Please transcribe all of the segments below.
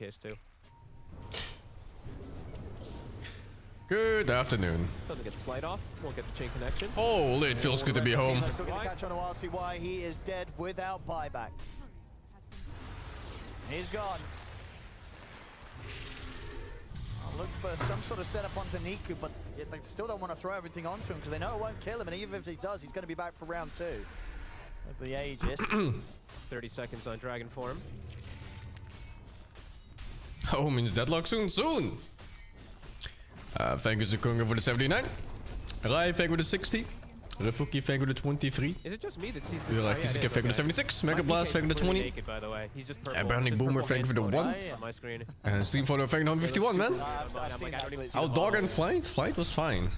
case too. Good afternoon. Doesn't get slide off. Won't get the chain connection. Holy, it feels good to be home. Still going to catch on to RCY. He is dead without buyback. He's gone. I'll look for some sort of setup onto Niku, but they still don't want to throw everything onto him because they know it won't kill him, and even if he does, he's going to be back for round 2. With the Aegis. 30 seconds on Dragon form. Oh, means deadlock soon, soon. Thank you, Zukunga, for the 79. Rai, thank you for the 60. Refuki, thank you for the 23. Is it just me that sees this? Like Kisuke, thank you for the 76. Mega Blast, thank you for the 20. Naked, by the way. He's just purple. And Branding Boomer, thank you for the 1. On my screen. And Steam Photo, thank you for the 151, man. Our dog and flight? Flight was fine.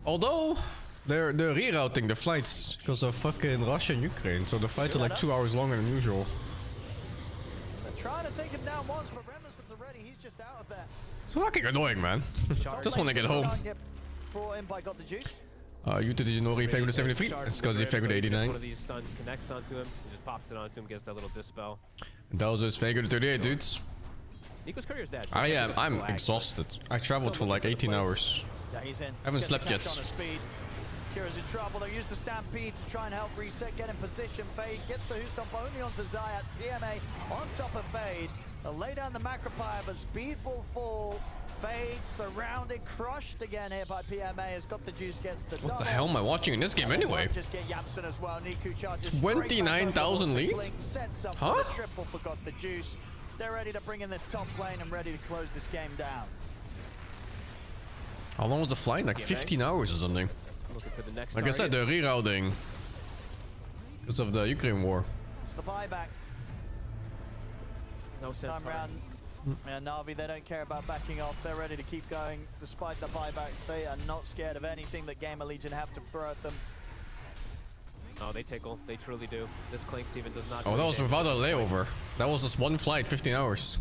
Although, they're rerouting the flights because of fucking Russia and Ukraine. So the flights are like 2 hours longer than usual. They're trying to take him down once, but Remnants are ready. He's just out of there. It's fucking annoying, man. Just want to get home. Brought in by Got the Juice. You to the Nori, thank you for the 73. It's because he thank you for the 89. One of these stuns connects onto him. He just pops it onto him, gets that little dispel. And that was just thank you for the 38, dudes. Nico's courier's dead. I'm exhausted. I traveled for like 18 hours. Yeah, he's in. I haven't slept yet. Kira's in trouble. They'll use the Stampede to try and help reset, get in position. Fade gets the Hoost up only onto Zayat. PMA on top of Fade. They'll lay down the Macropire, but Speed will fall. Fade surrounded, crushed again here by PMA as Got the Juice gets the double. What the hell am I watching in this game anyway? Just get Yamson as well. Niku charges 29,000 leads? Huh? Triple for Got the Juice. They're ready to bring in this top lane and ready to close this game down. How long was the flight? Like 15 hours or something. Like I said, they're rerouting because of the Ukraine war. It's the buyback. No time round. And Na'Vi, they don't care about backing off. They're ready to keep going despite the buybacks. They are not scared of anything that Gamer Legion have to throw at them. Oh, they tickle. They truly do. This Clinks even does not. Oh, that was without a layover. That was just one flight, 15 hours.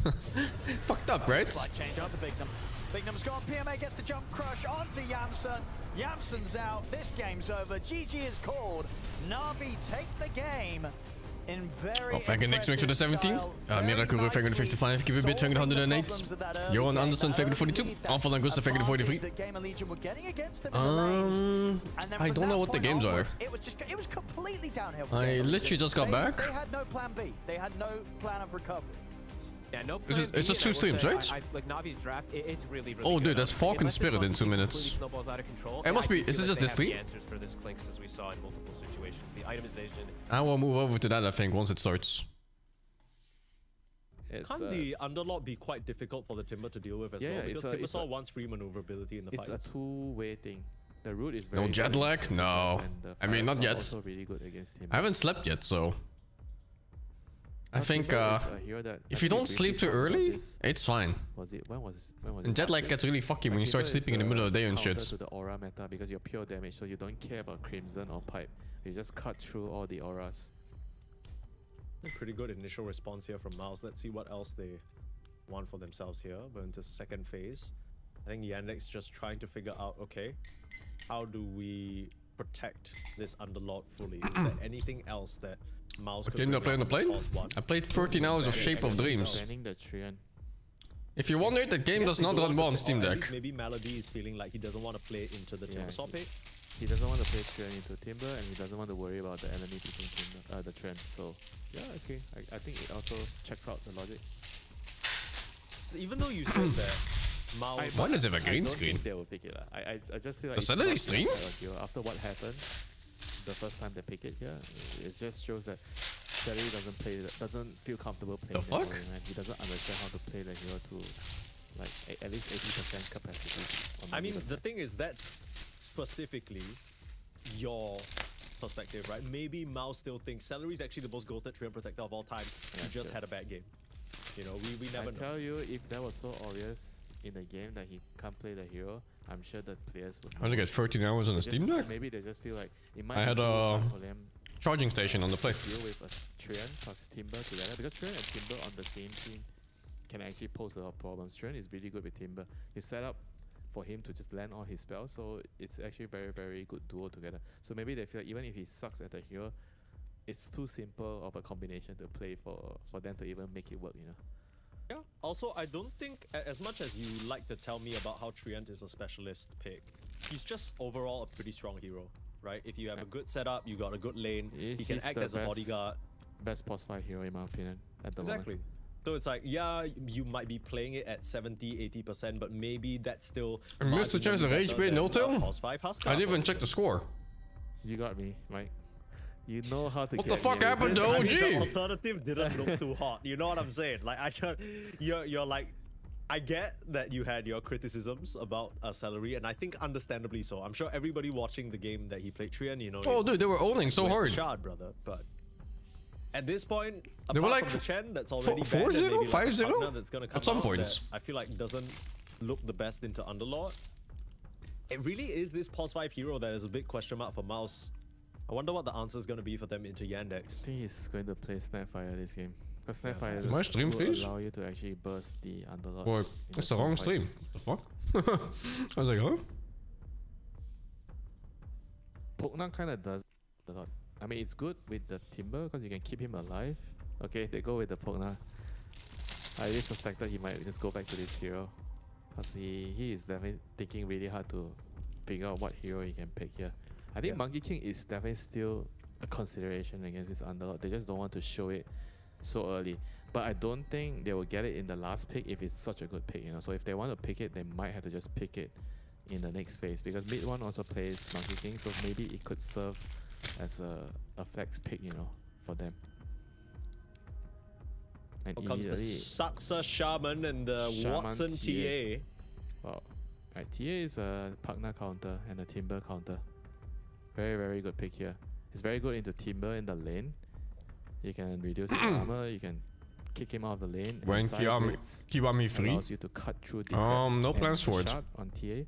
Fucked up, right? Flight change onto Bignum. Bignum's gone. PMA gets the jump crush onto Yamson. Yamson's out. This game's over. GG is called. Na'Vi take the game. In very thank you, Nick, thank you for the 17. Mirakuru, thank you for the 55. Give a bit, thank you for the 108. Johan Anderson, thank you for the 42. Alpha Langusta, thank you for the 43. I don't know what the games are. It was completely downhill. I literally just got back. They had no plan B. They had no plan of recovery. Yeah, no it's just 2 streams, right? Like Navi's draft, it's really oh, dude, that's Falcon Spirit in 2 minutes. It must be. Is it just this stream? Answers for this Clinks as we saw in multiple situations. The itemization. I will move over to that, I think, once it starts. Can't the underlord be quite difficult for the Timber to deal with as well? Because Timbersaw wants free maneuverability in the fight. It's a two-way thing. The route is very no jet lag? No. I mean, not yet. Also really good against him. I haven't slept yet, so. I think if you don't sleep too early, it's fine. When was it? And jet lag gets really fucky when you start sleeping in the middle of the day and shit. To the aura meta because you're pure damage, so you don't care about Crimson or Pipe. You just cut through all the auras. Pretty good initial response here from Mouse. Let's see what else they want for themselves here. We're into second phase. I think Yandex's just trying to figure out, okay, how do we protect this underlord fully? Is there anything else that Mouse could Didn't I play on the plane? I played 13 hours of Shape of Dreams. If you wonder, the game does not run well on Steam Deck. Maybe Melody is feeling like he doesn't want to play into the Timbersaw pick. He doesn't want to play Treant into Timber, and he doesn't want to worry about the enemy picking Timber, the Treant. So, yeah, okay. I think it also checks out the logic. Even though you said that Mouse... Why does it have a green screen? They will pick it. I just feel like... Does that stream? After what happened, the first time they pick it here, it just shows that Terry doesn't feel comfortable playing the fuck? And he doesn't understand how to play the hero to like at least 80% capacity. I mean, the thing is that's specifically your perspective, right? Maybe Mouse still thinks Celery is actually the most goated Treant protector of all time. He just had a bad game. You know, we never know. I tell you, if that was so obvious in the game that he can't play the hero, I'm sure the players would. I only get 13 hours on the Steam Deck. Maybe they just feel like it might. I had a charging station on the play. Deal with a Treant plus Timber together because Treant and Timber on the same team can actually pose a lot of problems. Treant is really good with Timber. You set up for him to just land all his spells, so it's actually very, very good duo together. So maybe they feel like even if he sucks at the hero, it's too simple of a combination to play for them to even make it work, you know. Yeah. Also, I don't think, as much as you like to tell me about how Treant is a specialist pick, he's just overall a pretty strong hero, right? If you have a good setup, you got a good lane, he can He's act the as a bodyguard. Best post 5 hero in my opinion at the Exactly. moment. So it's like, yeah, you might be playing it at 70-80%, but maybe that's still. And Mr. Chance of Rage Bait, no tell? I didn't even check the score. You got me, Mike. You know how to What get the fuck me. happened to I mean, OG? the alternative didn't look too hot. You know what I'm saying? Like, I just, you're like, I get that you had your criticisms about Celery, and I think understandably so. I'm sure everybody watching the game that he played Treant, you know. Oh, dude, they were owning so where's hard. the shard, brother. But at this point, They were apart like from the Chen that's already 4-0, banned, and maybe like a 5-0? partner that's gonna come At some out points. that I feel like doesn't look the best into Underlord. It really is this pos 5 hero that is a big question mark for Mouse. I wonder what the answer is going to be for them into Yandex. I think he's going to play Snapfire this game. Because Snapfire Is my stream will freeze? allow you to actually burst the Underlord. Or in it's the team wrong stream. fights. The fuck? I was like, huh? Pokemon kind of does a lot. I mean, it's good with the Timber because you can keep him alive. Okay, they go with the Pokemon. I really suspected he might just go back to this hero. Because he is definitely thinking really hard to figure out what hero he can pick here. I think Monkey King is definitely still a consideration against this Underlord. They just don't want to show it so early. But I don't think they will get it in the last pick if it's such a good pick, you know. So if they want to pick it, they might have to just pick it in the next phase. Because mid one also plays Monkey King, so maybe it could serve as a flex pick, you know, for them. And Here comes the immediately, Saksa Shaman and the Shaman Watson TA. wow. Right, TA is a Pugna counter and a Timber counter. Very, very good pick here. It's very good into Timber in the lane. You can reduce his armor, you can kick him out of the lane. and When side blitz Kiwami free. allows you to cut through the No plans for it. on TA.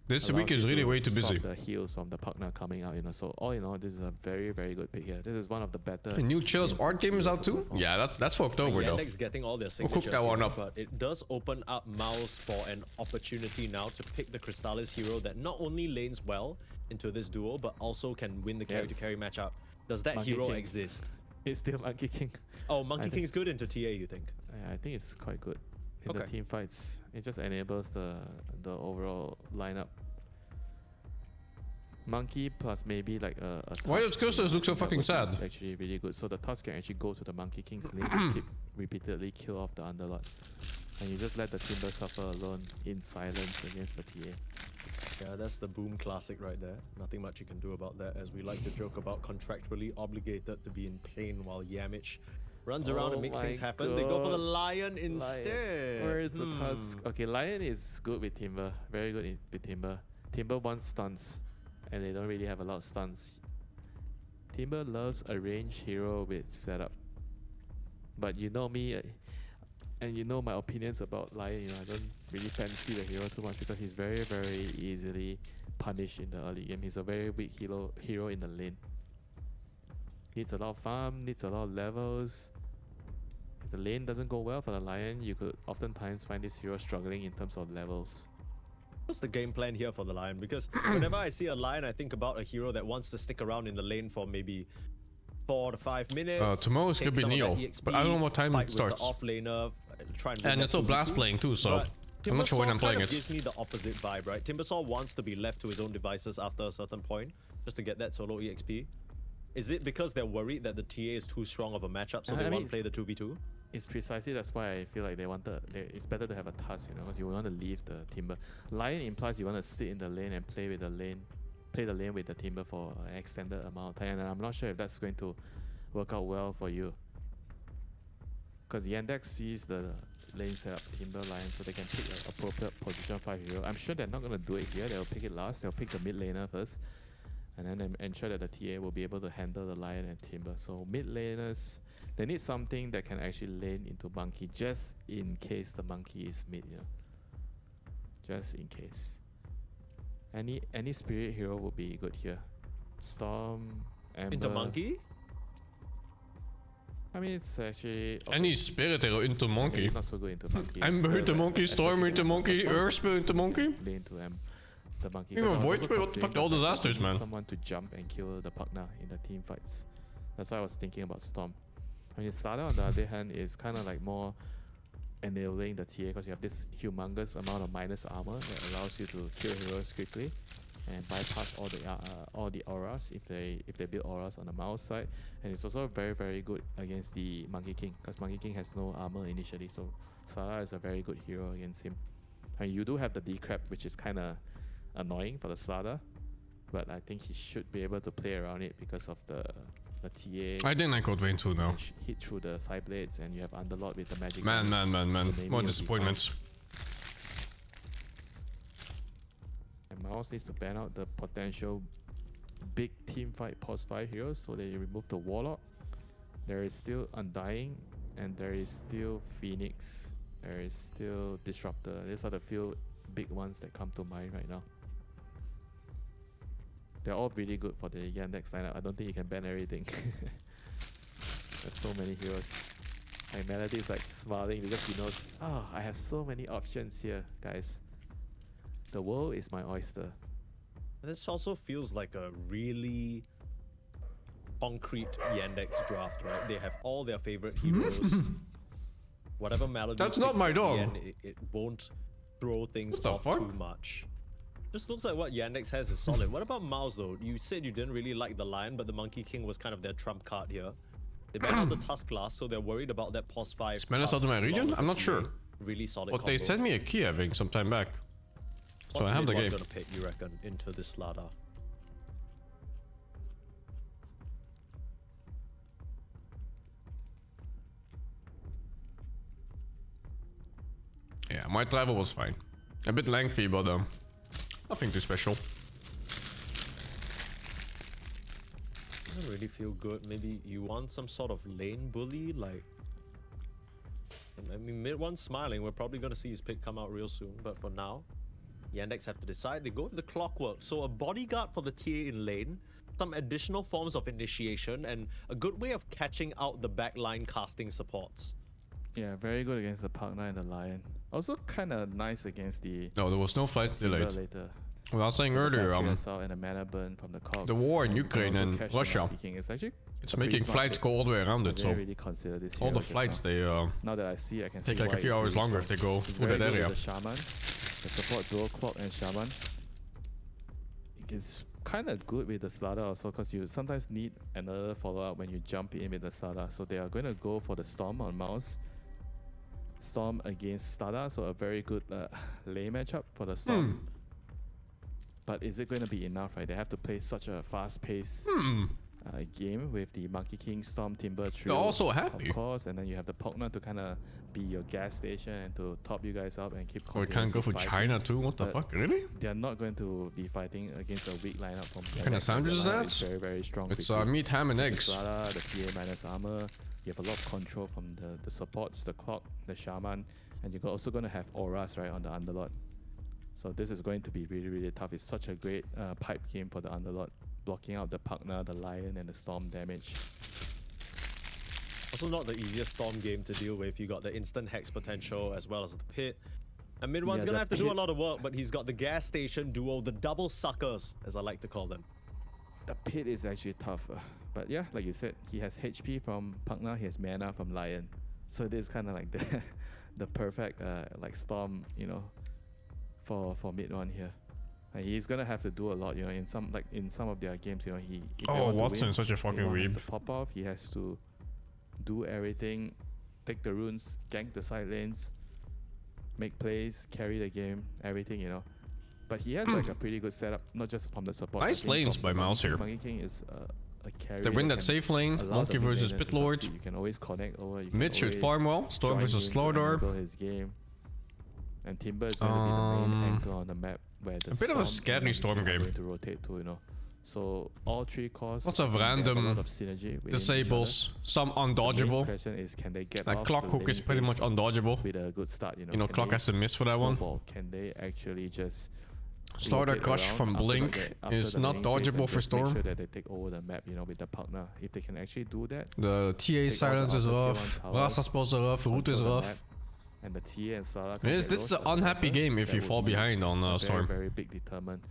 This allows week is you really to way too busy. stop the heals from the partner coming out, you know. So all in all, this is a very, very good pick here. This is one of the better. The new Chill's games art game is out to too? work on. Yeah, that's for October though. Yandex getting all their We'll signatures cook that one here, up. but it does open up Mouse for an opportunity now to pick the Crystallis hero that not only lanes well into this duo, but also can win the carry-to-carry matchup. Does that Monkey hero King. exist? It's still Monkey King. Oh, Monkey I think- King's good into TA, you think? I think it's quite good in the Okay. team fights. It just enables the overall lineup. Monkey plus maybe like a Why Tusk, does Cursors you know, look so that fucking would be sad? Actually really good. So the Tusk can actually go to the Monkey King's lane and keep repeatedly kill off the Underlord. And you just let the Timber suffer alone in silence against the TA. Yeah, that's the boom classic right there. Nothing much you can do about that, as we like to joke about contractually obligated to be in pain while Yamich runs around and makes things my happen. They go for the God. Lion instead. Where is the Tusk? Okay, Lion is good with Timber. Very good with Timber. Timber wants stuns, and they don't really have a lot of stuns. Timber loves a ranged hero with setup. But you know me, and you know my opinions about Lion, you know, I don't really fancy the hero too much because he's very, very easily punished in the early game. He's a very weak hero in the lane. Needs a lot of farm, needs a lot of levels. If the lane doesn't go well for the Lion, you could oftentimes find this hero struggling in terms of levels. What's the game plan here for the Lion? Because whenever I see a Lion, I think about a hero that wants to stick around in the lane for maybe 4 to 5 minutes. Tomorrow's take gonna be some of that Neo, EXP, but I don't know what time fight it with starts. the off-laner, try and win And that it's all 2v2. Blast playing too, so But I'm not sure when I'm Timbersaw playing kind of it. gives me the opposite vibe, right? Timbersaw wants to be left to his own devices after a certain point, just to get that solo EXP. Is it because they're worried that the TA is too strong of a matchup, so I they mean, want to play the 2v2? It's precisely that's why I feel like they wanted. It's better to have a Tusk, you know, because you want to leave the Timber. Lion implies you want to sit in the lane and play the lane with the Timber for an extended amount of time, and I'm not sure if that's going to work out well for you. Because Yandex sees the lane setup Timber Lion, so they can pick an appropriate position 5 hero. I'm sure they're not going to do it here. They'll pick it last. They'll pick the mid laner first, and then they ensure that the TA will be able to handle the Lion and Timber. So mid laners, they need something that can actually lane into Monkey, just in case the Monkey is mid, you know. Just in case. Any spirit hero would be good here. Storm, Ember. Into Monkey? I mean, it's actually Any spirit hero into okay, Monkey. not so good into Monkey. Ember into Monkey, Storm into Monkey, Storm Earth Spirit into Monkey. lane to the Monkey. Even 'Cause I was Void also Spirit, what the fuck, considering all the fact that disasters, you need man. Someone to jump and kill the Pugna in the team fights. That's why I was thinking about Storm. When you started, on the other hand, is kind of like more enabling the TA because you have this humongous amount of minus armor that allows you to kill heroes quickly and bypass all the auras if they build auras on the mouse side. And it's also very good against the Monkey King because Monkey King has no armor initially, so Sala is a very good hero against him. And you do have the decrep, which is kind of annoying for the Slada, but I think he should be able to play around it because of the TA. I didn't like Code Vein 2 now. Hit through the side blades, and you have Underlord with the magic. Man. maybe More it'll be disappointments. And Mouse needs to ban out the potential big team fight post 5 heroes, so they remove the Warlock. There is still Undying, and there is still Phoenix. There is still Disruptor. These are the few big ones that come to mind right now. They're all really good for the Yandex lineup. I don't think you can ban everything. There's so many heroes. Like Melody is like smiling because he knows, oh, I have so many options here, guys. The world is my oyster. This also feels like a really concrete Yandex draft, right? They have all their favorite heroes. Whatever Melody That's not picks my at the dog. end, it won't throw things What the off fuck? too much. Just looks like what Yandex has is solid. What about Mouse though? You said you didn't really like the Lion, but the Monkey King was kind of their trump card here. They banned out the Tusk Glass, so they're worried about that pos 5. Is Menace out of my region? I'm not sure. Really solid. But they combo. sent me a key, I think, some time back. So What's I have the mid one game. gonna pick, you reckon, into this ladder? Yeah, my travel was fine. A bit lengthy, but nothing too special. Doesn't really feel good. Maybe you want some sort of lane bully, like. I mean, mid one's smiling. We're probably gonna see his pick come out real soon. But for now, Yandex have to decide. They go with the clockwork. So a bodyguard for the TA in lane, some additional forms of initiation, and a good way of catching out the backline casting supports. Yeah, very good against the Pugna and the Lion. Also kind of nice against the No, there was no fight delayed. later. Well, I was saying earlier, And a mana burn from the cogs. the war in And Ukraine also and catching Russia, Monkey King. It's actually it's a pretty making smart flights pick. go all the way around I it, didn't so really consider this all hero the just flights, now. they Now that I see, I can take see like why a few it's hours really longer if strong. they go It's through very that good area. with the Shaman. The support dual clock and Shaman. It's kind of good with the Slada also because you sometimes need another follow-up when you jump in with the Slada. So they are going to go for the Storm on mouse. Storm against Slada, so a very good lane matchup for the Storm. But is it going to be enough, right? They have to play such a fast-paced game with the Monkey King, Storm, Timber trio. They're also happy. Of course, and then you have the Pugna to kind of be your gas station and to top you guys up and keep. Oh, we can't go for continuously China fighting. too? What the But fuck? Really? They are not going to be fighting against a weak lineup from. What kind of sandwich is that? It's very strong. It's quickly. meat, ham, and The eggs. Strada, the PA minus armor. You have a lot of control from the supports, the clock, the shaman, and you're also going to have auras right on the Underlord. So this is going to be really tough. It's such a great pipe game for the Underlord, blocking out the Pugna, the Lion, and the Storm damage. Also not the easiest Storm game to deal with. You got the instant hex potential as well as the pit. And mid one's Yeah, gonna the have to do a pit- lot of work, but he's got the gas station duo, the double suckers, as I like to call them. The pit is actually tougher. But yeah, like you said, he has HP from Pugna, he has mana from Lion. So this is kind of like the the perfect like Storm, you know, for mid one here. He's gonna have to do a lot, you know. In some of their games, you know, if they Oh, want to Watson win, is such a fucking he has weeb. to pop off. He has to do everything, take the runes, gank the side lanes, make plays, carry the game, everything, you know. But he has like a pretty good setup, not just from the support. Nice lanes by Mouse here. Monkey King is a carry. They win that can safe lane. allow Monkey the mid versus laner Pit to Lord. succeed. You can always connect over. You can Mid should always farm well. Storm join versus him to Slowdor. enable his game. And Timber is going to be the main anchor on the map where the a bit of a Storm scary and Monkey Storm King are game. going to rotate to, you know. So all three cores. Lots of they have a random lot of synergy within each disables. Some other. The main undodgeable. question is, can they get Like off Clock the Hook is lane pretty much phase undodgeable. with a good start, you know. You know, Can Clock they has to miss for that one. snowball? Can they actually just Slaughter rotate Crush around from after Blink after is the not lane phase and dodgeable for just make Storm. sure that they take over the map, you know, with the Pugna. If they can actually do that, The TA all the silence is other tier rough. one towers, Rasa spells are rough. Root is control the rough. map, and the TA and Sala. This is an unhappy game if you fall behind on Storm. Very big determined.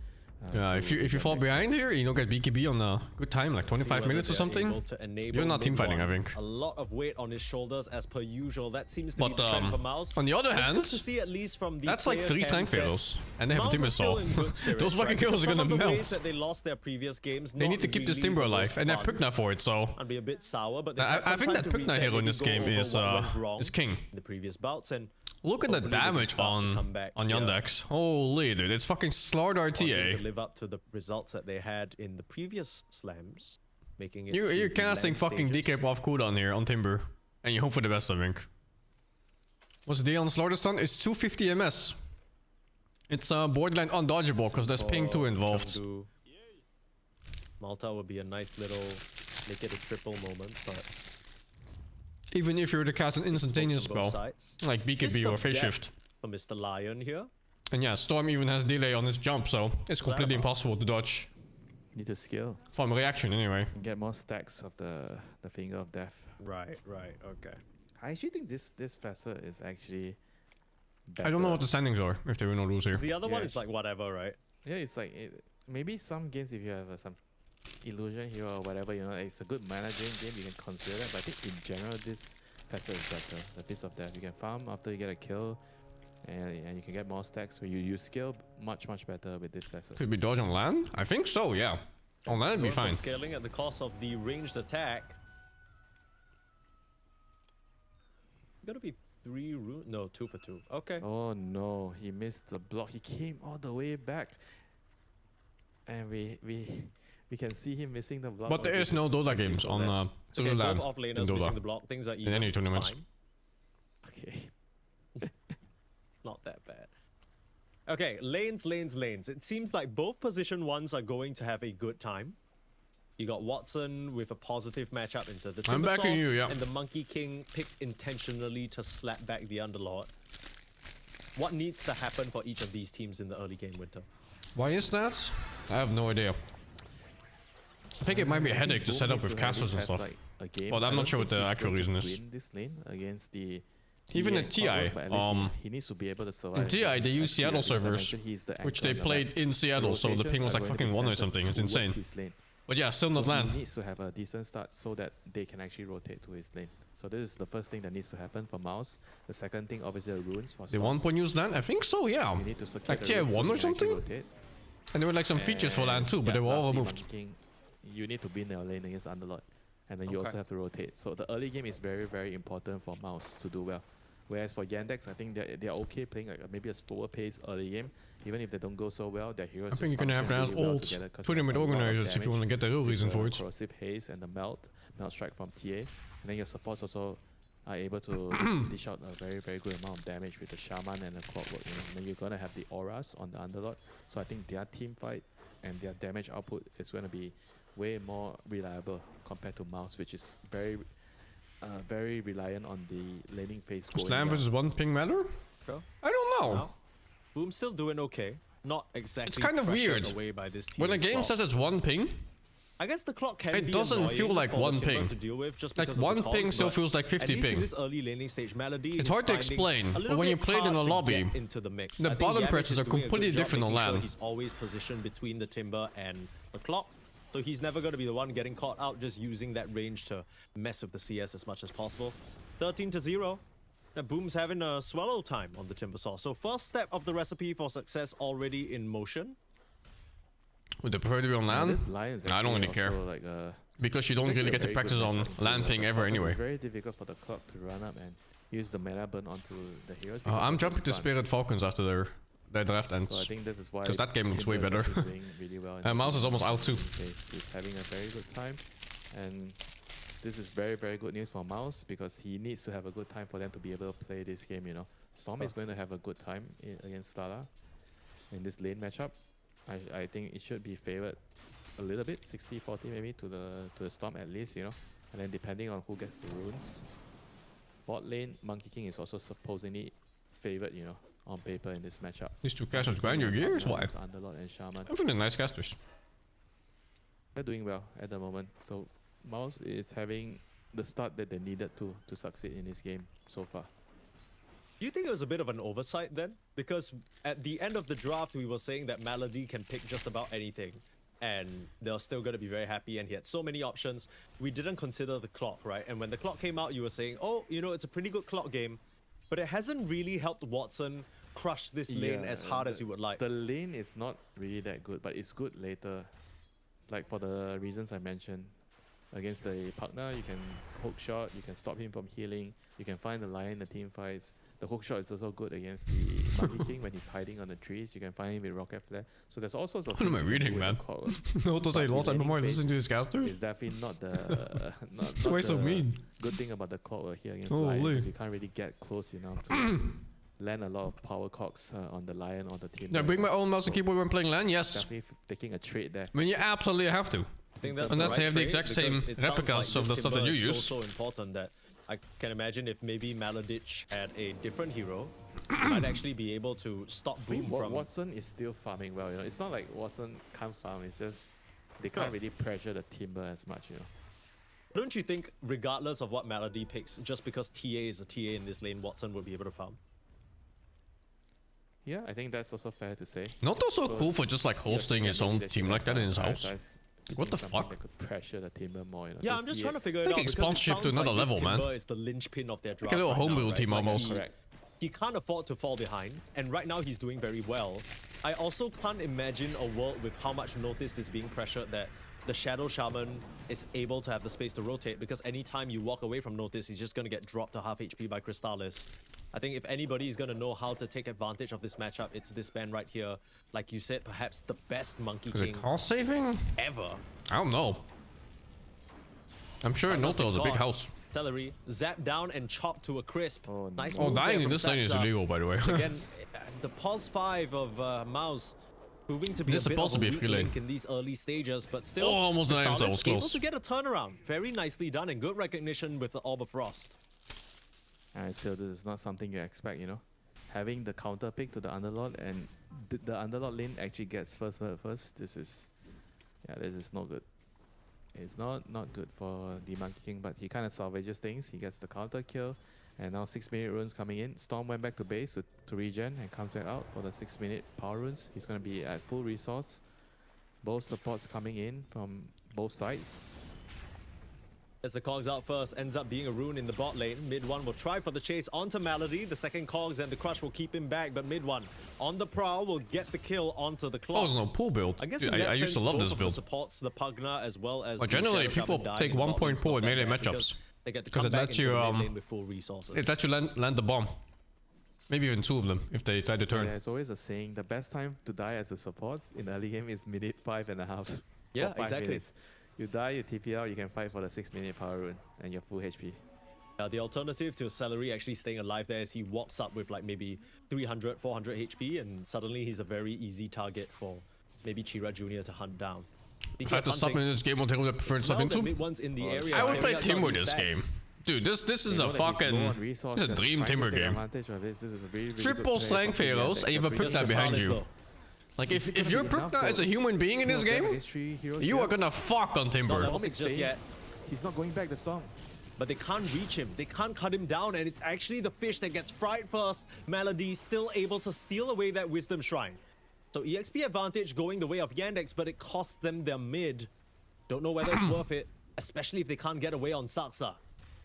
Yeah, if you fall behind here, you don't get BKB on a good time, like 25 minutes or something. You're not team fighting, I think. A lot of weight on his shoulders as per usual. That seems to be the trend for Mouse. On the other It's hand, good to see at least from the that's like 3 tank fails, and they have a Mouse Timber is still Saw. in good spirits, Those fucking kills are Some gonna of the ways melt. that they lost their previous games, They need to keep this Timber alive, and they have Pugna for it, so... And be a bit sour, but I think that Pugna hero in this game is king. In the previous bouts, and look at the damage on Yandex. Holy dude, it's fucking Slard RTA. to live up to the results that they had in the previous slams, making it. You're casting fucking DK off cooldown here on Timber, and you hope for the best, I think. What's the deal on Slaughter stun? It's 250 MS. It's borderline undodgeable because there's ping 2 involved. Chengdu. Malta would be a nice little make it a triple moment, but even if you were to cast an instantaneous spell, like BKB or Phase Shift. For Mr. Lion here. And yeah, Storm even has delay on his jump, so it's completely impossible to dodge. Need to skill. From reaction, anyway. Get more stacks of the Finger of Death. Right, okay. I actually think this facet is actually better. I don't know what the standings are, if they win or lose here. The other one is like whatever, right? Yeah, it's like, maybe some games if you have some illusion here or whatever, you know, it's a good mana drain game, you can consider that. But I think in general, this facet is better. The Piece of Death. You can farm after you get a kill. And you can get more stacks, so you use skill much better with this vessel. Could be dodge on land? I think so, yeah. On land it'd be fine. Scaling at the cost of the ranged attack. Gotta be 3 rune. No, 2 for 2. Okay. Oh no, he missed the block. He came all the way back, and we can see him missing the block. But there is no Dota games on okay, land both offlaners in missing the Dota. block. Things are In any tournaments. fine. Okay. Not that bad. Okay, lanes. It seems like both position ones are going to have a good time. You got Watson with a positive matchup into the I'm Timbersaw, backing you, yeah. and the Monkey King picked intentionally to slap back the Underlord. What needs to happen for each of these teams in the early game, Winter? Why is that? I have no idea. I think it might be a headache to set up with castles and stuff. Like but I'm not sure what the actual reason is. Win this lane against the even at TI, he needs to be able to survive. in TI they use Seattle servers, which they played in Seattle, so the ping was like fucking 1 or something. It's insane. But yeah, still not land. He needs to have a decent start so that they can actually rotate to his lane. So this is the first thing that needs to happen for Mouse. The second thing, obviously, the runes for They 1.use land? I think so, yeah. You need to secure like tier 1 or something? And there were like some features for land too, but they were all removed. You need to be in your lane against Underlord. And then you also have to rotate. So the early game is very important for Mouse to do well. Whereas for Yandex, I think they're okay playing like maybe a slower pace early game. Even if they don't go so well, their heroes. I think you're gonna have to ask ult, put him with organizers if you want to get the real reason for it. Corrosive haze and the melt strike from TA, and then your supports also are able to dish out a very good amount of damage with the shaman and the clockwork. You know, and then you're gonna have the auras on the Underlord. So I think their team fight and their damage output is gonna be way more reliable compared to Mouse, which is very reliant on the laning phase. Slam versus 1 ping matter? Sure. I don't know. No. Boom's still doing okay. Not exactly. It's kind of weird. Away by this when a game says it's 1 ping, I guess the clock can it be doesn't feel like 1 ping. To deal with just like 1 ping still feels like 50 ping. This early laning stage, Melody it's hard to explain, but when you play it in a lobby, into the mix. the bottom presses are completely different on land. He's always positioned between the Timber and the clock. So he's never going to be the one getting caught out, just using that range to mess with the CS as much as possible. 13-0. Now Boom's having a swallow time on the Timbersaw. So first step of the recipe for success already in motion. Would they prefer to be on land? I don't really care. Like because you don't really get to practice on land ping ever anyway. It's very difficult for the clock to run up and use the mana burn onto the heroes. I'm jumping to Spirit Falcons after their draft ends. So I think this is why because that game looks way better. Really well and Mouse is almost out too. He's having a very good time, and this is very good news for Mouse because he needs to have a good time for them to be able to play this game. You know, Storm is going to have a good time against Stala in this lane matchup. I think it should be favored a little bit, 60-40 maybe to the Storm at least. You know, and then depending on who gets the runes. Bot lane, Monkey King is also supposedly favored. You know, on paper in this matchup. These two casters grind your gears? Why? Underlord and Shaman. I think they're nice casters. They're doing well at the moment. So Mouse is having the start that they needed to succeed in this game so far. Do you think it was a bit of an oversight then? Because at the end of the draft, we were saying that Melody can pick just about anything. And they're still going to be very happy, and he had so many options. We didn't consider the clock, right? And when the clock came out, you were saying, oh, you know, it's a pretty good clock game. But it hasn't really helped WehSing crush this lane as hard as you would like. The lane is not really that good, but it's good later. Like for the reasons I mentioned. Against the partner, you can hook shot, you can stop him from healing, you can find the lion in the team fights. The hook shot is also good against the Monkey King when he's hiding on the trees. You can find him with rocket flare. So there's all sorts of What am I things you can reading, do with man? the clock. No, to say But lost the time laning more listening to phase his casters. is definitely not the not Why the so mean? good thing about the clock here against Holy. Lion, because you can't really get close enough to land a lot of power cocks on the Lion or the team. Yeah, bring my own mouse and keyboard when playing LAN. Yes, Definitely taking a trade there. I mean you absolutely have to. I think that's Unless the they right have the trade, exact same because it sounds replicas like of the this stuff that timber you is use. so important that I can imagine if maybe Maladich had a different hero, he might actually be able to stop Boom from... WehSing is still farming well, you know. It's not like WehSing can't farm, it's just they can't really pressure the timber as much, you know. Don't you think, regardless of what Melody picks, just because TA is a TA in this lane, WehSing will be able to farm? Yeah, I think that's also fair to say. Not also So cool for just like hosting his own team like that in his house. What the fuck? That could pressure the timber more, you know. Yeah, So I'm just TA trying to figure it Taking out, because it sponsorship to sounds another like this level, man. timber is the linchpin of their draft a little right homebrew now, right? team Like, almost. Correct. he can't afford to fall behind, and right now he's doing very well. I also can't imagine a world with how much notice is being pressured that the Shadow Shaman is able to have the space to rotate, because anytime you walk away from notice, he's just going to get dropped to half HP by Crystallis. I think if anybody is going to know how to take advantage of this matchup, it's this man right here. Like you said, perhaps the best Monkey Is King it cost saving? ever. I don't know. I'm sure Noto is a big house. Celery, zap down and chop to a crisp. Oh, Nice no. Oh, move there dying in from this lane is Satsa. illegal, by the way. Again, the pause 5 of Mouse proving to be This is a bit supposed of to a be a weak free lane. link in these early stages, but still, Oh, almost an item, so it was Crystallis able close. to get a turnaround. Very nicely done and good recognition with the Orb of Frost. And still, this is not something you expect, you know. Having the counter pick to the Underlord and the Underlord lane actually gets first, this is not good. It's not good for the Monkey King, but he kind of salvages things. He gets the counter kill, and now 6-minute runes coming in. Storm went back to base to regen and comes back out for the 6-minute power runes. He's going to be at full resource. Both supports coming in from both sides. As the Cogs out first, ends up being a rune in the bot lane. Mid one will try for the chase onto Malady. The second Cogs and the Crush will keep him back, but mid one on the prowl will get the kill onto the Oh, clock. there's no pool build. I guess Dude, in that I used to sense, love both this of build. The supports, the Pugna as well as But the generally, Shadow people Shaman dying take in the bot lane 1.4 spot in melee there because matchups. They get to Because come it back lets into you, the main lane with full resources. It lets you land the bomb. Maybe even 2 of them if they try to turn. There's always a saying, the best time to die as a support in early game is minute 5.5. Yeah, or 5 exactly. minutes. You die, you TP out, you can fight for the 6-minute power rune, and you're full HP. The alternative to Celery actually staying alive there is he walks up with like maybe 300, 400 HP, and suddenly he's a very easy target for maybe Chira Jr. to hunt down. He If I had kept to sub in hunting. this game, what I would have preferred Smell subbing that to? mid-one's in the area. I would play Carrying out Timber his this stats. game. Dude, this is They a know that he's low fucking... on resource, This is a they're dream trying to Timber take game. advantage of this. This is a really, really Triple good play slang from Timber. pharaohs, They're Ava pretty Pugna good. behind Crystallis, you. though. Like, Is it if gonna you're be enough Pugna for as a human being in two this of them game, against 3 heroes you here? are gonna fuck on Not Timber. level Storm 6 just staying. yet. He's not going back the Storm. But they can't reach him. They can't cut him down, and it's actually the fish that gets fried first. Melody still able to steal away that Wisdom Shrine. So EXP advantage going the way of Yandex, but it costs them their mid. Don't know whether it's worth it, especially if they can't get away on Saksa.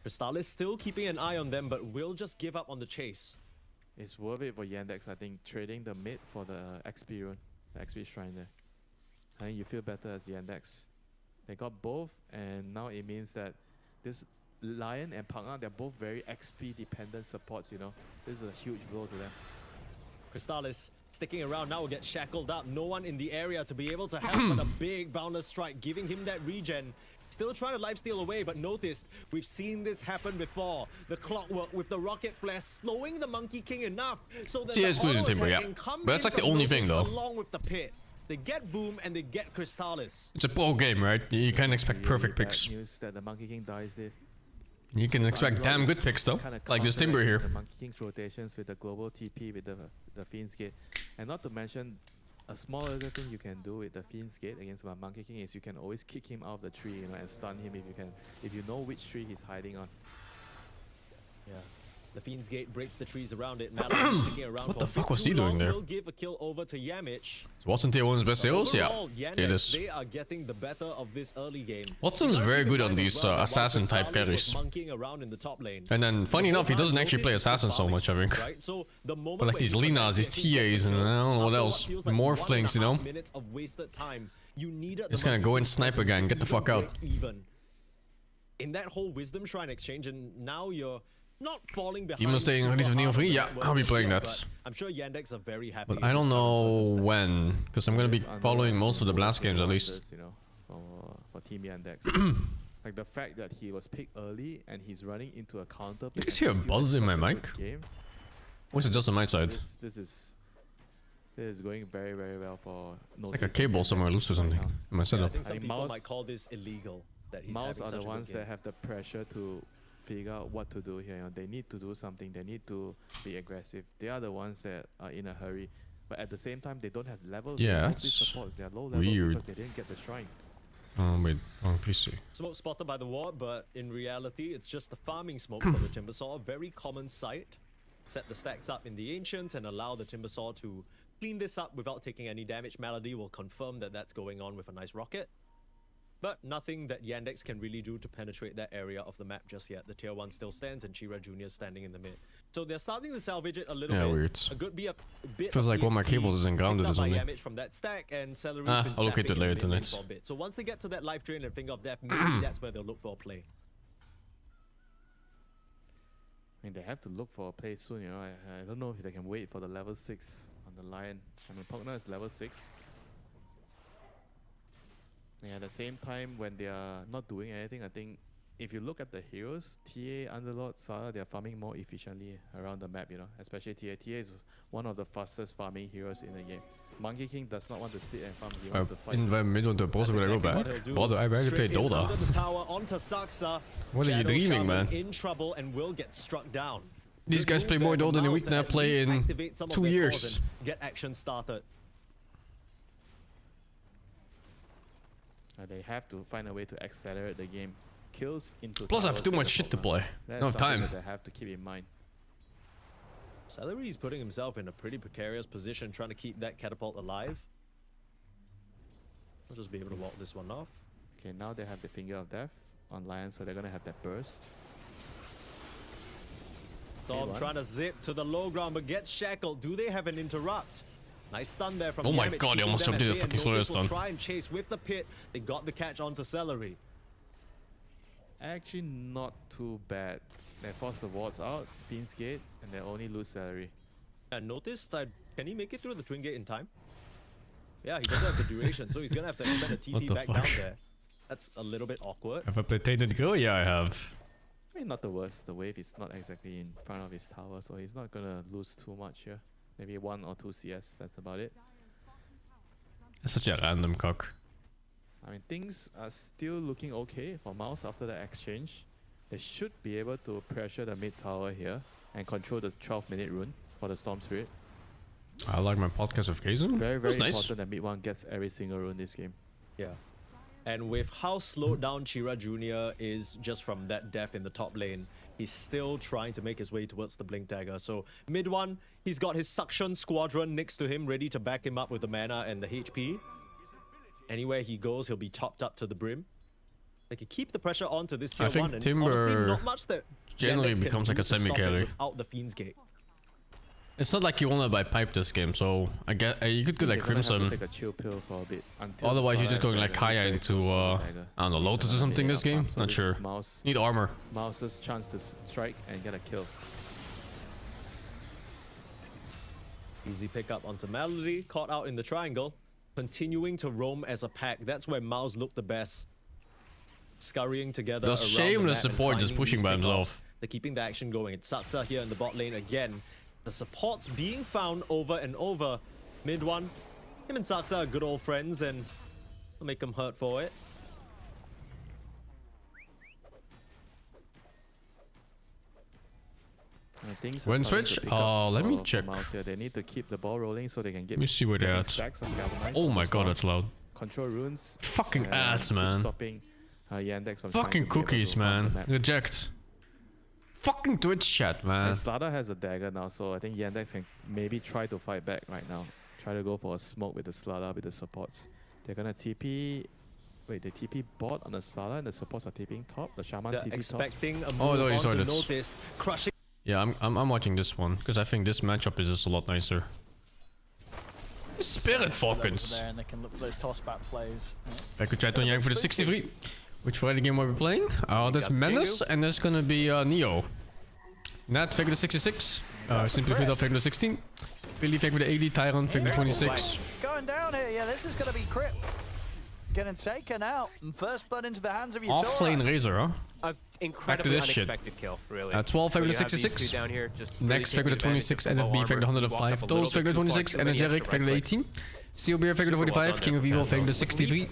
Crystallis still keeping an eye on them, but will just give up on the chase. It's worth it for Yandex, I think, trading the mid for the XP rune, the XP shrine there. I think you feel better as Yandex. They got both, and now it means that this Lion and Pugna, they're both very XP dependent supports, you know. This is a huge blow to them. Crystallis sticking around now will get shackled up. No one in the area to be able to help, but a big boundless strike giving him that regen. Still trying to lifesteal away, but noticed we've seen this happen before. The clockwork with the rocket flare slowing the Monkey King enough so that Yeah, it's the good in auto Timber, yeah. attacking come But that's in like the from only thing, Notice though. along with the pit. They get Boom and they get Crystallis. It's a pro game, right? You can't expect Really perfect bad picks. news that the Monkey King dies there. You can expect damn good picks though. Kinda Like this Timber counteract here. The Monkey King's rotations with the global TP with the Fiend's Gate. And not to mention, a small other thing you can do with the Fiend's Gate against my Monkey King is you can always kick him out of the tree, you know, and stun him if you can, if you know which tree he's hiding on. Yeah. The Fiend's Gate breaks the trees around it. Mallory sticking around What for the a fuck bit was too he doing long. there? Will give a kill over to Yamich. Is Watson tier 1's best heroes? Yeah, Overall, Yandex, it is. They are getting the better of this early game. Watson's very good on these assassin type Starless was carries. monkeying around in the top lane. And then, funny enough, he doesn't actually play assassin so much, I think. Right? So the moment But like where these he Linas, these connects, he gets TAs, and I a kill. don't know what After else. feels like More 1.5 flings, you know? minutes of wasted time, you needed the Just gonna monkey go king and snipe presence again, to get the even fuck out. break even. In that whole Wisdom Shrine exchange, and now you're not falling behind. Demon staying super release of Neo hard 3? on Yeah, that I'll be world playing shield, that. but I'm sure Yandex are very happy. But in I this don't current know circumstance. when, because I'm gonna be Under following most of the Blast games at wonders, least. You know, for Team Yandex. Like the fact that he was picked early and he's running into a counter. You guys hear a buzz in my mic? Game. Or is it just on my side? This is going very, very well for Like a cable somewhere loose or something in my Yeah, I setup. think some think people Mouse- might call this illegal. That he's Mouse having are such the a ones good that game. have the pressure to figure out what to do here. You know, they need to do something. They need to be aggressive. They are the ones that are in a hurry. But at the same time, they don't have levels. Yeah, Both these that's supports, they are low level weird. because they didn't get the shrine. Oh wait, wrong PC. Smoke spotted by the ward, but in reality, it's just the farming smoke from the Timbersaw. A very common sight. Set the stacks up in the Ancients and allow the Timbersaw to clean this up without taking any damage. Malady will confirm that that's going on with a nice rocket. But nothing that Yandex can really do to penetrate that area of the map just yet. The tier 1 still stands and Chira Jr. standing in the mid. So they're starting to salvage it a little Yeah, bit. weird. A good bit Feels of like one of my EXP cables isn't grounded picked or up by something. Yamich from that stack, and Celery's Ah, been I'll look sapping into it in later the mid lane tonight. for a bit. So once they get to that life drain and Finger of Death, maybe that's where they'll look for a play. I mean, they have to look for a play soon. You know, I don't know if they can wait for the level 6 on the Lion. I mean, Pogner is level 6. Yeah, at the same time, when they are not doing anything, I think if you look at the heroes, TA, Underlord, Sara, they are farming more efficiently around the map, you know, especially TA. TA is one of the fastest farming heroes in the game. Monkey King does not want to sit and farm, he wants to fight. In the middle of the boss, will I go back? Bother, I barely play Straight in Dota. under the tower onto Saksa. What are you Shadow dreaming, Shaman man? In trouble and will get struck down. These Good guys news play more there for Dota in a Mouse week than I that at play least in activate some of 2 their years. cores and get action started. They have to find a way to accelerate the game. Kills into Plus, I have towers too with much the shit to Pogner. play. That's No something time. that they have to keep in mind. Celery's putting himself in a pretty precarious position trying to keep that catapult alive. I'll just be able to walk this one off. Okay, now they have the Finger of Death on Lion, so they're gonna have that burst. Dom one. trying to zip to the low ground but gets shackled. Do they have an interrupt? Nice stun there from Oh my Yamich, god, they keeping almost them jumped at in the bay, fucking and solar Notice will stun. try and chase with the pit. They got the catch onto Celery. Actually, not too bad. They force the wards out, Fiend's Gate, and they only lose Celery. And notice that, can he make it through the Twin Gate in time? Yeah, he doesn't have the duration, so he's gonna have to extend the What TP the back fuck? down there. That's a little bit awkward. Have I played Tainted Girl? Yeah, I have. I mean, not the worst. The wave is not exactly in front of his tower, so he's not gonna lose too much here. Maybe 1 or 2 CS, that's about it. That's such a random cock. I mean, things are still looking okay for Mouse after the exchange. They should be able to pressure the mid tower here and control the 12-minute rune for the Storm Spirit. I like my podcast of Kaizen. Very, very That's nice. important that mid one gets every single rune this game. Yeah. And with how slowed down Chira Jr. is just from that death in the top lane, he's still trying to make his way towards the Blink Dagger. So mid one, he's got his Suction Squadron next to him, ready to back him up with the mana and the HP. Anywhere he goes, he'll be topped up to the brim. They can keep the pressure onto this tier think 1, and Timber honestly, not much that generally Yandex can becomes do like a to stop it semi-carry. without the Fiend's Gate. It's not like you wanna buy pipe this game, so I get you could go like They're gonna have to Crimson. take a chill pill for a bit until Otherwise, you're Sara just going is like there, Kaya very into close to the dagger. I don't know, Lotus or Another something minute this of game. farm, so Not this sure. is Mouse, Need armor. Mouse's chance to strike and get a kill. Easy pickup onto Melody, caught out in the triangle. Continuing to roam as a pack. That's where Mouse looked the best. Scurrying together The around shameless the map and support just finding pushing these by pickoffs. himself. They're keeping the action going. It's Satsa here in the bot lane again. The support's being found over and over. Mid one, him and Satsa are good old friends and will make them hurt for it. Things are When starting switch? to pick up Let me for check. Mouse here. They need to keep the ball rolling so they can get Let me see where they're getting at. stacks of galvanized Oh on my the god, storm. that's loud. Control runes. Fucking and ads, keep man. Stopping Yandex from trying Fucking to be able cookies, to farm the man. map. Reject. fucking Twitch chat, man. And Slada has a dagger now, so I think Yandex can maybe try to fight back right now. Try to go for a smoke with the Slada with the supports. They're gonna TP. Wait, they TP bot on the Slada and the supports are TPing top. The Shaman They're TP expecting a move Oh, no, you on saw to this. notice. Crushing. Yeah, I'm watching this one because I think this matchup is just a lot nicer. Spirit Falcons. There, and they can look for those toss-back plays. Back to chat on Yang for the 63. Which Friday game are we playing? There's Menace and there's gonna be Neo. Nat, fake with the 66. Simply Fit fake with the 16. Billy fake with the 80. Tyron fake with the 26. Going down here, yeah, this is going to be Crypt. Getting taken out. And first blood into the hands of Yutora. Off lane Razor, huh? Incredibly this shit. unexpected kill, really. 12 fake Where with the you have these 66. two down here, just Next really fake with the taking advantage 26. of the low NFB fake with the armor. He walked 105. up a Those little fake with the bit too far, 26. too many Energetic extra fake with the right 18. COBR fake with the Super well 45. done King of there Evil from fake with the Panda. 63.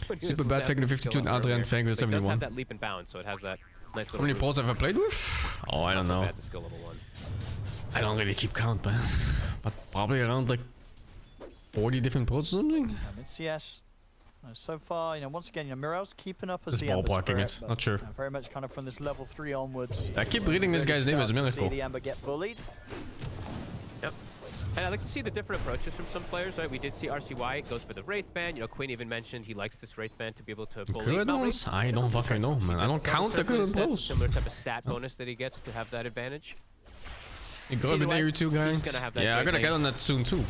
When he Super was bad fake with the skill 52 and up Adrian earlier. fake with the But it does 71. have that leap and bound, so it has that nice How little many route. polls have I played with? Oh, I don't know. Bad to skill level 1. I don't really keep count, man. But probably around like 40 different polls or something. Mid CS. So far, once again, Mirel's keeping up as Just the Ember ballparking Spirit, it, but, not sure. Very much kind of from this level 3 onwards. I keep reading this guy's name as a Start to miracle. see the Ember get bullied. Yep. And I like to see the different approaches from some players, right? We did see RCY goes for the Wraith Band. Queen even mentioned he likes this Wraith Band to be able to bully Current Malmedy. ones? I don't fucking know, man. I don't count the current That's a polls. similar type of stat bonus that he gets to have that advantage. You got an Area 2 guys? gonna have that Yeah, I'm great gonna get lane. on that soon too.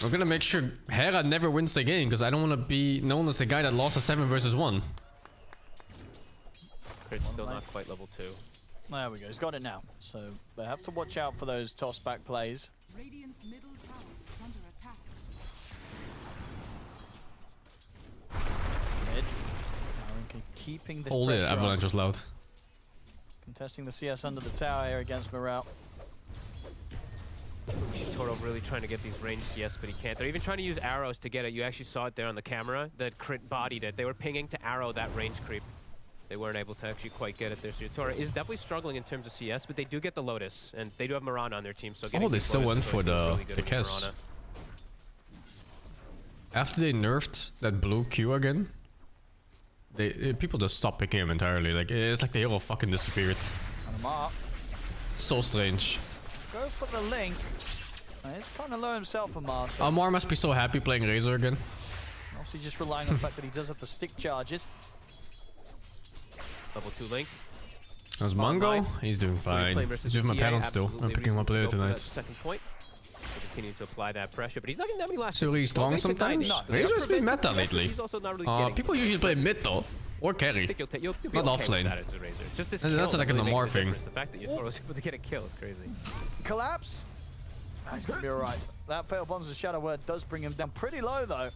I'm gonna make sure Hera never wins the game because I don't want to be known as the guy that lost a 7 versus 1. Crit's still not quite level 2. There we go. He's got it now. So they have to watch out for those toss-back plays. Radiant's middle tower is under attack. Mid. Aaron keeping the Holy pressure avalanche up. was loud. Contesting the CS under the tower here against Morel. Toro really trying to get these ranged CS, but he can't. They're even trying to use arrows to get it. You actually saw it there on the camera. That Crit bodied it. They were pinging to arrow that range creep. They weren't able to actually quite get it there. So Toro is definitely struggling in terms of CS, but they do get the Lotus, and they do have Mirana on their team. So getting Oh, they these still Lotuses went for always feels the really good with Kess. Mirana. After they nerfed that blue Q again, people just stopped picking him entirely. Like it's like the hero fucking disappeared. And Mark So strange. goes for the link. And he's kind of low himself, Amar. So Amar must be so happy playing Razor again. obviously just relying on the fact that he does have the stick charges. Level 2 Link. How's Bottom Mango? line. He's doing Play fine. versus He's with my TA, pattern still. I'm absolutely picking one player reasonable for that tonight. second point. So continue to apply that pressure, but he's not getting that many last. So he's strong sometimes. Razor's been meta lately. He's also not really getting People usually play mid though, or I carry. think you'll be Not okay off with lane. that as a Razor. Just this And kill that's that like an really makes Amar the thing. difference. The fact that Yotaro was able to get a kill is crazy. Collapse. He's going to be alright. That fail bonds of Shadow Word does bring him down pretty low though.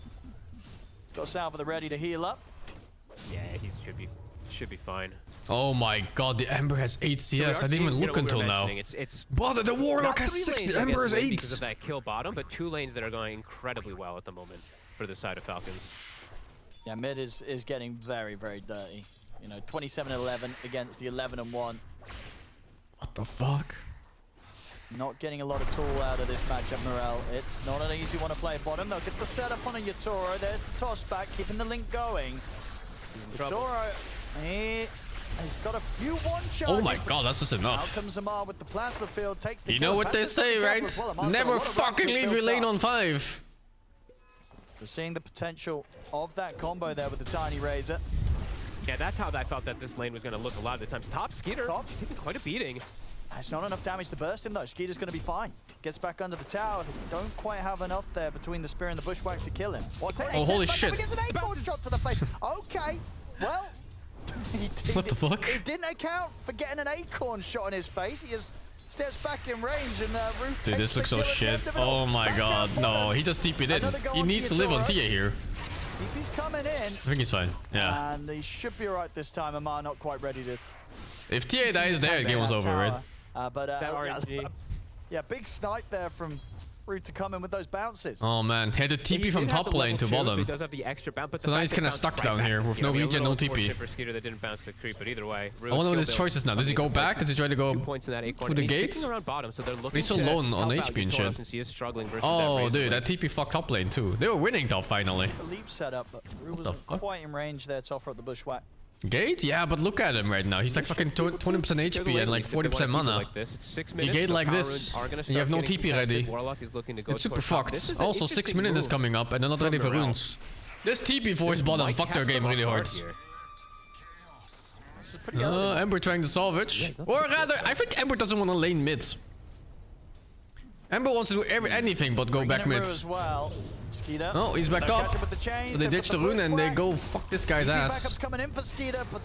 He's got Salva the ready to heal up. Yeah, he should be fine. Oh my god, the Ember has 8 CS. I didn't even look until now. It's Brother, the Warlock not has 3 6, lanes, the I guess, Ember has win 8. because of that kill bottom, but 2 lanes that are going incredibly well at the moment for the side of Falcons. Yeah, mid is getting very, very dirty. 27-11 against the 11-1. What the fuck? Not getting a lot of tool out of this matchup, Morel. It's not an easy one to play bottom. They'll get the setup on a Yotaro. There's the toss back, keeping the link going. Yotaro, he's got a few one-shots. Oh my god, that's just Out enough. comes Amar with the plasma field, takes the You kill. know what they Panthers say, looking right? careful as well. Amar's got a Never lot of fucking range leave built your lane up. on 5. So seeing the potential of that combo there with the tiny Razor. Yeah, that's how I felt that this lane was going to look a lot of the times. Top Skeeter, Top. taking quite a beating. It's not enough damage to burst him though. Skeeter's going to be fine. Gets back under the tower. They don't quite have enough there between the spear and the bushwhack to kill him. What's it? Oh, holy shit. Gets an acorn shot to the face. Okay, well, What the fuck? He didn't account for getting an acorn shot in his face. He just steps back in range and Roof Dude, this looks so shit. Oh my god, no, he just TP'd in. He needs to live on Tia here. He's coming in. I think he's fine. Yeah. And he should be alright this time. Amar not quite ready to. If Tia dies there, the game was over, right? That RNG. Yeah, big snipe there from Root to come in with those bounces. Oh man, he had to He TP from did have top the lane to level 2, So he bottom. does have the extra bounce, but So now he's kinda stuck down here with no regen, no TP. For Skeeter that didn't bounce the creep, but either way, I wonder what his choices now. Does he go back? Does he try to go 2 points in that acorn. through the And he's gates? sticking around bottom, so they're looking He's so to low on help out HP and Yotaro shit. since he is struggling versus Oh that Razor dude, lane. that TP fucked top lane too. They were winning top finally. The leap setup, but Rue the wasn't fuck? quite in range there to offer up the bushwhack. Gate? Yeah, but look at him right now. He's like fucking 20% HP and like 40% mana. Like this. It's 6 You minutes, gate so like Power this, Runes are gonna and start you have no getting TP contested. ready. Warlock is looking to go It's super towards top. fucked. This is an Also, 6 interesting minutes is move coming up and they're not from ready for Morel. runes. This TP for his bottom Might fucked their catch game them really off hard. guard here. This is pretty early. Ember trying to salvage. Or rather, I think Ember doesn't want to lane mid. Ember wants to do anything but go back mid. As well. Skeeter. Oh, he's back No up. catching with the chains, So they put ditch the rune and they go fuck this guy's TP ass. backup's coming in for Skeeter, but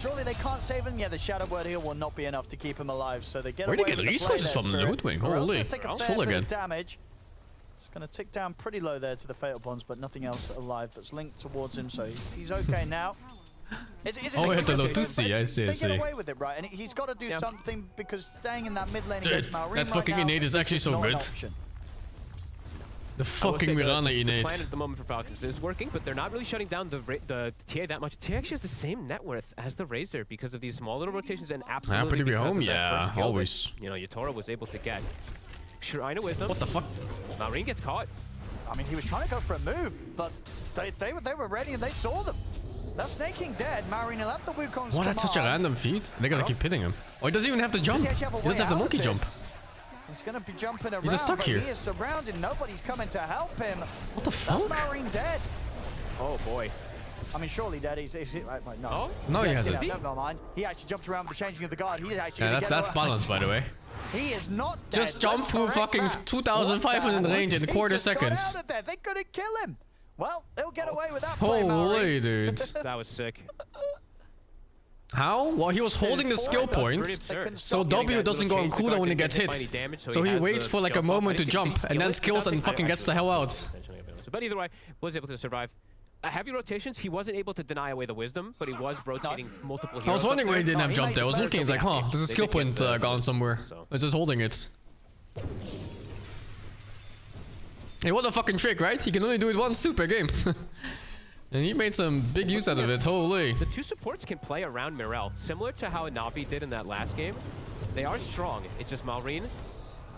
surely they can't save him. Yeah, the Shadow Word here will not be enough to keep him alive, so they get Where'd away he get with the resources play from? there, Spirit. Ludwig, Morel's holy. gonna take a It's fair full bit again. of damage. It's going to tick down pretty low there to the Fatal Bonds, but nothing else alive that's linked towards him, so he's okay now. Oh, he had the low to see, I see, I They see. get away with it, right? And he's got to do something because staying in that mid lane Dude, against Malrine that right fucking now innate is actually just so not an good. option. The I will say fucking Mirana the innate. plan at the moment for Falcons is working, but they're not really shutting down the TA that much. TA actually has the same net worth as the Razor because of these small little rotations and absolutely Happy to be because home, of that yeah, first kill that, always. you know, Yatora was able to get. Shrine of Wisdom. What the fuck? Malrine gets caught. I mean, he was trying to go for a move, but they were ready and they saw them. That Snake King dead. Marina left the Wukong's What? That's such a command. random feat. They gotta keep hitting him. Oh, he doesn't even have to jump. Does he actually have a He way doesn't have the out monkey of jump. this? He's going to be jumping around, just stuck but here. he is surrounded. Nobody's coming to help him. What the That's fuck? Marine dead. Oh boy. I mean, surely dead. He's right, no. Oh? No, he actually- hasn't. Never mind. He actually jumped around with the changing of the guard. He's actually Yeah, gonna that's get balance, by the way. He is not dead. Just jump Let's through correct fucking that. 2,500 What the range in heck? a quarter He just got seconds. out of there. They couldn't kill him. Well, they'll get away with that play, Holy Maori. dudes. That was sick. How? Well, he was holding the skill Pretty point, absurd. so W doesn't go on cooldown when he gets hit. So he waits for like a moment to jump, and then skills and fucking gets the hell out. But either way, was able to survive. Heavy rotations, he wasn't able to deny away the wisdom, but he was rotating multiple heroes. I was wondering why he didn't have he jump makes there. I was very looking, it's good like, huh, damage. there's a They skill did point get the gone wisdom, somewhere. so. It's just holding it. Hey, what a fucking trick, right? You can only do it once too per game. And he made some big use out of it, holy. The two supports can play around Mirel, similar to how Na'Vi did in that last game. They are strong. It's just Malrine.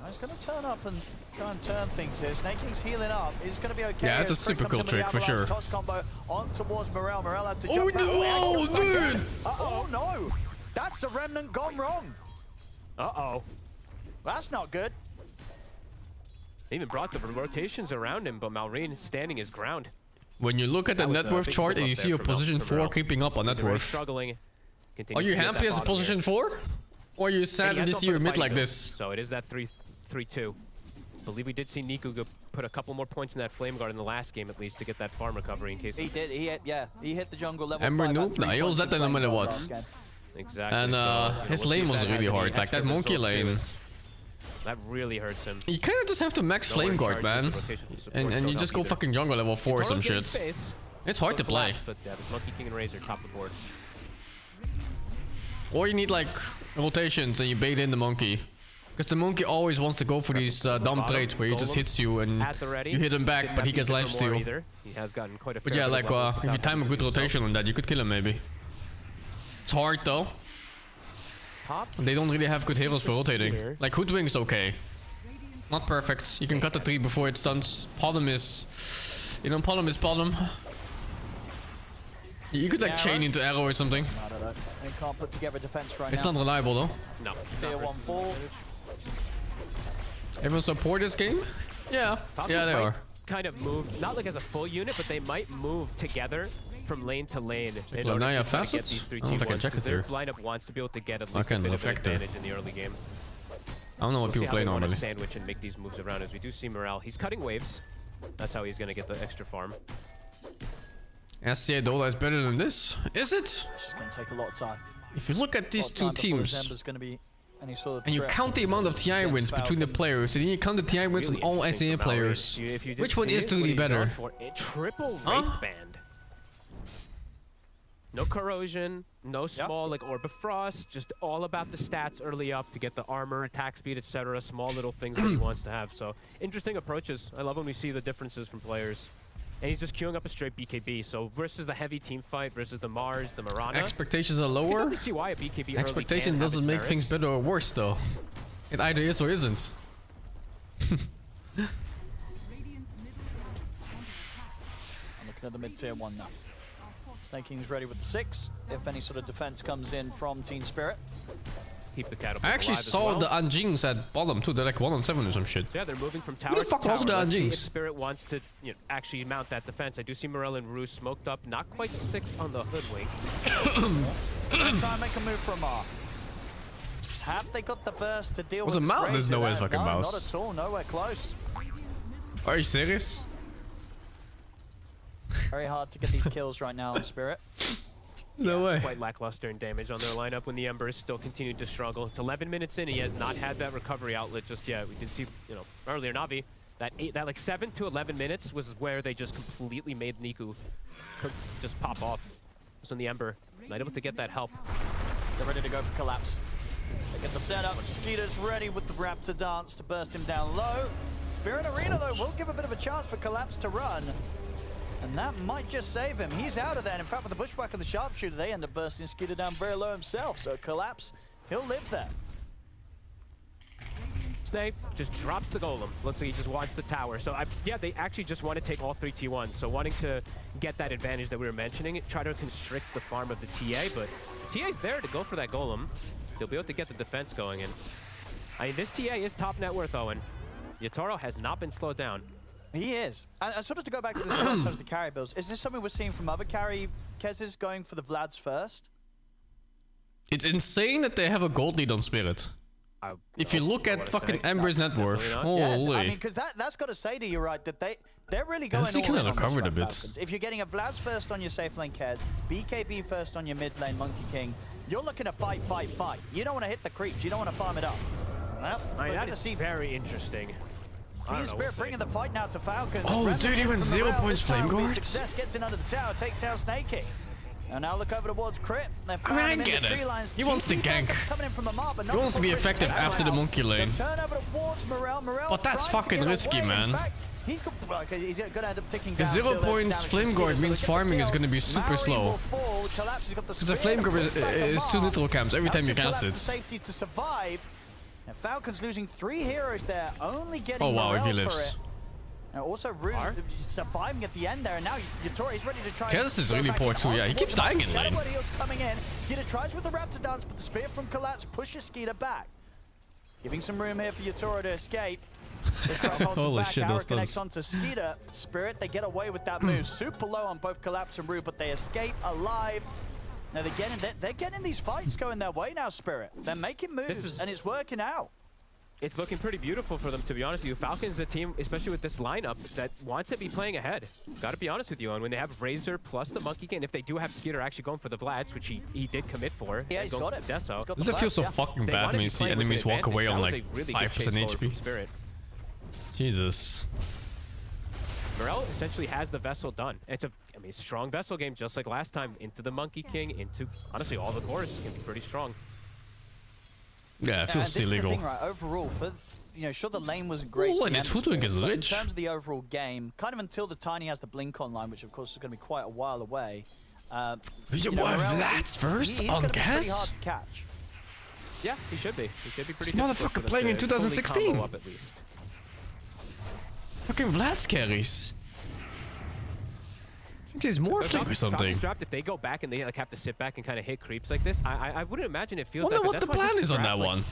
He's going to turn up and try and turn things here. Snake King's healing up. He's going to be okay. Yeah, it's a As Crit super comes cool in with the trick, for avalanche sure. Toss combo on towards Morel. Morel has to Oh, jump no, out. oh, dude! Uh-oh, no. That's the Remnant gone wrong. Uh-oh. That's not good. They even brought the rotations around him, but Malrine standing his ground. When you look at the That was net a worth big chart slip and you up see there your for Mel- position for 4 Morel. creeping up on net He's already worth. struggling. Are Continues you to get happy that as a bottom position here. 4? Or are you And sad he to has just no see your further mid fighting like though. this? So it is that 3-2. I believe we did see Niku go put a couple more points in that Flame Guard in the last game at least to get that farm recovery in case. He did. He hit the jungle level Ember 5 at noob? 3 Nah, he was points that in no matter flame what. last game. Exactly. And so, you know, his we'll see lane if was that has really any hard, like extra that monkey result to lane. it. That really hurts him. You kind of just have to max Nowhere Flame Guard, charges, man. the rotation from support And don't you just help go either. fucking jungle level 4 or some Toro's getting shit. space, It's hard to so play. collapse, But yeah, this Monkey King and Razor top the board. Or you need like rotations and you bait in the monkey. Because the monkey always wants to go for these dumb Bottom, trades where he just Golem hits you and At the ready. you hit him back, Didn't but he have to gets use it for more lifesteal. either. He has gotten quite a But fair yeah, bit like of levels if you without time a having good to do so. rotation on that, you could kill him maybe. It's hard though. Top. They don't really have good heroes for rotating. Here. Like Hoodwing's okay. Not perfect. You can cut the tree before it stuns. Problem is... You know, problem is problem. You could like chain into arrow or something. I don't know. They can't put together a defense right It's now. not reliable though. No. Tier 1 fall. Everyone support this game? Yeah. Falcons Yeah, they might are. kind of move, not like as a full unit, but they might move together from lane to lane in order Lanaya to try to get facets? these 3 I don't know if I can T1s, check 'cause it their here. lineup wants to be able to get at I least a can bit of an affect it. advantage in the early game. I don't know what We'll see people how play they want to normally. sandwich and make these moves around as we do see Morel. He's cutting waves. That's how he's going to get the extra farm. SCA Dola is better than this? Is it? It's just going to take a lot of time. If you look at these two teams, Any sort of and you threat. count the amount of TI wins between the Falcons. players, and then you count the TI wins on Really all interesting SCA for Mallory. players, If you did which one see is it, really what he's better? gone for, a triple Huh? Wraithband. No corrosion, no small like Orb of Frost, just all about the stats early up to get the armor, attack speed, etc. Small little things that he wants to have. So interesting approaches. I love when we see the differences from players. And he's just queuing up a straight BKB. So versus the heavy team fight, versus the Mars, the Marana. Expectations are I can lower. definitely see why a BKB early Expectation can have doesn't its make merits. things better or worse though. It either is or isn't. Radiant's middle tower is under attack. I'm looking at the mid tier 1 now. Snake King's ready with the 6. If any sort of defense comes in from Team Spirit. Keep the cattle. I actually saw the Anjings at bottom too. They're like 1 on 7 or some shit. Yeah, they're moving from tower Who the to fuck tower. was the Let's see if Anjings? Spirit wants to actually mount that defense. I do see Morel and Ruse smoked up. Not quite 6 on the hoodwink. Try and make a move from Mar. Have they got the burst to deal Was with a this mountain? There's Razor? nowhere fucking No, mouse. not at all. Nowhere close. Are you serious? Very hard to get these kills right now on Spirit. No way. Quite lackluster in damage on their lineup when the Embers still continued to struggle. It's 11 minutes in. He has not had that recovery outlet just yet. We did see, earlier Navi, that like 7 to 11 minutes was where they just completely made Niku just pop off. It was on the Ember. Not able to get that help. They're ready to go for collapse. They get the setup. Skeeter's ready with the Raptor dance to burst him down low. Spirit Arena, though, will give a bit of a chance for collapse to run. And that might just save him. He's out of there. And in fact, with the bushwhack and the sharpshooter, they end up bursting Skeeter down very low himself. So collapse, he'll live there. Snape just drops the golem. Looks like he just wants the tower. So yeah, they actually just want to take all 3 T1s. So wanting to get that advantage that we were mentioning, try to constrict the farm of the TA, but the TA's there to go for that golem. They'll be able to get the defense going in. I mean, this TA is top net worth, Owen. Yatoro has not been slowed down. He is. And sort of to go back to this in terms of the carry builds, is this something we're seeing from other carry Kezes going for the Vlads first? It's insane that they have a gold lead on Spirit. If you look at fucking Ember's net worth, holy. Yes, I mean, because that's got to say to you, right, that they're really going all in on this recovered run, a bit. Falcons. If you're getting a Vlads first on your safe lane Kez, BKB first on your mid lane Monkey King, you're looking to fight. You don't want to hit the creeps. You don't want to farm it up. Well, That is very interesting. Team Spirit bringing the fight now to Falcons. Oh, Remnant dude, he went from 0 Morel. points This time flame will be guard. Success gets in under the tower, takes down Snake King. And now look over towards Crit. I mean, I get it. He wants to gank. He wants to be effective after the monkey lane. But that's fucking risky, man. He's gonna end up ticking The down 0 still. points flame guard means farming is gonna be super slow. Because the flame guard is 2 neutral camps every time you cast it. Safety to survive. And Falcons losing 3 heroes there, only getting Oh wow, if he Morel for lives. it. And also Rune surviving at the end there, and now Yatoro is ready to try. Kez is really poor too, yeah, he keeps dying in lane. Coming in. Skeeter tries with the Raptor dance, but the spear from Collapse pushes Skeeter back. Giving some room here for Yatoro to escape. Holy back. shit, Arrow those connects does. onto Skeeter. Spirit, they get away with that move. Super low on both Collapse and Rue, but they escape alive. Now they're getting these fights going their way now, Spirit. They're making moves, and it's working out. It's looking pretty beautiful for them, to be honest with you. Falcons, a team, especially with this lineup, that wants to be playing ahead. Gotta be honest with you, and when they have Razor plus the Monkey King, if they do have Skeeter actually going for the Vlads, which he did commit for. Yeah, he's got it. Deso. Does it feel so fucking bad when you see enemies walk away on like 5% HP? Spirit. Jesus. Morel essentially has the Vessel done. It's a strong Vessel game, just like last time. Into the Monkey King, into, honestly, all the cores can be pretty strong. Yeah, it feels this illegal. Is the thing, right? Overall, for sure the lane wasn't great. Oh, and it's Hoodwink is but rich. In terms of the overall game, kind of until the Tiny has the blink online, which of course is going to be quite a while away. Morel, Morel, that's first he's on gonna be pretty gas. hard to catch. Yeah, he should be. He should be pretty. This motherfucker playing in 2016. Up at least. Fucking Vlad carries. I think there's more flame or something. Strapped, if they go back and they like have to sit back and kind of hit creeps like this, I wouldn't imagine it feels Wonder like. what the plan is on that one.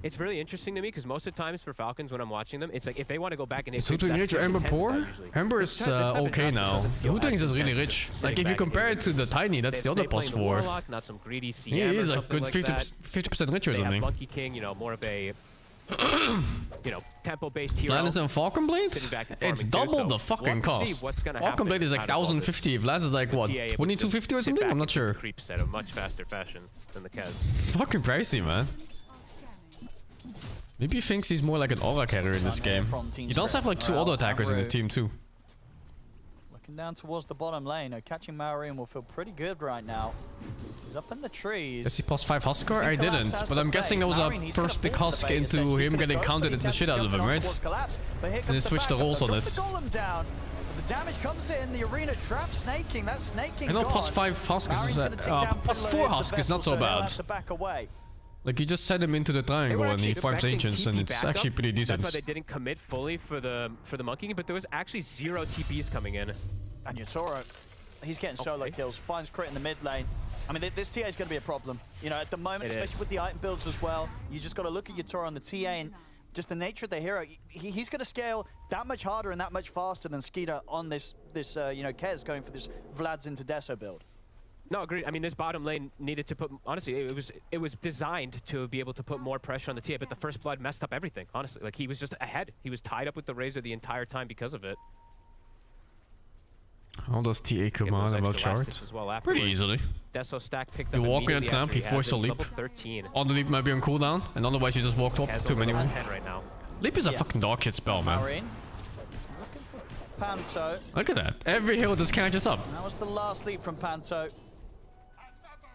It's really interesting to me because most of the times for Falcons when I'm watching them, it's like if they want to go back and hit Is creeps, Hoodwink rich or that's Ember 10 poor? usually. Ember is okay now. Hoodwink is really rich. Like if you compare it to the Tiny, that's the other plus 4. Warlock, not some greedy CM Yeah, he's or like good something like that. 50% richer or They have something. Monkey King, more of a tempo-based hero. Vlad is on Falcon Blade? Sitting back and It's farming double too, the so fucking we'll have to see cost. what's gonna Falcon happen Blade is like out of all this. 1050, Vlad is like what, TA able to 2250 or sit something? back I'm not and sure. Creeps at a much faster fashion than the Kez. Fucking pricey, man. Maybe he thinks he's more like an aura carrier in this game. He does have like 2 auto attackers in his team too. Looking down towards the bottom lane, catching Maureen will feel pretty good right now. He's up in the trees. Does he plus 5 Husker? I didn't, but I'm guessing that was a first big husk into him getting counted into the shit out of him, right? And they switched the roles on it. The damage comes in, the arena traps Snake King. That's Snake King I know gone. plus 5 husk is plus 4 husk is not so bad. Like you just set him into the triangle and he farms ancients and it's actually pretty decent. That's why they didn't commit fully for the Monkey King, but there was actually 0 TPs coming in. And Yatoro, He's getting solo kills, finds crit in the mid lane. I mean, this TA is going to be a problem. You know, at the moment, especially with the item builds as well, you just got to look at your Tora on the TA and just the nature of the hero. He's going to scale that much harder and that much faster than Skeeter on this you know, Kez going for this Vlad's into Deso build. No, agreed. I mean, this bottom lane needed to put, honestly, it was designed to be able to put more pressure on the TA, but the first blood messed up everything, honestly. Like, he was just ahead. He was tied up with the Razor the entire time because of it. How does TA command about chart? Well pretty easily. Deso stack picked You up walk in a camp, you force a leap. Level 13. On the leap might be on cooldown, and otherwise you just walked up to many one. Right now. Leap is a fucking dog shit spell, man. Marine. Looking for Panto. Look at that. Every hero just catches up. That was the last leap from Panto.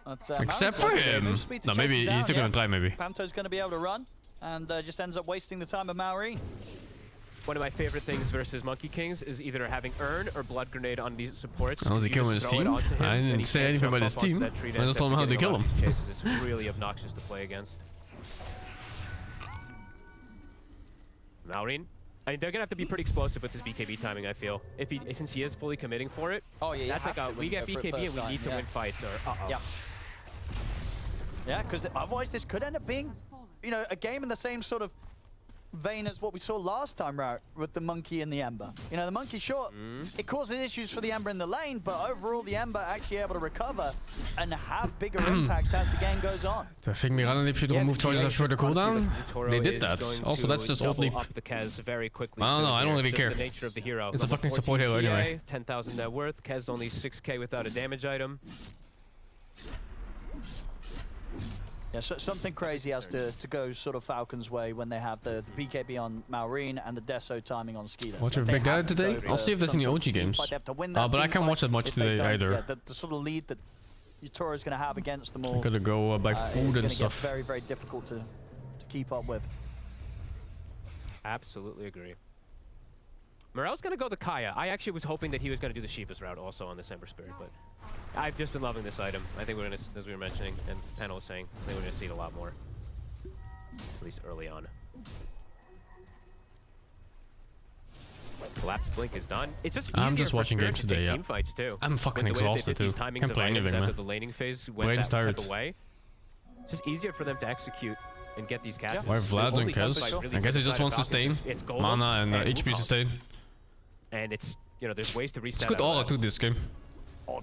But, except for him. No, maybe he's still gonna try, maybe. Panto's gonna be able to run, and just ends up wasting the time of Maureen. One of my favorite things versus Monkey Kings is either having Urn or Blood Grenade on these supports. Oh, they kill him in his team? I didn't say anything about his team. I just told him how to kill him. It's really obnoxious to play against. Maureen? I mean, they're gonna have to be pretty explosive with this BKB timing, I feel. Since he is fully committing for it. Oh yeah, that's like we get BKB and we need to win fights, or Yeah. Yeah, because otherwise this could end up being, you know, a game in the same sort of vein as what we saw last time round with the Monkey and the Ember. You know, the Monkey, sure, it causes issues for the Ember in the lane, but overall the Ember actually able to recover and have bigger impact as the game goes on. I think Mirana Leap should remove choices of shorter cooldown. They did that. Also, that's just old leap. Up the Kez very quickly. I don't know, I don't really care. The nature of the hero. It's a fucking support hero anyway. 10,000 net worth. Kez only 6k without a damage item. Yeah, so something crazy has to go sort of Falcon's way when they have the BKB on Maureen and the Deso timing on Skeeter. Watch your Big Dad today? I'll see if there's any OG games. But I can't watch that much today either. Yeah, the sort of lead that Utora is going to have against them all. I gotta go buy food and stuff. Very, very difficult to keep up with. Absolutely agree. Morel's going to go the Kaya. I actually was hoping that he was going to do the Shiva's route also on this Ember Spirit, but I've just been loving this item. I think we're going to, as we were mentioning, and Panel was saying, I think we're going to see it a lot more. At least early on. Collapse Blink is done. It's just I'm just watching games today, yeah. Team fights too. I'm fucking exhausted too. Can't play anything, man. The laning phase went Brain's that tired. type of way. It's just easier for them to execute and get these catches. Why Vlad's on Kez? I guess he just wants sustain, mana and HP sustain. And it's, you know, there's ways to reset. It's good aura too this game.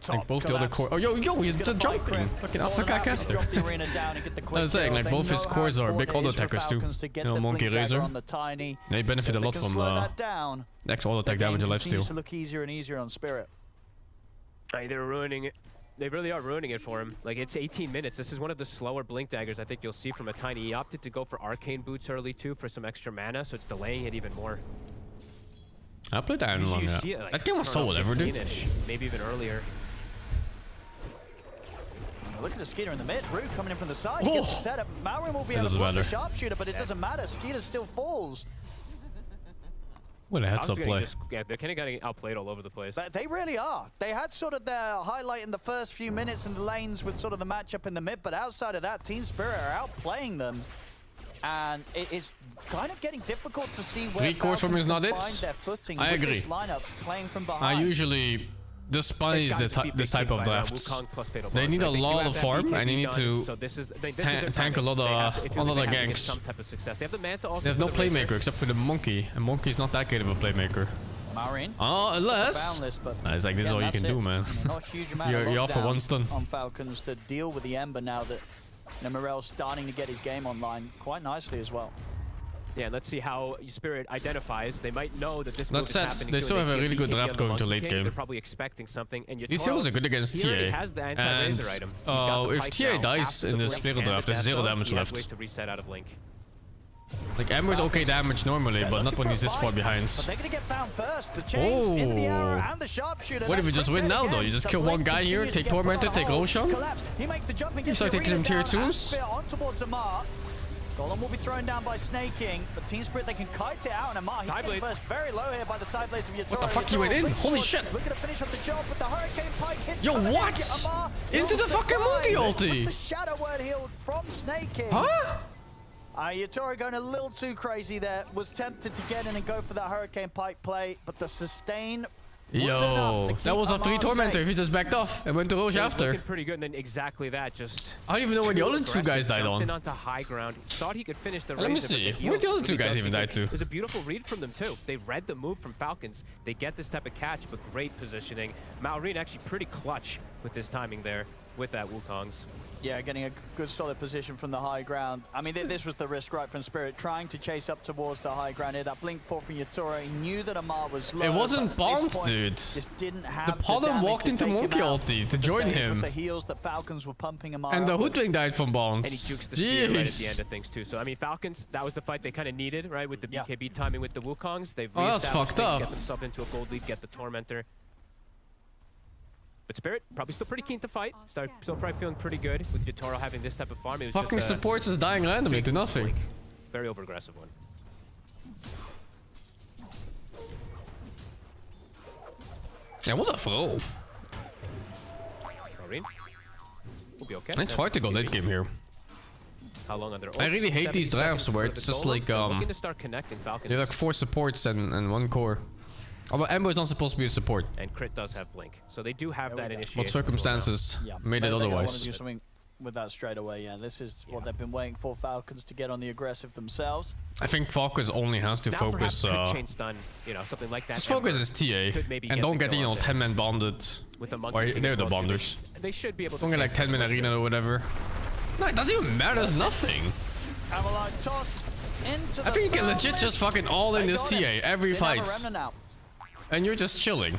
Like both the other core. Oh, yo, he's just jumping. Fucking alpha guy caster. I was saying, like both his cores are big auto attackers too. You know, Monkey Razor. They benefit a lot from extra auto attack damage and lifesteal. Look easier and easier on Spirit. They're ruining it. They really are ruining it for him. Like, it's 18 minutes. This is one of the slower Blink Daggers I think you'll see from a Tiny. He opted to go for Arcane Boots early too for some extra mana, so it's delaying it even more. I played Iron Lung, yeah. That game was so whatever, dude. Maybe even earlier. Look at the Skeeter in the mid. Rue coming in from the side. He gets the setup. Maureen will be able to block the sharpshooter, but it doesn't matter. Skeeter still falls. What a heads up play. Yeah, they're kind of getting outplayed all over the place. They really are. They had sort of their highlight in the first few minutes in the lanes with sort of the matchup in the mid, but outside of that, Team Spirit are outplaying them. And it's kind of getting difficult to see where Three-course from is not it. I agree. This lineup playing from behind. I usually despise this type of drafts. They need a lot of farm and they need to tank a lot of ganks. They have no playmaker except for the Monkey, and Monkey's not that good of a playmaker. Maureen. Oh, unless it's like this is all you can do, man. Not a huge amount you're off for one stun. On Falcons to deal with the Ember now that Morel's starting to get his game online quite nicely as well. Yeah, let's see how Spirit identifies. They might know that this move is happening. They still have a really good draft going to late game. They're probably expecting something. And these heroes are good against TA. Has the anti-laser item. If TA dies in the Spirit draft, there's 0 damage left. Ways to reset out of Link. Like Ember's okay damage normally, but not when he's this far behind. But they're gonna get found first. The chains in the arrow and the sharpshooter. What if we just win now though? You just kill one guy here, take Tormentor, take Roshan. You start taking some tier 2s. Golem will be thrown down by Snaking, but Team Spirit, they can kite it out, and Amar, he's getting first very low here by the side blades of Utora. What the fuck, you went in? Holy shit! Looking to finish off the job, but the Hurricane Pike hits. Yo, what? Into the fucking Monkey ulti! The Shadow Word healed from Snaking. Huh? Utora going a little too crazy there. Was tempted to get in and go for that Hurricane Pike play, but the sustain Yo, that was a free tormentor if he just backed off and went to Roche It was after. looking pretty good, and then exactly that, just I don't even know where the other two guys died jumps in on. onto high ground. Thought he could finish the Let me Razor, but see. the Where the heals other two really guys does even begin. died to? It was a beautiful read from them too. They read the move from Falcons. They get this type of catch, but great positioning. Maureen actually pretty clutch with his timing there with that Wukong's. Yeah, getting a good solid position from the high ground. I mean, this was the risk right from Spirit, trying to chase up towards the high ground here. That blink 4 from Yatoro, he knew that Amar was low. It wasn't but at this bombed, point, dude. Just didn't have The Pollen damage walked to into take him Monkey out. ulti to The join same as him. with the heals that Falcons were pumping Amar And the up with. Hoodwing died from bombs. And he jukes the spear right at the Jeez. end of things too. So I mean, Falcons, that was the fight they kind of needed, right? With the Yeah. BKB timing with the Wukongs. They've Oh, that's reestablished fucked things, up. get themselves into a gold lead, get the Tormentor. But Spirit, probably still pretty keen to fight. Still probably feeling pretty good with Yatoro having this type of farm. It was Fucking just a supports is dying randomly to nothing. blink. Very over-aggressive one. Yeah, what a throw. Maureen will be okay. It's hard to go late game here. How long are their I ults? really hate 70 these drafts seconds where for the it's just Golem. like, They're looking to start connecting Falcons. There are like 4 supports and 1 core. Although Ember is not supposed to be a support. And Crit does have Blink. So they do have that initiation. What circumstances made it They want to otherwise? do something with that straight away. Yeah, this is what they've been waiting for. Falcons to get on the aggressive themselves. I think Focus only has to Now focus. perhaps Crit chain stun, you know, something like that. Just focus Ember his TA could maybe and get don't the get kill you know on them. 10-man bonded. With a Or they're the bonders. They should be able to. Don't get like 10-man arena or whatever. No, it doesn't even matter. It's nothing. Avalanche toss into the I think you can legit thermals. just fucking all in They this got TA him. every They have a fight, remnant now. and you're just chilling.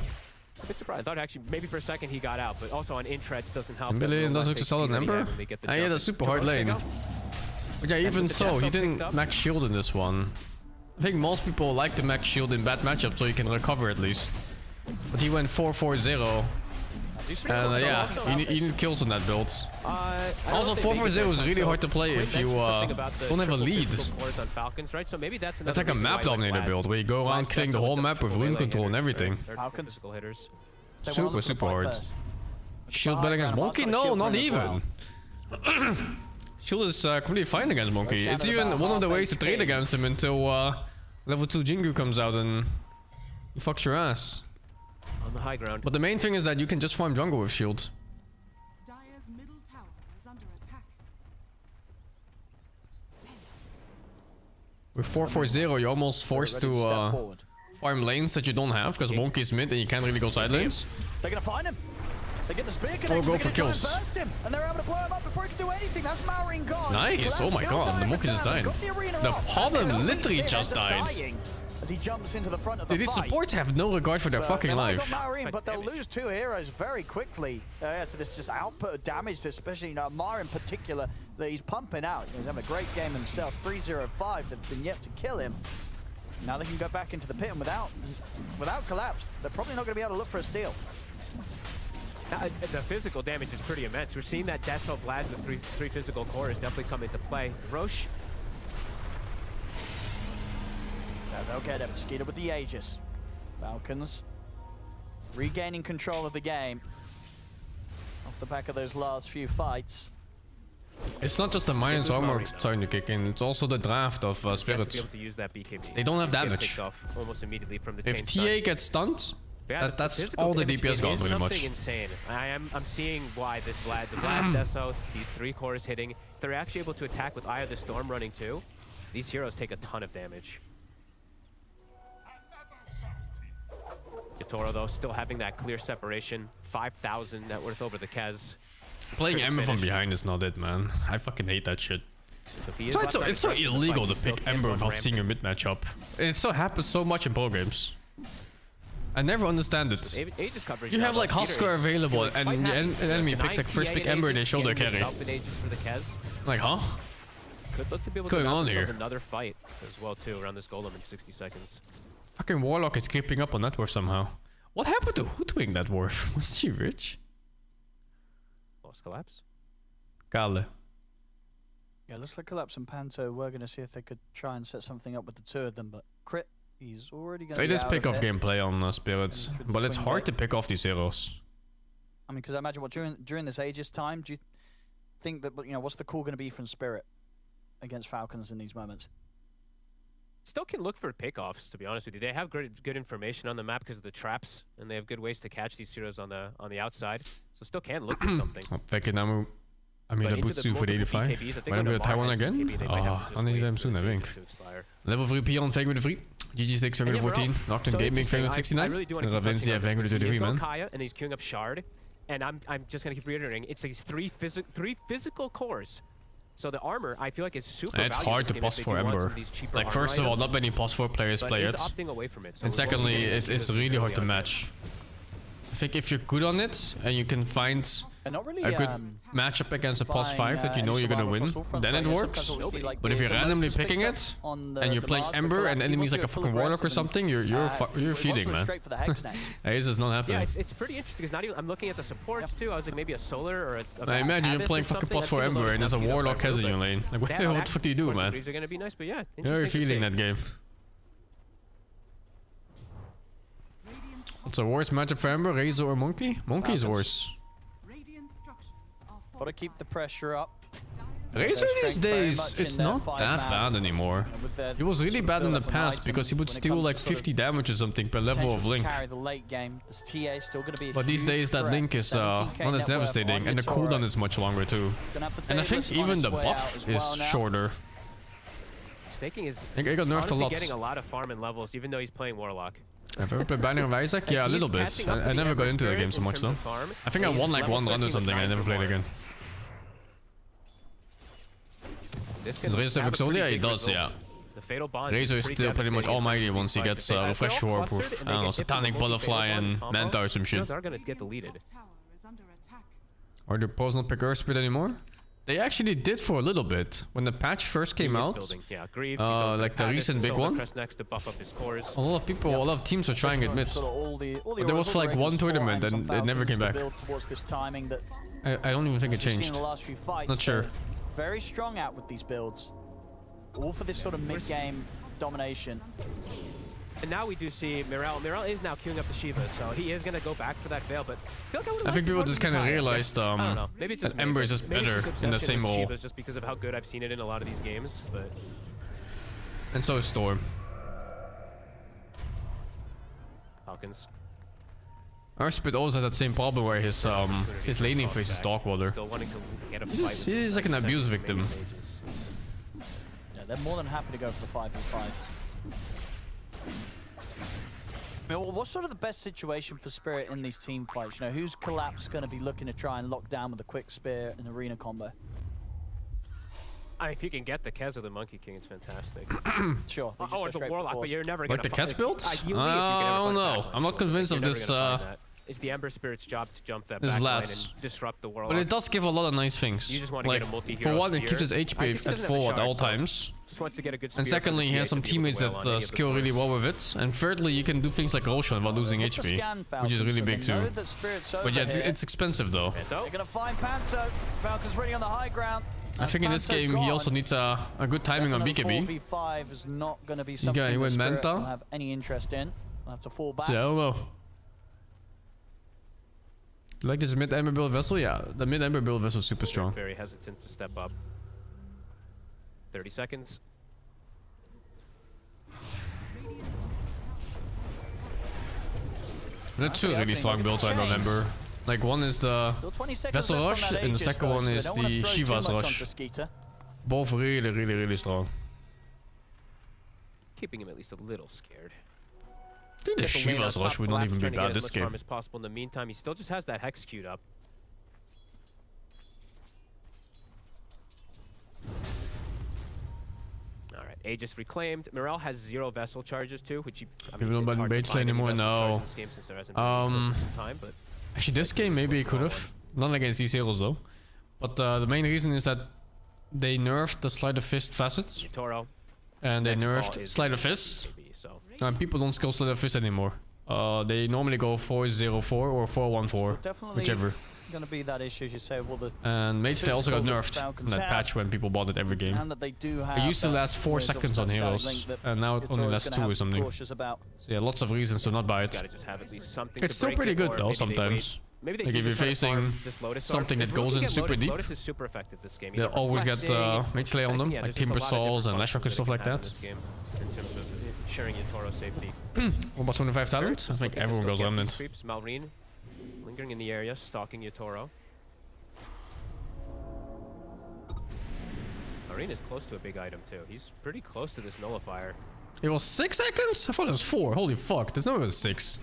A bit surprised. I thought actually maybe for a second he got out, but also on Intreads doesn't help. Million doesn't look to sell an Ember. Yeah, that's super hard lane. But yeah, even with the so, Tesla he picked didn't up. max shield in this one. I think most people like to max shield in bad matchups so you can recover at least. But he went 4-4-0. And yeah, he need kills on that build. Also, 4-4-0 is really hard to play if you don't have a lead. On Falcons, right? So maybe that's That's like a map dominator build where you go around killing the whole map with rune control and everything. Falcons. Hitters. They Super, wanna look for the super fight hard. first. Shield bet against High ground, Monkey? Mark's got a No, shield not ring as well. even. Shield is completely fine against Monkey. Shadow It's even about one of the half ways to HP. trade against him until level 2 Jingu comes out and he fucks your ass. On the high ground. But the main thing is that you can just farm jungle with shield. Dire's middle tower is under attack. With 4-4-0, you're almost forced Ready to step to forward. farm lanes that you don't have because Monkey's mid and you can't really go side lanes. They're gonna find him. They get the spear connection. Or go they're for gonna try and kills. burst him, and they're able to blow him up before he can do anything. That's Maureen gone. Nice, oh my Still god, the dying Monkey for just time. died. Got the arena The up. Pollen And they don't literally think just ends up died. dying As he jumps into the front of the Dude, these fight. supports have no regard for their So fucking they might life. have got Maureen, but they'll lose 2 heroes very quickly. To this just output of damage, to especially Mar in particular, that he's pumping out. He's having a great game himself. 3-0-5. They've been yet to kill him. Now they can go back into the pit, and without collapse, they're probably not going to be able to look for a steal. The physical damage is pretty immense. We're seeing that Deso Vlad with three physical core is definitely coming into play. Roche. They'll get him. Skeeter with the Aegis. Falcons regaining control of the game off the back of those last few fights. It's not just the minus armor starting to kick in, it's also the draft of To be spirits. able to use that BKB. They don't have Get damage. picked off almost immediately from the If chain TA stun. gets stunned, Yeah, that's physical all the damage DPS gone is pretty much. something insane. I'm seeing why this Vlad, the Vlad Deso, these 3 cores hitting. If they're actually able to attack with Eye of the Storm running too, these heroes take a ton of damage. Yatoro though, still having that clear separation. 5,000 net worth over the Kez. Playing Chris Ember from finish. behind is not it, man. I fucking hate that shit. So he is So left back it's so across the illegal fight. to He still pick can Ember run without rampant. seeing your mid matchup. And it still happens so much in pro games. I never understand it. Aegis coverage You now, have though. like Skeeter Husker is available feeling and quite the happy. enemy Denying picks like first TA pick and Ember and they Aegis, shoulder getting carry. himself an Aegis for the Kez. Like, huh? Could look to be able What's to going mount on themselves here? another fight as well too around this golem in 60 seconds. Fucking Warlock is creeping up on that dwarf somehow. What happened to Hoodwing that dwarf? Wasn't she rich? Lost collapse. Kale. Yeah, looks like Collapse and Panto were going to see if they could try and set something up with the 2 of them, but Crit, he's already going to It be is out pick of off it. gameplay on spirits, through the but it's twin hard blade. to pick off these heroes. I mean, because I imagine during this Aegis time, do you think that, what's the call going to be from Spirit against Falcons in these moments? Still can look for pickoffs, to be honest with you. They have good information on the map because of the traps, and they have good ways to catch these heroes on the outside. So still can look for something. Vekke Namu. I mean, the boots 2 for the 85. When I'm going to Taiwan again? Oh, anytime soon, I think. Level 3 Pion, Fake with the free. GG6, Fake with the 14. Nocturne Gaming, Fake with 69. And Ravencia, Fake with the 23, man. Kaya, and he's queuing up Shard. And I'm just going to keep reiterating, it's these three physical cores. So the armor, I feel like, is super It's hard to pause for Ember. Like, first of all, not many pause for players play it. And secondly, it's really hard to match. I think if you're good on it, and you can find a good matchup against a plus 5 that you know you're gonna win, then it works. But if you're randomly picking it, and you're playing Ember, and enemies like a fucking Warlock or something, you're feeding, man. Ace is not happening. Yeah, it's pretty interesting, because not even, I'm looking at the supports too. I was like, maybe a Solar or a I imagine you're playing fucking plus 4 Ember, and there's a Warlock has in your lane. Like, what the fuck do you do, man? These are gonna be nice, but yeah, you're feeding that game. What's the worst matchup for Ember? Razor or Monkey? Monkey's worse. Gotta keep the pressure up. Razor these days, it's not that bad anymore. He was really bad in the past because he would steal like 50 damage or something per level of Link. But these days that Link is not as devastating, and the cooldown is much longer too. And I think even the buff is shorter. Staking is I got nerfed a lot. Getting a lot of farm and levels, even though he's playing Warlock. I've ever played Banner of Isaac? Yeah, a little bit. I never got into the game so much though. I think I won like one run or something, I never played again. Does Razor have Exodia? He does, yeah. Razor is still pretty much almighty once he gets Refresh Warproof. I don't know, Satanic Butterfly and Manta or some shit. Are gonna get deleted. Are the pros not pick Earth Speed anymore? They actually did for a little bit. When the patch first came out, like the recent big one, a lot of people, a lot of teams were trying it mid. But there was like one tournament and it never came back. I don't even think it changed. Not sure. Very strong out with these builds. All for this sort of mid-game domination. And now we do see Mirel. Mirel is now queuing up the Shiva, so he is going to go back for that veil, but I think people just kind of realized maybe it's just Ember is just better in the same role. Just because of how good I've seen it in a lot of these games, but... And so is Storm. Falcons. Earthspit also had that same problem where his laning phase is Darkwater. He's like an abuse victim. Yeah, they're more than happy to go for the 5v5. I mean, what's sort of the best situation for Spirit in these team fights? You know, who's Collapse going to be looking to try and lock down with a quick spear and arena combo? If you can get the Kez or the Monkey King, it's fantastic. Sure. Or the Warlock, but you're never going to fight. Like the Kez build? I don't know. I'm not convinced of this. It's the Ember Spirit's job to jump that back line and disrupt the Warlock. But it does give a lot of nice things. You just want to like, get a multi-hero for one, it keeps his HP at full at all times. Just wants to get a good and secondly, he has some teammates that skill really well with it. And thirdly, you can do things like Roshan while losing HP, which is really big too. But yeah, it's expensive though. They're gonna find Panto. Falcon's ready on the high ground. I think in this game he also needs a good timing on BKB. 4v5 is not gonna be something he went Manta. Will have any interest in. We'll have to fall back. Yeah, I don't know. Like this mid Ember build vessel? Yeah, the mid Ember build vessel is super strong. Very hesitant to step up. 30 seconds. There are two really strong builds I don't remember. Like one is the Vessel Rush and the second one is the Shiva's Rush. Both really strong. Keeping him at least a little scared. I think the Shiva's Rush would not even be bad this game. As possible. In the meantime, he still just has that Hex queued up. Alright, Aegis reclaimed. Mirel has 0 vessel charges too, which people don't button Bates anymore, no. Actually, this game maybe he could have. Not against these heroes though. But the main reason is that they nerfed the Sleight of Fist facets. And they nerfed Sleight of Fist. And people don't skill Sleight of Fist anymore. They normally go 4-0-4 or 4-1-4, whichever. Going to be that issue, as you say. Well, and Mage Tail also got nerfed in that patch when people bought it every game. It used to last 4 seconds on heroes, and now it only lasts 2 or something. So yeah, lots of reasons to not buy it. It's still pretty good though sometimes. Like if you're facing something that goes in super deep, they always get Mage Slayer on them, like Timber Saws and Lashrock and stuff like that. ensuring Yatoro's safety. What about 25 talent? I Just think looking to everyone still goes get remnant. these creeps. Malrine lingering in the area, stalking Yatoro. Malrine is close to a big item too. He's pretty close to this nullifier. It was 6 seconds? I thought it was 4. Holy fuck, there's no way it was 6.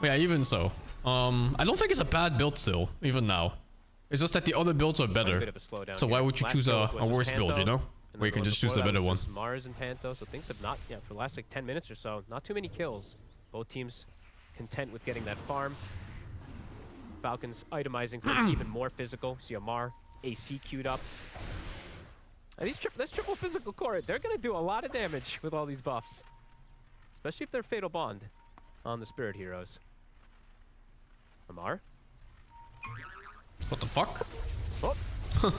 Yeah, even so. I don't think it's a bad build still, even now. It's just that the other builds are A bit better. of a slowdown So why here. would you Last choose kill a was just worse build, you know? and Where you then can the just one choose the before that better one. was just Mars and Panto, so things have not, for the last like 10 minutes or so, not too many kills. Both teams content with getting that farm. Falcons itemizing for even more physical. See Amar, AC queued up. And this triple physical core, they're going to do a lot of damage with all these buffs. Especially if they're Fatal Bond on the Spirit Heroes. Amar? What the fuck? Oh.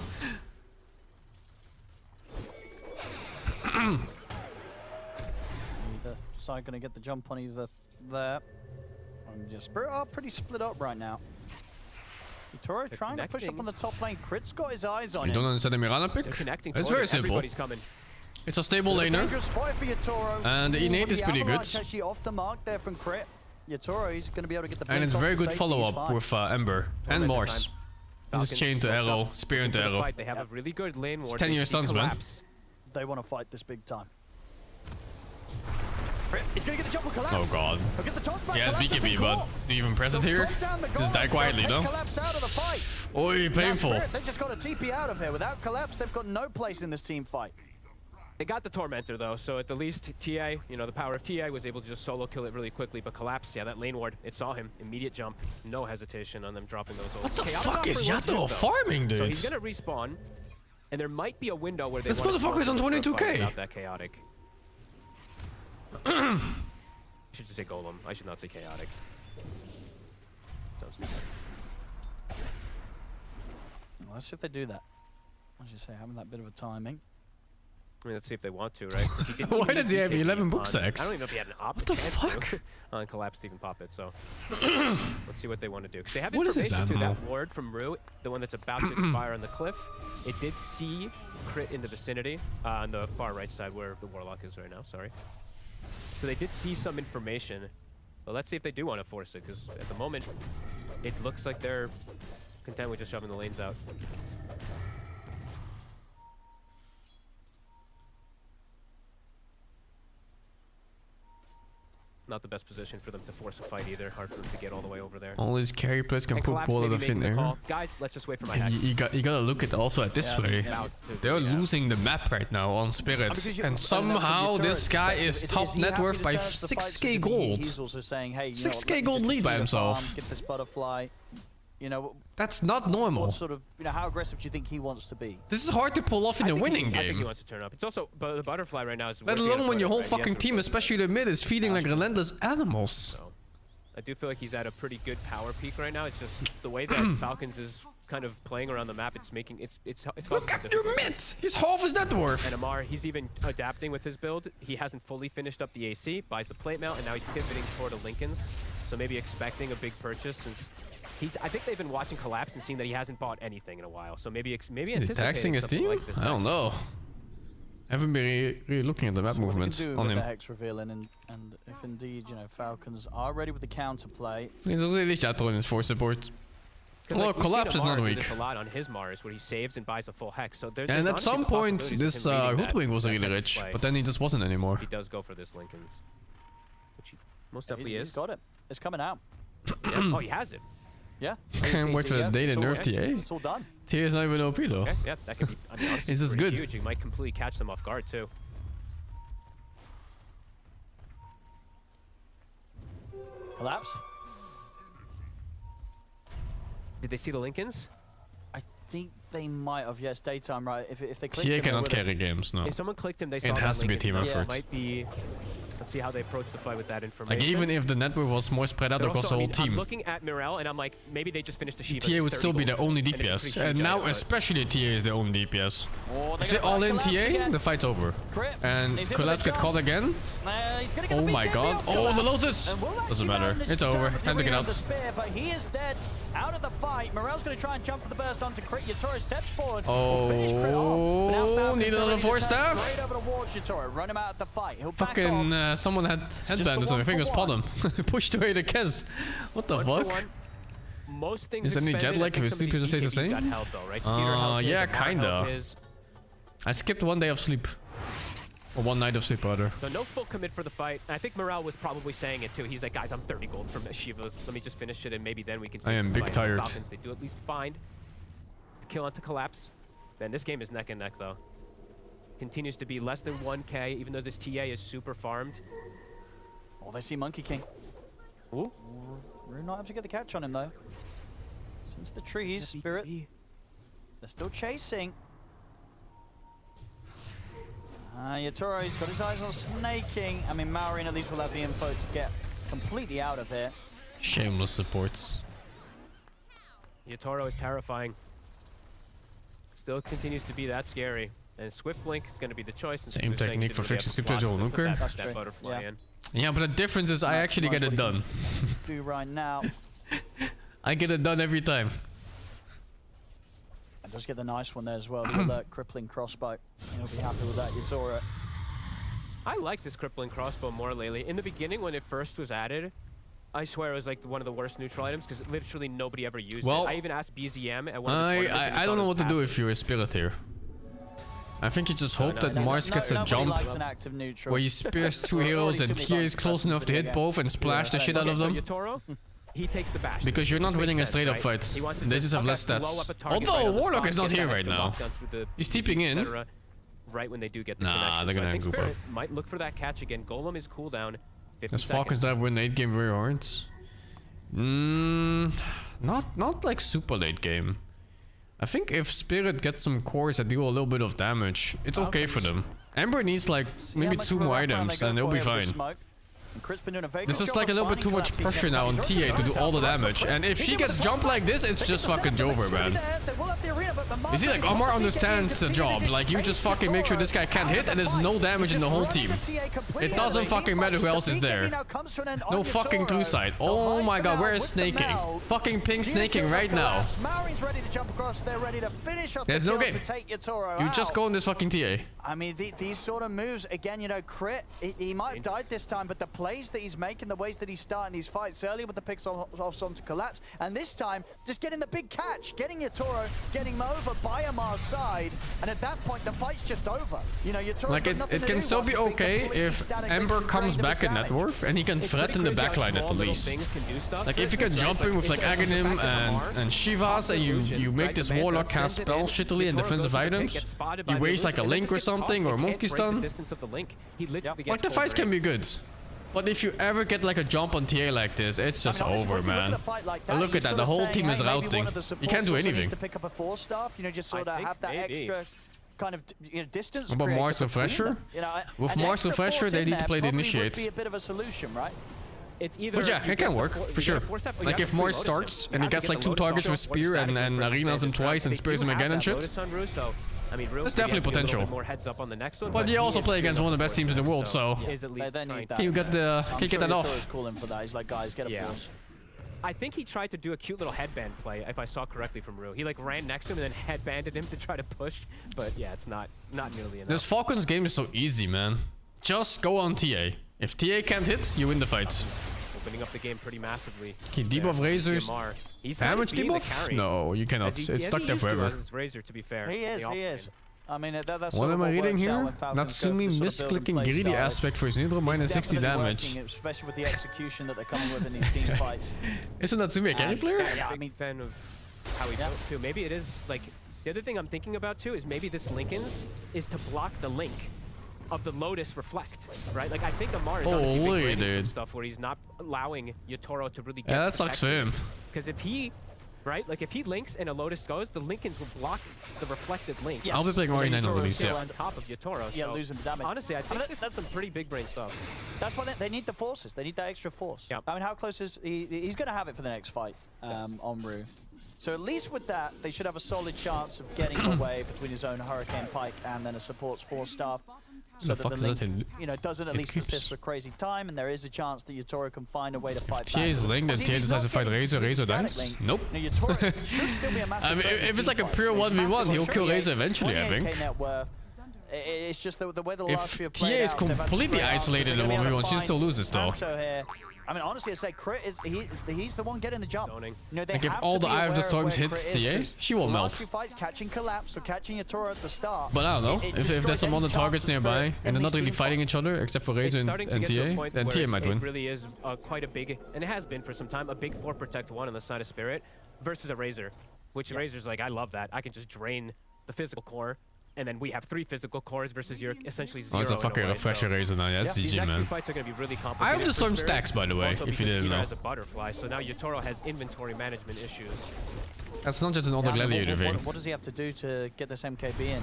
Either side going to get the jump on either there. And just Spirit are pretty split up right now. Yatoro trying to push up on the top lane. Crit's got his eyes on You it. don't understand the Mirana pick? They're connecting. It's for very it. simple. Everybody's coming. It's a stable laner. Dangerous spot for Yatoro. And the innate is pretty good. Avalanche actually off the mark there from Crit. Yatoro, he's going to be able to get the And it's blink very off to good safety, follow he's up fine. with Ember and Tormented Mars. time. This is chain to smoked arrow, up, spear into looking for the arrow. fight. They have a really good lane ward. 10-year They see stuns, man. collapse. They want to fight this big time. Crit, he's going to get the jump on Collapse. Oh god. He'll get the toss back. He has Collapse has BKB, been but caught. do you even press it They'll here? drop down the Just goal. die quietly, They'll though. take Collapse out of the fight. Oi, Now painful. Spirit, they just got a TP out of here. Without Collapse, they've got no place in this team fight. They got the Tormentor though, so at the least TA, the power of TA was able to just solo kill it really quickly. But Collapse, yeah, that lane ward, it saw him. Immediate jump, no hesitation on them dropping those ults. What the Chaotic fuck not is for worth Yato though. farming, So he's dude? gonna respawn, and there might be a window where they This want to motherfucker's on 22K. without that chaotic. I should just say Golem. I should not say chaotic. Sounds stupid. Well, let's see if they do that. As you say, having that bit of a timing. I mean, let's see if they want to, right? 'Cause he didn't Why even does he have BKB 11 on- book sacks? I don't even know if he had an op. What the chance fuck? to on Collapse to even pop it, so let's see what they want to do. Because they have What is this information to animal? that ward from Rue, the one that's about to expire on the cliff. It did see Crit in the vicinity, on the far right side where the Warlock is right now, sorry. So they did see some information. But let's see if they do want to force it, because at the moment, it looks like they're content with just shoving the lanes out. Not the best position for them to force a fight either. Hard for them to get all the way over there. All these carry players can And put Collapse ball out maybe of thin making the air. call. Guys, let's just wait for my And hacks. you gotta look at also at this way. About to- They're yeah. losing the map right now on Spirits, and somehow this guy is top net worth by 6k gold. He's also saying, hey, 6k gold lead by himself. Get this butterfly. That's not normal. What sort of, how aggressive do you think he wants to be? This is hard to pull off in I a think winning I think he game. wants to turn up. It's also, but the butterfly right now is. Let where's he gonna alone when put your it, whole right? He has fucking to team, put it. especially the mid, is feeding like relentless animals. So, I do feel like he's at a pretty good power peak right now. It's just the way that Falcons is kind of playing around the map. It's making it's Look causing at some your difficulties. mid! He's half his net worth. And Amar, he's even adapting with his build. He hasn't fully finished up the AC, buys the plate mail, and now he's pivoting toward a Lincoln's. So maybe expecting a big purchase since I think they've been watching Collapse and seeing that he hasn't bought anything in a while. So maybe Is he anticipating taxing his something team? like this I don't next. know. I haven't been really looking at the map So what they can movements do on with him. the Hex revealing, and if indeed, Falcons are ready with the counterplay. He's really Yato in his force support. 'Cause, Well, like, we've seen Collapse is Amar not do weak. this a lot on his Mars, where he saves and buys a full Hex. So there's And at honestly some the point, possibilities of this him reading that- Hoodwing was that really type of rich, play but then he just wasn't anymore. if he does go for this Lincoln's, which he most He's definitely is. got it. It's coming out. Yeah. Oh, he has it. Yeah. Can't wait for the day they nerf TA. It's all done. TA is not even OP though. Okay, yeah, that could be. I mean, honestly, This is pretty good. huge. You might completely catch them off guard too. Collapse. Did they see the Lincolns? I think they might have. Yes, daytime, right? If they clicked TA him, they cannot would've- carry games, no. If someone clicked him, they saw It that has to be a Lincoln's team now. effort. It might be. Let's see how they approach the fight with that information. Like even if the network was more spread out They're across also, the I whole mean, team, I'm looking at Mirel and I'm like, maybe they just finished the Shiva. TA would still be the only And it's a DPS. pretty And huge now item, but- especially TA is the only DPS. Oh, If they all in TA, the fight's over. Crit. And He's in with Collapse a get jump. caught again. He's gonna get Oh the my BKB god. off Oh, the Collapse. Lotus! And will Doesn't actually matter. manage It's to over. turn Time to get the out. spear, but he is dead. out of the fight. Morel's going to try and jump for the burst onto Crit. Yatoro steps forward. Oh, need another force staff? Straight over towards Yatoro. Run him out of the fight. He'll back Fucking off. someone had headbanders on their fingers. Pot him. Pushed away the Kez. What the fuck? Most things Is there any jet lag if his sleep just stays the same? Yeah, kinda. I skipped 1 day of sleep. Or 1 night of sleep, rather. So no full commit for the fight. I think Morale was probably saying it too. He's like, guys, I'm 30 gold from Shivas. Let me just finish it and maybe then we can take I am the big fight. tired. Falcons, they do at least find the kill onto Collapse. Man, this game is neck and neck though. Continues to be less than 1k, even though this TA is super farmed. Oh, they see Monkey King. Ooh. We're not able to get the catch on him though. It's into the trees, Spirit. They're still chasing. Yatoro's got his eyes on snaking. I mean, Maureen at least will have the info to get completely out of here. Shameless supports. Yatoro is terrifying. Still continues to be that scary. And Swift Blink is going to be the choice. Same technique for fixing Super Nuker. That butterfly in. Yeah, but the difference is I actually get it done. Do right now. I get it done every time. And just get the nice one there as well. The alert crippling crossbow. He'll be happy with that, Yatoro. I like this crippling crossbow more lately. In the beginning, when it first was added, I swear it was like one of the worst neutral items because literally nobody ever used it. I even asked BZM at one of the tournaments. I don't know what to do if you're a Spirit here. I think you just hope that Mars gets a jump where he spears 2 heroes and Tia is close enough to hit both and splash the shit out of them. He takes the bash. Because you're not winning a straight up fight. They just have less stats. Although Warlock is not here right now. He's TPing in. Right when they do get the nah, they're gonna goop up. Might look for that catch again. Golem is cooldown. Does Falcons dive win late game very hard? Not like super late game. I think if Spirit gets some cores that deal a little bit of damage, it's okay for them. Ember needs like maybe 2 more items and they'll be fine. This is like a little bit too much pressure now on TA to do all the damage, and if she gets jumped like this, it's just fucking Jover, man. You see, like, Omar understands the job. Like, you just fucking make sure this guy can't hit and there's no damage in the whole team. It doesn't fucking matter who else is there. No fucking through side. Oh my god, where is snaking? Fucking ping snaking right now. There's no game. You just go in this fucking TA. I mean, these sort of moves, again, you know, Crit, he might have died this time, but the plays that he's making, the ways that he's starting these fights, earlier with the picks off on to Collapse, and this time, just getting the big catch, getting Yatoro, getting him over by Amar's side, and at that point, the fight's just over. You know, Yatoro's like, it can still be okay if Ember comes back at net worth, and he can threaten the backline at the least. Like, if you can jump in with, like, Aghanim and Shivas, and you make this Warlock cast spells shittily and defensive items, you waste, like, a Link or something, or Monkey Stun. Like, the fights can be good. But if you ever get like a jump on TA like this, it's just over, man. Look at that, the whole team is routing. You can't do anything. To pick up a 4-staff, you know, just sort of have that extra kind of, you know, distance. What about Mars Refresher? With Mars Refresher, they need to play the Initiate. Be a bit of a solution, right? It's either. But yeah, it can work for sure. Like if Mars starts and he gets like 2 targets with Spear and arenas him twice and spears him again and shit. I mean, that's definitely potential. But you also play against one of the best teams in the world, so can you get that off? I think he tried to do a cute little headband play, if I saw correctly from Rue. He like ran next to him and then headbanded him to try to push, but yeah, it's not nearly enough. This Falcons game is so easy, man. Just go on TA. If TA can't hit, you win the fight. Opening up the game pretty massively. Okay, debuff Razors. Damage debuff? No, you cannot. It's stuck there forever. Razor, to be fair. He is. I mean, that's what am I reading here? Natsumi misclicking greedy aspect for his neutral minus 60 damage. Especially with the execution that they're coming with in these team fights. Isn't Natsumi a carry player? Yeah, I'm a big fan of how he built too. Maybe it is like the other thing I'm thinking about too is maybe this Linken's is to block the link of the Lotus Reflect, right? Like I think Amar is obviously been some stuff where he's not allowing Yatoro to really get that sucks for him. Because if he right? Like if he links and a Lotus goes, the Linkens will block the reflected link. Yes. I'll be playing Ori 9 on release, Still yeah. on top of Yatoro. Yeah, So losing the damage. honestly, I think that's that's some pretty big brain stuff. That's why they need the forces. They need that extra force. Yep. I mean, how close is he? He's going to have it for the next fight on Rue. So at least with that, they should have a solid chance of getting away between his own Hurricane Pike and then a supports 4-staff. So The that fuck the is link, that in? you know, doesn't at It least keeps- persist for crazy time, and there is a chance that Yatoro can find a way to fight If back. TA is linked and See, if TA he's decides to not fight getting Razor, Razor static dies? link, Nope. now Yatoro should still be a massive I mean, threat to if it's like a team pure fight. He's 1v1, massive he'll on kill 38, Razor eventually, I 28K think. net worth. It's just the way the last few If played TA is out, they've had to completely play out, so isolated they're in gonna be able 1v1, to she find still loses though. Anto here. I mean, honestly, I say Crit is he's the one getting the jump. Zoning. You know, they Like if have all to the be Eye of the aware Storms where hits Crit is, TA, 'cause she will the melt. last few fights, catching Collapse or catching Yatoro at the start. But I don't know, it if destroys there's some any other chance targets of nearby Spirit and in they're not these really team fighting fights. each other except for Razor It's starting to and get to a TA, point then where TA might it win. really is quite a big, and it has been for some time, a big 4 protect 1 on the side of Spirit versus a Razor, which Razor's like, I love that. I can just drain the physical core, and then we have 3 physical cores versus your essentially 0. Oh, it's a in fucking way. refresher So Razor now, yeah, that's these GG, next few man. fights are going to be really Eye complicated. of the for Storm Spirit, stacks, by the way, also if you because didn't Skeeter know. has a butterfly, so now Yatoro has inventory management issues. That's not just an older Yeah, I mean, gladiator thing. what does he have to do to get this MKB in?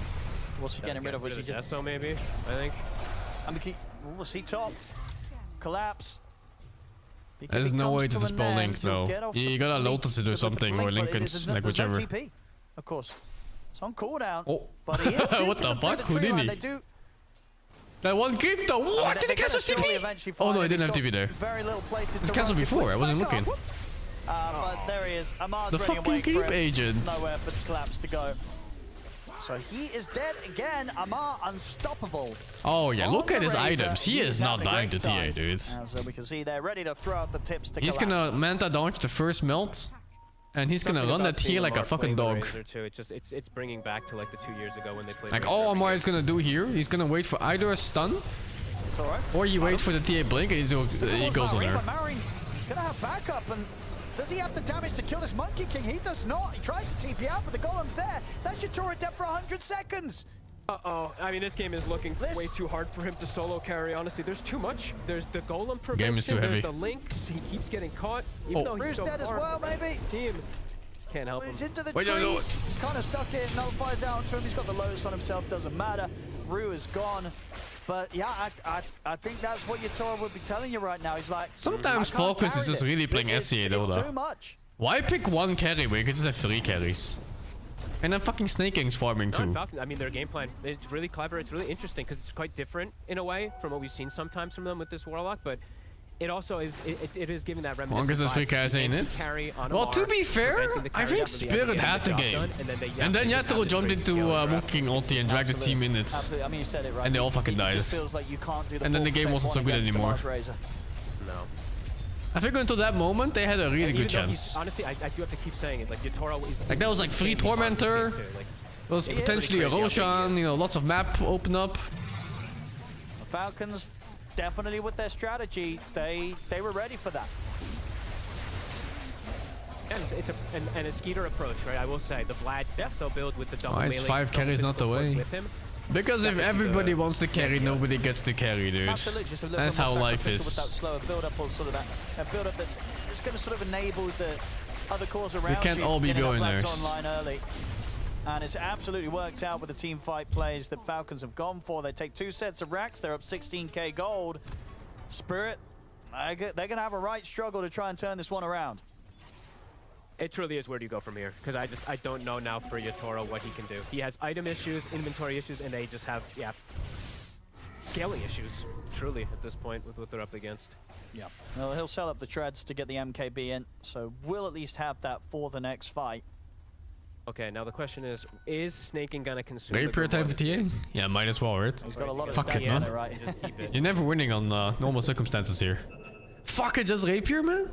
What's he getting rid of? Was he just? Deso maybe, I think. I mean, we'll see top collapse. There's no way to dispel Link though. You gotta Lotus to do something or Lincoln's, like whichever. No TP, of course. It's on cooldown. Oh. But he is What the fuck? Houdini. That one creep though. What? Did he cancel his TP? Oh no, I didn't have TP there. Very little places It's to cancelled run. before, I wasn't Back looking. up. But there he is. Amar's The running fucking away creep for it. agent. Nowhere for the collapse to go. So he is dead again. Amar unstoppable. Oh yeah, look On at the his Razor, items. He is not having a dying to great TA, time. dude. As we can see, they're ready to throw out the tips to He's collapse. gonna Manta dodge the first melt, and he's gonna Something run about that seeing here like a Amar fucking playing dog. the Razor too. It's bringing back to like the 2 years ago when they played. Like Razor all every Amar game. is gonna do here, he's gonna wait for either a stun, It's all right. or you wait for the TA blink and he goes on her. Marine, he's gonna have backup, and does he have the damage to kill this Monkey King? He does not. He tries to TP out, but the golem's there. That's Yatoro dead for 100 seconds. Uh-oh. I mean, this game is looking way too hard for him to solo carry, honestly. There's too much. There's the golem prevention. Game is too heavy. There's the links. He keeps getting caught. Even though he's Rue's so dead as far well, from maybe. his team. Can't help him. He's into the Wait, trees. no, no. He's kind of stuck in. Nullifies out onto him. He's got the Lotus on himself. Doesn't matter. Rue is gone. But yeah, I think that's what Yatoro would be telling you right now. He's like, Sometimes I can't Focus is carry just this. really playing It's SCA though. too much. Why pick one carry when you could just have 3 carries? And then fucking Snake King's farming No, and too. Falcon, I mean, their game plan is really clever. It's really interesting because it's quite different in a way from what we've seen sometimes from them with this Warlock, but it also is, it is giving that reminiscent Longest as 3 vibe. carries ain't They it? carry on Well, Amar, to be fair, preventing the I carry think out with the Spirit end, had the job game. done, And then they just Yatoro have jumped this into great skill Monkey King ulti and dragged the team in it. Absolutely. I mean, you said it right. And they all fucking It died. just feels like you can't do the And then the full game protect wasn't so one good against anymore. Amar's Razor. No. I think until that moment they had a really And good even though chance. honestly, I do have to keep saying it. Like Yatoro is Like that was like free insanely hard in this Tormentor. game, too. Like, There was He is potentially a pretty crazy how big he Roshan, is. you know, lots of map open up. The Falcons, definitely with their strategy, they were ready for that. and it's a Skeeter approach, right? I will say the Vlad's Deathso build with the double Why is melee, 5 double carries not the physical push way? with him. Because if everybody wants to carry, nobody gets to carry, dude. Absolutely, just a little That's bit more how life sacrificial is. with that slower build-up, or sort of that build-up that's going to sort of enable the other cores around can't you all be getting that billionaires. Blacks online early. And it's absolutely worked out with the team fight plays that Falcons have gone for. They take 2 sets of racks. They're up 16k gold. Spirit, they're going to have a right struggle to try and turn this one around. It truly is where do you go from here? Because I don't know now for Yatoro what he can do. He has item issues, inventory issues, and they just have, scaling issues, truly, at this point, with what they're up against. Yeah. Well, he'll sell up the treads to get the MKB in, so we'll at least have that for the next fight. Okay, now the question is Snaking gonna consume Rapier the time for Grimoire? TA? Yeah, might as well, right? He's got a lot of Fuck it, stats on man. it, right? Just eat it. You're never winning on normal circumstances here. Fuck it, just Rapier, man?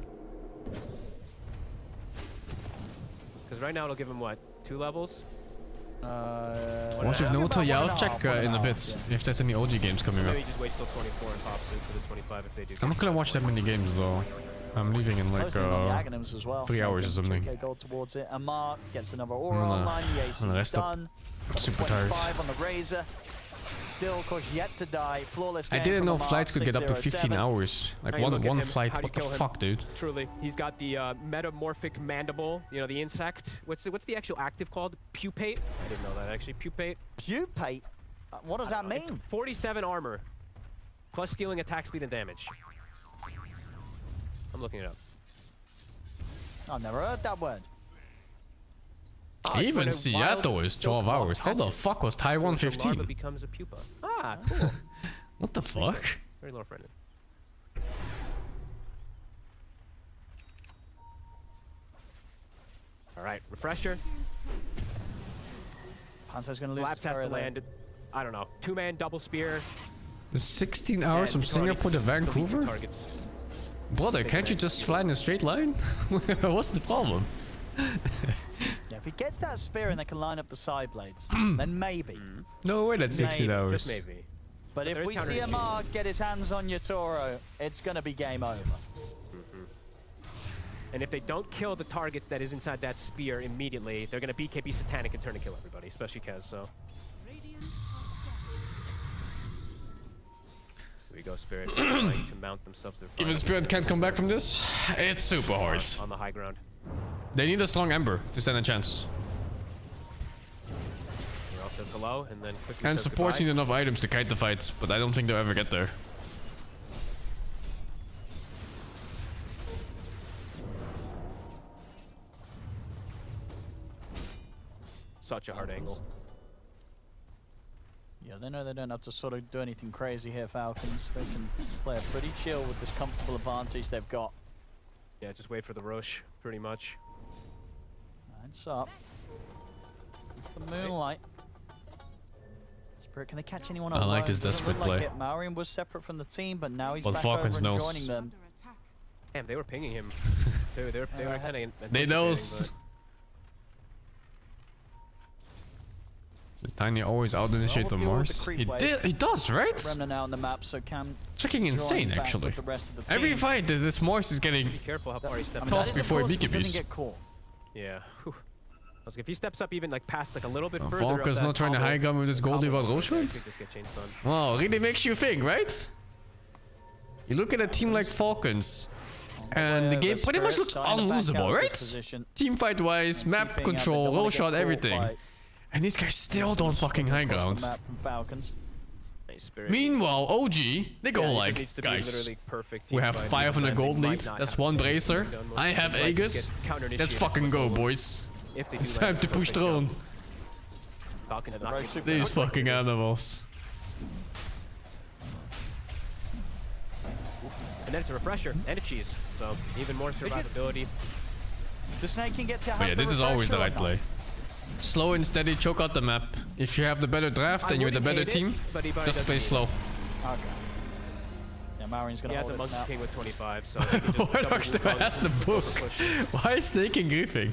Because right now it'll give him what, 2 levels? Watch if no about till yeah, one I'll and a check half, one and in a a half, bit if there's any OG games coming up. Maybe he just waits till 24 and pops it for the 25 if they do. I'm not gonna watch that many games though. I'm leaving in like Closely on the Aghanims as well. 3 hours or something. 2k gold towards it. Amar gets another aura I'm gonna- online. The I'm AC gonna is rest up. done. Super tired. 25 on the Razor. Still, of course, yet to die. Flawless I game didn't from know Amar, flights could get up to 15 607. hours. Like Now you look at one him. flight. How do What you the kill him? fuck, dude? Truly, he's got the metamorphic mandible. You know, the insect. What's the actual active called? Pupate. I didn't know that actually. Pupate. Pupate? What does that mean? 47 armor, plus stealing attack speed and damage. I'm looking it up. I've never heard that word. Oh, it's when Even a Seattle wild is silk 12 moth hours. How the hatches. fuck was Taiwan So the larva 15? becomes a pupa. Ah, cool. What the fuck? Very low friendly. All right, refresher. Panto's going to lose Labs his has to turret, though. land. I don't know. 2-man double spear. It's 16 hours from and Victoria Singapore to needs delete your Vancouver? targets. Brother, can't you just fly in a straight line? What's the problem? Yeah, if he gets that spear and they can line up the side blades, then maybe. No way that's 16 Maybe, hours. Just maybe. But if there is we see counter Amar get his hands on your Toro, it's going to be game over. And if they don't kill the targets that is inside that spear immediately, they're going to BKB Satanic and turn and kill everybody, especially Kez, so. Here we go, Spirit. Trying to mount themselves. Even Spirit can't come back from this? It's super hard. On the high ground. They need a strong Ember to stand a chance. He all says hello and then quickly And says supports need goodbye. enough items to kite the fight, but I don't think they'll ever get there. Such a hard angle. Yeah, they know they don't have to sort of do anything crazy here, Falcons. They can play it pretty chill with this comfortable advantage they've got. Yeah, just wait for the Roche, pretty much. Lights up. It's the moonlight. Spirit, can they catch anyone I alone? like this Doesn't look desperate like play. it. Maureen was separate from the team, but now he's But back Falcons over and knows. joining them. Under attack. Damn, they were pinging him. they were kind of. They knows. The Tiny always out initiate Well, on we'll deal with the Mars. creep He wave. did. He does, right? Remnant out on the map, so Cam Fucking insane, back actually. with the rest of the Every team. fight that this Mars is getting. Be careful how far he steps Toss up. that is, of before he course, if he BKBs. doesn't get caught. Yeah. Whew. I was like, if he steps up even like past like a little bit further. Falcon's up that not trying to cobble- high gun with his the goldie cobble without wall, Roshan? he could just get chain stunned. Wow, really makes you think, right? You look at a team like Falcons, and the game pretty much looks unlosable, right? Team fight wise, map control, roll shot, everything. And these guys still don't fucking high ground. Nice Spirit. Meanwhile, OG, they go Yeah, it like, needs to be guys, literally perfect we team have fight, 500 and gold they lead. might not That's have one to bracer. done with I it. have They might just Aegis. get counter-initiated Let's fucking go, with boys. If they do It's land time to a push perfect jump. throne. Falcon's not very getting super- back. These fucking animals. And then it's a refresher and a cheese, so even more survivability. The snake can get to But yeah, this is always the right play. Slow and steady, choke out the map. If you have the better draft and you're the better team, just play slow. Okay. Yeah, Maureen's He gonna has a hold it Monkey now. King with 25, so I think he just Warlock's double there has the book. Why is Snake and griefing?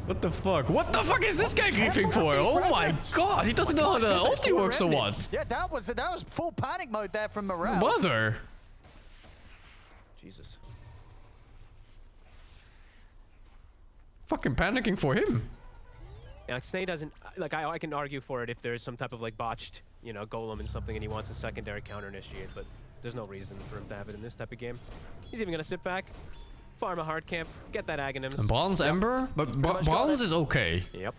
What the fuck? What the fuck is this guy griefing for? Oh my god, he doesn't know how the ulti works or what? Yeah, that was full panic mode there from Morale. Mother! Jesus. Fucking panicking for him. Yeah, like Snake doesn't like. I can argue for it if there's some type of like botched, you know, golem and something, and he wants a secondary counter initiate. But there's no reason for him to have it in this type of game. He's even gonna sit back, farm a hard camp, get that Aghanims. And Bronze Ember? But Bronze is okay. Yep.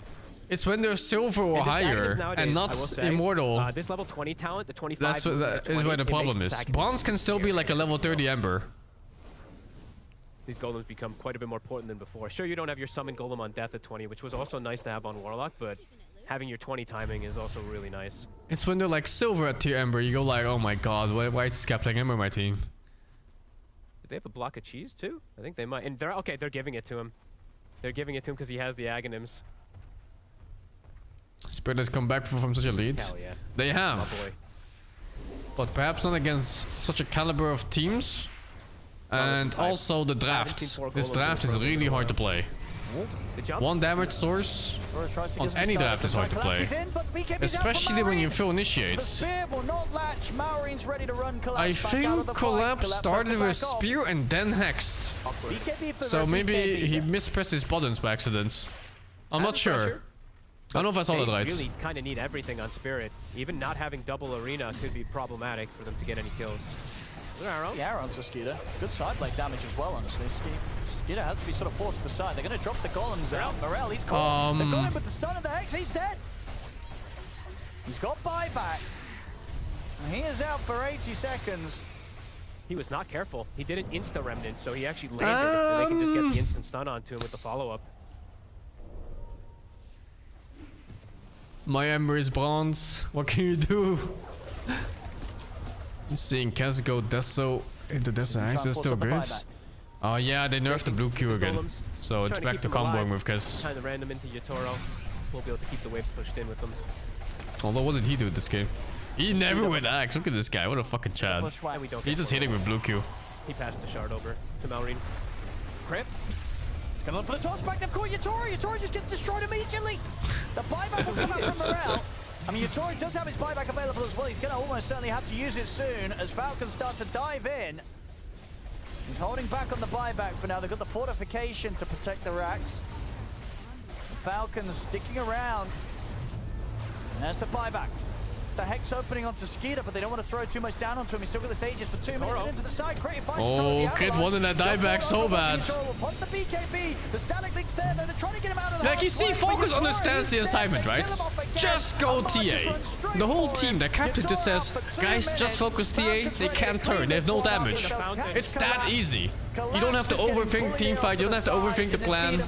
It's when they're silver or And this higher Aghanims nowadays, and I not will say, immortal. This level 20 talent, the 25. That's what, that is 20, where the it problem makes is. this Aghanims Bronze can still be like a level 30 Ember. These golems become quite a bit more potent than before. Sure, you don't have your summon golem on death at 20, which was also nice to have on Warlock, but having your 20 timing is also really nice. It's when they're like silver at tier Ember, you go like, oh my god, why is Scapling Ember my team? Did they have a block of cheese too? I think they might. And they're okay. They're giving it to him. They're giving it to him because he has the Aghanims. Spirit has come back from such a lead. Hell yeah. They Oh have. boy. But perhaps not against such a caliber of teams. And hype. also the seen draft. 4 This golems draft in is a row in really a hard to while. play. The jump? One damage source, on any draft is hard to play. Especially when you fill initiates. I think Collapse started with Spear and then Hexed. So maybe he mispressed his buttons by accident. I'm not sure. don't know if I saw that right. They really kind of need everything on Spirit. Even not having double arena could be problematic for them to get any kills. Good arrow. The arrow onto Skeeter. Good side blade damage as well, honestly. Skeeter has to be sort of forced to the side. They're going to drop the golems out. Morel, he's caught. They've got him with the stun of the Hex. He's dead. He's got buyback. And he is out for 80 seconds. He was not careful. He didn't insta-remnant, so he actually landed it, and they can just get the instant stun onto him with the follow-up. My Ember is bronze. What can you do? Seeing Kaz go Deso into Deso Hex is still good. Oh yeah, they nerfed the blue Q again. So it's back to comboing with Kaz. Kind of random into Yatoro. We'll be able to keep the waves pushed in with them. Although, what did he do this game? He never went axe. Look at this guy. What a fucking Chad. He's just hitting with blue Q. He passed the shard over to Malrine. Crip. Gonna look for the toss back. They've caught Yatoro. Yatoro just gets destroyed immediately. The buyback will come out from Morel. I mean, Yatoro does have his buyback available as well. He's going to almost certainly have to use it soon as Falcons start to dive in. He's holding back on the buyback for now. They've got the fortification to protect the racks. The Falcons sticking around. And there's the buyback. The Hex opening onto Skeeter, but they don't want to throw too much down onto him. He's still got the Sages for 2 minutes and into the side. Oh, Kid wanted that dieback so bad. The BKB, the static link's there, though. They're trying to get him out of the like you see, Focus understands the assignment, right? Just go TA. The whole team, the captain just says, guys, just focus TA. They can't turn. There's no damage. It's that easy. You don't have to overthink team fight. You don't have to overthink the plan.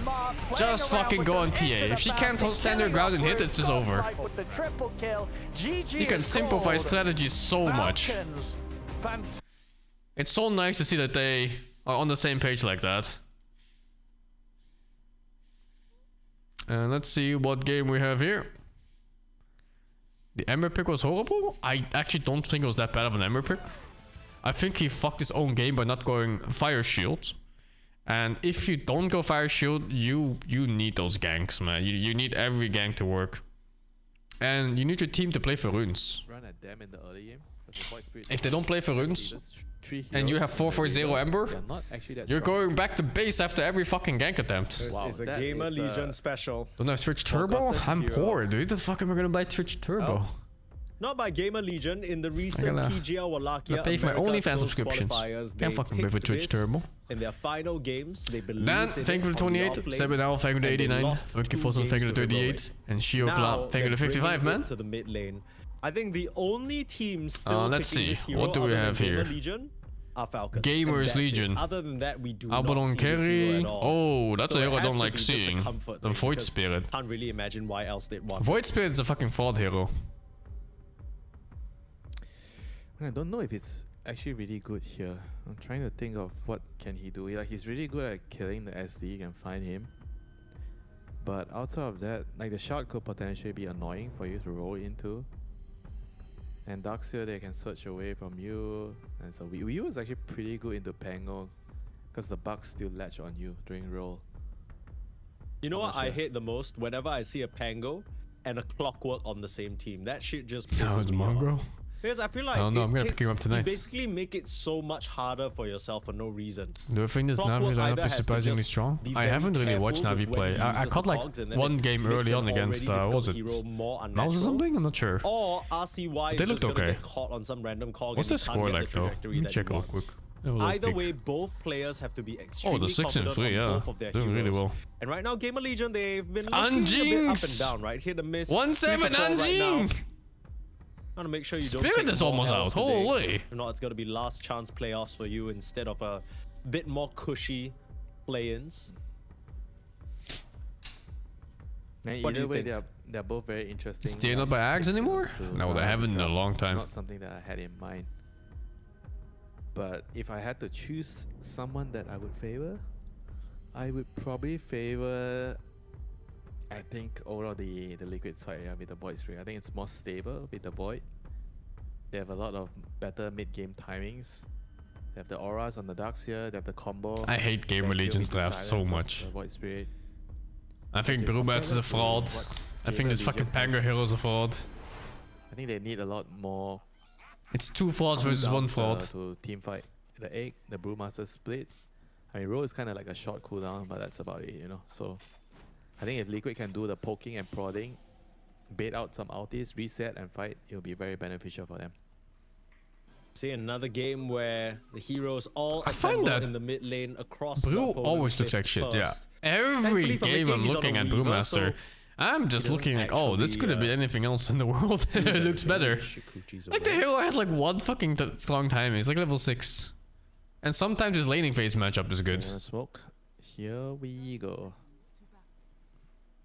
Just fucking go on TA. If she can't stand her ground and hit, it's just over. You can simplify strategy so much. It's so nice to see that they are on the same page like that. And let's see what game we have here. The Ember pick was horrible. I actually don't think it was that bad of an Ember pick. I think he fucked his own game by not going Fire Shield. And if you don't go Fire Shield, you need those ganks, man. You need every gank to work. And you need your team to play for runes. Run at them in the early game. If they don't play for runes, and you have 4-4-0 Ember, you're going back to base after every fucking gank attempt. This is a Gamer Legion special. Don't have Twitch Turbo? I'm poor, dude. The fuck am I gonna buy Twitch Turbo? Not by Gamer Legion. In the recent PGL Wallachia pay for my OnlyFans subscriptions. Can't fucking pay for Twitch Turbo. In their final games, they believe Dan, thank you for the 28. Sebenal, thank you for the 89. Thank you for the 38. And Shiokla, thank you for the 55, man. To the mid lane. I think the only team still let's see. What do we have here? Legion are Falcons. Gamers Legion. Other than that, we do Abaddon not carry. Oh, that's a hero I don't like just a seeing. comfort The thing, Void because Spirit. Can't really imagine why else they'd want. Void Spirit is a fucking fraud hero. I don't know if it's actually really good here. I'm trying to think of what can he do. Like, he's really good at killing the SD. You can find him. But outside of that, like, the shot could potentially be annoying for you to roll into. And Darkseer, they can search away from you. And so Wii is actually pretty good into Pango, because the bugs still latch on you during roll. You know what I hate the most? Whenever I see a Pango and a Clockwork on the same team. That shit just pisses me off. Because I feel like I'm gonna pick him up tonight. You basically make it so much harder for yourself for no reason. Do you think this Navi lineup is surprisingly strong? I haven't really watched Navi play. I caught like one game early on against, what was it? Mouse or something? I'm not sure. Or RCY they looked okay. Get caught on some random call. What's the score like though? Let me check real quick. Either way, both players have to be extremely the 6 and 3, yeah. Doing really well. And right now, Gamer Legion, they've been looking a bit up and down, right? Hit and miss. 1-7 Anjing! Trying to make sure you don't Spirit take is almost out. Holy! If not, it's going to be last chance playoffs for you instead of a bit more cushy play-ins. Either way, they're both very interesting. Is they not by Ags anymore? No, they haven't in a long time. Not something that I had in mind. But if I had to choose someone that I would favor, I would probably favor, I think, overall the Liquid side, yeah, with the Void Spirit. I think it's more stable with the Void. They have a lot of better mid-game timings. They have the auras on the Darkseer, they have the combo. I hate Gamer Legion's draft so much. Void Spirit. I think Brumats is a fraud. I think this fucking Pango hero is a fraud. I think they need a lot more. It's 2 frauds versus 1 fraud. To team fight the egg, the Brewmaster split. I mean, roll is kind of like a short cooldown, but that's about it, you know. So I think if Liquid can do the poking and prodding bait out some ultis, reset and fight, it'll be very beneficial for them. See another game where the heroes all I find assemble that in the mid lane across the Brew opponent always looks pit like shit, yeah. first. Every Thankfully for game Mickey, I'm he's on looking a at Weaver, Brewmaster, so I'm just he looking like, oh, this doesn't could have been actually, anything else in the world. It looks better. Shikuchi's Like the away. hero has like one fucking strong timing. It's like level 6. And sometimes his laning phase matchup is good. Smoke. Here we go.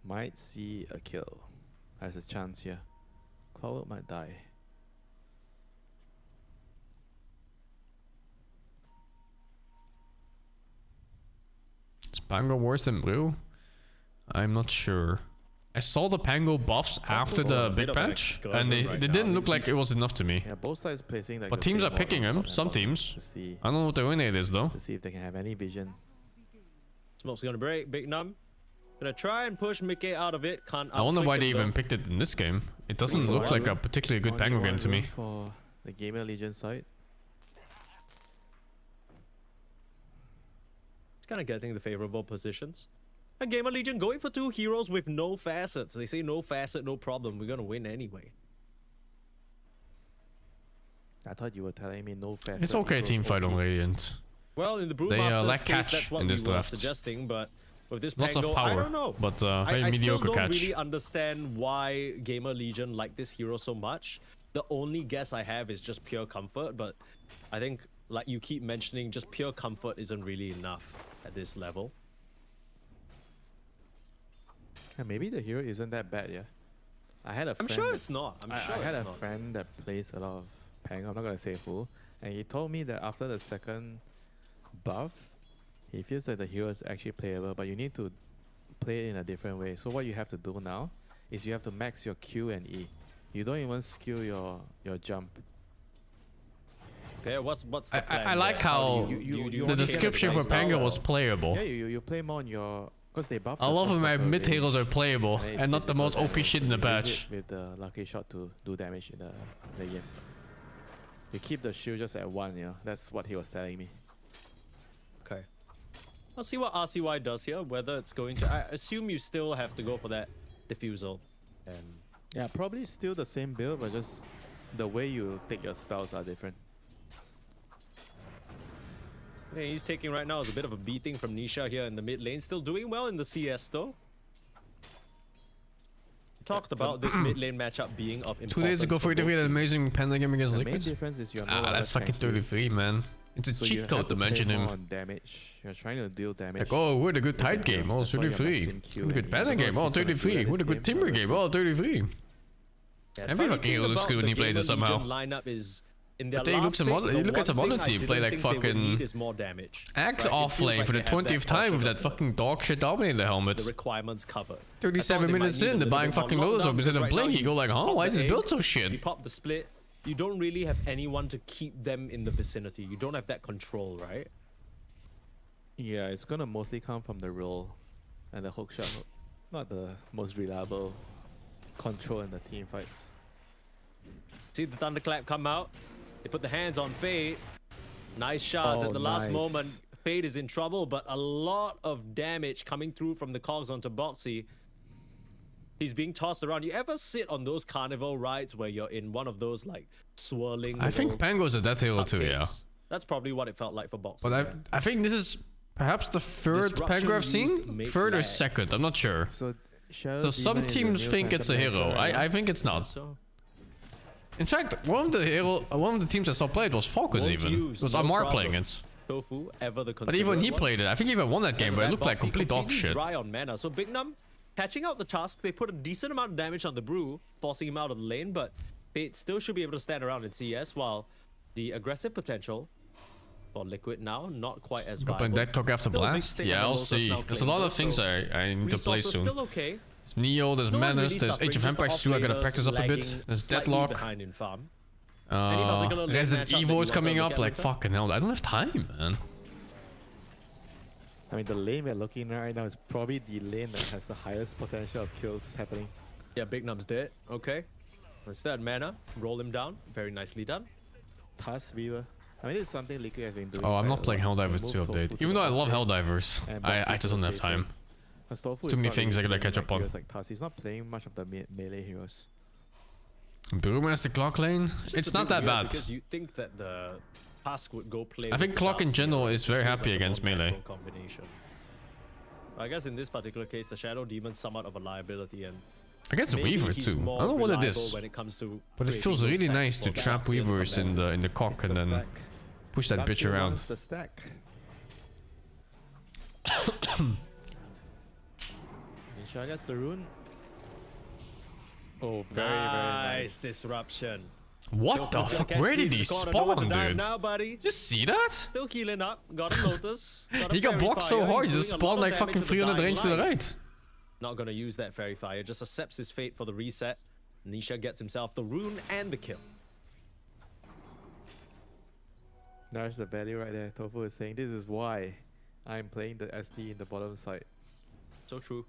Might see a kill. There's a chance here. Cloud might die. Is Pango worse than Brew? I'm not sure. I saw the Pango buffs after the a bit big of an patch, excursion and they right didn't now. look like it was enough to me. Yeah, both sides placing like But the teams same are picking order, him, top and some bottom, teams. to see I don't know what the win rate is though. if they can have any vision. Smoke's gonna break. Big Num gonna try and push Mickey out of it. Can't. I wonder why outclick they him, even though. picked it in this game. It doesn't for look one like a room. particularly good Only Pango one game to room me. For the Gamer Legion side. It's kind of getting the favorable positions. A Gamer Legion going for 2 heroes with no facets. They say no facet, no problem. We're gonna win anyway. I thought you were telling me no fast. It's okay team fight on Radiant. Well, in the They, Brewmaster's lack case, catch that's what in we this were draft. suggesting, but with this Lots of Pango, power, I don't know. but very I still mediocre don't catch. really understand why Gamer Legion like this hero so much. The only guess I have is just pure comfort, but I think, like you keep mentioning, just pure comfort isn't really enough at this level. Yeah, maybe the hero isn't that bad, yeah. I had a I'm friend sure that- it's not. I'm I sure had it's a not. friend that plays a lot of Pang. I'm not gonna say who, and he told me that after the second buff, he feels that the hero is actually playable, but you need to play it in a different way. So what you have to do now is you have to max your Q and E. You don't even skill your jump. Okay, what's the plan? I like there? how do you the only get description the for nice Pango style. was playable. Yeah, you play more on your because they buff. A lot of my mid heroes are playable And then it's and not the most physical OP damage. shit in the You use patch. it with the lucky shot to do damage in the game. You keep the shield just at 1, you know. That's what he was telling me. Okay. I'll see what RCY does here, whether it's going to... I assume you still have to go for that diffusal. And Yeah, probably still the same build, but just the way you take your spells are different. yeah, he's taking right now is a bit of a beating from Nisha here in the mid lane. Still doing well in the CS though. Talked about this mid lane matchup being of importance. 2 days ago, for 43 both had an teams. amazing Panda game against The main Liquids. difference is you're no Ah, longer that's fucking tanky. 33, man. It's a So you cheat have code to play mention more him. on damage. You're trying to deal damage. Like, oh, we're the good Yeah, tide game, oh, that's why you're 33. maxing Q We're the good and Panda E. game, oh, He's gonna do 33. that We're the good same Timber for the game, rest oh, 33. Yeah, Every funny fucking thing hero looks about good when the he plays it Gamer somehow. Legion lineup is in their But then you last look pick, the at some one other thing I team play didn't like think they would fucking need is more damage. Axe right? It off feels lane like for the they have that 20th time with portion that of fucking dog shit Dominator helmet. the requirements covered. 37 minutes in, they're buying fucking Lotus Orb instead of Blink. You go like, huh, why is this build so You shit? pop the split. You don't really have anyone to keep them in the vicinity. You don't have that control, right? Yeah, it's gonna mostly come from the roll and the hook shot. Not the most reliable control in the team fights. See the thunderclap come out. They put the hands on Fade. Nice shots Oh, at the last nice. moment. Fade is in trouble, but a lot of damage coming through from the cogs onto Boxy. He's being tossed around. You ever sit on those carnival rides where you're in one of those like swirling? I think little Pango's a death hero too, yeah. cupcakes? That's probably what it felt like for Boxy. But I think this is perhaps the third Disruption Pango I've used seen? make Third or lag. second, I'm not sure. So, So some teams think it's a hero. I think it's not. So, In fact, one of the teams I saw play it was Falcons Won't even. use, It was no Amar problem. playing it. Tofu, ever the But even he considerate one. played it. I think he even won that game, but it looked like Boxy complete dog completely shit. dry on mana. So Big Num catching out the task. They put a decent amount of damage on the Brew, forcing him out of the lane, but Fate still should be able to stand around in CS, while the aggressive potential for Liquid now not quite as Up viable. and deck talk after Still a big blast? stick Yeah, on the I'll Lotus see. now There's a lot claimed, of things so I need to play resources soon. still okay. There's Neo, there's No one Menace, really there's suffering, Age of just the Empires 2, I gotta off-laners practice up a bit. lagging There's slightly Deadlock. behind in farm. Any particular lane Resident matchup that you Evo is want to coming look up, at like later? fucking hell, I don't have time, man. I mean, the lane we're looking at right now is probably the lane that has the highest potential of kills happening. Yeah, Big Num's dead. Okay. Instead, mana, roll him down. Very nicely done. Task Weaver. I mean, it's something Liquid has been doing. Oh, I'm quite not a playing lot. Helldivers Remove 2 Tofu update. to Even the though I love top lane Helldivers, and I Boxy just to don't the have safe time. lane. Astolfo Too is many not things really I gotta playing catch up on. heroes like Tusk. He's not playing much of the melee heroes. Brewmaster Clock lane? Just It's a not bit that weird bad. Because you think that the Tusk would go play. I think with Clock in Darkseer, general which is very feels happy like the against more melee. natural combination. I guess in this particular case, the Shadow Demon's somewhat of a liability, and Against maybe Weaver he's too. more I don't know what it reliable is. when it comes to But it creating feels those really stacks nice to for trap Darkseer to Weavers come in back. the cock It's and the then stack. push that bitch Darkseer around. wants the stack. Nisha gets the rune. Oh, very nice. disruption. What the Gonna fuck? catch Where Steve did in he the corner, nowhere to spawn, dive dude? Now, buddy. Just see that? Still healing up. Got a Lotus. He got blocked so hard, he just He's doing a lot spawned of like damage fucking with the 300 dying range to the light. right. Not gonna use that Fairy Fire. Just accepts his fate for the reset. Nisha gets himself the rune and the kill. There's the value right there. Tofu is saying this is why I'm playing the SD in the bottom side. So true.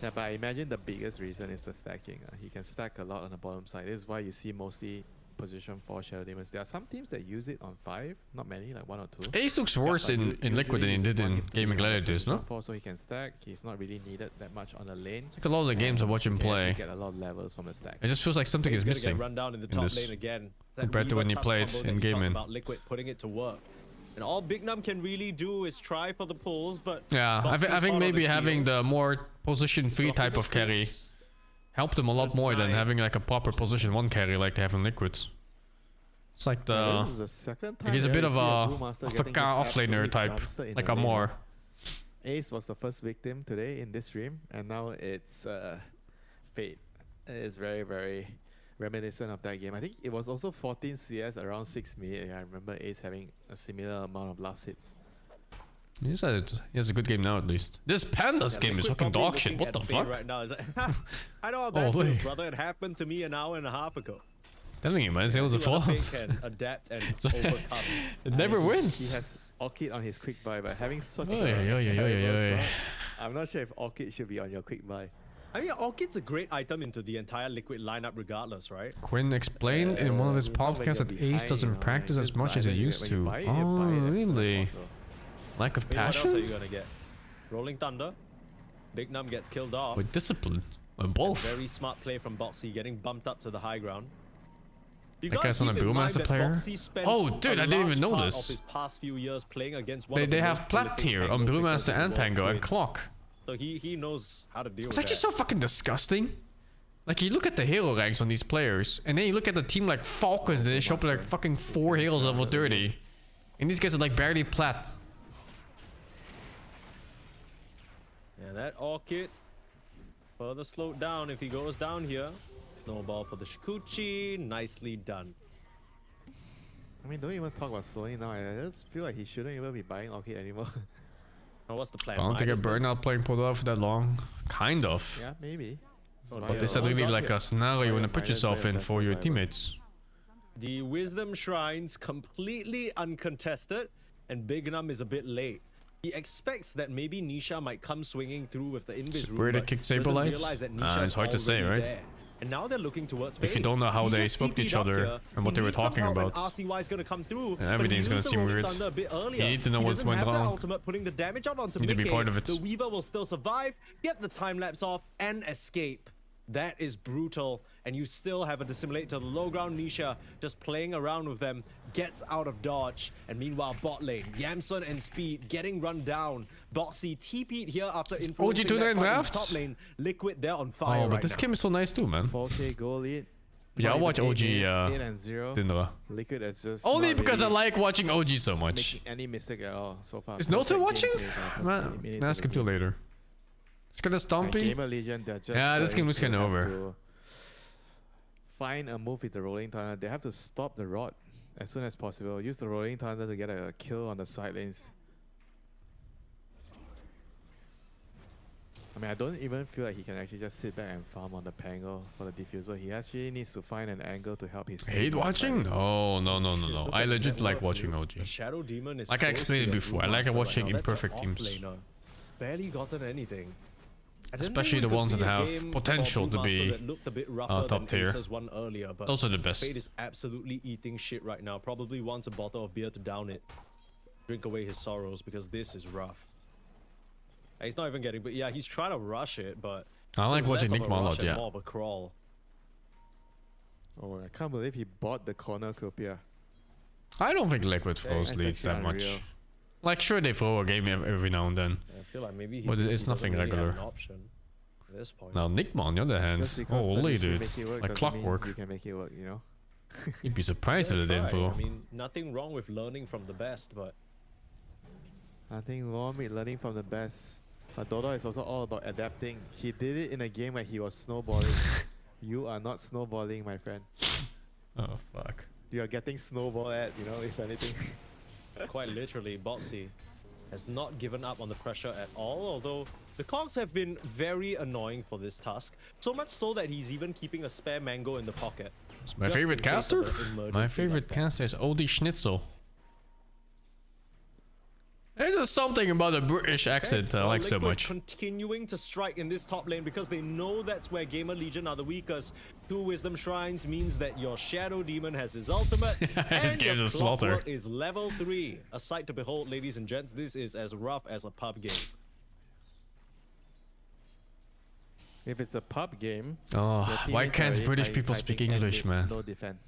Yeah, but I imagine the biggest reason is the stacking. He can stack a lot on the bottom side. This is why you see mostly position 4 Shadow Demons. There are some teams that use it on 5, not many, like 1 or 2. Ace looks worse But in Liquid than he did in Gaming Gladiators, no? 4, so he can stack. He's not really needed that much on the lane. Like a lot of the games I watch him He can play, actually get a lot of levels from the stack. it just feels like something He's is gonna missing. get run down in the in top this lane again. That compared to when he Reaver played Tusk combo in that you talked gaming. about Liquid putting it to work. And all Big Num can really do is try for the pulls, but Yeah, I Boxy's think hot on maybe the having the steals. more position 3 type of carry helped him a lot more than having like a proper position 1 carry like they have in Liquids. It's like Yeah, this the... is the second time He's a that bit we of see a Brewmaster getting FK just offlaner absolutely type, dumpstered in like the a lane. more. Ace was the first victim today in this stream, and now it's Fate. It's very reminiscent of that game. I think it was also 14 CS around 6 minutes. I remember Ace having a similar amount of last hits. He has a good game now at least. This Pandas Yeah, game is Liquid fucking probably dog shit. looking What the at Fate fuck? right now is like, I know how that Holy. feels, brother. It happened to me an hour and a half ago. Telling you, man, it's See Heroes of whether Fate Falls. can adapt and overcome. It never He wins. has Orchid on his quick buy, but having such Oy, a oy, oy, terrible oy, oy. start, I'm not sure if Orchid should be on your quick buy. I mean, Orchid's a great item into the entire Liquid lineup regardless, right? Quinn explained in one of his Not when podcasts you're that Ace behind, doesn't you know, practice it's as much as either he you- used when you to. buy it, you Oh, buy it as soon as really? possible. Lack of I mean, what else are you passion? gonna get? Rolling Thunder. Big Num gets killed off. With discipline. Both. Very smart play from Boxy, getting bumped up to the high ground. You That gotta guy's on keep a in mind Brewmaster that player? Boxy spends Oh, dude, a I didn't even large know part this. Of his past few years playing against one They of the have most plat prolific tier on Pango pickers Brewmaster in and the world, Pango and Quinn. Clock. So he knows how to deal It's with actually that. so fucking disgusting. Like, you look at the hero ranks on these players, and then you look at the team like Falcons, and they show up like fucking 4 heroes level 30. And these guys are like barely plat. Yeah, that Orchid further slowed down if he goes down here. Snowball for the Shikuchi, nicely done. I mean, don't even talk about slowing now. I just feel like he shouldn't even be buying Orchid anymore. Now what's the plan? Bound to get Minus them? burned out playing Podol for that long. Kind of. Yeah, maybe. Oh, But yeah. this is really One's up like here. a scenario you want to put Minus yourself by in the for your survivor. teammates. The Wisdom Shrines completely uncontested, and Big Num is a bit late. He expects that maybe Nisha might come swinging through with the Invis Where room, they but kicked doesn't Saberlight? realize that Nisha's It's hard to say, already right? there. And now they're looking towards If you Fade. don't know how He they just spoke to each TP'd up other here. and what He they were needs some talking help, and about. RCY is going to come through. And everything's going gonna to seem weird. Thunder a bit earlier. You need to know He what doesn't went have the wrong. ultimate, putting the damage out onto Need to be Mickey. part of it. The Weaver will still survive, get the time lapse off, and escape. That is brutal, and you still have a dissimulate to the low ground. Nisha just playing around with them, gets out of dodge, and meanwhile bot lane, Yamson and Speed getting run down. Boxy TP'd here after influencing OG2 that nine fight in drafts? top lane. Liquid there on fire Oh, but right this now. game is so nice too, man. 4K goal lead. Yeah, I'll watch OG 8-0. Dinra. Liquid is just Only not because I really like watching OG so much. making any mistake at all so far. Is Perfect Nota watching? gameplay for the first 20 Man, minutes ask of him the till game. later. It's gonna And Stompy. Gamer Legion, they're just Yeah, this going game looks to kinda have over. to Find a move with the Rolling Thunder. They have to stop the Rod as soon as possible. Use the Rolling Thunder to get a kill on the side lanes. I mean, I don't even feel like he can actually just sit back and farm on the Pango for the diffuser. He actually needs to find an angle to help his team Hate on the watching? side lanes. No, no, no, no, no. Look I at legit that like left watching view. OG. The Shadow Demon is Like I close explained to it the before, I Blue like Master right watching now. That's an imperfect off teams. laner. Barely gotten anything. I didn't Especially think the we could ones that see a have game for potential to Blue Master be, that looked a bit rougher top than tier. Ace's one earlier, but Those are the best. Fade is absolutely eating shit right now. Probably wants a bottle of beer to down it. Drink away his sorrows because this is rough. He's not even getting, but yeah, he's trying to rush it, but I like it's watching less Nick of a rush Marlott, and yeah. more of a crawl. Oh, I can't believe he bought the corner Copia. I don't think Liquid throws That's leads that actually much. unreal. Like, sure, they throw a game every now and then. I feel like maybe he But thinks it's he nothing doesn't really have regular. an option at this point. Now, Nickma, on the other hand, Just because the holy issue dude, make it work like doesn't mean clockwork. You can make it work, you know? You'd be surprised at Gonna the try. info. I mean, nothing wrong with learning from the best, but Nothing wrong with learning from the best. But Dota is also all about adapting. He did it in a game where he was snowballing. You are not snowballing, my friend. Oh, fuck. You are getting snowballed at, you know, if anything. quite literally, Boxy has not given up on the pressure at all, although the cogs have been very annoying for this task. So much so that he's even keeping a spare mango in the pocket. It's my just favorite in case caster? of an My emergency favorite like that. caster is Odie Schnitzel. There's just something about the British accent I Well, like so Liquid much. continuing to strike in this top lane because they know that's where Gamer Legion are the weakest. 2 Wisdom Shrines means that your Shadow Demon has his ultimate. His and game's your a slaughter. Clockwork is level 3. A sight to behold, ladies and gents. This is as rough as a pub game. If it's a pub game, Oh, your why teammates can't already British people speak typing English, end man? with No defense.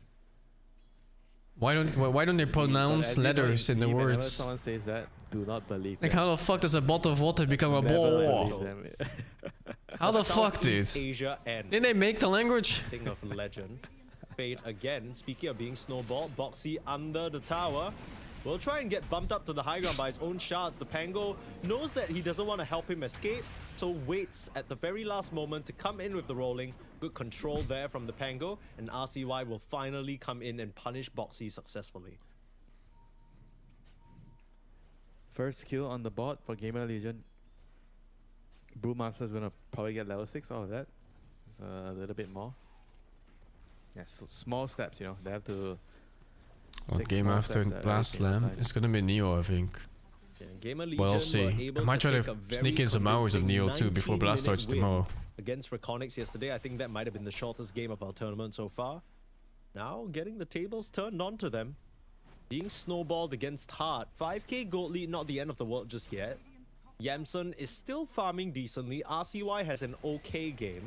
Why don't they But pronounce as you know, letters in the whenever words? someone says that, do not believe Like, them. how the fuck does a bottle of water become a Never ball? believe them. How the fuck, dude? Southeast Asia and Didn't they make the language? thing of legend. Fade again. Speaking of being snowballed, Boxy under the tower. Will try and get bumped up to the high ground by his own shards. The Pango knows that he doesn't want to help him escape, so waits at the very last moment to come in with the rolling. Good control there from the Pango, and RCY will finally come in and punish Boxy successfully. First kill on the bot for Gamer Legion. Brewmaster is gonna probably get level 6 out of that. It's a little bit more. Yeah, so small steps, you know. They have to. What Take game small after steps at Blast every single Slam? time. It's gonna be Neo, I think. Yeah, Gamer Legion Well, I'll were see. able I might try take to a very sneak in some hours of convincing Neo too before Blast 19-minute starts win tomorrow. against Reconyx yesterday. I think that might have been the shortest game of our tournament so far. Now getting the tables turned onto them. Being snowballed against Hart. 5k gold lead, not the end of the world just yet. Yamson is still farming decently. RCY has an okay game.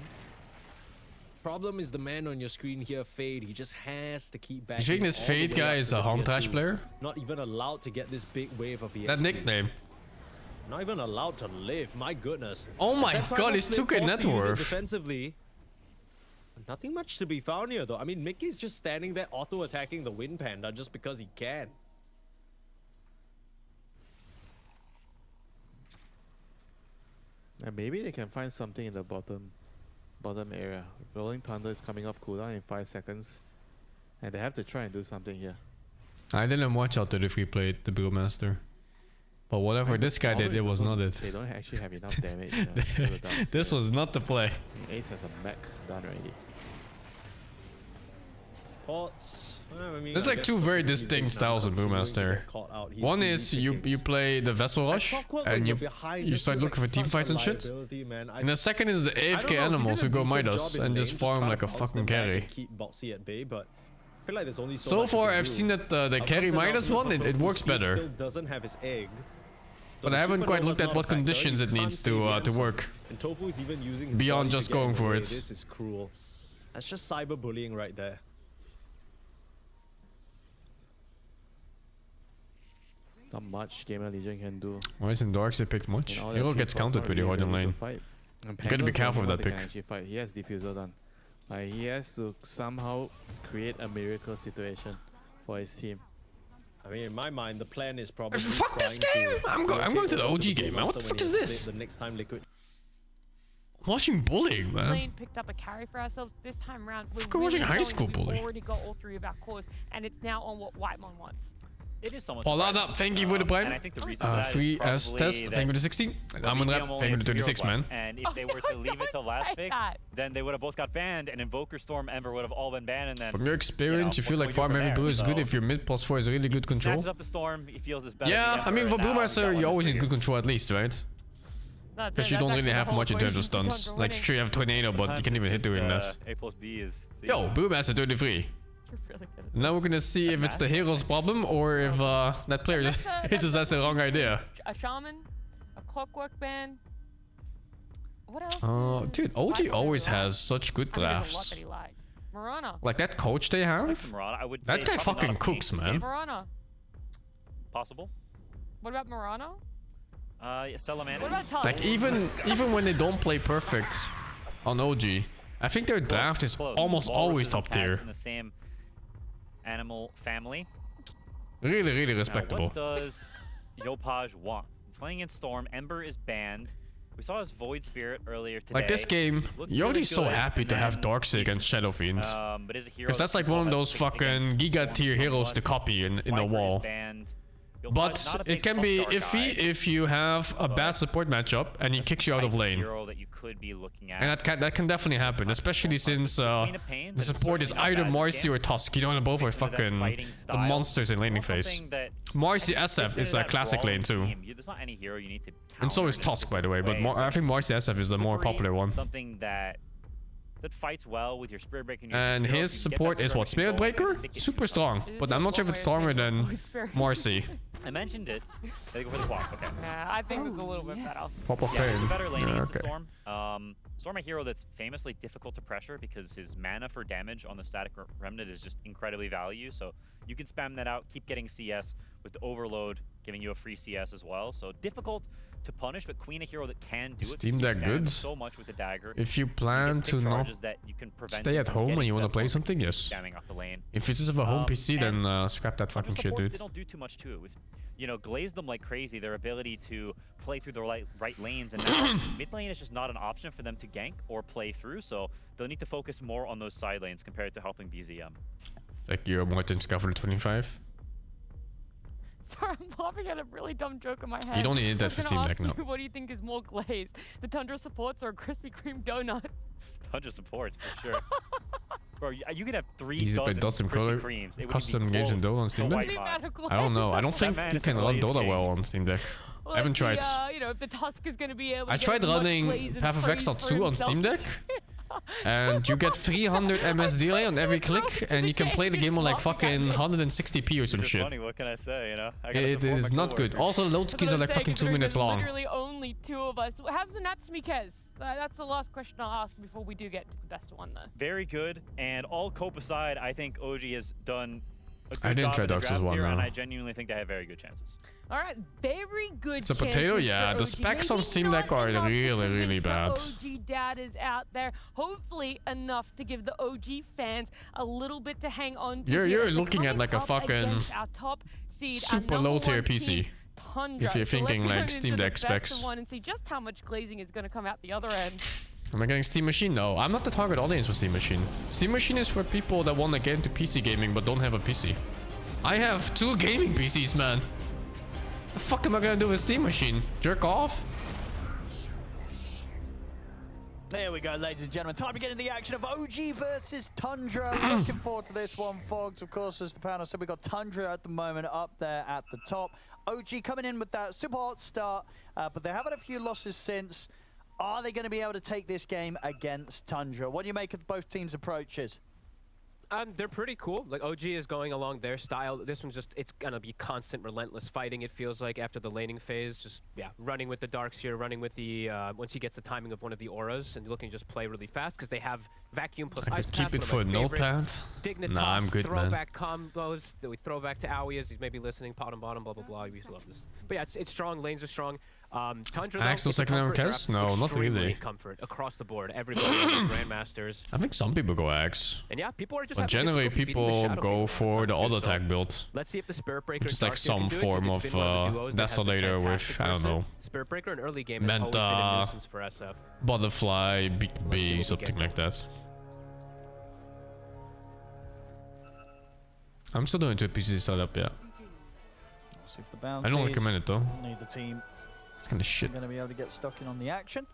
Problem is the man on your screen here, Fade. He just has to keep back. You think this Fade guy is a home trash player? Not even allowed to get this big wave of EXP. That nickname. Not even allowed to live. My goodness. Oh my That god, Primal he's Split 2k forced net to use it worth. defensively. Nothing much to be found here though. I mean, Mickey's just standing there auto-attacking the Wind Panda just because he can. And maybe they can find something in the bottom area. Rolling Thunder is coming off cooldown in 5 seconds. And they have to try and do something here. I didn't watch out to the free play the Brewmaster. But whatever this guy did, it was not it. They don't actually have enough damage. To the downs. This was not the play. Ace has a mech done already. Thoughts? I mean, There's I like guess 2 very Pacific distinct now styles of continuing to Brewmaster. get caught out. He's One really is picking you play the Vessel Rush Clockwork, and when you you're behind, you this start feels looking like for team such fights a and shit. liability, man. And the second is the I don't AFK know, he animals did who a go decent Midas job in and lane just to farm try like a to bounce fucking them back carry. and keep Boxy at bay, but I feel like there's only So much you far can I've do. seen that the carry Outcomes Midas announcement one, for it Tofu works Speed better. Still doesn't have his egg. But the I haven't quite Supernova's looked at not what a factor. conditions You it can't needs see to Yamson. work. And Tofu is even using his Beyond body to just get in going the for way. it. This is cruel. That's just cyberbullying right there. Not much Gamer Legion can do. Why isn't Darkseid picked much? And all Hero that gets shit countered was pretty not hard in really ready lane. to fight. And You gotta be Pango's careful with the that only one pick. can actually fight. He has diffuser done. He has to somehow create a miracle situation for his team. I mean, in my mind, the plan is probably Fuck this trying game! to I'm going to the rotate OG game, man. What the Brewmaster fuck when is he this? split the next time Liquid. Watching bullying, man. Lane picked up a carry for ourselves this time around. We're Fucking watching high showing school that we've bully. already got all 3 of our cores, and it's now on what Whitemon wants. It is somewhat Paul surprising. up, thank you for the prime. And I think the reason for that is Free as probably test, that thank you for the 16. I'm on BCM rep, only thank you has for the hero 36, block, man. And if Oh, they were to no, leave it to don't last say pick, that. then they would have both got banned, and Invoker Storm Ember would have all been banned, and then From your experience, you what feel can like we do farm from every there? blue is good So, if your mid +4 is really good control. snatches up the Storm, he feels it's better. Yeah, than I mean for Ember, and now he's got Brewmaster, one you always need trigger. good control at least, right? Because you don't really have much in terms of stuns. Like sure you have tornado, but you Sometimes can't even hit it's doing just, that. A plus B is Yo, Brewmaster 33. You're really good. Now we're gonna see if it's the hero's problem or if that player just hit us as the wrong idea. A shaman, a clockwork band, What else? Dude, OG always has such good I mean, there's a lot drafts. that he likes. Marana. Like that coach they I like have. Marana. I would That say guy probably not fucking a winning cooks, this man. game. Marana. Possible. What about Marano? Yeah, Salamanders. What about Tusk? Like even when they don't play perfect on OG, I think their draft is Close. almost always Walruses and top cats tier. in the same animal family. Really, really Now, respectable. what does Yopaj want? He's playing in Storm. Ember is banned. We saw his Void Spirit earlier today. Like this game, Looked you're already really so good, happy and to have then Darkseid against Shadow Fiends. but is a hero Because that's like one of those fucking Giga tier heroes to copy in the Viper is wall. banned. But Not a big it can tough be dark iffy guy, if you have a bad support matchup and he kicks you out of type lane. hero that you could be looking at. And that can definitely happen, especially since Queen of Pains the is support is certainly not either bad this Marcy game. or Tusk. You know, and both are Mixed with that fucking fighting the style. monsters in laning It's not phase. something that- Marcy I SF consider is a that classic brawl lane too. team. There's not any hero you need to And so counter is in a Tusk, by the way, but specific way. I think Marcy SF is the more Slippery, popular one. Something that fights well with your Spirit Breaker. And, your And hero. his If you get support that is what? Spirit going, Breaker? I think it's Super strong. It is But I'm not sure if it's one way of stronger saying than Void Spirit. Marcy. I mentioned it. They go for the swap. Okay. Nah, I think it's a little bit better. Pop of Yeah, it's pain. a better lane Yeah, against the okay. Storm. Storm, a hero that's famously difficult to pressure because his mana for damage on the static remnant is just incredibly value. So you can spam that out, keep getting CS with the overload, giving you a free CS as well. So difficult to punish, but Queen a hero that can do it. Steam You Deck spam good? so much with the dagger. If you You plan get to stick not charges that you can prevent stay him at from home getting and you to want to that play point, something, yes. Spamming off the lane. If it is of a home PC, and then scrap that Contra fucking shit, supports, dude. They don't do too much to it. We've, glazed them like crazy. Their ability to play through the right lanes, and now mid lane is just not an option for them to gank or play through. So they'll need to focus more on those side lanes compared to helping BZM. Thank you, Martin's cover 25. Sorry, I'm laughing at a really dumb joke in my head. You don't need that I was for gonna Steam ask Deck, no. you, what do you think is more glazed? The Tundra supports or a Krispy Kreme donut? 100 supports for sure. Bro, you could have 3 Easy to play dozen custom Krispy color, Kremes. It wouldn't be custom games in close Dota on to Steam white Deck? hot. I don't know. I don't think man you is can a run Blaze Dota King. well on Steam Deck. Well, I haven't if the, tried. if the Tusk is going to be able I to tried get as much running glaze and Path of praise Exile for 2 on himself. Steam Deck, and you get 300 MS delay on every click, and you can play the game on like fucking 160p or some It's shit. funny, what can I say, you know? I gotta It support is my not good. coworker. Also, load That's screens what are I'm like saying, fucking 2 considering minutes there's long. literally only 2 of us. How's the Natsumi Kez? That's the last question I'll ask before we do get to the best one, though. Very good, and all cope aside, I think OG has done a good I didn't job try in the Dark Souls draft 1 here, and now. I genuinely think they have very good chances. All right, very good. It's a potato, chances yeah. for The OG. specs on Maybe Steam not Deck are enough to really, really convince bad. the OG dad is out there. Hopefully enough to give the OG fans a little bit to hang on to. You're here. They're looking at coming like a up fucking against our top seed, our super number low tier 1 team, PC. Tundra. If you're So let's thinking, go like, into Steam the Deck best specs. of one and see just how much glazing is going to come out the other end. Am I getting Steam Machine? No, I'm not the target audience for Steam Machine. Steam Machine is for people that want to get into PC gaming but don't have a PC. I have 2 gaming PCs, man. The fuck am I gonna do with Steam Machine? Jerk off? There we go, ladies and gentlemen. Time to get in the action of OG versus Tundra. Looking forward to this one, Fogs. Of course, as the panel said, we've got Tundra at the moment up there at the top. OG coming in with that super hot start, but they're having a few losses since. Are they going to be able to take this game against Tundra? What do you make of both teams' approaches? They're pretty cool. Like, OG is going along their style. This one's just, it's gonna be constant, relentless fighting, it feels like, after the laning phase. Just, yeah, running with the Darks here, running with the, once he gets the timing of one of the auras, and looking to just play really fast, because they have Vacuum plus I Ice could keep Path, it for a one of my favorite notepad. Dignitas, Nah, I'm good, man. throwback combos that we throw back to Aoi as he's maybe listening, bottom, blah, blah, blah. We love this. But yeah, it's strong, lanes are strong. Tundra, though, Axel it's a second comfort Arcas? draft. No, not Extremely really. comfort across the board. Everybody on the Grandmasters. I think some people go Axe. And yeah, people are just But having generally difficulty beating the people Shadow go Fiend for the sometimes auto too, so attack build. let's see if the Spirit Breaker Which is like Darkseid some can do it, 'cause form it's of been one the duos that has been Desolator with, fantastic I don't for us. know, Spirit Breaker in early game has always been a Manta, nuisance for SF. Butterfly, Big see B, what we something get. like that. I'm still doing 2 PC setup, yeah. See if the bounties I don't recommend it though. need the team It's kinda shit. going to be able to get stuck in on the action.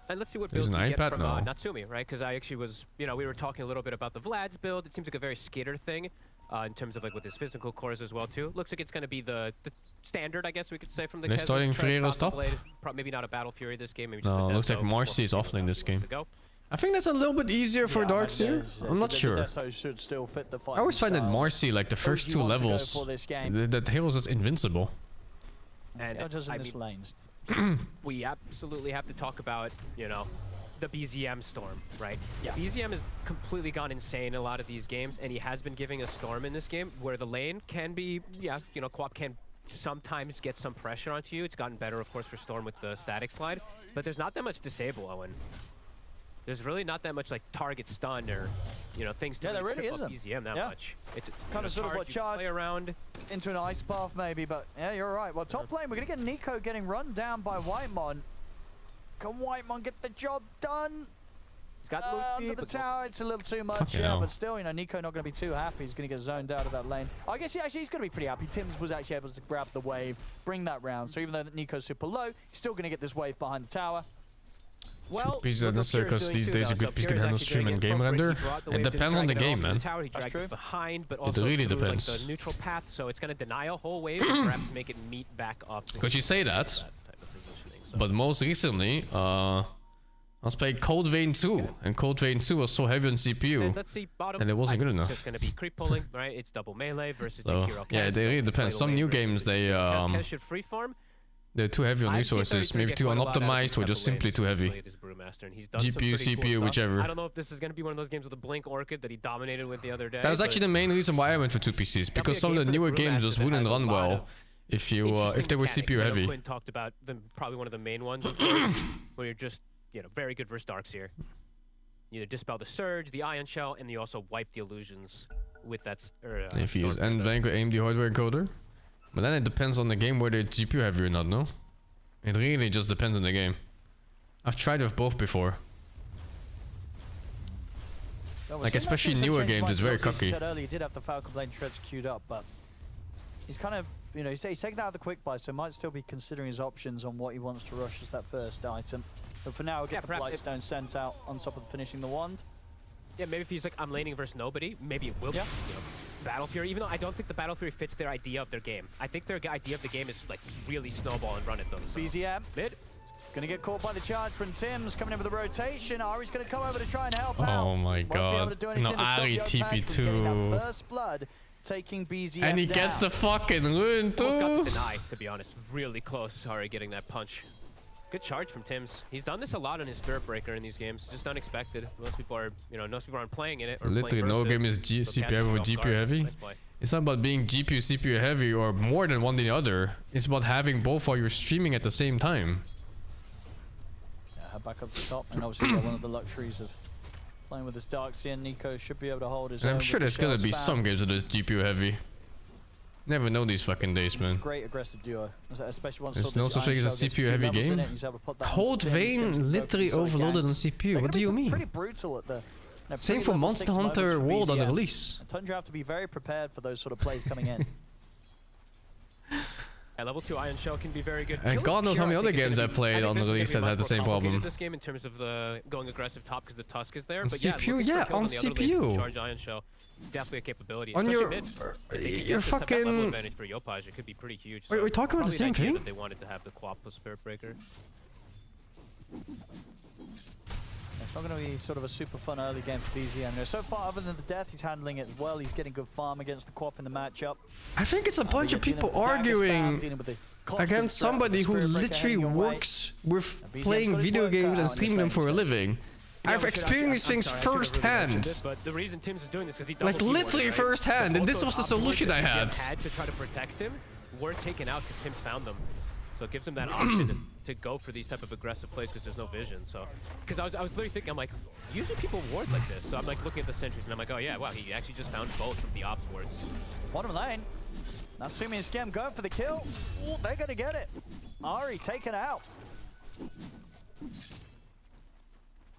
And let's see what There's build an we get iPad? from No. Natsumi, right? Because I actually was, we were talking a little bit about the Vlad's build. It seems like a very skitter thing in terms of like with his physical cores as well too. Looks like it's going to be the standard, I guess we could say, from the They're Kez. starting Ferrero's top? Maybe not a Battle Fury this game. Maybe just No, a looks like Deso, Marcy is we'll see offlane what this he wants game. to go. I think that's a little bit easier for Yeah, Darks I mean, here. there's, I'm not the sure. Deso should still fit the I always find that style. Marcy, like the first OG 2 want to go levels, for this game. that hero's just invincible. And Just I in this mean, lanes. we absolutely have to talk about, you know, the BZM Storm, right? Yeah. BZM has completely gone insane in a lot of these games, and he has been giving a Storm in this game where the lane can be, yeah, you know, Co-op can sometimes get some pressure onto you. It's gotten better, of course, for Storm with the static slide, but there's not that much disable, Owen. There's really not that much like target stun or, you know, things to Yeah, there really trip up isn't. BZM that Yeah. much. It's Kind of sort of what charge play around. into an ice path maybe, but yeah, you're right. Well, top lane, we're gonna get Nico getting run down by Whitemon. Can Whitemon get the job done? He's got the move speed, Under the but tower, it's a little too much, Fucking yeah, hell. but still, you know, Nico not going to be too happy. He's going to get zoned out of that lane. I guess he's going to be pretty happy. Tims was actually able to grab the wave, bring that round. So even though Nico's super low, he's still going to get this wave behind the tower. Well, Piece look that what necessary Pierre's because doing these too, days a though. good So piece can Pierre's handle actually stream doing and it game appropriate. render. He brought the It wave to depends on the drag it game, over man. the tower. He dragged it behind, but also really through, depends. like, the neutral path, so it's going to deny a whole wave and perhaps make it meet back up. Because you say that, type of positioning. So but most recently, I was playing Cold Vein 2, and Cold Vein 2 was so heavy on CPU. and let's see bottom. And it wasn't good enough. It's just going to be creep pulling, right? It's double melee versus So, Jakiro. yeah, it really depends. Some new games, Kez should free farm. they're too heavy on resources, maybe too unoptimized, or just simply too heavy. GPU, CPU, whichever. I don't know if this is going to be one of those games with the Blink Orchid that he dominated with the other day. That was actually the main reason why I went for 2 PCs, because some of the newer games just wouldn't run well if they were CPU heavy. Quinn talked about them, probably one of the main ones, of course, where you're just, you know, very good versus Darks here. You either dispel the Surge, the Ion Shell, and you also wipe the illusions with that. If you use NVank or AMD hardware encoder. But then it depends on the game whether it's GPU heavy or not, no? It really just depends on the game. I've tried with both before. Like, especially newer games, it's very cocky. He said earlier he did have the Falcon Blade Shreds queued up, but he's kind of, you know, he's taking that out of the quick buy, so might still be considering his options on what he wants to rush as that first item. But for now, we'll get the Blightstone sent out on top of finishing the wand. Yeah, maybe if he's like, I'm laning versus nobody, maybe it will be, you know, Battle Fury, even though I don't think the Battle Fury fits their idea of their game. I think their idea of the game is like really snowball and run it though. So. BZM. Mid. Gonna get caught by the charge from Tims, coming in with the rotation. Ari's gonna come over to try and help out. Oh my Won't be able to god. do anything No, to stop Ari Yopaj from getting TP2. that first blood, taking BZM And he down. gets the fucking rune Almost got the too. deny, to be honest. Really close, Ari getting that punch. Good charge from Tims. He's done this a lot in his Spirit Breaker in these games. Just unexpected. Most people are, you know, most people aren't playing in it. Or Literally playing no versus, game is so CPU catches heavy you or off GPU guard. heavy. Nice play. It's not about being GPU, CPU heavy or more than one than the other. It's about having both while you're streaming at the same time. Yeah, head back up to top, and obviously one of the luxuries of playing with this Darkseer. Nico should be able to hold his And own I'm with sure the there's gonna shell be spam. some games that is GPU heavy. Never know these fucking days, man. Great aggressive duo, especially once There's no such thing as a CPU heavy game. Cold Vein literally overloaded on CPU. What do you mean? Pretty brutal at the. Same for Monster Hunter World on the release. And Tundra have to be very prepared for those sort of plays coming in. At level 2, Ion Shell can be very good. And Killing God knows how Pure, many I other think, is games gonna I be- played think on the this is gonna release be that much had the more same complicated problem. This game in terms of the going aggressive top because the Tusk is there. On But yeah, CPU, looking for yeah, kills on the other lane to CPU. Charge Ion Shell. Definitely a capability. On especially your- mid. If they can your get this type of level fucking- advantage for Yopaj, it could be pretty huge. Wait, so we're talking about the probably same an idea thing? that they wanted to have the Quap plus Spirit Breaker. It's not going to be sort of a super fun early game for BZM. You know, so far, other than the death, he's handling it well. He's getting good farm against the Quap in the matchup. I think it's a bunch of people arguing against somebody who literally works with playing video games and streaming them for a living. I've experienced these things firsthand. But the reason Tims is doing this because he Like literally firsthand, and this was the solution I had. Had to try to protect him were taken out because Tims found them. So it gives him that option to go for these type of aggressive plays because there's no vision. So, because I was literally thinking, I'm like, usually people ward like this. So I'm like looking at the sentries and I'm like, oh yeah, wow, he actually just found both of the ops wards. Bottom lane. Natsumi and Skem going for the kill. Ooh, they're going to get it. Ari taken out.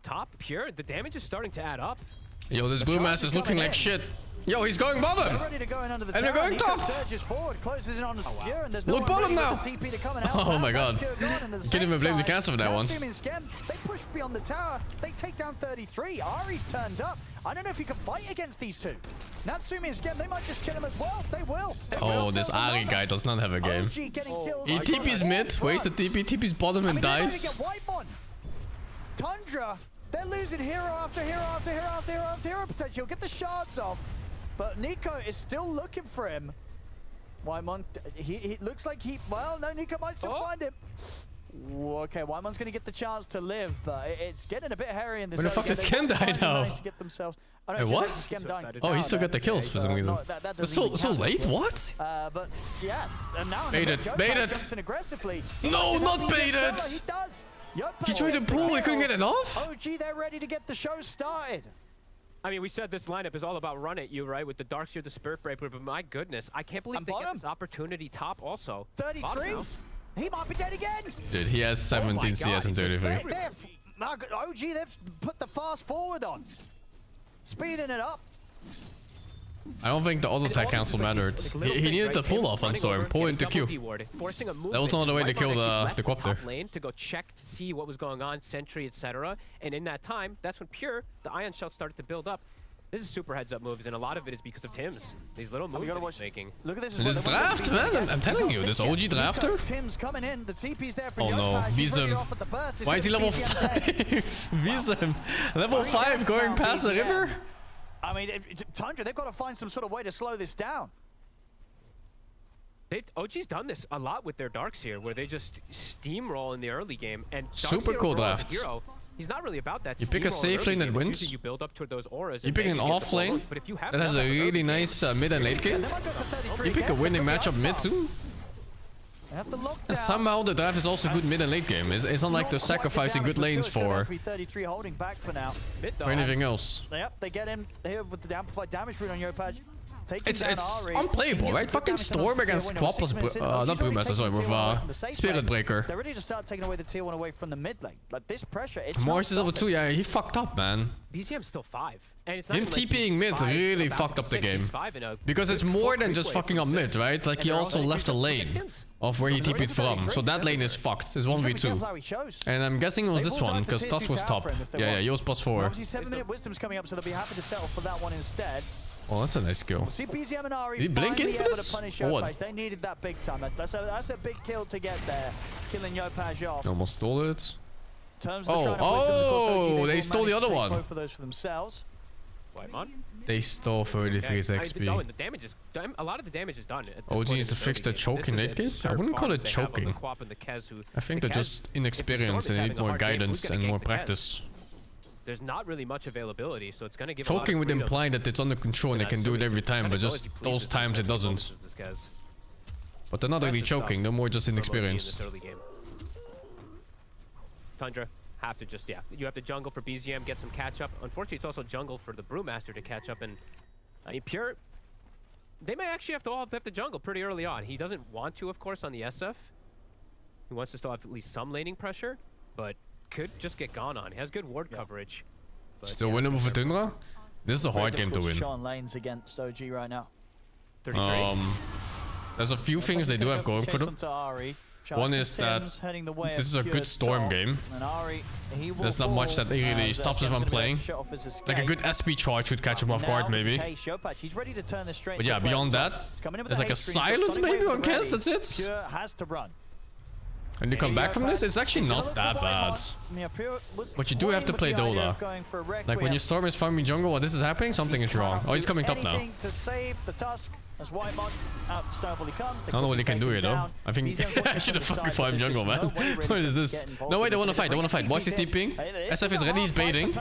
Top Pure, the damage is starting to add up. Yo, this Blue Mass is looking like shit. Yo, he's going bottom! They're ready to go in under the And they're tower. going Nico top! surges forward, closes in on his Pure, and there's no Look one bottom ready now! with the TP to come and help Oh out. my That's god. Pure gone, and at the Can't even same blame the time, caster for that one. Natsumi and Skem, they push beyond the tower. They take down 33. Ari's turned up. I don't know if he can fight against these two. Natsumi and Skem, they might just kill him as well. They will. They Oh, will. this Sells Ari another. guy does not have a game. OG getting kills. He on TP's all mid, wasted fronts. TP, TP's bottom and I mean, they're dies. gonna get Whitemon. Tundra, they're losing hero after hero after hero after hero after hero potential. He'll get the shards off, but Nico is still looking for him. Whitemon, he looks like well, no, Nico might still find him. Okay, Wyman's going to get the chance to live, but it's getting a bit hairy in this. Where the fuck did Skem die now? Oh, no, Hey, what? Skem dying. Oh, he still got the kills for some reason. No, that It's doesn't so even count. late? What? But yeah, and now Bait it, bait it. jumps in aggressively. No, not bait He it. does. He tried to pull, he couldn't get it off? OG, they're ready to get the show started. I mean, we said this lineup is all about run at you, right? With the Darkseer, the Spirit Breaker, but my goodness, I can't believe And they get bottom. this opportunity top also. 33. He might be dead again. Dude, he has 17 CS and 33. OG, they've put the fast forward on. Speeding it up. I don't think the auto attack cancel mattered. He needed to pull off on Storm, pull into Q. That was not the way to kill the Quap lane to go check to see what was going on, sentry, etc. And in that time, that's when Pure, the Ion Shell started to build up. This is super heads up moves, and a lot of it is because of Tim's. These little moves that he's making. Look at this. This draft, man, I'm telling you, this OG drafter. Tim's coming in. The TP's there for Oh no, WehSing. Why is he level 5? WehSing. Level 5 going past the river? I mean, Tundra, they've got to find some sort of way to slow this down. OG's done this a lot with their Darkseer, where they just steamroll in the early game. And Super Darkseer cool overall as a draft. hero, he's not really about that. You pick a steamroll in safe early lane that game. It's wins. usually you build up toward those auras. You and pick then an get the off lane but if you have that has a really nice mid and late game. You pick a winning matchup mid too. And somehow the draft is also good mid and late game. It's not like they're sacrificing good lanes for anything else. Yep, they get him here with the amplified damage rune on Yopaj. It's unplayable, right? Fucking Storm against Quap plus not Brewmaster, sorry, with Spirit Breaker. They're ready to start taking away the tier 1 away from the mid lane. Like this pressure, it's Morris is level 2, yeah, he fucked up, man. BZM's still 5. And it's not Him even like TPing he's mid 5 really back fucked to up the 6, he's game. 5 in a Because it's more than just fucking up mid, right? Like he also left a lane of where he TP'd from. So that lane is fucked. It's 1v2. And I'm guessing it was this one, because Tusk was top. Yeah, he was +4. Obviously 7-minute wisdom's coming up, so they'll be happy to settle for that one instead. Oh, that's a nice kill. See BZM and Ari Did he blink in for able this? to punish Or what? Yopaj. They needed that big time. That's a big kill to get there, killing Yopaj off. Almost stole it. Terms of the Shrine of Wisdoms, of course, OG, they will stole the manage to other take one. Both of those for themselves. They stole 33's Oh, XP. and the damage is a lot of the damage is done. At this OG point needs in to the fix the early game. choke in This is late game? I absurd wouldn't call farm it they have on the choking. Quap and the Kez who- I think the they're Kez, just if the inexperienced Storm is and they having need a more hard game, who's guidance gonna and gank more the Kez? practice. There's not really much availability, so it's going to give a lot Choking of would freedom imply that it's under control and they to can that do it Suri every to time, kinda but go just as he pleases those with times it as doesn't. bonuses, this Kez. But they're not really That's just choking, they're more just for OG in this inexperienced. early game. Tundra have to just, you have to jungle for BZM, get some catch up. Unfortunately, it's also jungle for the Brewmaster to catch up, and I mean, Pure, they may actually have to all have to jungle pretty early on. He doesn't want to, of course, on the SF. He wants to still have at least some laning pressure, but could just get gone on. He has good ward coverage. But Still yeah, winnable so for Tundra? This is a hard game to win. Sean lanes against OG right now. 33. There's a few things they do have going for them. One is that this is a good Storm game. There's not much that really stops him from playing. Like a good SP charge would catch him off guard, maybe. But yeah, beyond that, there's like a silence maybe on Kez, that's it. And you come back from this, it's actually not that bad. But you do have to play Dola. Like when your Storm is farming jungle while this is happening, something is wrong. Oh, he's coming top now. As Whitemon out Snowball he comes. I don't know what he can do here though. I think I should have fucking farmed jungle, man. What is this? No way, they wanna fight, Watch his TPing. SF is ready, he's baiting.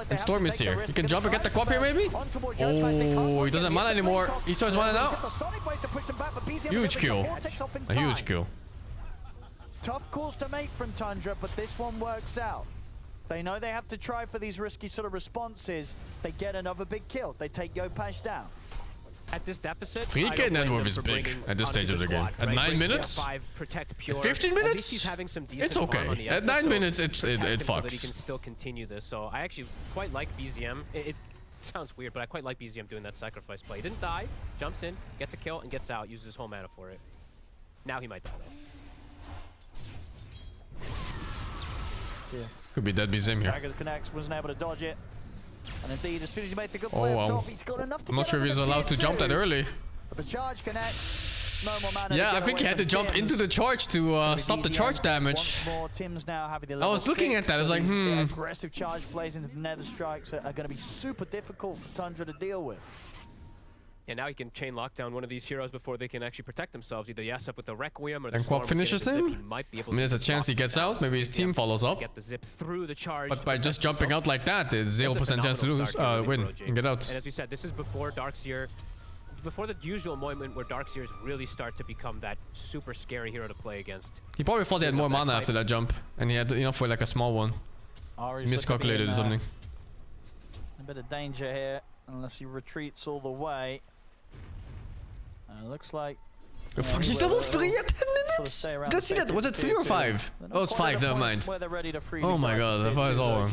And Storm is here. He can jump and get the Quap here maybe? Oh, he doesn't have mana anymore. He starts mana now. Huge kill. A huge kill. Tough calls to make from Tundra, but this one works out. They know they have to try for these risky sort of responses. They get another big kill. They take Yopaj down. At this deficit, Free I K don't blame network them is for big bringing at this stage of the game. squad, At right? 9 Bring minutes? 5, protect Pure. At 15 At minutes? least he's having some decent It's farm okay. on the At SF, 9 so minutes, it protect him so that he fucks. can still continue this. So I actually quite like BZM. It sounds weird, but I quite like BZM doing that sacrifice play. He didn't die, jumps in, gets a kill, and gets out. Uses his whole mana for it. Now he might die though. Could be dead BZM here. Daggers connects, wasn't able to dodge it. And indeed, as soon as he made the good Oh, play wow. up top, he's got enough to I'm not get sure if over he's the allowed to tier jump that 2. early. But the charge connects. No more mana Yeah, to I get think he away had to from jump Tim's. into the charge to stop the charge damage. Once more, Tim's now having the I level was looking 6, at that, I was so like, these aggressive charge plays into the nether strikes are going to be super difficult for Tundra to deal with. And now he can chain lock down one of these heroes before they can actually protect themselves. Either Yasef with the Requiem or the And Storm Quap with finishes the Zip. him? He might be able I mean, there's a to chance he lock gets down out. Maybe his BZM team follows up. Get the Zip through the charge. But by to just protect jumping himself. out like that, there's 0% chance to lose, win, and get out. And as we said, this is before Darkseer, before the usual moment where Darkseers really start to become that super scary hero to play against. He probably thought he had more mana after that jump, and he had enough for like a small one. Ari's Miscalculated or something. A bit of danger here, unless he retreats all the way. Looks like. The fuck, he's level 3 at 10 minutes? Did I see that? Was it 3 or 5? Oh, it's 5, never mind. Oh my god, I thought it was all wrong.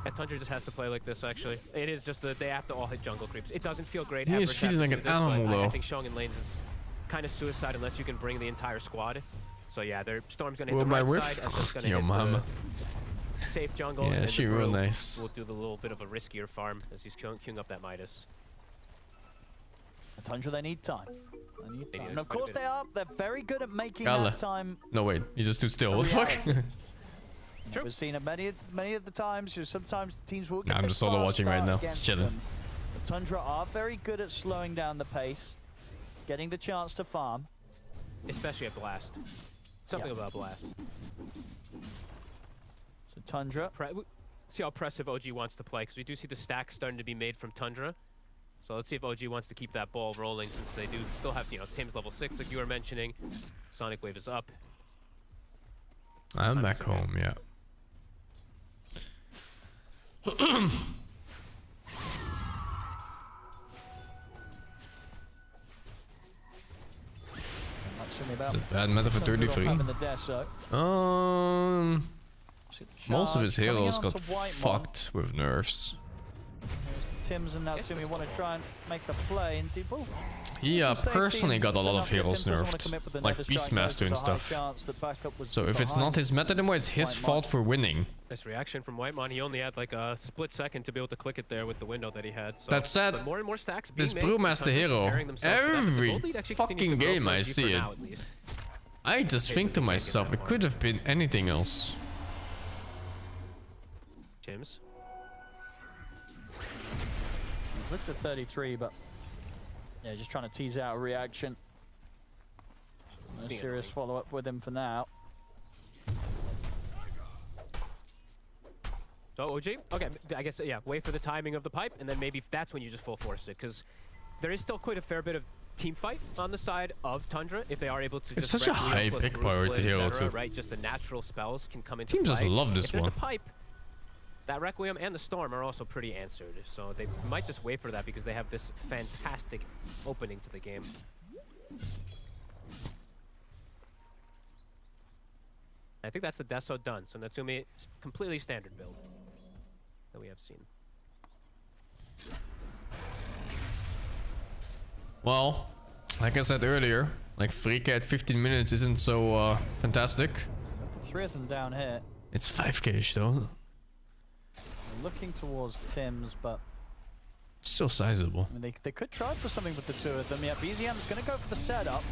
Yeah, Tundra just has to play like this, actually. It is just that they have to all hit jungle creeps. It doesn't feel great. He is Everest feeling has to like do an this, but animal, though. I think showing in lanes is kind of suicide unless you can bring the entire squad. So yeah, their Storm's gonna hit the right side, and it's gonna Yo, hit mama. the safe jungle. Yeah, and she the real Brew nice. will do the little bit of a riskier farm as he's queuing up that Midas. Tundra, they need time. They need time. need And of quite a course bit. they are. They're very good at making Gala. that time. No, wait, he just stood still. What the fuck? reality. True. We've seen it many of the times. Sometimes teams will get I'm a just solo fast watching right start now, against just chilling. them. The Tundra are very good at slowing down the pace, getting the chance to farm. Especially at Blast. Something about Blast. So Tundra. See how oppressive OG wants to play, because we do see the stack starting to be made from Tundra. So let's see if OG wants to keep that ball rolling, since they do still have, Tim's level 6, like you were mentioning. Sonic Wave is up. I'm back home, yeah. Is it bad meta for 33? Most of his heroes got fucked with nerfs. Tim's and Natsumi want to try and make the play, and Deeple. He personally got a lot of heroes nerfed, like Beastmaster and stuff. So if it's not his meta anymore, it's his fault for winning. Nice reaction from Whitemon. He only had like a split second to be able to click it there with the window that he had. So, That said, but more and more stacks being this made, Brewmaster Tundra hero, preparing themselves for that. The every gold lead actually fucking continues to grow game for I OG see for it. now, at least. I just think to myself, it could have been anything else. James? He's looked at 33, but yeah, just trying to tease out a reaction. No serious follow-up with him for now. So OG? Okay, I guess, yeah, wait for the timing of the pipe, and then maybe that's when you just full force it, because there is still quite a fair bit of team fight on the side of Tundra if they are able to It's just such a Requiem high plus pick Brew priority split, hero, etc., too. right? Just the natural spells can come into Teams just play. love this if there's one. a pipe, that Requiem and the Storm are also pretty answered, so they might just wait for that because they have this fantastic opening to the game. I think that's the Deso done, so Natsumi, completely standard build that we have seen. Well, like I said earlier, like Freak at 15 minutes isn't so fantastic. The three of them down here. It's 5k though. They're looking towards Tim's, but It's still sizable. I mean, they could try for something with the two of them. Yeah, BZM's going to go for the setup.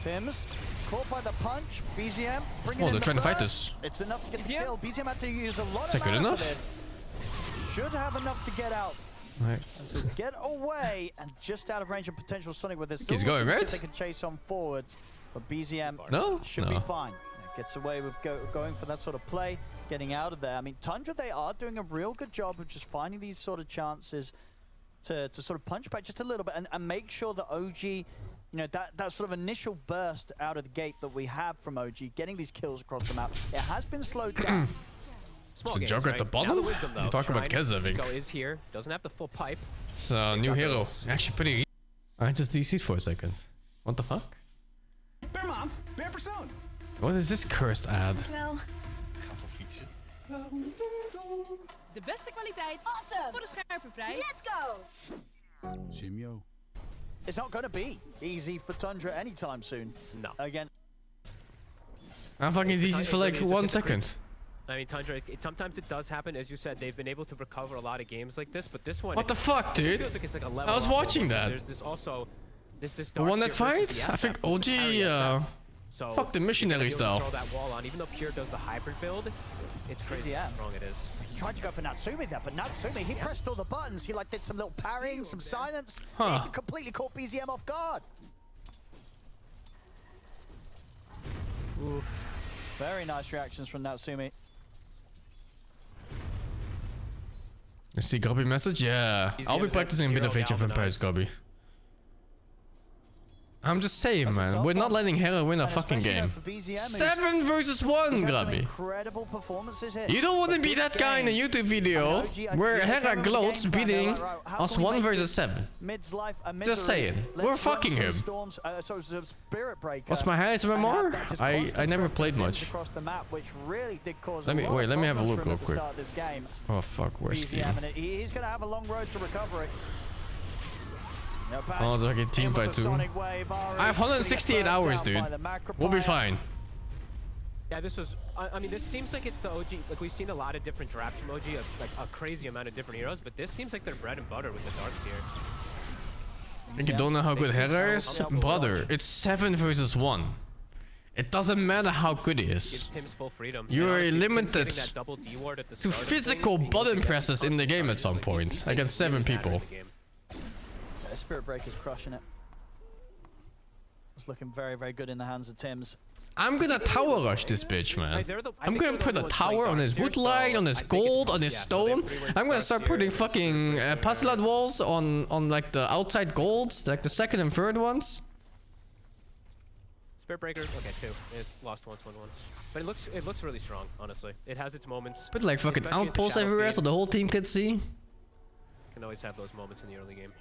Tim's caught by the punch. BZM bringing in Oh, they're trying to fight burst. this. It's enough to get the kill. BZM had to use a lot Is that of good mana enough? for this. Should have enough to get out. Right. As we get away and just out of range of potential Sonic with this. He's going, See right? if they can chase on forwards, but BZM No? should No. be fine. Yeah, gets away with going for that sort of play, getting out of there. I mean, Tundra, they are doing a real good job of just finding these sort of chances to sort of punch back just a little bit and make sure that OG, you know, that sort of initial burst out of the gate that we have from OG, getting these kills across the map, it has been slowed down. Small It's a games, jug at right? the Now bottom? wisdom, though. You talk about Shrine, Kezavik. Go is here, doesn't have the full pipe. It's a new got hero. those. Actually pretty. I just DC'd for a second. What the fuck? Per maand, per persoon. What is this cursed ad? Wel. Gaat wel fietsen. De beste kwaliteit voor de scherpe prijs. Let's go! Simio. It's not going to be easy for Tundra anytime soon. No. Again. I'm fucking DC'd for like It's a 1 simple second. I mean, Tundra, sometimes it does happen. As you said, they've been able to recover a lot of games like this, but this one... What the fuck, it dude? feels like it's like a level I was up watching almost. that. There's this also... This The one that Darkseer versus fights? the I think SF, OG, carry SF. So fuck the you're missionary gonna be able to style. throw that wall on. Even though Pure does the hybrid build, It's crazy how strong it is. He tried to go for Natsumi there, but Natsumi, he pressed all the buttons. He like did some little parrying, some silence. Huh. He completely caught BZM off guard. Oof. Very nice reactions from Natsumi. You see Grubby message? Yeah. I'll be practicing a bit of Age of Empires, Grubby. I'm just saying, man. We're not letting Hera win a fucking game. 7 versus 1, Grubby. Incredible performances here. You don't want to be that guy in a YouTube video where Hera gloats beating us 1 versus 7. Just saying. We're fucking him. What's my highest MMR? I never played much. Let me have a look real quick. Oh fuck, where's Steam? He's gonna have a long road to recovery. Oh, it's like a team fight too. I have 168 hours, dude. We'll be fine. Yeah, this was. I mean, this seems like it's the OG. Like we've seen a lot of different drafts from OG, like a crazy amount of different heroes. But this seems like their bread and butter with the darks here. And you don't know how good Hera is, brother. It's 7 versus 1. It doesn't matter how good he is. Tim's full freedom. You're limited to physical button presses in the game at some point against 7 people. Spirit Breaker's crushing it. It's looking very, very good in the hands of Tims. I'm gonna tower rush this bitch, man. I'm gonna put a tower on his wood line, on his gold, on his stone. I'm gonna start putting fucking Pasilat walls on like the outside golds, like the second and third ones. Spirit Breaker, okay, 2. It lost once, 1-1. But it looks really strong, honestly. It has its moments. Put like fucking outposts everywhere so the whole team can see. Can always have those moments in the early game.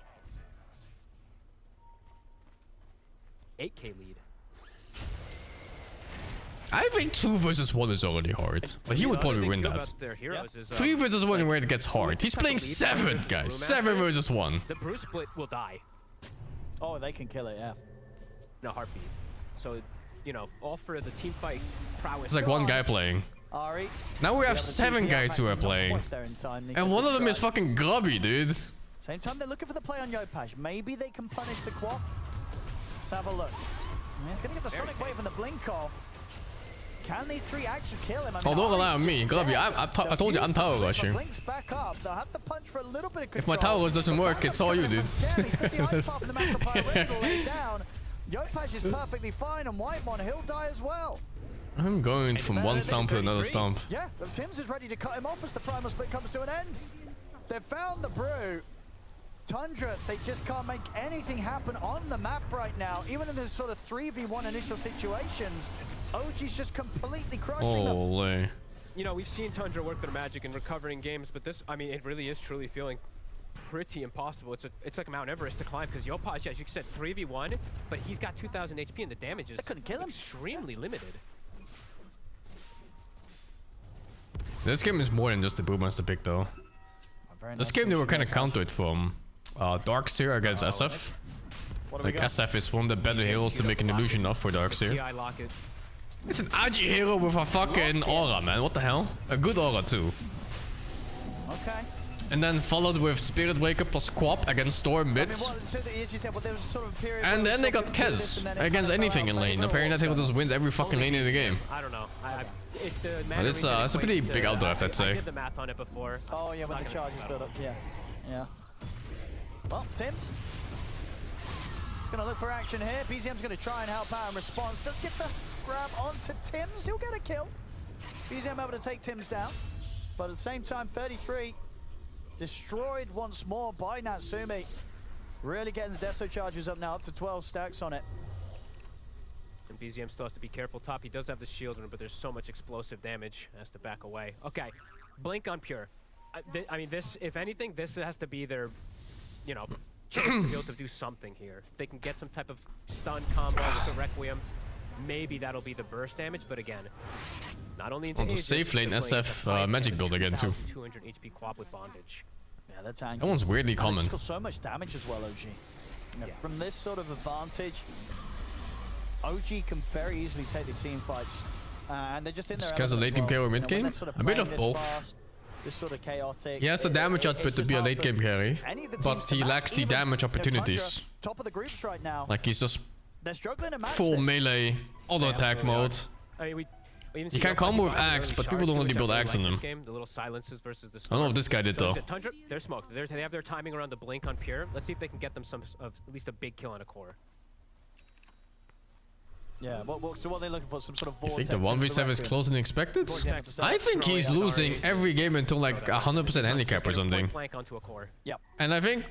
8k lead. I think 2 versus 1 is already hard, but he would probably win that. 3 versus 1 where it gets hard. He's playing 7, guys. 7 versus 1. The Bruce split will die. Oh, they can kill it, yeah. In a heartbeat. So, you know, all for the team fight prowess. It's like one guy playing. Now we have 7 guys who are playing. And one of them is fucking Grubby, dude. Same time, they're looking for the play on Yopaj. Maybe they can punish the Quap. Let's have a look. He's gonna get the Sonic Wave and the Blink off. Can these 3 actually kill him? Oh, don't rely on me, Grubby. I told you I'm tower rushing. If my tower doesn't work, it's all you, dude. Yopaj is perfectly fine, and Whitemon, he'll die as well. I'm going from one stomp to another stomp. Yeah, Tims is ready to cut him off as the Primal Split comes to an end. They've found the brew. Tundra, they just can't make anything happen on the map right now. Even in this sort of 3v1 initial situations, OG's just completely crushing them. You know, we've seen Tundra work their magic in recovering games, but this, I mean, it really is truly feeling pretty impossible. It's like Mount Everest to climb, because Yopaj, as you said, 3v1, but he's got 2,000 HP and the damage is extremely limited. This game is more than just the Brewmaster pick, though. This game they were kind of countered from Darkseer against SF. Like SF is one of the better heroes to make an illusion of for Darkseer. It's an Agi hero with a fucking aura, man. What the hell? A good aura too. Okay. And then followed with Spirit Breaker plus Quap against Storm mids. And then they got Kez against anything in lane. Apparently that hero just wins every fucking lane in the game. I don't know. It's a pretty big outdraft, I'd say. I did the math on it before. Oh yeah, when the charges build up. Yeah. Yeah. Well, Tims. He's going to look for action here. BZM's going to try and help out in response. Does get the grab onto Tims. He'll get a kill. BZM able to take Tims down. But at the same time, 33 destroyed once more by Natsumi. Really getting the Deso charges up now, up to 12 stacks on it. And BZM still has to be careful top. He does have the shield rune, but there's so much explosive damage. Has to back away. Okay, blink on Pure. I mean, this, if anything, this has to be their, you know, chance to be able to do something here. If they can get some type of stun combo with the Requiem, maybe that'll be the burst damage. But again, not only into the safe lane SF magic build again too. 200 HP Quap with bondage. Yeah, that's that one's weirdly common. It's got so much damage as well, OG. You know, from this sort of advantage, OG can very easily take these team fights, and they're just in there. Just a late game carry or mid game? A bit of both. Fast, this sort of chaotic. He has the damage output to be a late game carry, but he lacks the damage opportunities. Top of the groups right now. Like he's just they're struggling to match full this. melee, auto attack mode. I mean, Even You can't combo with Axe, but people don't really build Axe on them. The little silences versus the I don't know if this guy did though. Tundra, they're smoked. They have their timing around the blink on Pure. Let's see if they can get them at least a big kill on a core. Yeah, so what are they looking for? Some sort of You vortex? think the 1v7 is closer than expected? I think he's losing every game until like 100% handicap or something. Onto a core. Yep. And I think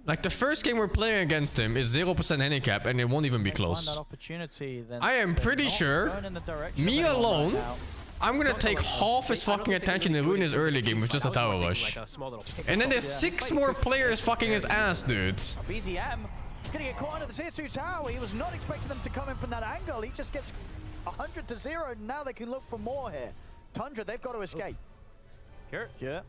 like the first game we're playing against him is 0% handicap and it won't even be close. I am pretty sure, me alone, I'm gonna take half his fucking attention and ruin his early game with just a tower rush. And then there's 6 more players fucking his ass, dude. BZM is gonna get caught under the tier 2 tower. He was not expecting them to come in from that angle. He just gets 100 to 0. Now they can look for more here. Tundra, they've got to escape. Here? Yeah.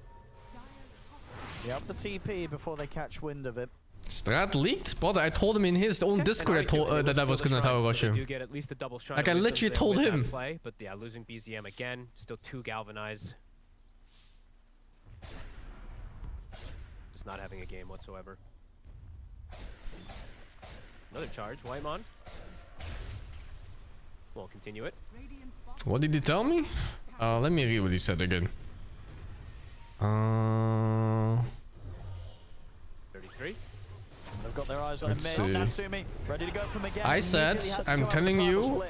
Yep, the TP before they catch wind of it. Strat leaked? Brother, I told him in his own Discord that I was gonna tower rush him. Like I literally told him. Play, but yeah, losing BZM again. Still 2 galvanized. Just not having a game whatsoever. Another charge, Whitemon. Won't continue it. What did he tell me? Let me read what he said again. 33. They've got their eyes on him. Natsumi, ready to go from again. I said, I'm telling you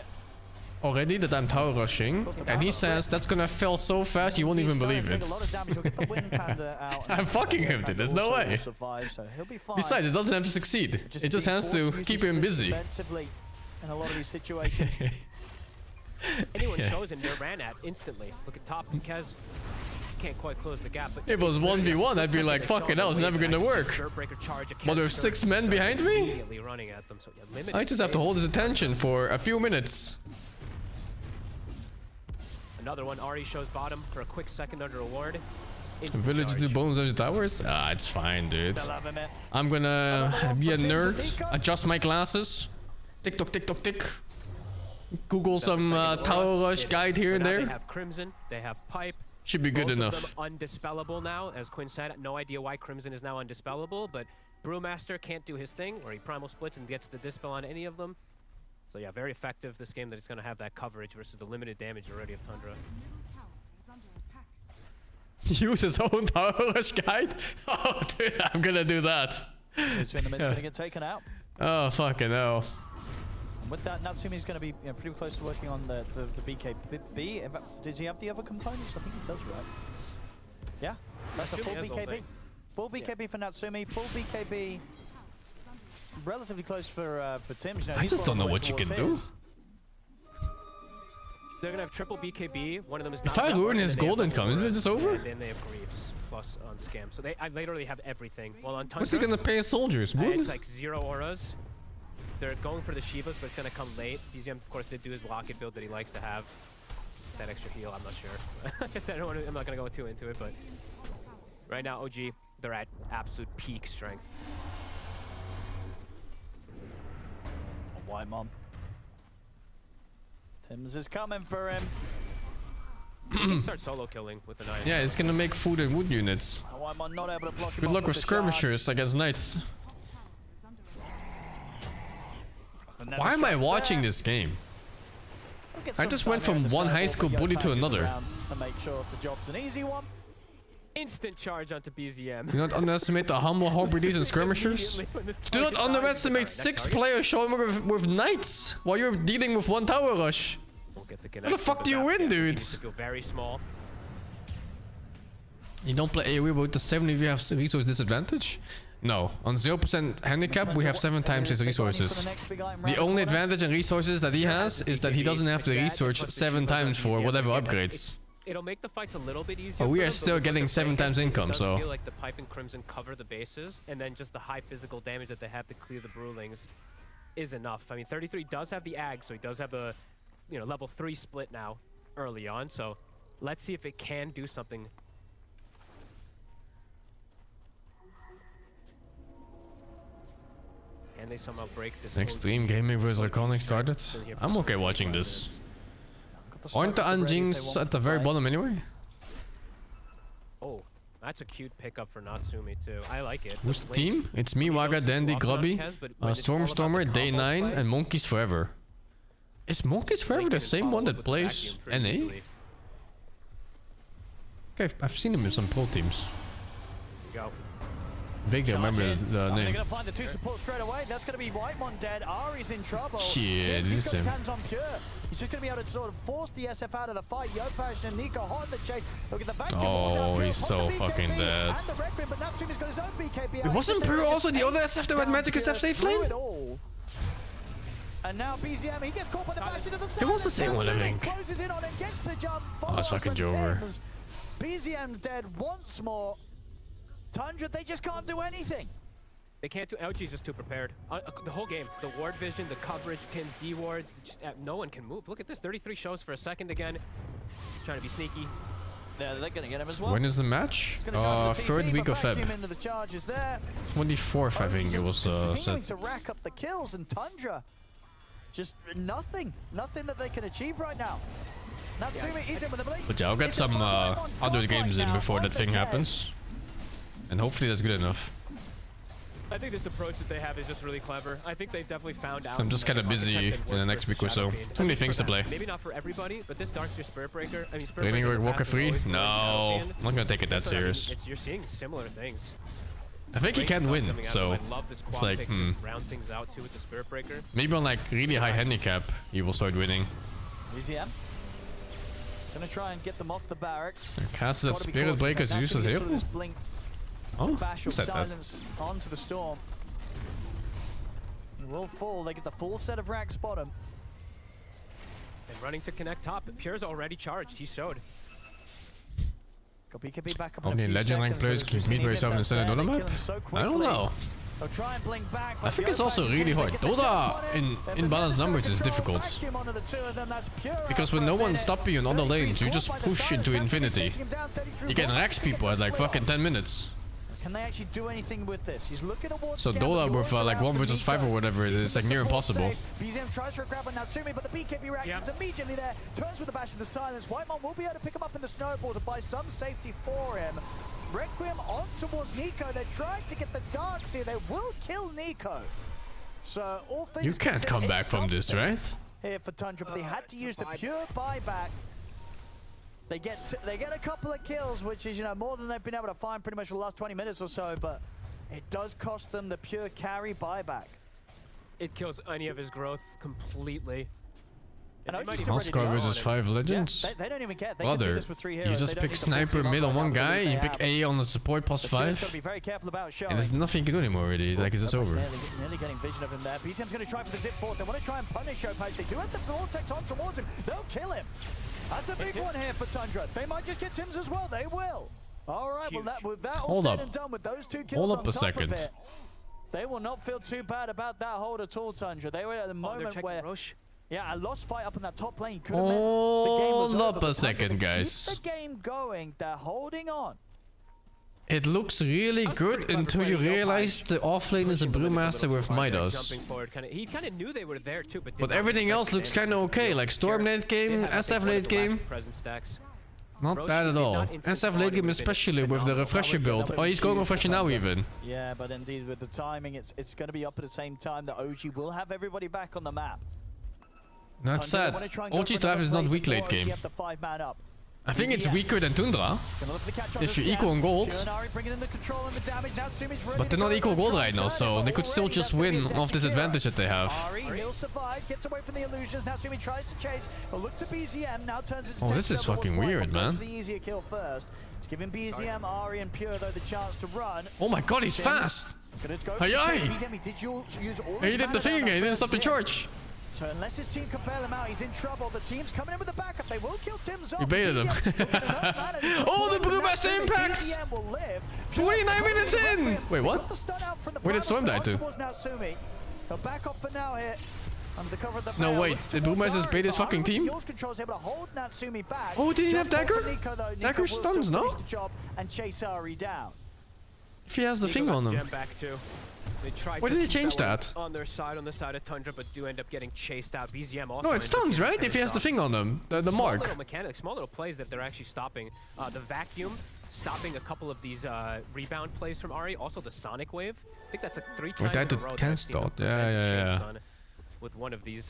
already that I'm tower rushing, and he says that's gonna fail so fast you won't even believe it. I'm fucking him, dude. There's no way. Besides, it doesn't have to succeed. It just has to keep him busy. In a lot of these situations. Anyone shows him, they're ran at instantly. Look at top, Kez can't quite close the gap. But if it was 1v1, I'd be like, fucking hell, it's never gonna work. But there's 6 men behind me? I just have to hold his attention for a few minutes. Another one, Ari shows bottom for a quick second under a ward. Village do bones under towers? Ah, it's fine, dude. I'm gonna be a nerd, adjust my glasses. Tick tock, tick tock, tick. Google some tower rush guide here and there. They have Crimson, they have Pipe. Should be good enough. Both of them undispellable now, as Quinn said. No idea why Crimson is now undispellable, but Brewmaster can't do his thing, where he primal splits and gets the dispel on any of them. So yeah, very effective this game that it's going to have that coverage versus the limited damage already of Tundra. Use his own tower rush guide? Oh, dude, I'm gonna do that. So in the midst, gonna get taken out. Oh, fucking hell. With that, Natsumi's going to be pretty close to working on the BKB. In fact, does he have the other components? I think he does, right? Yeah, that's a full BKB. Full BKB for Natsumi, full BKB. Relatively close for Tim's. You know, I just don't know what you can do. They're going to have triple BKB. One of them is not. If I ruin his golden come, isn't it just over? And then they have Greaves plus on Scam. So I literally have everything. Well, on Tundra, what's he going to pay his soldiers? It's like 0 auras. They're going for the Shivas, but it's going to come late. BZM, of course, did do his Locket build that he likes to have. That extra heal, I'm not sure. Like I said, I'm not going to go too into it, but right now, OG, they're at absolute peak strength. White Mom. Tim's is coming for him. He can start solo killing with an iron. Yeah, it's going to make food and wood units. White Mom not able to block him. Good luck with skirmishers against knights. Why am I watching this game? I just went from one high school bully to another. To make sure the job's an easy one. Instant charge onto BZM. Do not underestimate the humble hobbies and skirmishers. Do not underestimate 6 players showing up with knights while you're dealing with 1 tower rush. How the fuck do you win, dude? Very small. You don't play AoE with the 7 if you have resource disadvantage? No, on 0% handicap we have 7 times his resources. The only advantage and resources that he has is that he doesn't have to research 7 times for whatever upgrades. It'll make the fights a little bit easier. But we are still getting 7 times income, so. I feel like the Pipe and Crimson cover the bases, and then just the high physical damage that they have to clear the Brewlings is enough. I mean, 33 does have the Ag, so he does have a, level 3 split now early on. So let's see if it can do something. And they somehow break this. Extreme gaming vs Iconic started. I'm okay watching this. Aren't the Anjings at the very bottom anyway? Oh, that's a cute pickup for Natsumi too. I like it. Who's the team? It's me, Waga, Dandy, Grubby, Stormstormer, Day 9, and Monkeys Forever. Is Monkeys Forever the Lincoln same followed one that with the plays vacuum pretty NA? easily. Okay, I've seen him in some pro teams. Go. Vaguely remember the They're name. going to find the two supports straight away. That's going to be Whitemon dead. Ari's in trouble. Shit, He's this got his him. hands on Pure. He's just going to be able to sort of force the SF out of the fight. Yopash and Nico hot in the chase. Look at the vacuum. Oh, he's so BKB fucking dead. And the Requiem, but Natsumi's got his own BKB. It wasn't Pure also the other SF that had Magic SF Safe Lane? And now BZM, he gets caught by the bash into the side. It was the same one, I think. Closes in on him, gets the jump. That's fucking Jover. BZM dead once more. Tundra, they just can't do anything. They can't do. LG's just too prepared. The whole game, the ward vision, the coverage, Tim's D wards, just no one can move. Look at this, 33 shows for a second again. He's trying to be sneaky. Yeah, they're gonna get him as well. When is the match? Third week of Feb. 24th, I think it was continuing said. to rack up the kills, and Tundra, just nothing that they can achieve right now. Natsumi is in with the blade. But yeah, I'll get some other games in before that thing happens. And hopefully that's good enough. I think this approach that they have is just really clever. I think they've definitely found out. I'm just kind of busy in the next week or so. Too many things to play. Maybe not for everybody, but this Darkseer Spirit Breaker. I mean, Spirit Training Breaker with Walker has always 3? been No, fan. I'm not gonna take it that So, I mean, serious. you're seeing similar things. I think he Great can stuff win, coming out so of him. I love this it's quad like, pick to round things out too with the Spirit Breaker. Maybe on like really high handicap, he will start winning. BZM gonna try and get them off the barracks. Cats that Spirit Breaker is useless here. Oh, Bash who of said that? silence onto the storm. It will fall. They get the full set of racks bottom. And running to connect top. Pure's already charged. He showed. Got BKB back up How in a many few Legend rank seconds, players but can as meet we've by seen yourself in the that's standard there, Dota they map? kill him so I don't quickly. know. They'll try and blink back, I but think it's also Yopash really they hard. get the jump Dota on him. in balanced They're numbers is control difficult. vacuum onto the two of them. That's Pure Because out when for no a one's minute. stopping you in other 33 lanes, you caught just by the push silence. into Natsumi's infinity. chasing him down, 33 You can wants rax to get people the at like split. fucking 10 minutes. Can they actually do anything with this? He's looking towards So Dota with like 1 versus 5 or whatever, it's like near impossible. BZM tries for a grab on Natsumi, but the BKB reaction's immediately there. Turns with the bash of the silence. Whitemon will be able to pick him up in the snowball to buy some safety for him. Requiem on towards Nico. They tried to get the Darkseer. They will kill Nico. So all things You can't considered, come back it's from this, something right? here for Tundra, but they had to use the pure buyback. They get a couple of kills, which is, you know, more than they've been able to find pretty much for the last 20 minutes or so, but it does cost them the pure carry buyback. It kills any of his growth completely. And they might OG's even already Oscar done versus it. 5 legends? Yeah, they don't even care. They can do Brother, this with 3 heroes. you They just don't pick need the full sniper team mid up on right one now, guy, they you pick have. A on the support plus The Spirit's 5, gotta be very careful about showing. and there's nothing you can do anymore already, like it's just over. Nearly getting vision of him there. BZM's going to try for the zip fort. They want to try and punish Yopash. They do have the vortex on towards him. They'll kill him. That's a big one here for Tundra. They might just get Tim's as well. They will. All right, well, with that all Hold said up. and done, with those 2 kills Hold on up a top second. of it, they will not feel too bad about that hold at all, Tundra. They were at the They're moment checking where, Roche. yeah, a lost fight up in that top lane could have meant the game was Hold over. up but a Tundra, second, to keep guys. the game going, they're holding on. It looks really good until you realize the offlane is a Brewmaster with Midas. Jumping forward, he kind of knew they were there too, but But everything else looks kind of okay, like Storm late game, SF late game. Not bad at all. SF late game especially with the refresher build. Oh, he's going refresher now even. Yeah, but indeed with the timing, it's going to be up at the same time that OG will have everybody back on the map. That's sad. OG's drive is not weak late game. I think it's weaker than Tundra. If you equal in gold. But they're not equal gold right now, so they could still just win off this advantage that they have. He'll survive, gets away from the illusions. Natsumi tries to chase, but look to BZM, now turns its Oh, this is fucking weird, man. The easier kill first. It's giving BZM, Ari, and Pure though the chance to run. Oh my god, he's fast! Hey, he did the thing again, he didn't stop the charge. So unless his team can bail him out, he's in trouble. The team's coming in with the backup. They will kill Tim's off. You baited him. Oh, the Brewmaster impact! 29 minutes in! Wait, what? Where did Storm die to? He'll back off for now here. Under the cover of the No, wait, did Brewmaster's bait his fucking team? Oh, did he have Dagger? Dagger stuns, no? And chase Ari down. If he has the thing on him. Why did they change that? On their side, on the side of Tundra, but do end up getting chased out. BZM also. No, it stuns, right? If he has the thing on him, the mark. Little mechanics, small little plays that they're actually stopping. The vacuum, stopping a couple of these rebound plays from Ari. Also the Sonic Wave. I think that's like 3 times Wait, that in a row. can start. Yeah. with one of these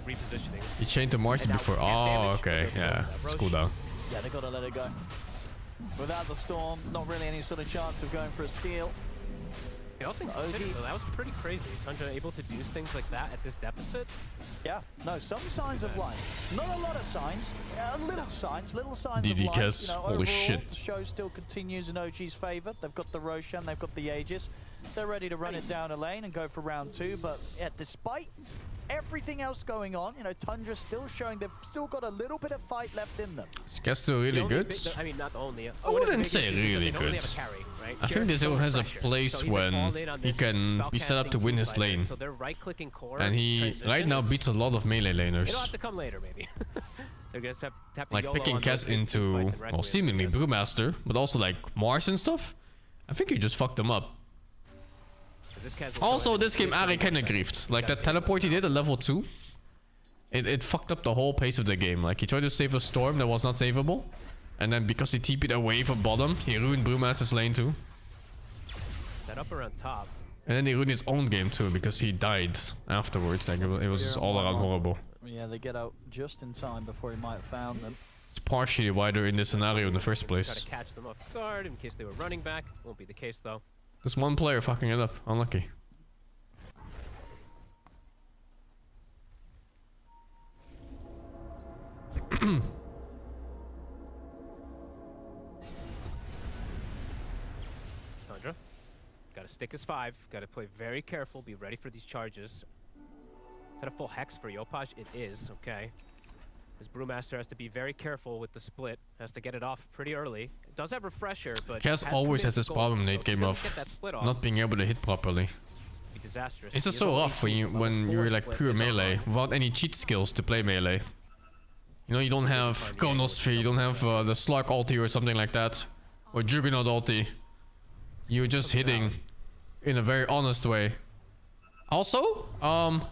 repositionings. He chained to Marcy before. Oh, okay. Yeah. It's cool down. Yeah, they gotta let it go. Without the storm, not really any sort of chance of going for a steal. I don't think that was pretty crazy. Tundra able to do things like that at this deficit. Yeah, no, some signs of life. Not a lot of signs, little signs DD of life. Kes, holy overall, shit. The show still continues in OG's favor. They've got the Roshan, they've got the Aegis. They're ready to run it down a lane and go for round 2. But yeah, despite everything else going on, Tundra's still showing they've still got a little bit of fight left in them. Is Kes still really good? I mean, not the only. I wouldn't say really good. Right? I think this hero has a place when he can be set up to win his lane. So they're right-clicking core. And he right now beats a lot of melee laners. They don't have to come later, maybe. They're gonna have to Like picking Kes into, well, seemingly Brewmaster, but also like Mars and stuff. I think he just fucked them up. Also, this game Ari kinda griefed. Like that teleport he did at level 2. It fucked up the whole pace of the game. Like he tried to save a storm that was not savable. And then because he TP'd away from bottom, he ruined Brewmaster's lane too. Set up around top. And then he ruined his own game too because he died afterwards. Like it was all around horrible. Yeah, they get out just in time before he might have found them. It's partially why they're in this scenario in the first place. Try to catch them off guard in case they were running back. Won't be the case though. There's one player fucking it up. Unlucky. Tundra. Gotta stick his 5. Gotta play very careful. Be ready for these charges. Is that a full hex for Yopaj? It is. Okay. His Brewmaster has to be very careful with the split. Has to get it off pretty early. It does have Refresher, but... Kes always has this problem late game of not being able to hit properly. Be disastrous. It's just so rough when you're like pure melee without any cheat skills to play melee. You don't have Chronosphere, you don't have the Slug ulti or something like that. Or Juggernaut ulti. You're just hitting in a very honest way. Also,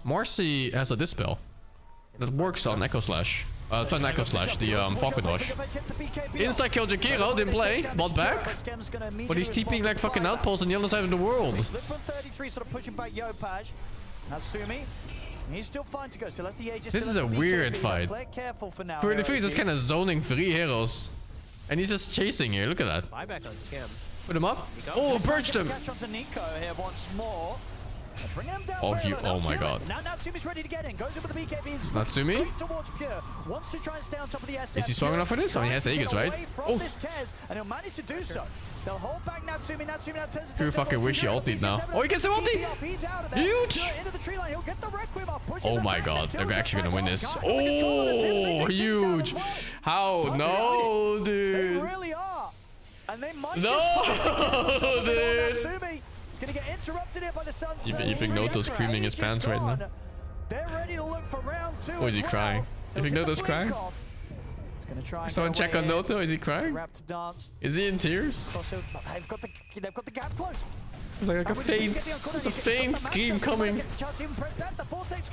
Marcy has a Dispel that works on Echo Slash. It's not Echo Slash, the Falcon Rush. Insta kill Jakiro, didn't play, bought back. But he's TPing like fucking outposts on the other side of the world. He's still fine to go. So the Aegis. This is a weird fight. For the he's just kind of zoning 3 heroes. And he's just chasing here, look at that. Buyback on Scam. Put him up. Oh, perched him. Oh my god. Now Natsumi's ready to get in. Goes in with the BKB. Natsumi? Wants to try and stay on top of the SF. Is he strong enough for this? Oh, he has Aegis, right? Oh. And he'll manage to do so. They'll hold back Natsumi. Natsumi now turns Pure fucking wish he ultied now. Oh, he gets the ulti! Huge! Oh my god, they're actually gonna win this. Oh, huge! How? No, dude. They really are. And they might no, dude. Gonna get interrupted here by the sun. You think Noto's screaming his pants right now? They're ready to look for round 2. Or is he crying? You think Noto's crying? Someone check on Noto, is he crying? Is he in tears? They've got the gap closed. It's like a faint, there's a faint scream coming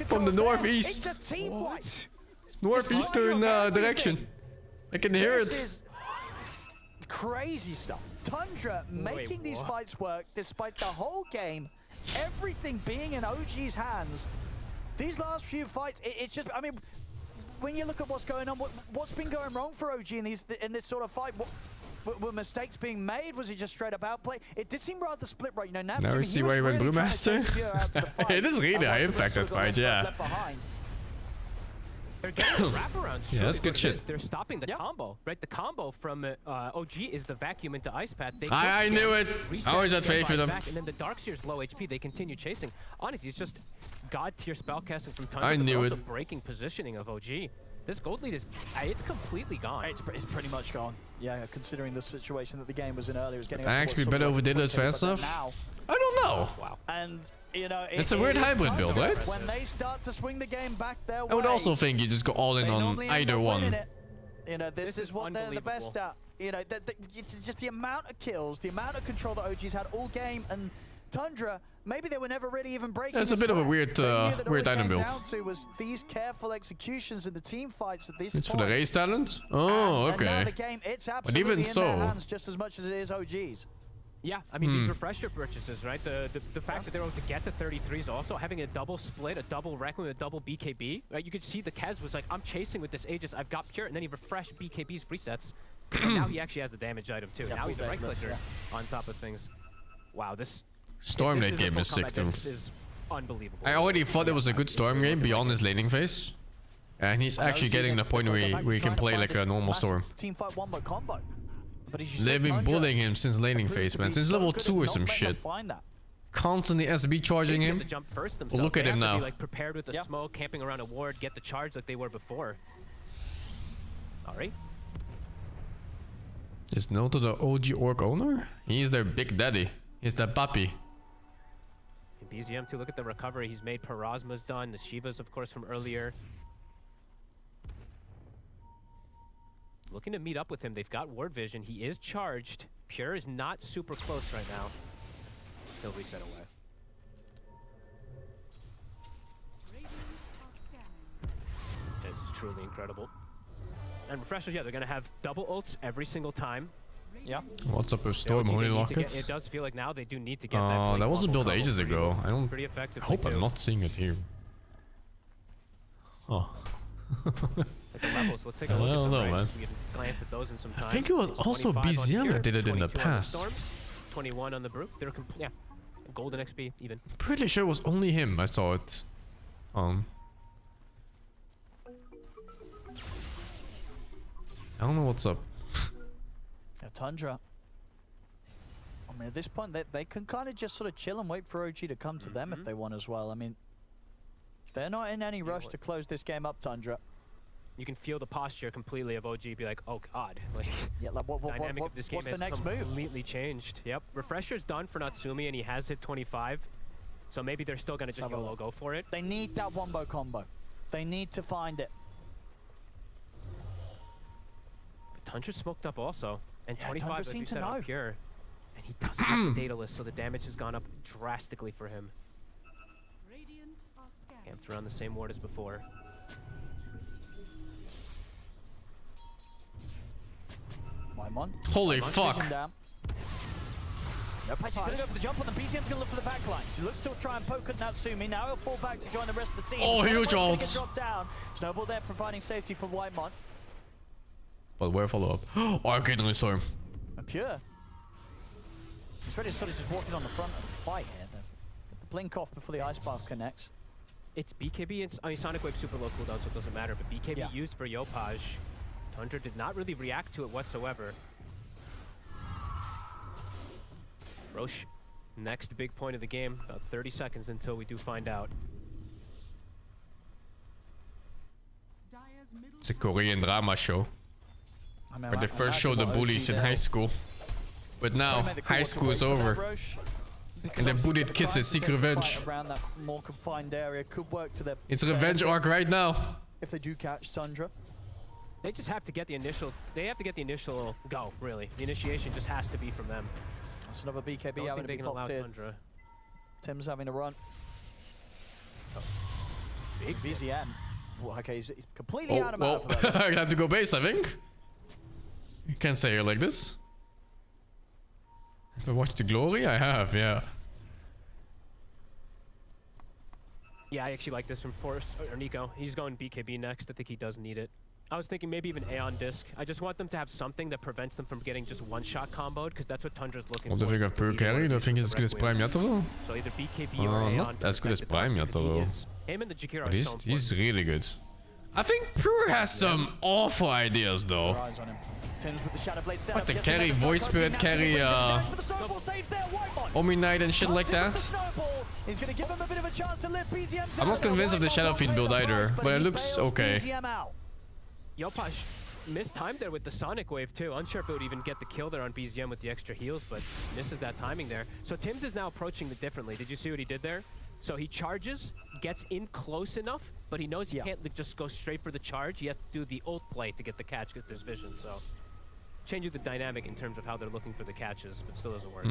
from the northeast. It's northeastern direction. I can hear it. Crazy stuff. Tundra making these fights work despite the whole game, everything being in OG's hands. These last few fights, it's just, I mean, when you look at what's going on, what's been going wrong for OG in this sort of fight? Were mistakes being made? Was it just straight up outplay? It did seem rather split right, now we see why he went Brewmaster. It is really high impact that fight, yeah. They're getting the wraparound. Yeah, that's good shit. They're stopping the combo, right? The combo from OG is the vacuum into Ice Path. I knew it. I always had faith for them. And then the Darkseer's low HP. They continue chasing. Honestly, it's just god tier spellcasting from Tundra. I knew it. Also breaking positioning of OG. This gold lead is, it's completely gone. It's pretty much gone. Yeah, considering the situation that the game was in earlier, it was getting. I actually better overdid it fast enough. I don't know. Wow. And it's a weird hybrid build, right? When they start to swing the game back their way, I would also think you just go all in on either one. This is what they're the best at. Just the amount of kills, the amount of control that OG's had all game, and Tundra, maybe they were never really even breaking. It's a bit of a weird item build. Down to was these careful executions in the team fights at this It's point. for the race talent? Oh, okay. And now the game, it's but absolutely even in so, their hands just as much as it is OG's. Yeah, I mean, these refresher purchases, right? The fact that they're able to get to 33s also, having a double split, a double Requiem, a double BKB, right? You could see the Kez was like, I'm chasing with this Aegis, I've got Pure, and then he refreshed BKB's resets. And now he actually has the damage item too. Now he's a right clicker on top of things. Wow, this Storm late game is sick too. This is unbelievable. I already thought it was a good Storm game beyond his laning phase. And he's actually getting the point where he can play like a normal Storm. Teamfight wombo combo. But They've been bullying him since laning phase, man. Since level 2 or some shit. Constantly SB charging him. Well, look at him now. Be, like, prepared with a smoke, camping around a ward, get the charge like they were before. Sorry. Is no to the OG Orc owner? He is their big daddy. He's their papi. BZM too, look at the recovery he's made. Parasma's done, the Shivas of course from earlier. Looking to meet up with him, they've got ward vision, he is charged. Pure is not super close right now. He'll reset away. This is truly incredible. And refreshers, yeah, they're gonna have double ults every single time. Yeah. What's up with Storm Holy Lockets? It does feel like now they do need to get that. Oh, that was a build ages ago. I don't. Pretty I hope I'm not seeing it here. Oh. At the levels, let's take a look I don't at the know, man. We can glance at those in some time. I think it was also BZM that did it in the past. 21 on the Brew. They're yeah, golden XP even. Pretty sure it was only him. I saw it. I don't know what's up. Yeah, Tundra. I mean, at this point, they can kind of just sort of chill and wait for OG to come to them if they want as well. I mean, they're not in any rush to close this game up, Tundra. You can feel the posture completely of OG be like, oh god, like, yeah, like dynamic of this game what's the has next move? Completely changed. Yep, refresher's done for Natsumi and he has hit 25, so maybe they're still gonna just go for it. They need that wombo combo. They need to find it. But Tundra's smoked up also, and Yeah, 25 Tundra as we seems to said know. on Pure, and he doesn't have the data list, so the damage has gone up drastically for him. Camped around the same ward as before. Holy fuck. No patch, he's gonna go for the jump on them. BZM's gonna look for the back lines. He looks to try and poke at Natsumi. Now he'll fall back to join the rest of the team. Oh, huge ult. Drop down. Snowball there providing safety for Whitemon. But where follow up? Arcade Storm. And Pure. He's ready to sort of just walking on the front of the fight here. Get the blink off before the ice path connects. It's BKB and I mean Sonic Wave super low cooldown, so it doesn't matter. But BKB used for Yopaj. Tundra did not really react to it whatsoever. Roche, next big point of the game. About 30 seconds until we do find out. It's a Korean drama show. Where they first showed the bullies in high school. But now, high school is over. And the bullied kids is seek revenge. Around that more confined area could work to their It's a revenge arc right now. if they do catch Tundra. They just have to get the initial. They have to get the initial go. Really, the initiation just has to be from them. That's another BKB Don't having think to they be can allow popped in. Tundra. Tim's having a run. Big BZM. Well, okay, he's completely out of well, mana for that. I have to go base, I think. You can't say it like this. Have I watched the glory? I have, yeah. Yeah, I actually like this from Force or Nico. He's going BKB next. I think he does need it. I was thinking maybe even Aeon Disc. I just want them to have something that prevents them from getting just one-shot comboed, because that's what Tundra's looking What for. if I got Pearl Carry? Do you think it's as good as Prime Yatoro? So either BKB or Aeon. Not as good as Prime Yatoro. Him and the Jakiro But are so he's really good. I think Pure has some awful ideas though. Eyes on him. Tim's with the Shadow Blade What, the carry Void Spirit, carry Omni Knight and shit like that? He's gonna give him a bit of a chance to lift BZM. I'm not convinced of the Shadow Fiend build either, but it looks okay. Yopaj mistimed there with the Sonic Wave too. Unsure if it would even get the kill there on BZM with the extra heals, but misses that timing there. So Tim's is now approaching it differently. Did you see what he did there? So he charges, gets in close enough, but he knows he can't just go straight for the charge. He has to do the ult play to get the catch, because there's vision. So changing the dynamic in terms of how they're looking for the catches, but still doesn't work.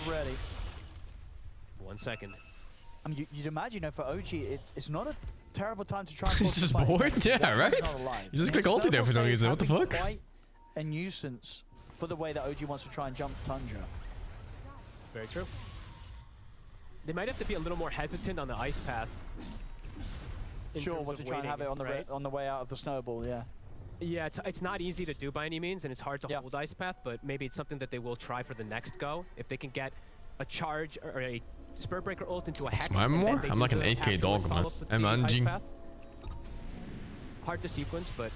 Ready. 1 second. I mean, you'd imagine, for OG, it's not a terrible time to try and He's just bored? Yeah, right? You just click ulti there for no reason. What the fuck? Quite a nuisance for the way that OG wants to try and jump Tundra. Very true. They might have to be a little more hesitant on the ice path. Sure, want to try and have it on the way out of the snowball, yeah. Yeah, it's not easy to do by any means, and it's hard to hold ice path, but maybe it's something that they will try for the next go. If they can get a charge or a Spirit Breaker ult into a Hex. It's my more? I'm like an 8k dog, man. I'm managing. Hard to sequence, but...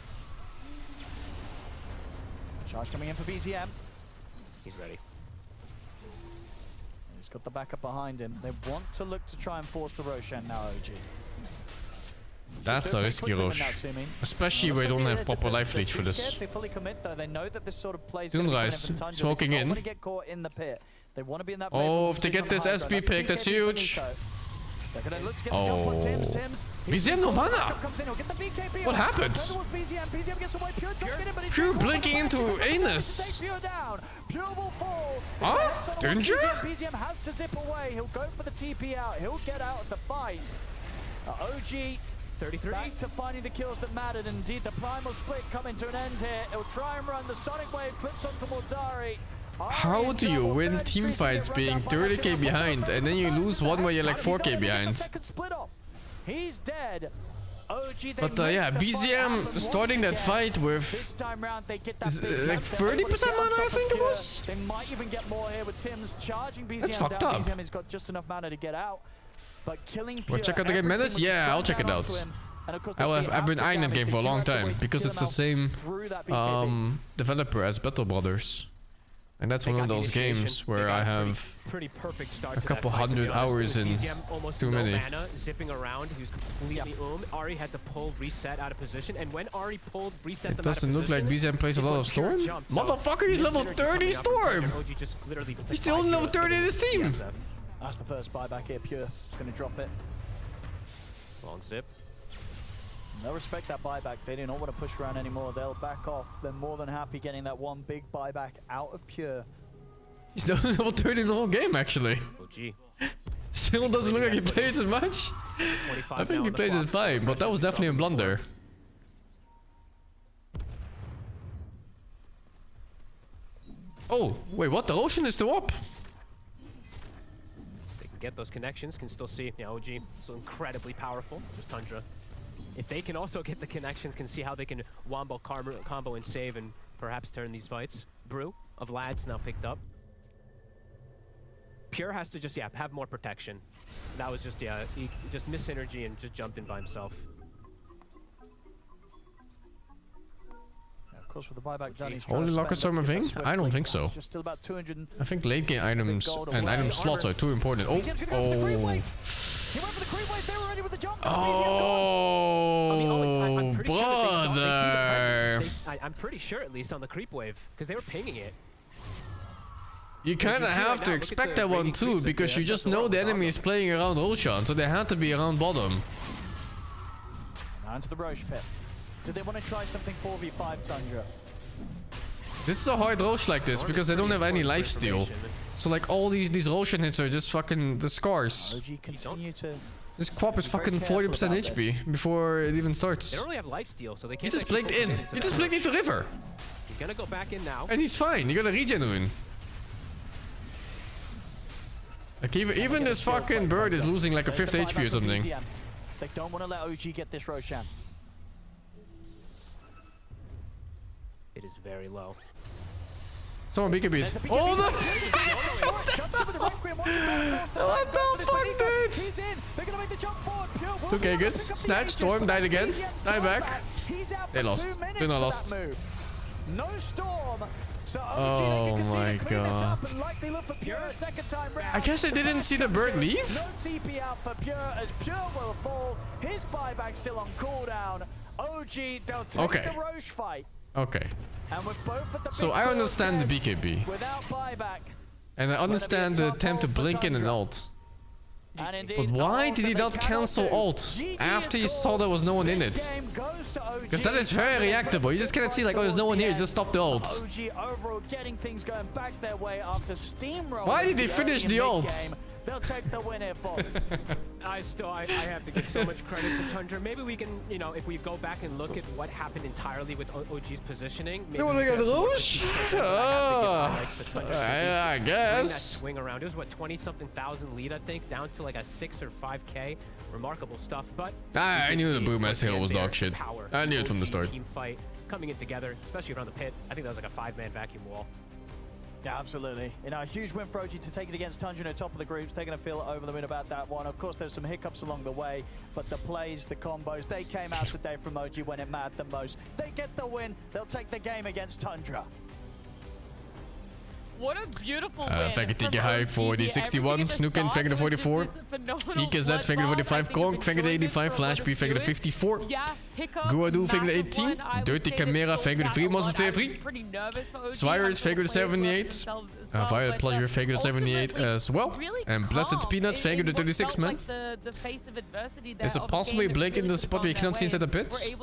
Charge coming in for BZM. He's ready. He's got the backup behind him. They want to look to try and force the Roshan now, OG. That's a risky Rosh. Especially where you don't have proper life leech for this. Doomrise, smoking in. Oh, if they get this SP pick, that's huge. Oh. BZM no mana! What happened? Pure blinking into anus. Huh? Danger? BZM has to zip away. He'll go for the TP out. He'll get out of the fight. OG 33. Back to finding the kills that mattered. Indeed, the primal split coming to an end here. He'll try and run the Sonic Wave, clips onto Morzari. How do you win teamfights being 30k behind and then you lose one where you're like 4k behind? He's dead. But yeah, BZM starting that fight with like 30% mana, I think it was. They might even get more here with Tim's charging BZM. That's fucked up. BZM has got just enough mana to get out. But killing Pure, check out the game minutes? Yeah, I'll check it out. I've been eyeing that game for a long time because it's the same developer as Battle Brothers. And that's one of those games where I have a couple hundred hours in too many. Zipping around, he was completely Ari had to pull reset out of position, and when Ari pulled reset it doesn't look like BZM plays a lot of Storm. Motherfucker, he's level 30 Storm! He's the only level 30 in his team! That's the first buyback here, Pure. Just gonna drop it. Long zip. They'll respect that buyback. They do not want to push around anymore. They'll back off. They're more than happy getting that one big buyback out of Pure. He's not level 30 in the whole game, actually. Still doesn't look like he plays as much. I think he plays as fine, but that was definitely a blunder. Oh, wait, what? The ocean is still up? They can get those connections, can still see. Yeah, OG, so incredibly powerful. Just Tundra. If they can also get the connections, can see how they can wombo combo and save and perhaps turn these fights. Brew of Lads now picked up. Pure has to just, have more protection. That was just, he just missed synergy and just jumped in by himself. Of course, with the buyback done, he's only locker storm a thing? I don't think so. Just still about 200. I think late game items and item slots are too important. Oh, brother! I'm pretty sure at least on the creep wave, because they were pinging it. You kind of have to expect that one too, because you just know the enemy is playing around Roshan, so they had to be around bottom. Now into the Roche pit. Do they want to try something 4v5 Tundra? This is a hard Roche like this, because they don't have any lifesteal. So like all these Roshan hits are just fucking the scars. This crop is fucking 40% HP before it even starts. They don't really have lifesteal, so they can't. He just blinked in. He just blinked into river. He's gonna go back in now. And he's fine. You got a regen rune. Like even this fucking bird is losing like a 5th HP or something. They don't want to let OG get this Roshan. It is very low. Someone BKB it. Oh no! What the fuck, dude? Okay, good. Snatch, Storm, died again. Die back. They lost. They're not lost. No Storm. Oh my god. I guess I didn't see the bird leave. No TP out for Pure as Pure will fall. His buyback still on cooldown. OG, they'll take the Roche fight. Okay. And with both of the so I understand the BKB. Without buyback. And I understand the attempt to blink in and ult. But why did he not cancel ult after he saw there was no one in it? Because that is very reactable. You just cannot see like, oh, there's no one here, just stop the ult. Why did he finish the ult? They'll take the win here for I have to give so much credit to Tundra. Maybe we can, you know, if we go back and look at what happened entirely with OG's positioning. Maybe want to get Rouge? I guess. That swing around. It was what, 20-something thousand lead, I think, down to like a 6 or 5K. Remarkable stuff. But I knew the Boom S Hill was dog shit. I knew it from the start. Team fight coming in together, especially around the pit. I think that was like a 5-man vacuum wall. Yeah, absolutely. You know, a huge win for OG to take it against Tundra at top of the groups, taking a feel over the win about that one. Of course, there's some hiccups along the way, but the plays, the combos, they came out today from OG when it mattered the most. They get the win. They'll take the game against Tundra. What a beautiful win. Thank you, TK High, for the 61. Snoeken, thank you the 44. EKZ, thank you the 45. Gronk, thank you the 85. Flashby, thank you the 54. Guadu, thank you the 18. Dirty Camera, thank you the 3 months of TV. Swires, thank you the 78. Violet Pleasure, thank you the 78 as well. And Blessed Peanut, thank you the 36, man. Is it possibly Blake in the spot where you cannot see inside the pits? He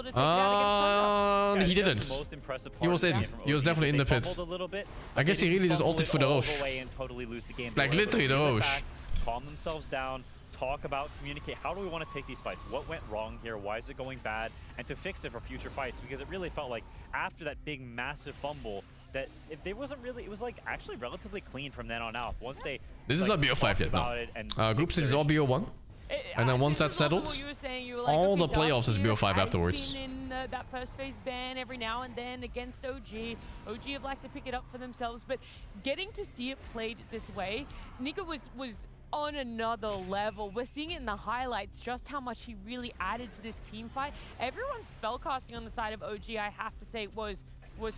didn't. He was in. He was definitely in the pits. I guess he really just ulted for the Roche. Like literally the Roche. Calm themselves down, talk about, communicate. How do we want to take these fights? What went wrong here? Why is it going bad? And to fix it for future fights, because it really felt like after that big massive fumble that if there wasn't really, it was like actually relatively clean from then on out. Once they this is not BO5 yet, no. Group stage is all BO1. And then once that's settled, all the playoffs is BO5 afterwards. In that first phase ban every now and then against OG. OG have liked to pick it up for themselves, but getting to see it played this way, Nika was on another level. We're seeing it in the highlights, just how much he really added to this team fight. Everyone's spellcasting on the side of OG, I have to say, was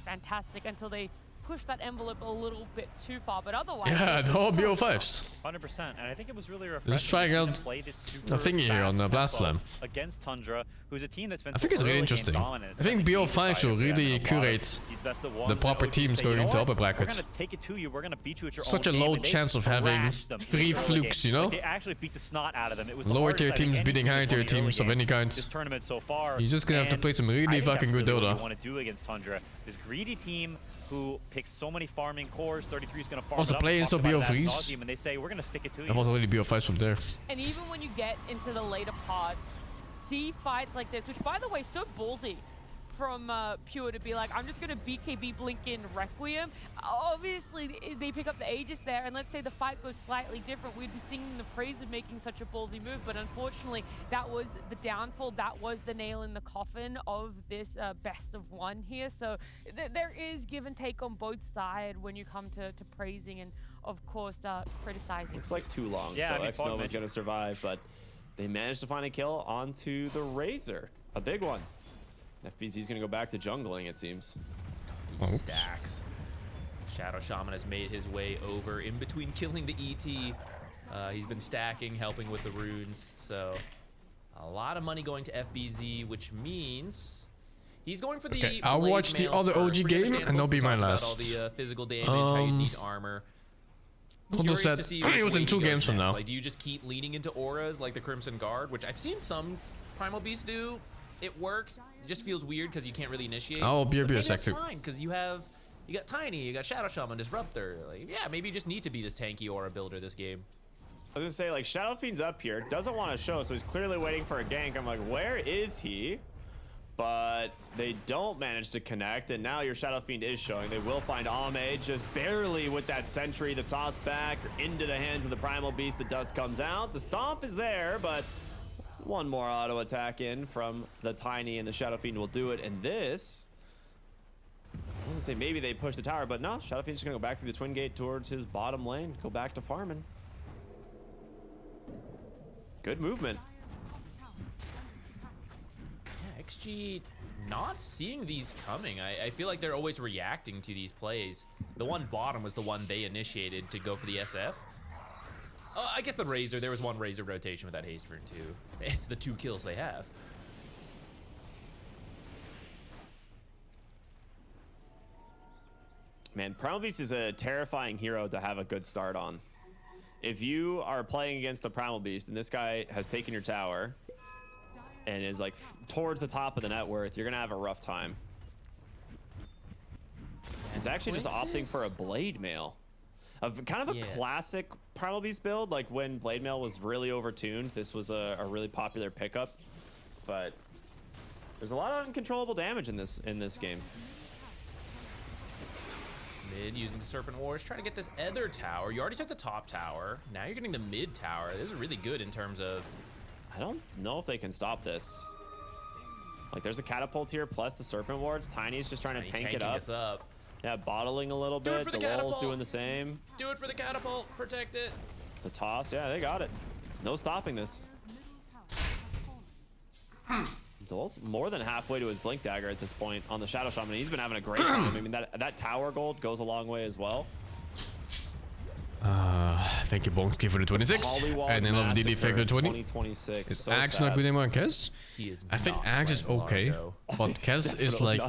fantastic until they pushed that envelope a little bit too far, but otherwise... Yeah, the whole BO5s. 100%, and I think it was really refreshing. Just trying out a thingy here on the Blast Slam. Against Tundra, who's a team that's been I think it's really interesting. I think BO5 will really curate the proper teams going into upper brackets. We're gonna take it to you. We're gonna beat you at your Such a low chance of having 3 flukes, you know? They actually beat the snot out of them. It was lower tier teams beating higher tier teams of any kind. This tournament so far. You're just gonna have to play some really fucking good Dota. Want to do against Tundra? This greedy team who picks so many farming cores. 33 is going to farm also play in some BO3s. And they say we're going to stick it to you. There was already BO5s from there. And even when you get into the later parts, see fights like this, which by the way, so ballsy from Pure to be like, I'm just going to BKB Blinken Requiem. Obviously, they pick up the Aegis there, and let's say the fight goes slightly different. We'd be singing the praise of making such a ballsy move, but unfortunately, that was the downfall. That was the nail in the coffin of this best of one here. So there is give and take on both sides when you come to praising and, of course, criticizing. Looks like too long, yeah, so X-Nova's going to survive, but they managed to find a kill onto the Razor. A big one. FBZ's gonna go back to jungling, it seems. He stacks. Shadow Shaman has made his way over in between killing the ET. He's been stacking, helping with the runes. So a lot of money going to FBZ, which means he's going for the. Okay, I'll watch the other OG game, and that'll be my last. All the physical damage, how you need armor. Curious to see it was in 2 games from now. Like, do you just keep leaning into auras like the Crimson Guard, which I've seen some Primal Beasts do? It works. It just feels weird because you can't really initiate. Oh, be a sec too. Fine, because you got Tiny, you got Shadow Shaman, Disruptor. Like, yeah, maybe you just need to be this tanky aura builder this game. I was gonna say, like, Shadow Fiend's up here, doesn't want to show, so he's clearly waiting for a gank. I'm like, where is he? But they don't manage to connect, and now your Shadow Fiend is showing. They will find Ame just barely with that sentry, the toss back into the hands of the Primal Beast. The dust comes out. The stomp is there, but one more auto attack in from the Tiny, and the Shadow Fiend will do it. And this, I was gonna say maybe they push the tower, but no, Shadow Fiend's just gonna go back through the Twin Gate towards his bottom lane, go back to farming. Good movement. Yeah, XG not seeing these coming. I feel like they're always reacting to these plays. The one bottom was the one they initiated to go for the SF. I guess the Razor, there was one Razor rotation with that haste rune too. It's the 2 kills they have. Man, Primal Beast is a terrifying hero to have a good start on. If you are playing against a Primal Beast and this guy has taken your tower and is like towards the top of the net worth, you're gonna have a rough time. He's actually just opting for a Blade Mail. of kind of a classic Primal Beast build. Like when Blade Mail was really overtuned, this was a really popular pickup. But there's a lot of uncontrollable damage in this game. Mid using the Serpent Wars, trying to get this other tower. You already took the top tower. Now you're getting the mid tower. This is really good in terms of... I don't know if they can stop this. Like, there's a catapult here, plus the Serpent Wards. Tiny's just trying to tank it up. Yeah, bottling a little bit. The Lul's doing the same. Do it for the catapult. Protect it. The toss, yeah, they got it. No stopping this. Lul's more than halfway to his Blink Dagger at this point on the Shadow Shaman. He's been having a great time. I mean, that tower gold goes a long way as well. Thank you, Bonky, for the 26. And then love DD for the 20. 2026. Is Axe not good anymore on Kez? I think Axe is okay, but Kez is like,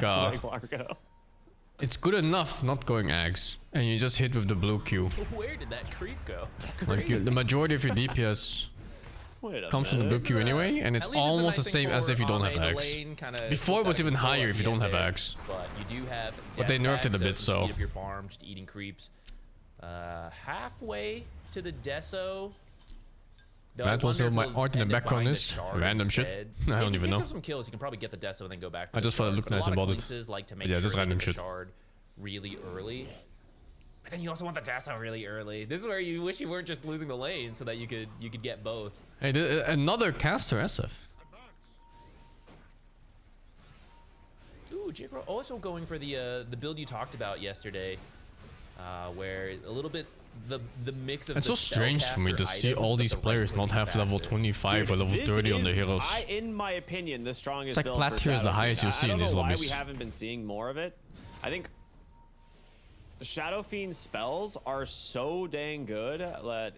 it's good enough not going Axe, and you just hit with the blue Q. Where did that creep go? Like the majority of your DPS comes from the blue Q anyway, and it's almost the same as if you don't have Axe. Before it was even higher if you don't have Axe. But you do have. But they nerfed it a bit, so. Speed of your farm, just eating creeps. Halfway to the Deso. That was my art in the background is random shit. I don't even know. If you pick up some kills, you can probably get the Deso and then go back. I just thought it looked nice and bought it. Like to make Yeah, just sure random the shit. Shard really early. But then you also want the Deso really early. This is where you wish you weren't just losing the lane so that you could get both. Hey, another caster SF. Ooh, Jigro also going for the build you talked about yesterday, where a little bit the mix of. It's so strange for me to see all these players not have level 25 or level 30 on the heroes. In my opinion, the strongest. It's like plat tier is the highest you see in these lobbies. We haven't been seeing more of it. I think the Shadow Fiend spells are so dang good that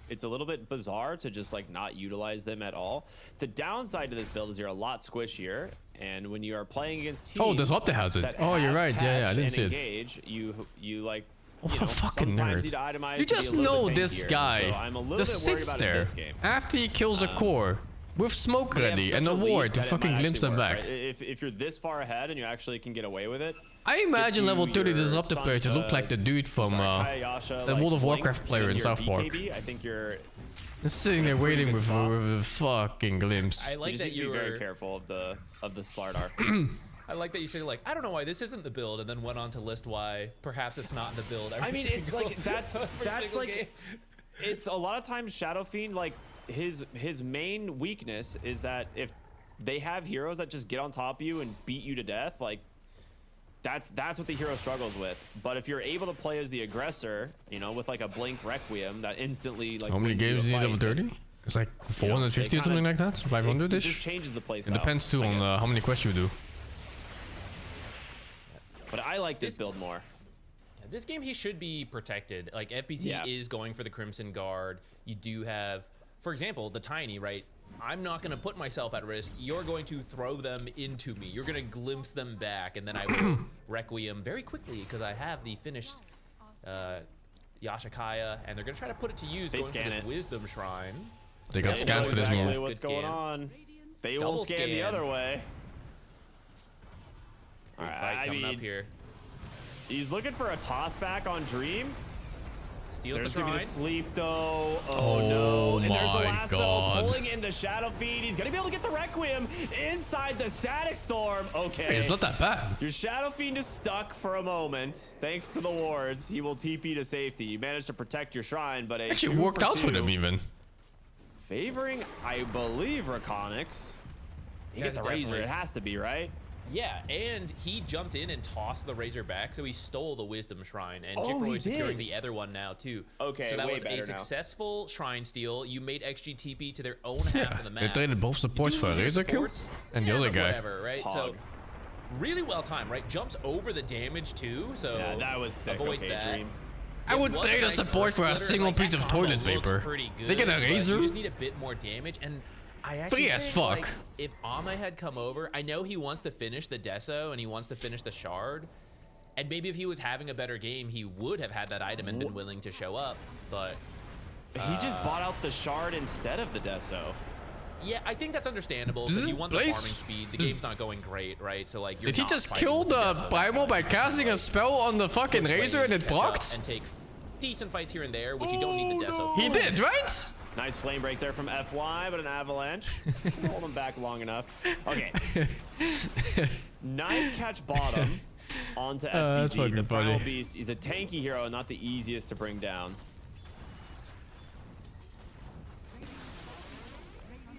it's a little bit bizarre to just like not utilize them at all. The downside to this build is you're a lot squishier, and when you are playing against teams, oh, there's what the has it. Oh, you're right. Yeah, I didn't see it. You like. What a fucking nerd. You just know this guy just sits there after he kills a core with smoke ready and a ward to fucking glimpse them back. Right? If you're this far ahead and you actually can get away with it. I imagine level 30 disruptor player to look like the dude from the World of Warcraft player in South Park. I think you're just sitting there waiting with a fucking glimpse. I like that you were very careful of the Slardar. I like that you said like, I don't know why this isn't the build, and then went on to list why perhaps it's not the build. I mean, it's like that's like it's a lot of times Shadow Fiend, like his main weakness is that if they have heroes that just get on top of you and beat you to death, like that's what the hero struggles with. But if you're able to play as the aggressor, you know, with like a Blink Requiem that instantly like. How many games do you need level 30? It's like 450 or something like that, 500ish. It just changes the play style. It depends too on how many quests you do. But I like this build more. Yeah, this game he should be protected. Like FPC is going for the Crimson Guard. You do have, for example, the Tiny, right? I'm not going to put myself at risk. You're going to throw them into me. You're going to glimpse them back, and then I will Requiem very quickly because I have the finished Yashakaya, and they're going to try to put it to use going for this Wisdom Shrine. They got scanned for this move. What's going on? They will scan the other way. Big fight coming up here. He's looking for a toss back on Dream. Steals there's the gonna be shrine. the sleep though. Oh no! And there's the lasso God. pulling in the Shadow Fiend. He's gonna be able to get the Requiem inside the Static Storm. Okay. Hey, it's not that bad. Your Shadow Fiend is stuck for a moment. Thanks to the wards, he will TP to safety. You managed to protect your shrine, but actually worked out for them even. Favoring, I believe, Raconix. You get the Razor. It has to be, right? Yeah, and he jumped in and tossed the Razor back, so he stole the Wisdom Shrine, and Jikroy is securing the other one now too. Okay, so that was a successful Shrine steal. You made XG TP to their own half of the map. They traded both supports for a Razor kill, and the other guy. Whatever, right? So really well timed, right? Jumps over the damage too, so yeah, that was sick. Avoids that. Dream. I would trade a support for a single piece of toilet paper. They get a Razor. You just need a bit more damage, and I actually free as fuck. Like, if Ame had come over, I know he wants to finish the Deso and he wants to finish the Shard, and maybe if he was having a better game, he would have had that item and been willing to show up. But he just bought out the Shard instead of the Deso. Yeah, I think that's understandable because you want the farming speed. The game's not going great, right? So like, did he just kill the Primal by casting a spell on the fucking Razor and it blocked? And take decent fights here and there, which you don't need the Deso for. He did, right? Nice flame break there from FY, but an avalanche. Hold him back long enough. Okay. Nice catch bottom onto That's FBZ. fucking The Primal funny. Beast is a tanky hero, not the easiest to bring down.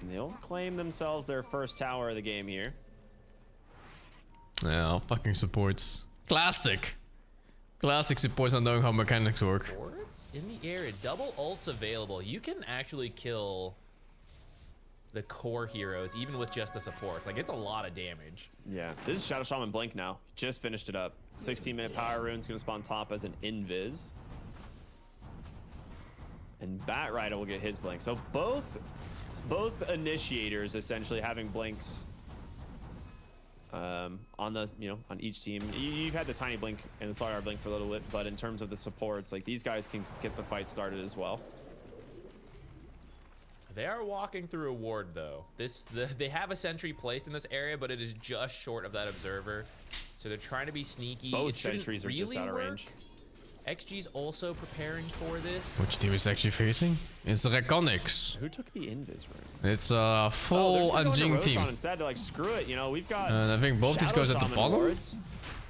And they'll claim themselves their first tower of the game here. Yeah, fucking supports. Classic. Classic supports on knowing how mechanics work. Supports in the area, double ults available. You can actually kill the core heroes even with just the supports. Like, it's a lot of damage. Yeah, this is Shadow Shaman Blink now. Just finished it up. 16-minute power rune's gonna spawn top as an invis. And Bat Rider will get his blink. So both initiators essentially having blinks on the, on each team. You've had the tiny blink and the Star blink for a little bit, but in terms of the supports, like, these guys can get the fight started as well. They are walking through a ward though. They have a sentry placed in this area, but it is just short of that observer. So they're trying to be sneaky. Both sentries are just out of range. XG's also preparing for this. Which team is actually facing? It's Reconics. Who took the invis room? It's a full Anjing team. Instead, they're like, screw it, we've got. And I think both these guys at the Shadow Shaman bottom. wards.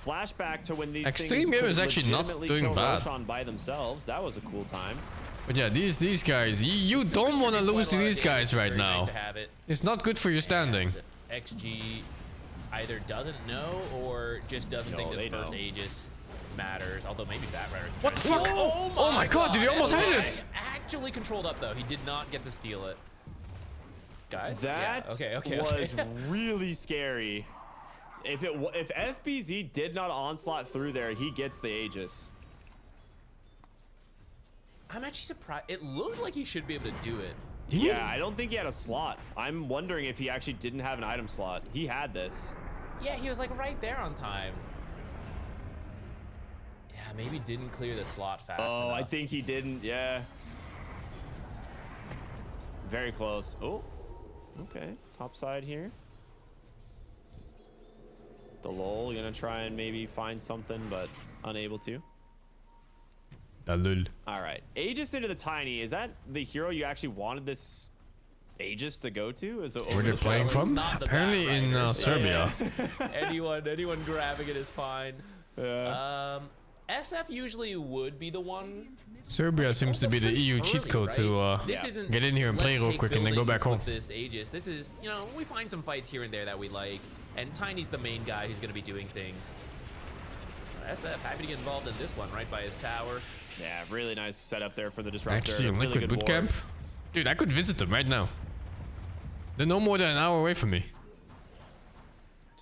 Flashback to when these Extreme things Game is could actually not legitimately doing kill bad. Roshan by themselves. That was a cool time. But yeah, these guys, you don't want to lose to these guys right Very now. nice to have it. It's not good for your standing. And XG either doesn't know or just doesn't think this first know. Aegis matters. Although maybe Bat Rider. What the fuck? Oh my god, did he almost hit it? Actually controlled up though. He did not get to steal it. Guys, That okay. was really scary. If FBZ did not onslaught through there, he gets the Aegis. I'm actually surprised. It looked like he should be able to do it. Yeah, I don't think he had a slot. I'm wondering if he actually didn't have an item slot. He had this. Yeah, he was like right there on time. Yeah, maybe didn't clear the slot fast enough. I think he didn't. Yeah. Very close. Oh, okay. Top side here. The lol gonna try and maybe find something, but unable to. Dalul. All right, Aegis into the Tiny. Is that the hero you actually wanted this Aegis to go to? Is it Where they're playing from? Apparently in Serbia. Anyone grabbing it is fine. SF usually would be the one. Serbia seems to be the EU cheat code to get in here and play real quick and then go back home. This Aegis, this is, we find some fights here and there that we like, and Tiny's the main guy who's going to be doing things. SF happy to get involved in this one right by his tower. Yeah, really nice setup there for the disruptor. Actually, Really Liquid good Bootcamp. ward. Dude, I could visit them right now. They're no more than an hour away from me.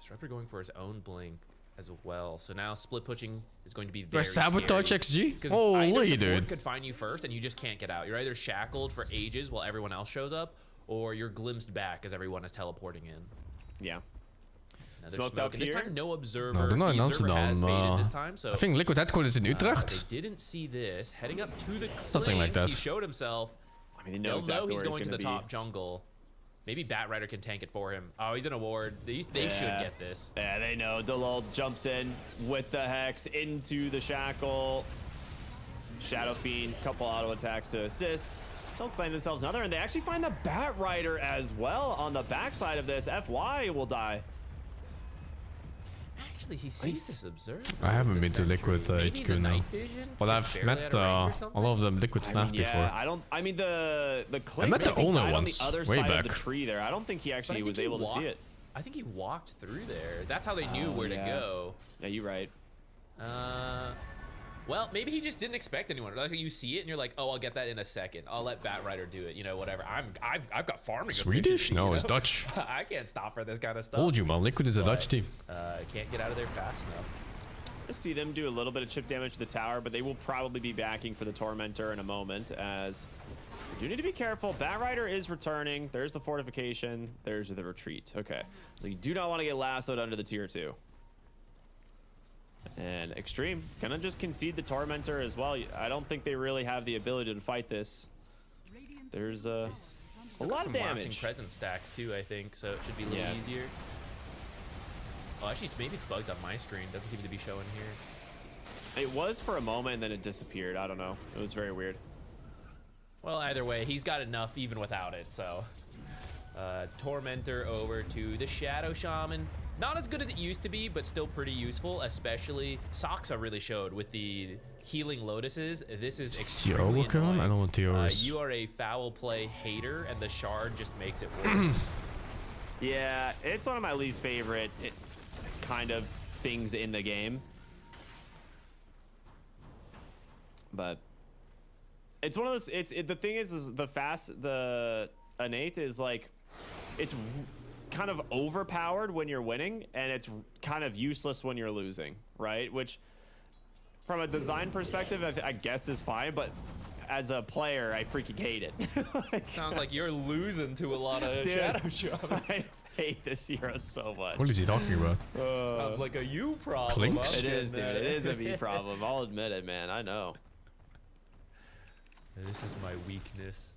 Disruptor going for his own blink as well. So now split pushing is going to be Do I very sabotage scary. XG? Because Holy either support dude. could find you first and you just can't get out. You're either shackled for ages while everyone else shows up, or you're glimpsed back as everyone is teleporting in. Yeah. Now they're Smoked up smoking. This here. time, no observer. Nou, dan The observer has faded dan. this time, so I think Liquid Headquarters in Utrecht. they didn't see this. Heading up to the Something like claims, that. He showed himself. I mean, they know They'll exactly know he's where going to the gonna top jungle. Maybe Bat Rider can tank it for him. Oh, he's in a ward. They should get this. Yeah, they know. Delol jumps in with the Hex into the Shackle. Shadow Fiend, couple auto attacks to assist. They'll claim themselves another, and they actually find the Bat Rider as well on the backside of this. FY will die. Actually, he sees this observer. I haven't been to Liquid Maybe HQ the now. night vision, But just I've barely met out of range or something? all of them Liquid Snap Yeah, before. I mean the Clix, met the I think, owner died once, on the other way side back. of the tree there. I don't think he But I actually think was he able to see walked- it. I think he walked through there. That's how they knew where to go. Yeah, you're right. Well, maybe he just didn't expect anyone. Like, you see it and you're like, oh, I'll get that in a second. I'll let Bat Rider do it. Whatever. I've got farming. Swedish? efficiency, No, you it's know? Dutch. I can't stop for this kind of stuff. Told you, man. Liquid is a Dutch team. Can't get out of there fast enough. Just see them do a little bit of chip damage to the tower, but they will probably be backing for the Tormentor in a moment, as you do need to be careful. Bat Rider is returning. There's the fortification. There's the retreat. Okay. So you do not want to get lassoed under the tier 2. And Extreme gonna just concede the Tormentor as well. I don't think they really have the ability to fight this. There's a lot of Some lasting damage. presence stacks too, I think, so it should be a little easier. Oh, actually, maybe it's bugged on my screen. Doesn't seem to be showing here. It was for a moment and then it disappeared. I don't know. It was very weird. Well, either way, he's got enough even without it, so. Tormentor over to the Shadow Shaman. Not as good as it used to be, but still pretty useful, especially Saksa really showed with the healing lotuses. This is extremely annoying. I don't want Theos. You are a foul play hater, and the shard just makes it worse. Yeah, it's one of my least favorite kind of things in the game. But it's one of those. The thing is the innate is like, it's kind of overpowered when you're winning, and it's kind of useless when you're losing, right? Which, from a design perspective, I guess is fine, but as a player, I freaking hate it. Like, sounds like you're losing to a lot of Shadow Shamans. I hate this hero so much. What is he talking about? Sounds like a you problem. Clinks? It is, dude. It is a me problem. I'll admit it, man. I know. This is my weakness.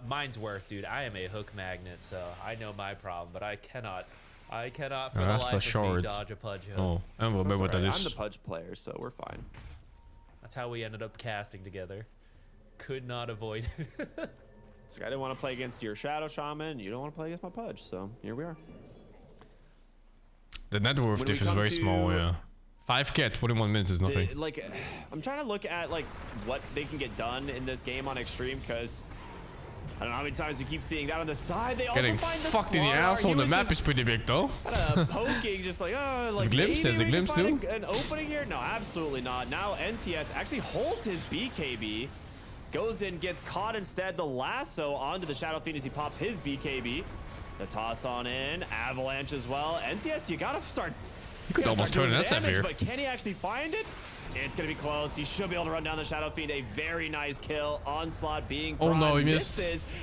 Mine's worth, dude. I am a hook magnet, so I know my problem, but I cannot for the life of me dodge a Pudge hook. Oh, I don't remember what that is. I'm the Pudge player, so we're fine. That's how we ended up casting together. Could not avoid it. So I didn't want to play against your Shadow Shaman. You don't want to play against my Pudge, so here we are. The net worth diff is very small, yeah. 5k 21 minutes is nothing. Like, I'm trying to look at like what they can get done in this game on Extreme, because I don't know how many times we keep seeing that on the side. They Getting also find the fucked in the asshole. The map is pretty big though. Poking, just like, oh, like glimpse. There's a glimpse too. An opening here? No, absolutely not. Now NTS actually holds his BKB, goes in, gets caught instead. The lasso onto the Shadow Fiend as he pops his BKB. The toss on in, avalanche as well. NTS, you gotta start. You could almost turn that stuff here. But can he actually find it? It's gonna be close. He should be able to run down the Shadow Fiend. A very nice kill. Onslaught being oh no, he missed.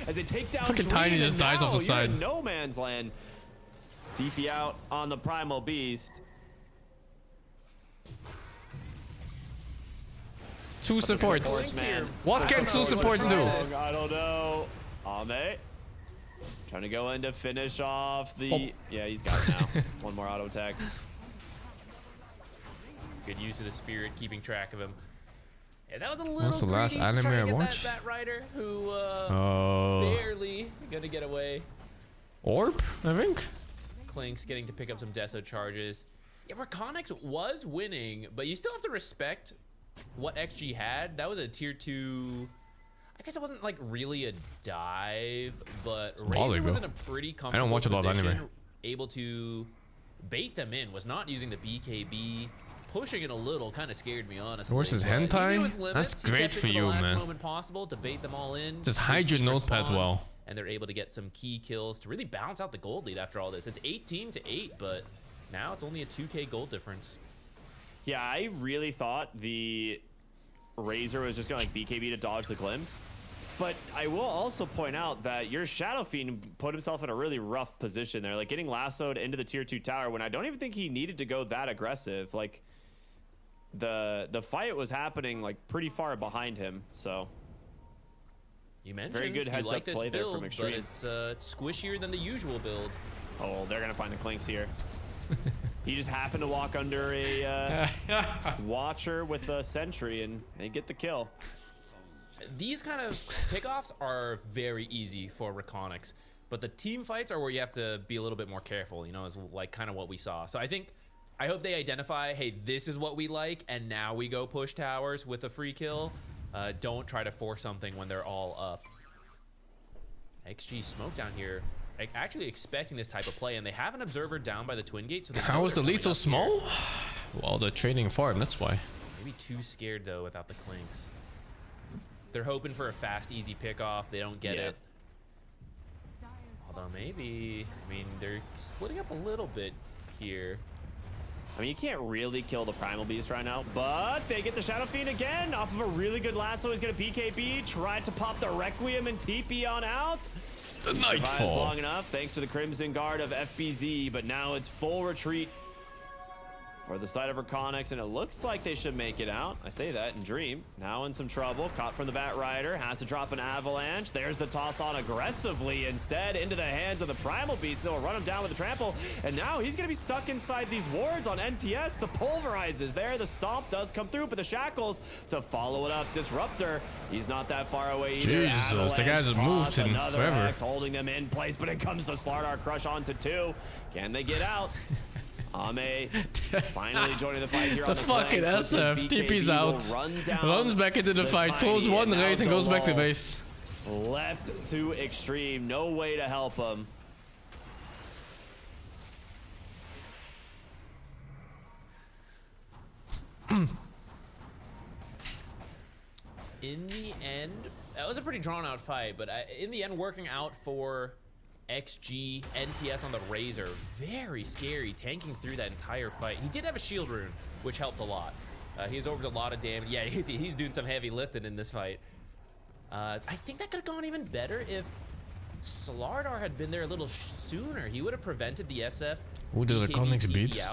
As they take down fucking Tiny just dies off the side. In no man's land. DP out on the Primal Beast. Two supports. What can two supports do? I don't know. Ame trying to go in to finish off the. Yeah, he's got it now. One more auto attack. Good use of the spirit, keeping track of him. Yeah, that was a little. What's the last anime I watched? That rider who barely gonna get away. Orb, I think. Clinks getting to pick up some Deso charges. Yeah, Rakonix was winning, but you still have to respect what XG had. That was a tier 2. I guess it wasn't like really a dive, but Razor was in a pretty comfortable I don't watch a lot of anime. Able to bait them in, was not using the BKB. Pushing it a little kind of scared me, honestly. Versus hentai? That's great for you, man. Moment possible to bait them all in. Just hide your notepad well. And they're able to get some key kills to really balance out the gold lead after all this. It's 18-8, but now it's only a 2k gold difference. Yeah, I really thought the Razor was just going to like BKB to dodge the glimpse. But I will also point out that your Shadow Fiend put himself in a really rough position there, like getting lassoed into the tier 2 tower when I don't even think he needed to go that aggressive. Like the fight was happening like pretty far behind him, so you mentioned very good heads like up play build, there from Extreme. But it's squishier than the usual build. Oh, they're gonna find the Clinks here. He just happened to walk under a Watcher with a Sentry, and they get the kill. These kind of pickoffs are very easy for Rakonix, but the team fights are where you have to be a little bit more careful, you know, is like kind of what we saw. So I hope they identify, hey, this is what we like, and now we go push towers with a free kill. Don't try to force something when they're all up. XG smoke down here, actually expecting this type of play, and they have an observer down by the twin gate. So how is the lead so small? Well, they're trading farm, that's why. Maybe too scared though without the Clinks. They're hoping for a fast, easy pickoff. They don't get it. Although maybe, I mean, they're splitting up a little bit here. I mean, you can't really kill the Primal Beast right now, but they get the Shadow Fiend again off of a really good lasso. He's gonna BKB, tried to pop the Requiem and TP on out. The Nightfall. Long enough, thanks to the Crimson Guard of FBZ, but now it's full retreat for the side of Reconyx, and it looks like they should make it out. I say that, and Dream now in some trouble. Caught from the Bat Rider, has to drop an Avalanche. There's the toss on aggressively instead into the hands of the Primal Beast. They'll run him down with the trample, and now he's gonna be stuck inside these wards on NTS. The pulverizes there. The stomp does come through, but the shackles to follow it up. Disruptor, he's not that far away either. Jesus, the guys have moved in forever. X holding them in place, but it comes the Slardar Crush onto 2. Can they get out? Ame finally joining the fight here on the fucking SF, TP's out, runs back into the fight, throws one raise and goes back to base. Left to Extreme, no way to help him. In the end, that was a pretty drawn out fight, but in the end, working out for XG, NTS on the Razor, very scary, tanking through that entire fight. He did have a shield rune, which helped a lot. He's over a lot of damage. Yeah, he's doing some heavy lifting in this fight. I think that could have gone even better if Slardar had been there a little sooner. He would have prevented the SF. Who did the Reconyx beat?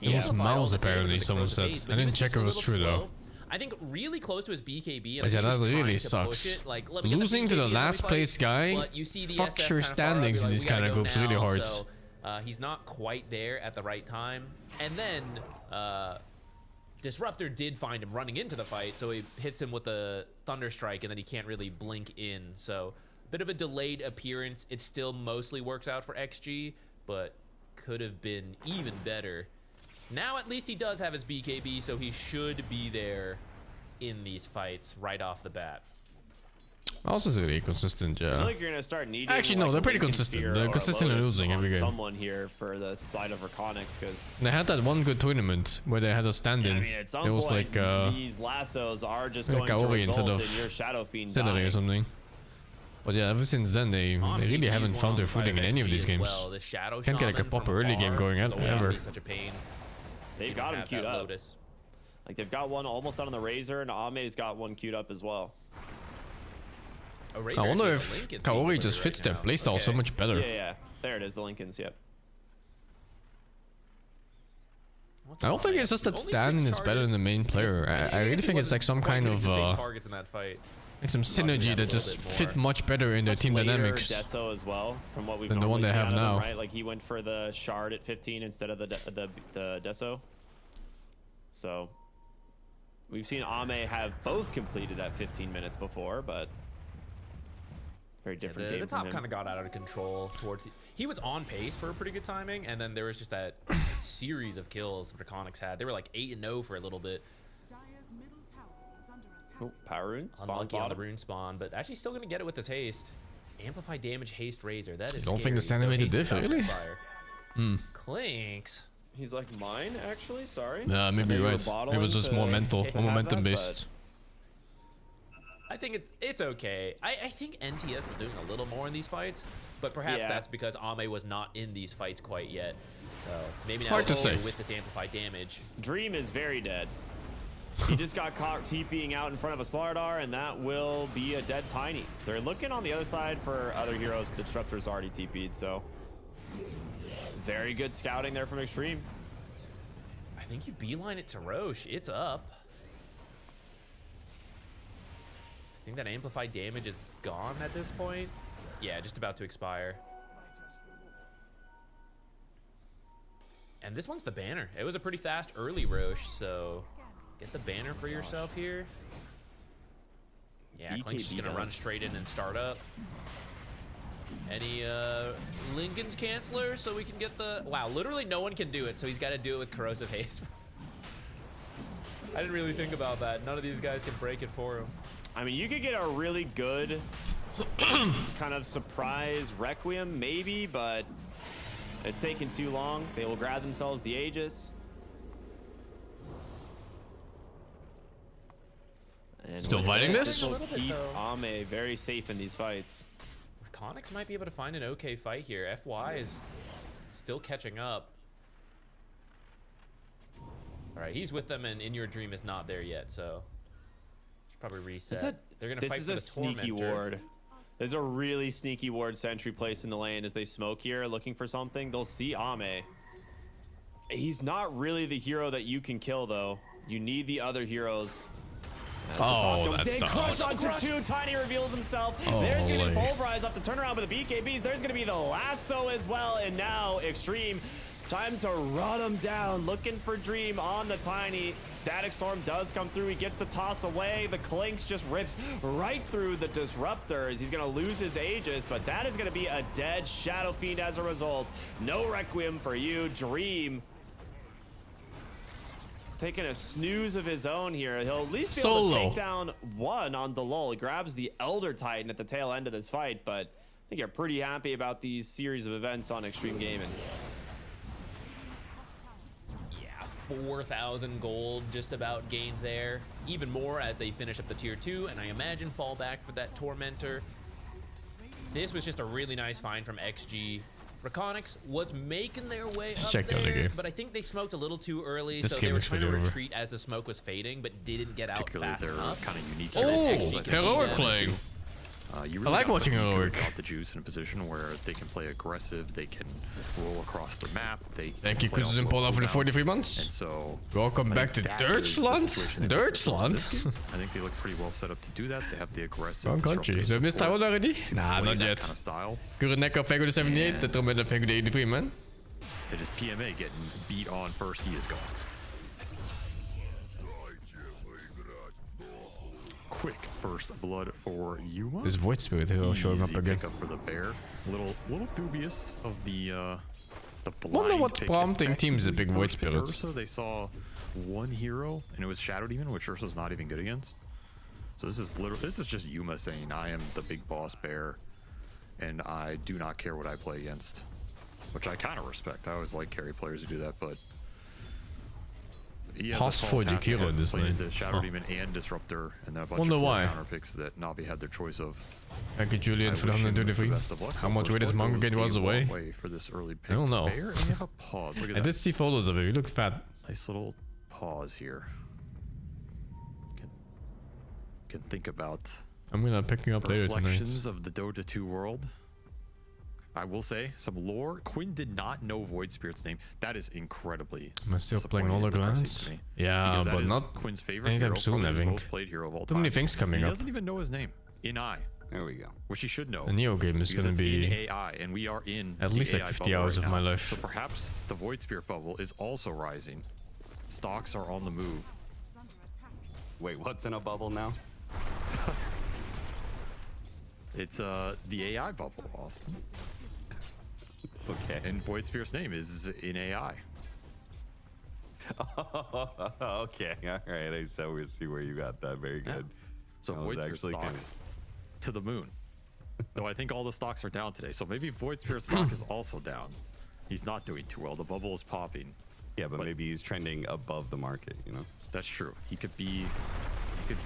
It was Mouse apparently, someone said. I didn't check if it was true though. I think really close to his BKB. But yeah, that really sucks. Like, losing to the last place guy fucks your standings in these kind of groups really hard. So, he's not quite there at the right time. And then Disruptor did find him running into the fight, so he hits him with a Thunder Strike, and then he can't really blink in. So a bit of a delayed appearance. It still mostly works out for XG, but could have been even better. Now at least he does have his BKB, so he should be there in these fights right off the bat. Also is really consistent, yeah. I feel like you're gonna start needing. Actually, no, they're pretty consistent. They're consistent in losing every game. Someone here for the side of Reconyx, because they had that one good tournament where they had a stand-in. I mean, at some it was point, like these lassos are just like going to result instead of in your Shadow Fiend Saturday or something. But yeah, ever since then they really haven't found their footing in any of these games. Well, the Shadow Can't get like a proper early game going out ever. Such a pain. They've got him queued up. Like they've got one almost on the Razor, and Ame's got one queued up as well. I wonder if Kaori just fits their playstyle so much better. Yeah, there it is, the Lincolns, yep. I don't think it's just that Stan is better than the main player. I really think it's like some kind of like some synergy that just fit much better in their team dynamics Deso as well, from what we've than the one they have now. Right? Like he went for the Shard at 15 instead of the Deso. So we've seen Ame have both completed at 15 minutes before, but very different game. The top kind of got out of control towards. He was on pace for a pretty good timing, and then there was just that series of kills Reconyx had. They were like 8-0 for a little bit. Oh, power rune. Unlucky on the rune spawn, but actually still gonna get it with this haste. Amplify damage, haste, Razor. That is. Don't think the animated diff really. Clinks. He's like mine, actually. Sorry. Yeah, maybe you're right. It was just more mental, more momentum based. I think it's okay. I think NTS is doing a little more in these fights, but perhaps that's because Ame was not in these fights quite yet. So maybe now hard to say. With this amplified damage. Dream is very dead. He just got caught TPing out in front of a Slardar, and that will be a dead Tiny. They're looking on the other side for other heroes, but the Disruptor's already TP'd, so very good scouting there from Extreme. I think you beeline it to Roche. It's up. I think that amplified damage is gone at this point. Yeah, just about to expire. And this one's the banner. It was a pretty fast early Roche, so get the banner for yourself here. Yeah, Clink's just gonna run straight in and start up. Any Lincoln's canceller so we can get the... Wow, literally no one can do it, so he's got to do it with Corrosive Haste. I didn't really think about that. None of these guys can break it for him. I mean, you could get a really good kind of surprise Requiem, maybe, but it's taken too long. They will grab themselves the Aegis. And still fighting this? Will keep Ame very safe in these fights. Reconyx might be able to find an okay fight here. FY is still catching up. All right, he's with them, and In Your Dream is not there yet, so should probably reset. They're gonna fight for the This is a sneaky ward. There's a really sneaky ward sentry placed in the lane as they smoke here, looking for something. They'll see Ame. He's not really the hero that you can kill, though. You need the other heroes. Oh, that's not. Crush onto two. Tiny reveals himself. There's going to be Pulverize off the turnaround with the BKBs. There's going to be the lasso as well. And now Extreme, time to run him down. Looking for Dream on the Tiny. Static Storm does come through. He gets the toss away. The Clinks just rips right through the Disruptors. He's going to lose his Aegis, but that is going to be a dead Shadow Fiend as a result. No Requiem for you. Dream taking a snooze of his own here. He'll at least be able to take down one on Delul. He grabs the Elder Titan at the tail end of this fight, but I think you're pretty happy about these series of events on Extreme Gaming. Yeah, 4,000 gold just about gained there. Even more as they finish up the tier 2, and I imagine fall back for that Tormentor. This was just a really nice find from XG. Raconics was making their way up there, but I think they smoked a little too early, so they were trying to retreat as the smoke was fading, but didn't get out fast enough. Kind of unique. Oh, Heroic playing. You really I like watching Heroic. Got the juice in a position where they can play aggressive, they can roll across the map. Thank you, Kuzis and Paula, for the 43 months. And so, welcome back to Deutschland. Deutschland. I think they look pretty well set up to do that. They have the aggressive. One country. Do we miss Taiwan already? Nah, not yet. Kureneko, Fego the 78, the Trometa, Fego the 83, man. It is PMA getting beat on first. He is gone. Quick first blood for Yuma. This Void Spirit hero showing up again. Pick up for the bear. Little dubious of the blind. Wonder what's prompting teams a big Void Spirit. Ursa, they saw one hero and it was Shadow Demon, which Ursa's not even good against. So this is just Yuma saying, I am the big boss bear and I do not care what I play against, which I kind of respect. I always like carry players who do that, but he has for Jakiro in this lane. The Shadow Demon and Disruptor, and that bunch of counter picks that Navi had their choice of. Thank you, Julian, for the 123. How much weight is Manga Gate was away? For this early pick. I don't know. Bear, and you have a pause. Look at I did see photos of it. He looked fat. Nice little pause here. Can think about. I'm gonna pick you up later tonight. Reflections of the Dota 2 world. I will say some lore. Quinn did not know Void Spirit's name. That is incredibly. Am I still playing Holograms? Yeah, but not Quinn's favorite anytime hero, soon, I think. Most played hero of all Too many things coming up. He doesn't even know his name. In I. There we go. Which he should know. The Neo game is going to be in AI, and we are in at least like 50 hours of my life. So perhaps the Void Spirit bubble is also rising. Stocks are on the move. Wait, what's in a bubble now? It's the AI bubble, Austin. Okay. And Void Spirit's name is in AI. Okay. All right. I so we see where you got that. Very good. Yeah. So Void Spirit stocks to the moon. Though I think all the stocks are down today. So maybe Void Spirit stock is also down. He's not doing too well. The bubble is popping. Yeah, but maybe he's trending above the market, you know? That's true. He could be,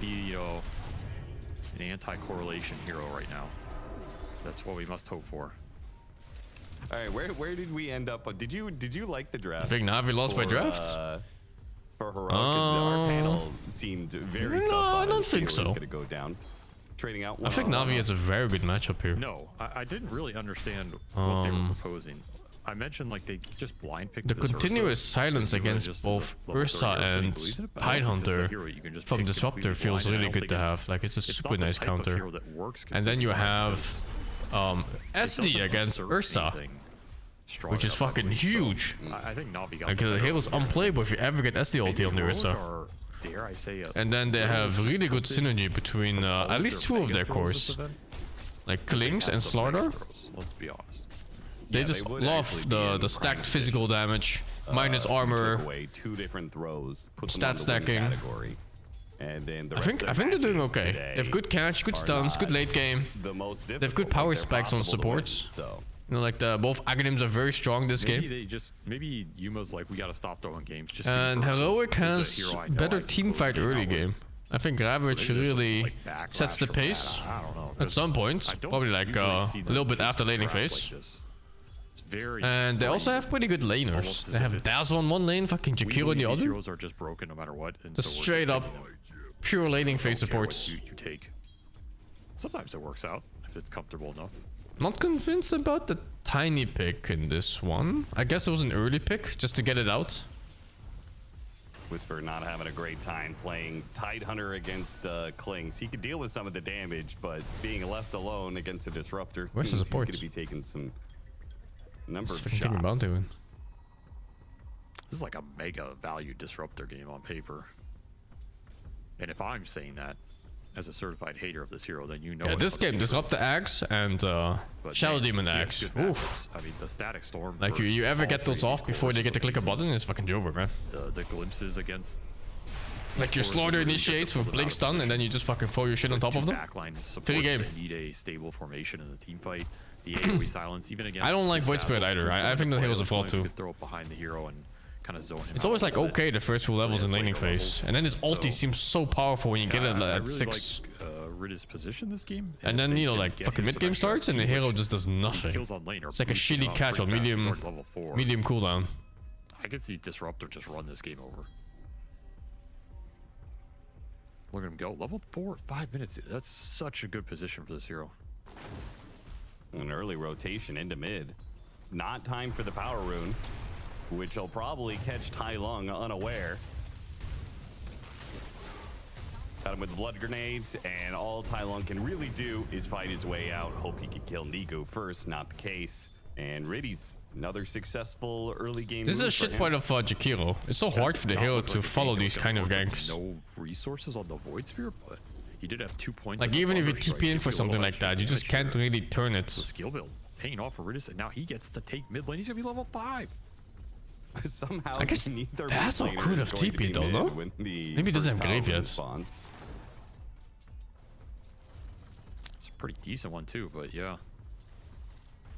you know, an anti-correlation hero right now. That's what we must hope for. All right, where did we end up? Did you like the draft? I think Navi lost by draft. For Heroic, our panel seemed very sus on I don't think so. Going to go down, trading out. I think Navi has a very good matchup here. No, I didn't really understand what they were proposing. I mentioned like they just blind picked the continuous silence against both Ursa and Tidehunter from Disruptor feels really good to have. Like it's a super nice counter. And then you have SD against Ursa, which is fucking huge. I think Navi got like the hero's unplayable if you ever get SD ulti on the Ursa. And then they have really good synergy between at least two of their cores, like Clinks and Slaughter. Let's be honest. They just love the stacked physical damage, minus armor, took away 2 different throws, put them stat on the stacking. Category. And then the I think they're doing okay. They have good catch, good stuns, good late game. They have good power spikes on supports. You know, like both Aghanims are very strong this game. Maybe Yuma's like, we gotta stop throwing games. Just and Heroic has better team fight early game. I think Ravage really sets the pace at some point, probably like a little bit after laning phase. And they also have pretty good laners. They have Dazzle on one lane, fucking Jakiro on the other. Heroes are just broken no matter what. The straight up pure laning phase supports. You take. Sometimes it works out if it's comfortable enough. Not convinced about the tiny pick in this one. I guess it was an early pick just to get it out. Whisper not having a great time playing Tidehunter against Klings. He could deal with some of the damage, but being left alone against a Disruptor Where's the means support? he's going to be taking some number of Taking shots. bounty win. This is like a mega value Disruptor game on paper. And if I'm saying that as a certified hater of this hero, then you know. Yeah, this game, Disrupt the Axe and Shadow Demon Axe. Oof. I mean, the Static Storm. Like you ever get those off before they get to click a button, it's fucking over, man. The glimpses against. Like your Slaughter initiates with Blink Stun and then you just fucking throw your shit on top of them. Free game. They need a stable formation in the team fight. The AoE silence, even against. I don't like Void Spirit either. I think the hero's a flaw too. Throw it behind the hero and kind of zone him. It's always like okay the first few levels in laning phase, and then his ulti seems so powerful when you get it at really 6. Like, Ridda's position this game, and then you know like fucking mid game starts and the hero just does nothing. It's like a shitty catch on medium cooldown. I could see Disruptor just run this game over. Look at him go. Level 4, 5 minutes. That's such a good position for this hero. An early rotation into mid. Not time for the power rune, which will probably catch Tai Lung unaware. Got him with the blood grenades, and all Tai Lung can really do is fight his way out. Hope he can kill Nico first, not the case. And Riddy's another successful early game. This is a shit point of Jakiro. It's so hard for the hero to follow these kind of ganks. No resources on the Void Spear, but he did have 2 points. Like even if you TP in for something like that, you just can't really turn it. The skill build paying off for Riddis, and now he gets to take mid lane. He's gonna be level 5. Somehow, I guess that's all could have TP though, no? Maybe he doesn't have grave yet. It's a pretty decent one too, but yeah.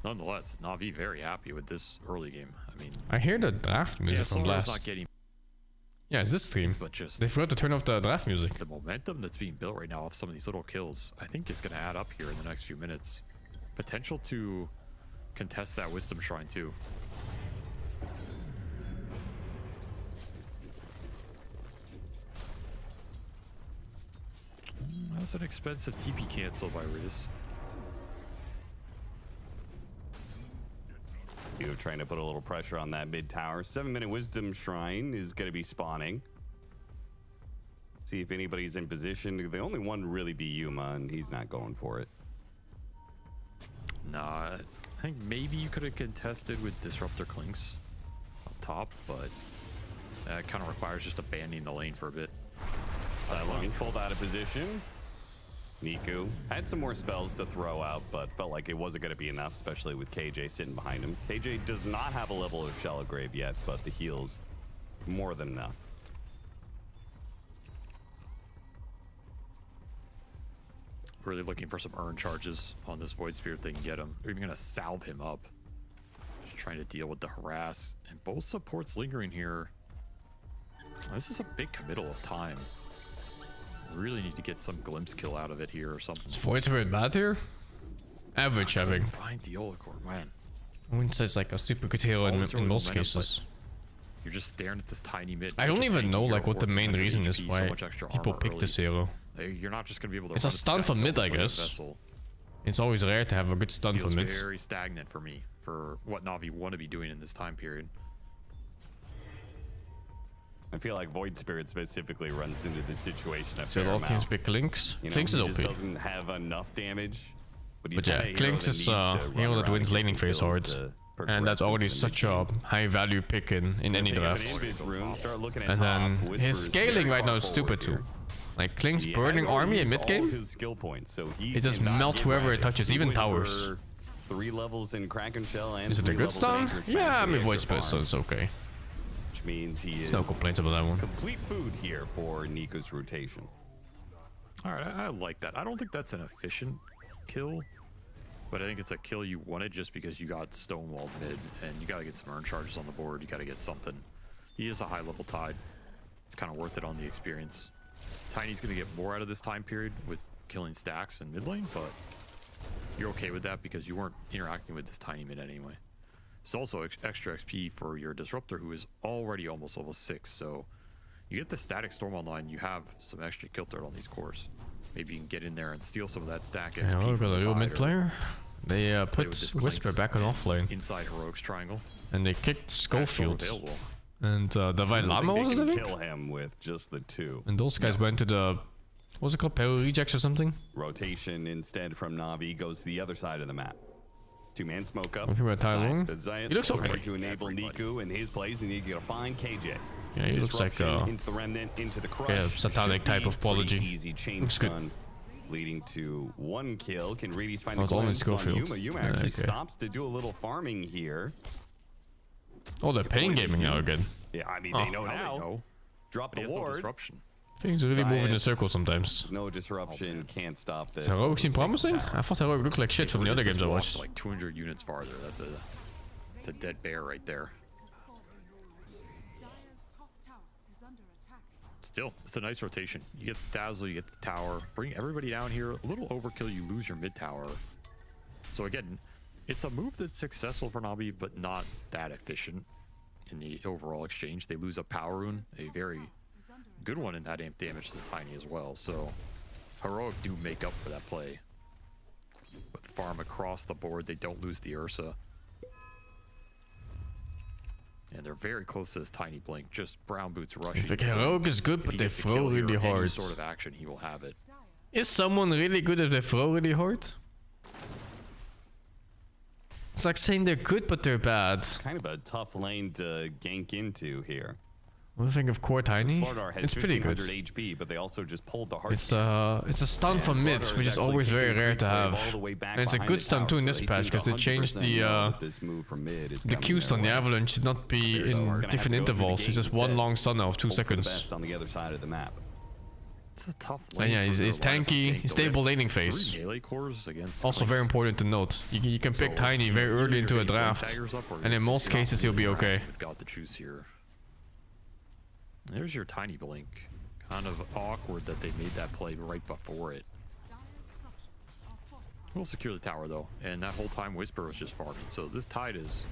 Nonetheless, Na'Vi very happy with this early game. I mean, I hear the draft music from last. Yeah, it's this stream. But just they forgot to turn off the draft music. The momentum that's being built right now off some of these little kills, I think is going to add up here in the next few minutes. Potential to contest that Wisdom Shrine too. That was an expensive TP cancel by Riz. You trying to put a little pressure on that mid tower. 7-minute Wisdom Shrine is going to be spawning. See if anybody's in position. The only one really be Yuma, and he's not going for it. Nah, I think maybe you could have contested with Disruptor Clinks up top, but that kind of requires just abandoning the lane for a bit. Pulled out of position. Niku had some more spells to throw out, but felt like it wasn't going to be enough, especially with KJ sitting behind him. KJ does not have a level of Shallow Grave yet, but the heal's more than enough. Really looking for some earn charges on this Void Spirit if they can get him. They're even going to salve him up. Just trying to deal with the harass. And both supports lingering here. This is a big committal of time. Really need to get some glimpse kill out of it here or something. Is Void Spirit bad here? Average, I think. Find the Olacore, man. I wouldn't say it's like a super good hero in most cases. You're just staring at this tiny mid. I don't even know like what the main reason is why people pick this hero. You're not just gonna be able to. It's a stun for mid, I guess. It's always rare to have a good stun for mid. Very stagnant for me for what Na'Vi want to be doing in this time period. I feel like Void Spirit specifically runs into this situation. So all teams pick Clinks. Clinks is OP. He just doesn't have enough damage. But yeah, Clinks is hero that wins laning phase hard. And that's already such a high value pick in any draft. And then his scaling right now is stupid too. Like Klink's burning army in mid game, it just melts whoever it touches, even towers. 3 levels in Kraken Shell and is it a good stun? Yeah, I mean Void Spirit, so it's okay. Which means he is no complaints about that one. Complete food here for Nico's rotation. All right, I like that. I don't think that's an efficient kill, but I think it's a kill you wanted just because you got stonewalled mid and you got to get some earn charges on the board. You got to get something. He is a high level Tide. It's kind of worth it on the experience. Tiny's going to get more out of this time period with killing stacks in mid lane, but you're okay with that because you weren't interacting with this tiny mid anyway. It's also extra XP for your Disruptor, who is already almost level 6. So you get the Static Storm online, you have some extra kill threat on these cores. Maybe you can get in there and steal some of that stack XP. Yeah, we've got a real mid player. They Play put with this Whisper Clanks back on offlane. inside Heroic's triangle. And they kicked Schofield. Available. And Davai Lama was it, I think? Kill him with just the 2. And those guys went to the... What's it called? Peril Rejects or something? Rotation instead from Na'Vi goes to the other side of the map. 2-man smoke up. Looking at Tai Lung. He looks okay. To enable Niku and his plays, and you gotta find KJ. Yeah, he looks like into the remnant, into the crush. Yeah, satanic type of apology. Easy chain Looks good. stun, leading to 1 kill. Can Reedy's find Oh, a it's only glimpse on Schofield. Yuma. Yuma actually stops to do a little farming here. Oh, they're pain gaming now again. Yeah, I mean, they know now. They know. Drop But the he has no ward. disruption. Things really move in a circle sometimes. No disruption, can't stop this. Does Heroic seem promising? I thought Heroic looked like shit from the other games I watched. Like 200 units farther. That's a dead bear right there. Dire's top tower is under attack. Still, it's a nice rotation. You get the Dazzle, you get the tower. Bring everybody down here. A little overkill, you lose your mid tower. So again, it's a move that's successful for Na'Vi, but not that efficient in the overall exchange. They lose a power rune, a very good one in that amp damage to the Tiny as well. So Heroic do make up for that play. With farm across the board, they don't lose the Ursa. And they're very close to this Tiny Blink. Just Brown Boots rushing. I think Heroic is good, but they throw really hard. Any sort of action, he will have it. Is someone really good if they throw really hard? It's like saying they're good, but they're bad. Kind of a tough lane to gank into here. What do you think of Core Tiny? Slardar has It's pretty good. 1500 HP, but they also just pulled the heart. It's a stun from mid, which is always very rare to have. And it's a good stun too in this patch because they changed the Q stun. The Avalanche should not be in different intervals. It's just one long stun now of 2 seconds. On the other side of the map. It's a tough And lane. yeah, he's tanky, he's stable laning phase. 3 melee cores against Also very important to note. You can pick Tiny very early into a draft, and in most cases he'll be okay. Got the juice here. There's your Tiny Blink. Kind of awkward that they made that play right before it. We'll secure the tower though, and that whole time Whisper was just farming. So this Tide is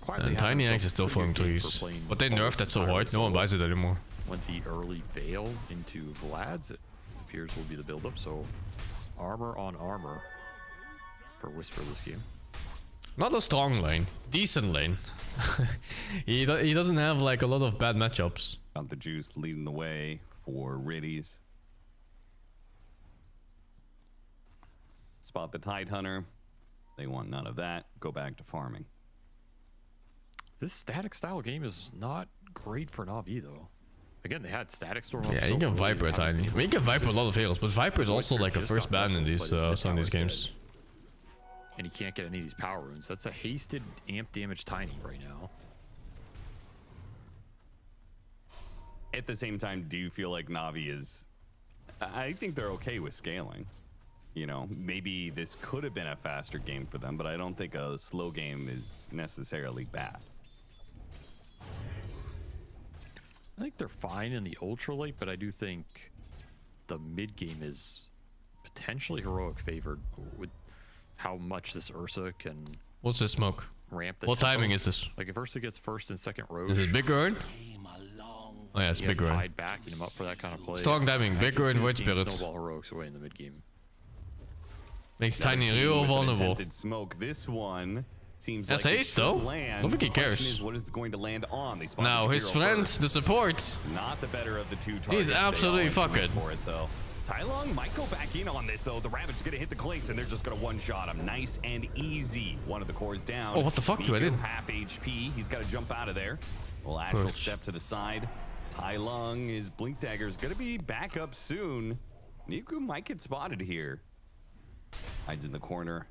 quietly. And Tiny Axe is still throwing trees, but they nerfed that so hard, no one buys it anymore. Went the early Veil into Vlad's. It appears will be the buildup. So armor on armor for Whisper this game. Not a strong lane, decent lane. he doesn't have like a lot of bad matchups. Got the juice leading the way for Riddies. Spot the Tide Hunter. They want none of that. Go back to farming. This static style game is not great for Na'Vi though. Again, they had static storm. Yeah, you can Viper Tiny. I mean, you can Viper a lot of heroes, but Viper is also like a first ban in these some of these games. And he can't get any of these power runes. That's a hasted amp damage Tiny right now. At the same time, do you feel like Na'Vi is... I think they're okay with scaling. You know, maybe this could have been a faster game for them, but I don't think a slow game is necessarily bad. I think they're fine in the ultra late, but I do think the mid game is potentially Heroic favored with how much this Ursa can. What's this smoke? Ramp. What timing is this? Like if Ursa gets first and second Roche. Is it Big Urn? Oh yeah, it's Big Urn. Tide backing him up for that kind of play. Strong timing, Big Urn, Void Spirit. Snowball Heroics away in the mid game. Makes Tiny real vulnerable. Smoke. This one seems That's like haste though. I don't think he cares. Is what is it going to land on? They Now his friend, the support. Not the better of the two targets. He's absolutely fucking. For it though. Tai Lung might go back in on this though. The Ravage is gonna hit the Clinks and they're just gonna one-shot him. Nice and easy. One of the cores down. Oh, what the fuck? I did. Half HP. He's got to jump out of there. Well, Ash will step to the side. Tai Lung, his Blink Dagger is gonna be back up soon. Niku might get spotted here. Hides in the corner.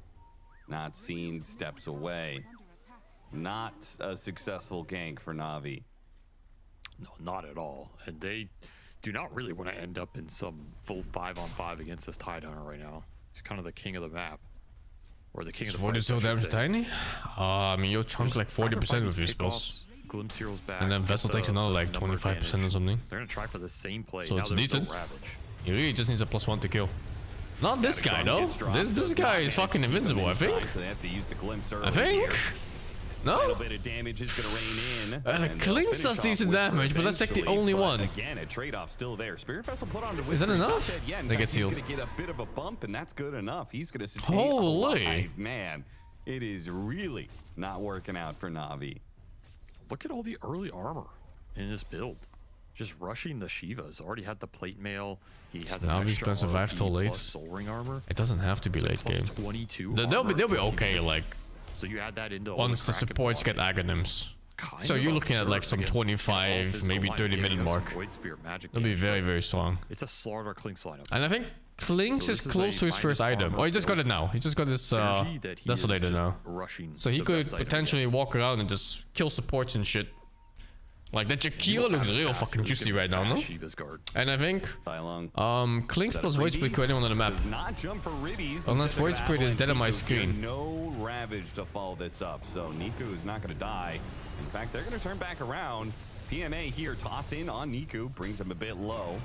Not seen. Steps away. Not a successful gank for Na'Vi. No, not at all. And they do not really want to end up in some full 5-on-5 against this Tide Hunter right now. He's kind of the king of the map. Or the king of the fight, 40 damage Tiny? I mean, you'll chunk like 40% with your spells. Glimpse Heroes back. And then Vessel takes another like 25% or something. They're going to try for the same play. So now it's there's decent. No Ravage. He really just needs a +1 to kill. Not this guy though. This guy is fucking invincible, I think. So they have to use the glimpse I think. No? Little bit of damage is going to rain in. The and Clinks they'll does finish decent off Whisper damage, but that's like the eventually, only but one. Again, a trade-off still there. Spirit Vessel put on to Whisper. Is that He's not enough? dead yet. In They fact, get he's sealed. going to get a bit of a bump, and that's good enough. He's going to stay Holy. alive. Man, it is really not working out for Na'Vi. Look at all the early armor in this build. Just rushing the Shivas. Already had the plate mail. He has an Navi's extra gonna survive RP till late. plus Soul Ring armor. It doesn't have to be late Plus game. 22 They'll be armor. okay, like, So you add that into all once the Kraken supports get bodies. Aghanims. Kind So of you're looking at like absurd some against 25, physical maybe lineup. 30 Yeah, minute you have mark. some Void Spirit magic They'll be damage, very, but very strong. It's a Slaughter Clinks lineup. And I think Clinks So is this is close a to his first minus item. armor Oh, he just got it build. now. He just got this Synergy that he is Desolator just now. rushing So he the could best item potentially against. walk around and just kill supports and shit. Like that Jakila looks real fucking juicy right now, no? Shiva's guard. And I think Clinks plus Void Spirit could anyone on the map. Does not jump for Riddies. Unless Instead, Void Spirit is dead on my Avalanche screen. get no Ravage to follow this up, so Niku is not going to die. In fact, they're going to turn back around. PMA here, toss in on Niku, brings him a bit low.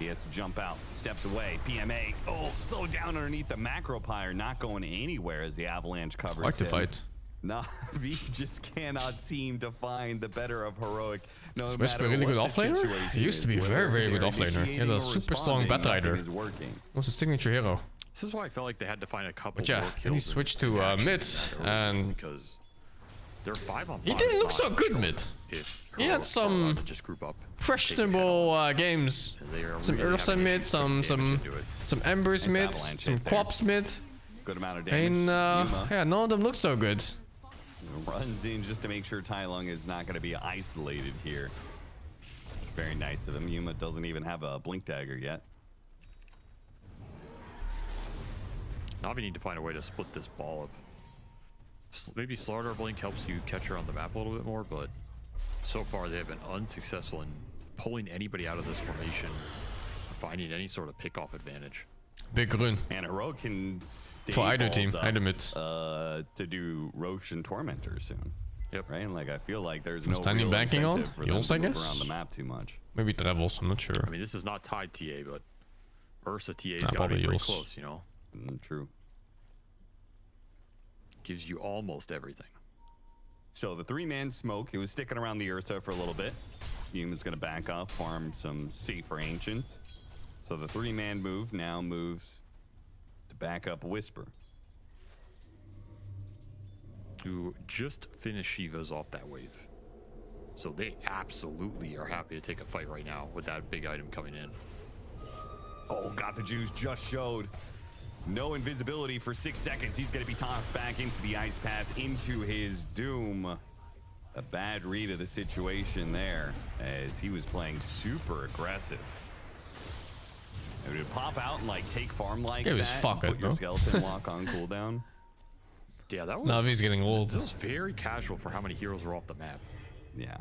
He has to jump out, steps away. PMA, slow down underneath the macro pyre, not going anywhere as the Avalanche covers Like to him. fight. Na'Vi just cannot seem to find the better of Heroic. No Is matter Whisper a really what good the offlaner? situation He used to be is, very, very good they're offlaner. He had initiating a or super strong responding, Bat Rider. nothing is working. What's his signature hero? This is why I felt like they had to find a couple But yeah, more then he kills switched in to action mid, in that early and because they're 5-on-5. he didn't look not so good showing mid. if He had Heroic are some allowed to just group up, questionable games. and they are Some really Ursa having mid, some some into it. Embers Nice mid, Avalanche some hit there. Quaps mid. Good amount of damage. And Yuma yeah, none of them look so good. runs in just to make sure Tai Lung is not going to be isolated here. Very nice of him. Yuma doesn't even have a blink dagger yet. Now we need to find a way to split this ball up. Maybe Slaughter Blink helps you catch her on the map a little bit more, but so far they have been unsuccessful in pulling anybody out of this formation, finding any sort of pick-off advantage. Big run. And Heroic can stay For either balled team, up, either mid. to do Roche and Tormentor soon. Yep. Right? And like I feel like there's Who's no Tiny real banking on? incentive for them Yules, to I move guess? around the map too much. Maybe Travels, I'm not sure. I mean, this is not tied TA, but Ursa TA's Nah, got to probably be pretty Yules. close, you know? True. Gives you almost everything. So the 3-man smoke, it was sticking around the Ursa for a little bit. Yuma's going to back off, farm some safer Ancients. So the 3-man move now moves to back up Whisper. Who just finished Shivas off that wave. So they absolutely are happy to take a fight right now with that big item coming in. Oh, got the juice, just showed. No invisibility for 6 seconds. He's going to be tossed back into the ice path, into his doom. A bad read of the situation there, as he was playing super aggressive. It would pop out and like take farm like It that. was fuck and it, put your bro. skeleton walk on cooldown. Yeah, that was... Navi's getting old. That was very casual for how many heroes were off the map. Yeah.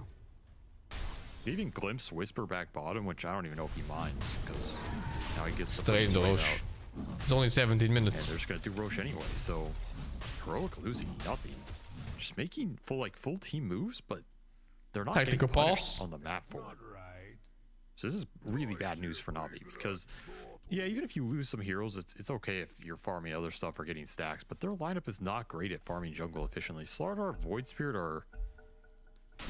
He even glimpsed Whisper back bottom, which I don't even know if he minds, because now he gets the Straight into first wave Roche. out. It's only 17 And minutes. they're just gonna do Roche anyway, so Heroic losing nothing. Just making full team moves, but they're not Tactical getting punished pulse. on the map for it. So this is really bad news for Na'Vi, because yeah, even if you lose some heroes, it's okay if you're farming other stuff or getting stacks, but their lineup is not great at farming jungle efficiently. Slaughter, Void Spirit are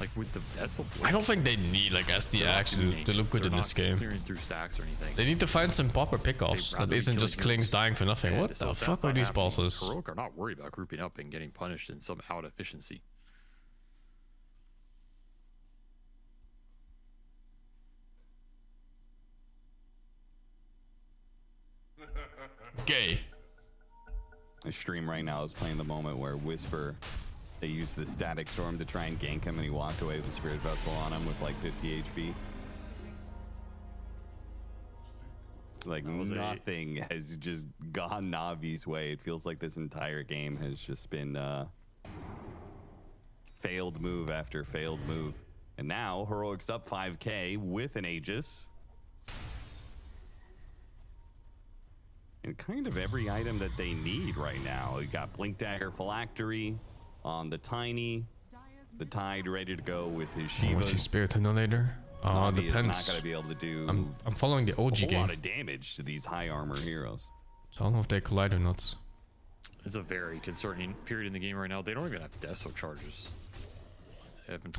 like with the Vessel. I don't think they need like SDX to look good in this game. Clearing through stacks or anything. They need to find some proper pickoffs They'd that rather isn't be just killing Klings dying for nothing. And What so the if that's fuck are not these happening, bosses? Heroic are not worried about grouping up and getting punished in some out efficiency. Gay. The stream right now is playing the moment where Whisper, they used the Static Storm to try and gank him, and he walked away with the Spirit Vessel on him with like 50 HP. Like nothing has just gone Navi's way. It feels like this entire game has just been failed move after failed move. And now Heroic's up 5k with an Aegis. And kind of every item that they need right now. You got Blink Dagger Phylactery on the Tiny. The Tide ready to go with his What's his Shivas. Spirit Annihilator? Na'Vi is Depends. not going to be able to do I'm following the OG a whole game. lot of damage to these high armor heroes. So I don't know if they collide or not. It's a very concerning period in the game right now. They don't even have Deso charges.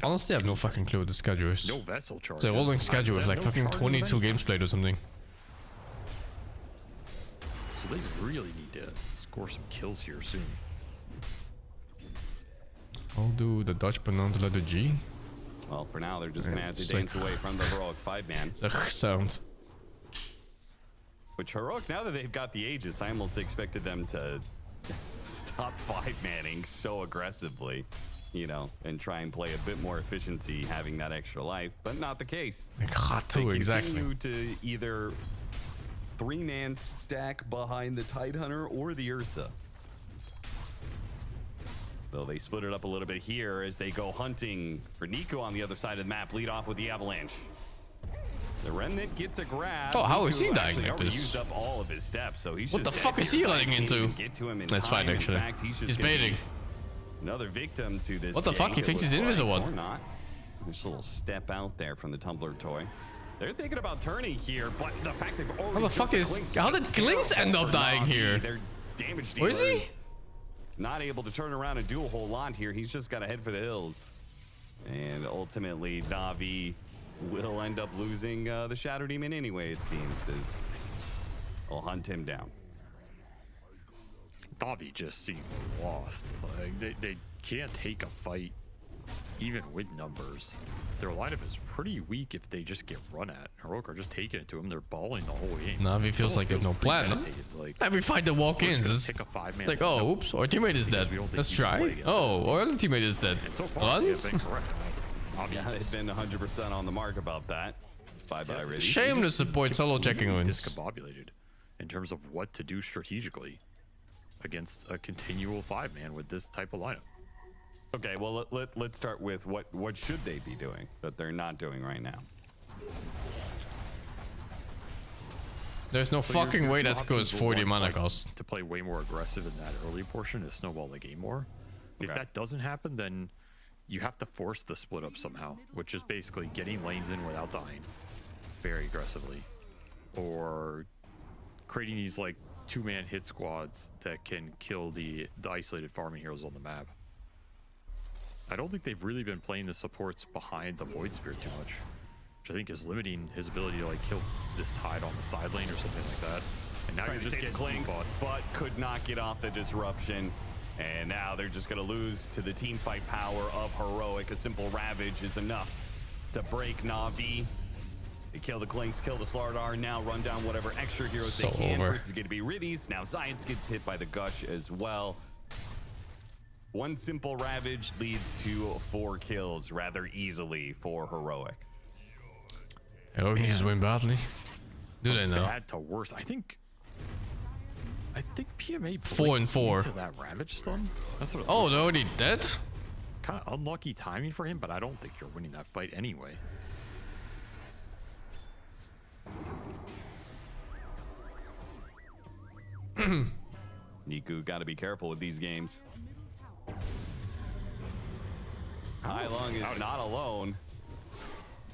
Honestly, I have no fucking clue what the schedule is. No vessel charges. The rolling schedule is like no fucking charges 22 of any games played or something. So they really need to score some kills here soon. I'll do the Dutch banana to let the G. Well, for now, they're just going to have to It's dance like- away from the heroic 5-man. The sound. Which heroic, now that they've got the Aegis, I almost expected them to stop 5-manning so aggressively, you know, and try and play a bit more efficiency having that extra life, but not the case. They exactly. Continue to either 3-man stack behind the Tidehunter or the Ursa. Though they split it up a little bit here as they go hunting for Nico on the other side of the map. Lead off with the Avalanche. The Remnant gets a grab. Oh, how is he Nico dying actually like already this? used up all of his steps, so he's What just the dead fuck is here. he Zayas running can't into? even get to him in That's time. fine, actually. In fact, he's He's gonna be baiting. another victim to this. What the fuck? gank, He it thinks he's looks invisible. like, or not. There's a little step out there from the Tumbler toy. They're thinking about turning here, but the fact they've already. How the fuck is? How did Glinks end up dying here? Their damage Where is he? dealers not able to turn around and do a whole lot here. He's just got to head for the hills. And ultimately, Na'Vi will end up losing the Shadow Demon anyway, it seems, as they'll hunt him down. Na'Vi just seem lost. Like they can't take a fight even with numbers. Their lineup is pretty weak if they just get run at. Heroic are just taking it to them. They're balling the whole game. Na'Vi feels like there's no plan. Huh? Like, Every fight that walk in is pick a 5-man like, oh, oops, our teammate is dead. Let's try. Oh, our other teammate is dead. And so far, Run? they've been correct. Yeah, they've been 100% on the mark about that. Bye-bye, Riddy. Shame to support solo checking wins. Discombobulated in terms of what to do strategically against a continual 5-man with this type of lineup. Okay, well, let's start with what should they be doing that they're not doing right now. There's no So fucking your way two that's good as options will 40 want, mana like, cost. to play way more aggressive in that early portion to snowball the game more. If Okay. that doesn't happen, then you have to force the split up somehow, which is basically getting lanes in without dying very aggressively, or creating these like 2-man hit squads that can kill the isolated farming heroes on the map. I don't think they've really been playing the supports behind the Void Spirit too much, which I think is limiting his ability to like kill this Tide on the side lane or something like that. And now Trying you're to just save getting Clinks, bought. but could not get off the disruption. And now they're just going to lose to the team fight power of Heroic. A simple Ravage is enough to break Na'Vi. They kill the Clinks, kill the Slardar, now run down whatever extra heroes So they can. over. First is going to be Riddy's. Now Zayas gets hit by the Gush as well. One simple Ravage leads to 4 kills rather easily for Heroic. Heroic needs to win badly. Do they now? Bad to worse. I think PMA 4 and 4. to that Ravage stun. That's what Oh, they're already dead? kind of unlucky timing for him, but I don't think you're winning that fight anyway. Niku got to be careful with these games. Tai Lung is not alone.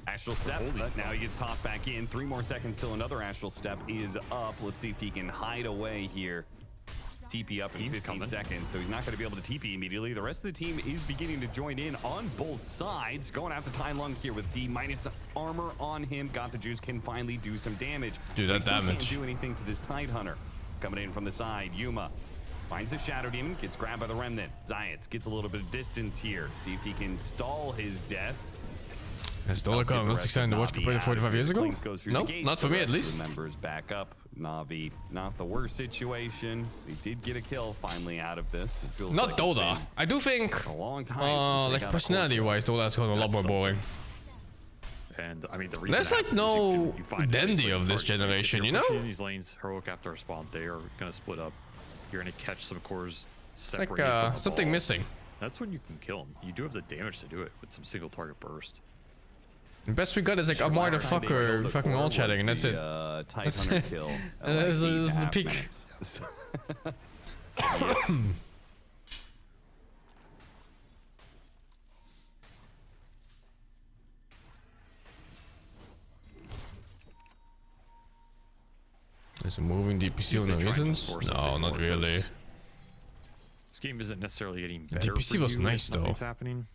Astral Step, but now he gets tossed back in. 3 more seconds till another Astral Step is up. Let's see if he can hide away here. TP up in 15 seconds, so he's not going to be able to TP immediately. The rest of the team is beginning to join in on both sides. Going after Tai Lung here with the minus armor on him. Got the juice, can finally do some damage. Dude, that They still damage. can't do anything to this Tidehunter. Coming in from the side, Yuma finds the Shadow Demon, gets grabbed by the Remnant. Zayas gets a little bit of distance here. See if he can stall his death. Has Dollar Kong less exciting to watch compared to 45 years ago? Nope, not for me at least. Members back up. Na'Vi, not the worst situation. They did get a kill finally out of this. It feels Not like it's Doda. been I do think, a long time since they like got a personality-wise, Doda's gotten a lot more boring. And I mean, the reason There's that like happens is no you find dandy isolated of this targets. If generation, you're you know? pushing these lanes, Heroic after a spawn, they are gonna split up. You're gonna catch some cores It's like separated from the something ball. missing. That's when you can kill them. You do have the damage to do it with some single target burst. The best we got is like a motherfucker fucking all chatting, and that's it. Tidehunter kill. This is the peak. Is it moving DPC on the reasons? No, not really. This game isn't necessarily getting better. DPC for was you nice if though. nothing's happening.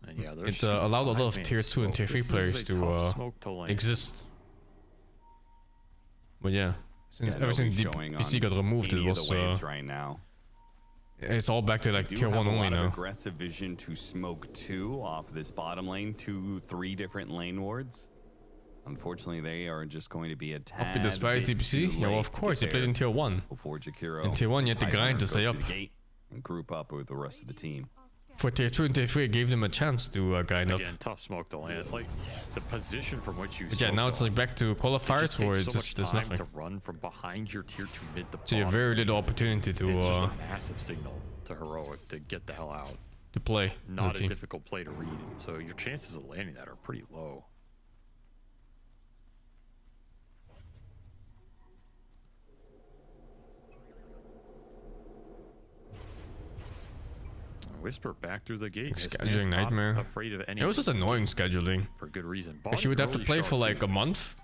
And yeah, It allowed a lot of tier 2 and tier 3 players to exist. But yeah, since everything DPC got removed, it was right now. It's all back to like tier 1 only now. Aggressive vision to smoke 2 off this bottom lane, 3 different lane wards. Unfortunately, they are just going to be a tad Hope despise DPC? Yeah, well, of course, he played in tier 1. Before Jakiro, in tier 1, you had to grind to stay up. And group up with the rest of the team. For tier 2 and tier 3, it gave them a chance to grind up. Again, tough smoke to land. Like, the position from which you But yeah, now it's like back to qualifiers where it's just there's nothing. To run from behind your tier 2 mid to So you have very little opportunity to it's just a massive signal to Heroic to get the hell out. To play. Not a difficult play to read. So your chances of landing that are pretty low. Whisper back through the gate. Scheduling nightmare. Afraid of any. It was just annoying scheduling. For good reason. Because you would have to play for like a month,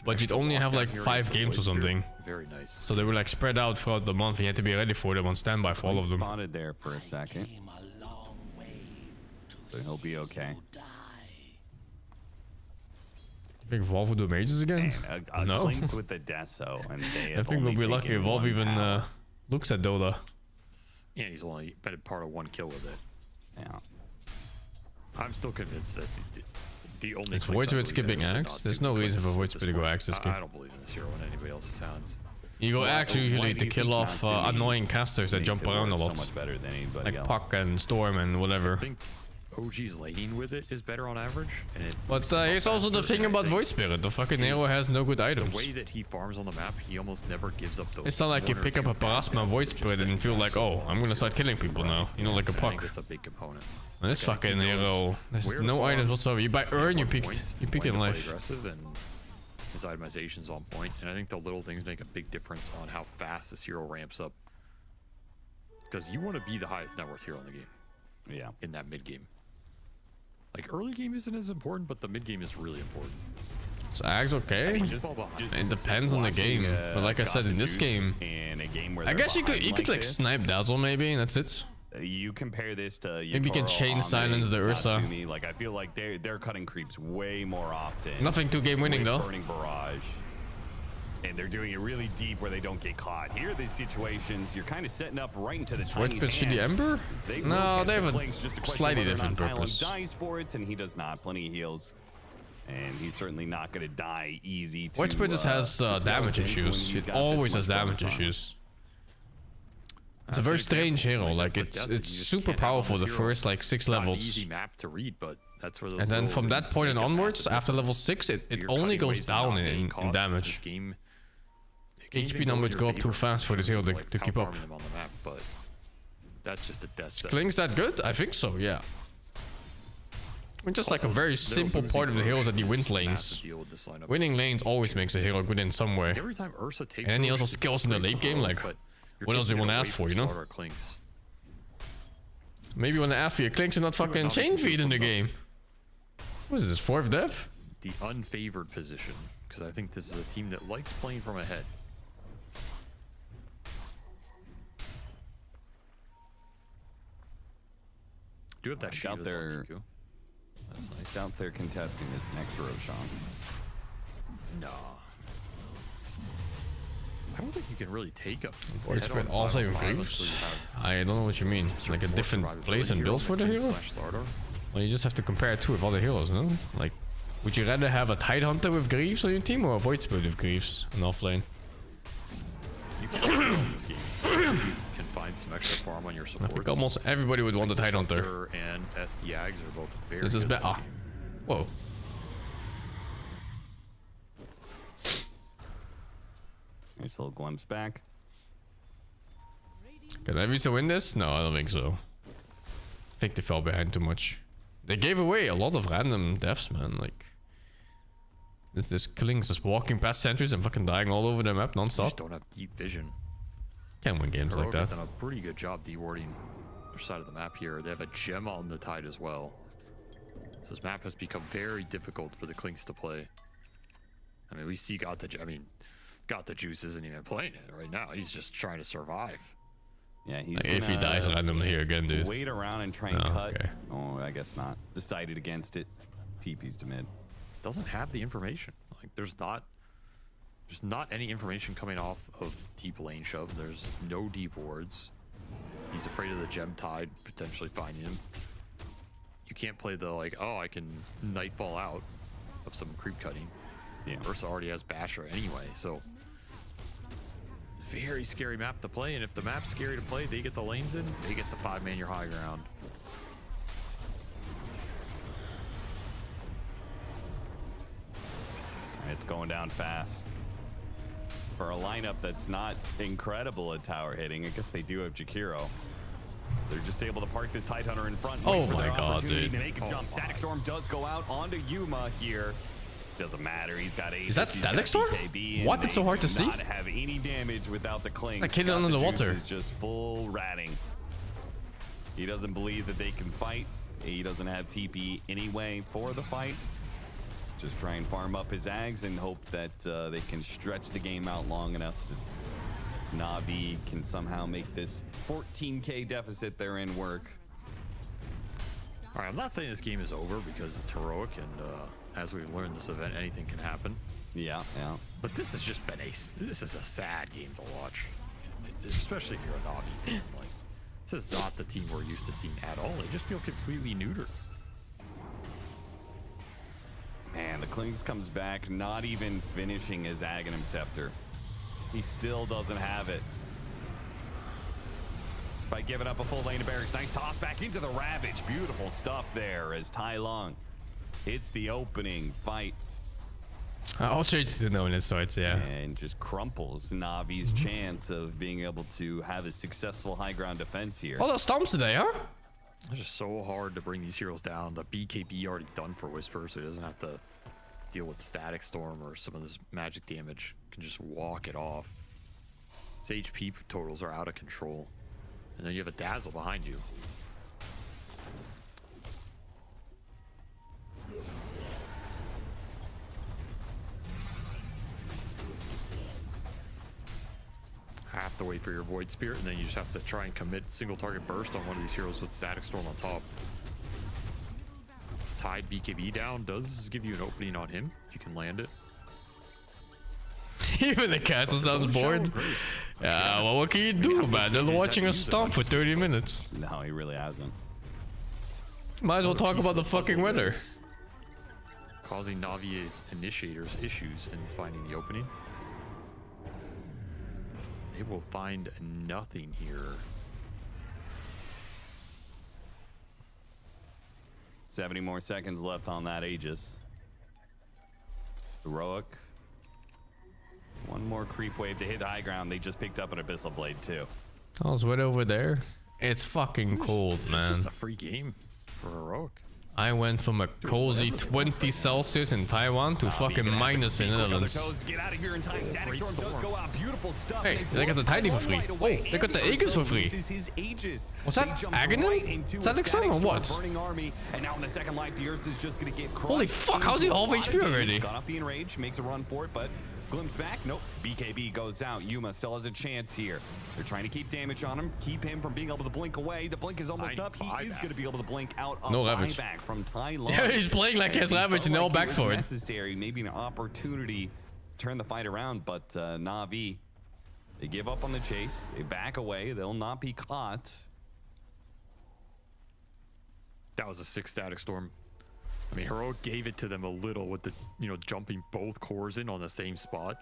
but you'd only have like 5 games or something. Very nice. So they were like spread out throughout the month, and you had to be ready for them on standby for all of them. Spotted there for a second. So he'll be okay. You think Valve will do mages again? No. Clinks with the Deso, and they I think we'll be lucky if Valve even looks at Dota. And he's only been part of 1 kill with it. Yeah. I'm still convinced that the only. It's Void Spirit skipping Axe. There's no reason for Void Spirit to go Axe this game. I don't believe in this hero in anybody else's hands. You go Axe usually to kill off annoying casters that jump around a lot. So much better than anybody like else. Puck and Storm and whatever. I think OG's laning with it is better on average. But here's also the thing about Void Spirit. The fucking hero has no good items. The way that he farms on the map, he almost never gives up those. It's not like you pick up a Parasma Void Spirit and feel like, oh, I'm gonna start killing people now. You know, like a Puck. I think that's a big component. And this fucking hero, there's no items whatsoever. You buy Urn, you picked in life. Aggressive and his itemization's on point, and I think the little things make a big difference on how fast this hero ramps up. Because you want to be the highest net worth hero in the game. Yeah. In that mid game. Like early game isn't as important, but the mid game is really important. So Ag's okay. It depends on the game. But like I said, in this game, I guess you could like snipe Dazzle maybe, and that's it. You compare this to maybe you can chain silence the Ursa. Like I feel like they're cutting creeps way more often. Nothing 2-game winning though. Burning barrage. And they're doing it really deep where they don't get caught. Here, these situations, you're kind of setting up right into the tiny hands. Should the Ember? No, they have a slightly different purpose. Dies for it, and he does not. Plenty of heals. And he's certainly not going to die easy. Void Spirit just has damage issues. It always has damage issues. It's a very strange hero. Like it's super powerful the first like 6 levels. Easy map to read, but that's where those and then from that point and onwards, after level 6, it only goes down in damage. HP numbers go up too fast for this hero to keep up. On the map, but that's just a death set. Kling's that good? I think so, yeah. I mean, just like a very simple part of the hero that he wins lanes. Winning lanes always makes a hero good in some way. Every time Ursa takes and then he also skills in the late game, like, what else do you want to ask for, you know? Maybe you want to ask for your Klings and not fucking chain feed in the game. What is this, 4th dev? The unfavored position, because I think this is a team that likes playing from ahead. Do have that I doubt they're contesting this next Roshan. No. I don't think you can really take a Void Spirit also even Greaves? I don't know what you mean. Like a different place and build for the hero? Well, you just have to compare it to with other heroes, no? Like, would you rather have a Tidehunter with Greaves on your team or a Void Spirit with Greaves in offlane? You can this game. You can find some extra farm on your supports. I think almost everybody would want the Tidehunter. And SD Ags are both very This is better. Whoa. Nice little glimpse back. Can Eviso win this? No, I don't think so. I think they fell behind too much. They gave away a lot of random deaths, man. Like, this Kling's just walking past sentries and fucking dying all over the map nonstop. Just don't have deep vision. Can't win games like that. They've done a pretty good job dewarding their side of the map here. They have a gem on the Tide as well. So this map has become very difficult for the Klings to play. I mean, we see Got the Juice isn't even playing it right now. He's just trying to survive. Yeah, he's Like, if he dies randomly here again, dude. wait around and try and Oh, cut. okay. Oh, I guess not. Decided against it. TP's to mid. Doesn't have the information. Like there's not any information coming off of deep lane shove. There's no deep wards. He's afraid of the gem tide potentially finding him. You can't play the like, oh, I can nightfall out of some creep cutting. Yeah. Ursa already has Basher anyway, so very scary map to play. And if the map's scary to play, they get the lanes in, they get the 5-man your high ground. It's going down fast. For a lineup that's not incredible at tower hitting, I guess they do have Jakiro. They're just able to park this Tidehunter in front. Oh wait for my their God, opportunity dude. to make a jump. Static Storm does go out onto Yuma here. Doesn't matter. He's got Aegis. Is that he's Static got Storm? BKB, and What? It's so hard to they do see. not have any damage without the clink. That kid under the water. Is just full ratting. He doesn't believe that they can fight. He doesn't have TP anyway for the fight. Just try and farm up his Ags and hope that they can stretch the game out long enough that Na'Vi can somehow make this 14k deficit they're in work. All right, I'm not saying this game is over because it's heroic, and as we've learned this event, anything can happen. Yeah. But this has just been this is a sad game to watch, especially if you're a Na'Vi fan. Like, this is not the team we're used to seeing at all. They just feel completely neutered. Man, the Klings comes back, not even finishing his Aghanim Scepter. He still doesn't have it. By giving up a full lane of barracks. Nice toss back into the Ravage. Beautiful stuff there as Tai Long hits the opening fight. I'll trade to the known sides, yeah. And just crumples Navi's chance of being able to have a successful high ground defense here. Oh, those storms today, huh? It's just so hard to bring these heroes down. The BKB already done for Whisper, so he doesn't have to deal with Static Storm or some of this magic damage. Can just walk it off. His HP totals are out of control. And then you have a Dazzle behind you. Have to wait for your Void Spirit, and then you just have to try and commit single target burst on one of these heroes with Static Storm on top. Tide BKB down does give you an opening on him if you can land it. Even the castle sounds bored. Yeah, well, what can you do, man? They're watching us stomp for 30 minutes. No, he really hasn't. Might as well talk about the fucking weather. Causing Navi's initiators issues in finding the opening. They will find nothing here. 70 more seconds left on that Aegis. Heroic. One more creep wave to hit the high ground. They just picked up an Abyssal Blade too. Oh, it's wet over there. It's fucking cold, man. It's just a free game for Heroic. I went from a cozy 20 Celsius in Taiwan to fucking minus in Netherlands. Get out of here in time. Static Storm does go out. Beautiful stuff. Hey, they got the Tiny for free. Oh, they got the Aegis for free. What's that? Aghanim? Static Storm or what? And now in the second life, the Ursa is just gonna get crushed. Holy fuck, how's he half HP already? Got off the enrage, makes a run for it, but glimpse back. Nope. BKB goes out. Yuma still has a chance here. They're trying to keep damage on him, keep him from being able to blink away. The blink is almost up. He is going to be able to blink out a buyback from Tai Long. Yeah, he's playing like he has Ravage and no back for it. Necessary, maybe an opportunity to turn the fight around, but Na'Vi, they give up on the chase. They back away. They'll not be caught. That was a 6 Static Storm. I mean, Heroic gave it to them a little with the, jumping both cores in on the same spot.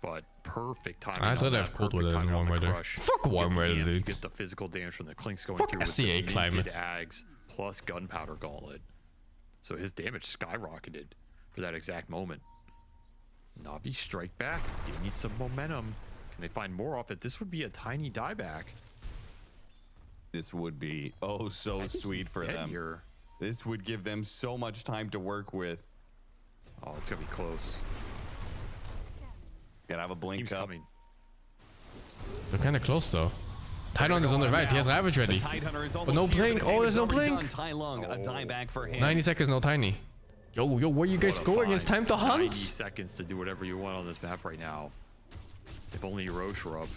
But perfect timing. I thought I'd have cold weather and warm weather. Fuck warm weather, dude. Get the physical damage from the Clinks going Fuck through with SCA the climate. Ags plus Gunpowder Gauntlet. So his damage skyrocketed for that exact moment. Na'Vi strike back. They need some momentum. Can they find more off it? This would be a tiny dieback. This would be oh so sweet for them. Here. This would give them so much time to work with. Oh, it's gonna be close. Gotta have a blink Team's up. coming. They're kind of close though. Tidehunter is on the right. He has Ravage ready. But no blink. Oh, there's no blink. A dieback for him. 90 seconds, no Tiny. Yo, where you guys going? It's time to 90 hunt. seconds to do whatever you want on this map right now. If only Roche were up.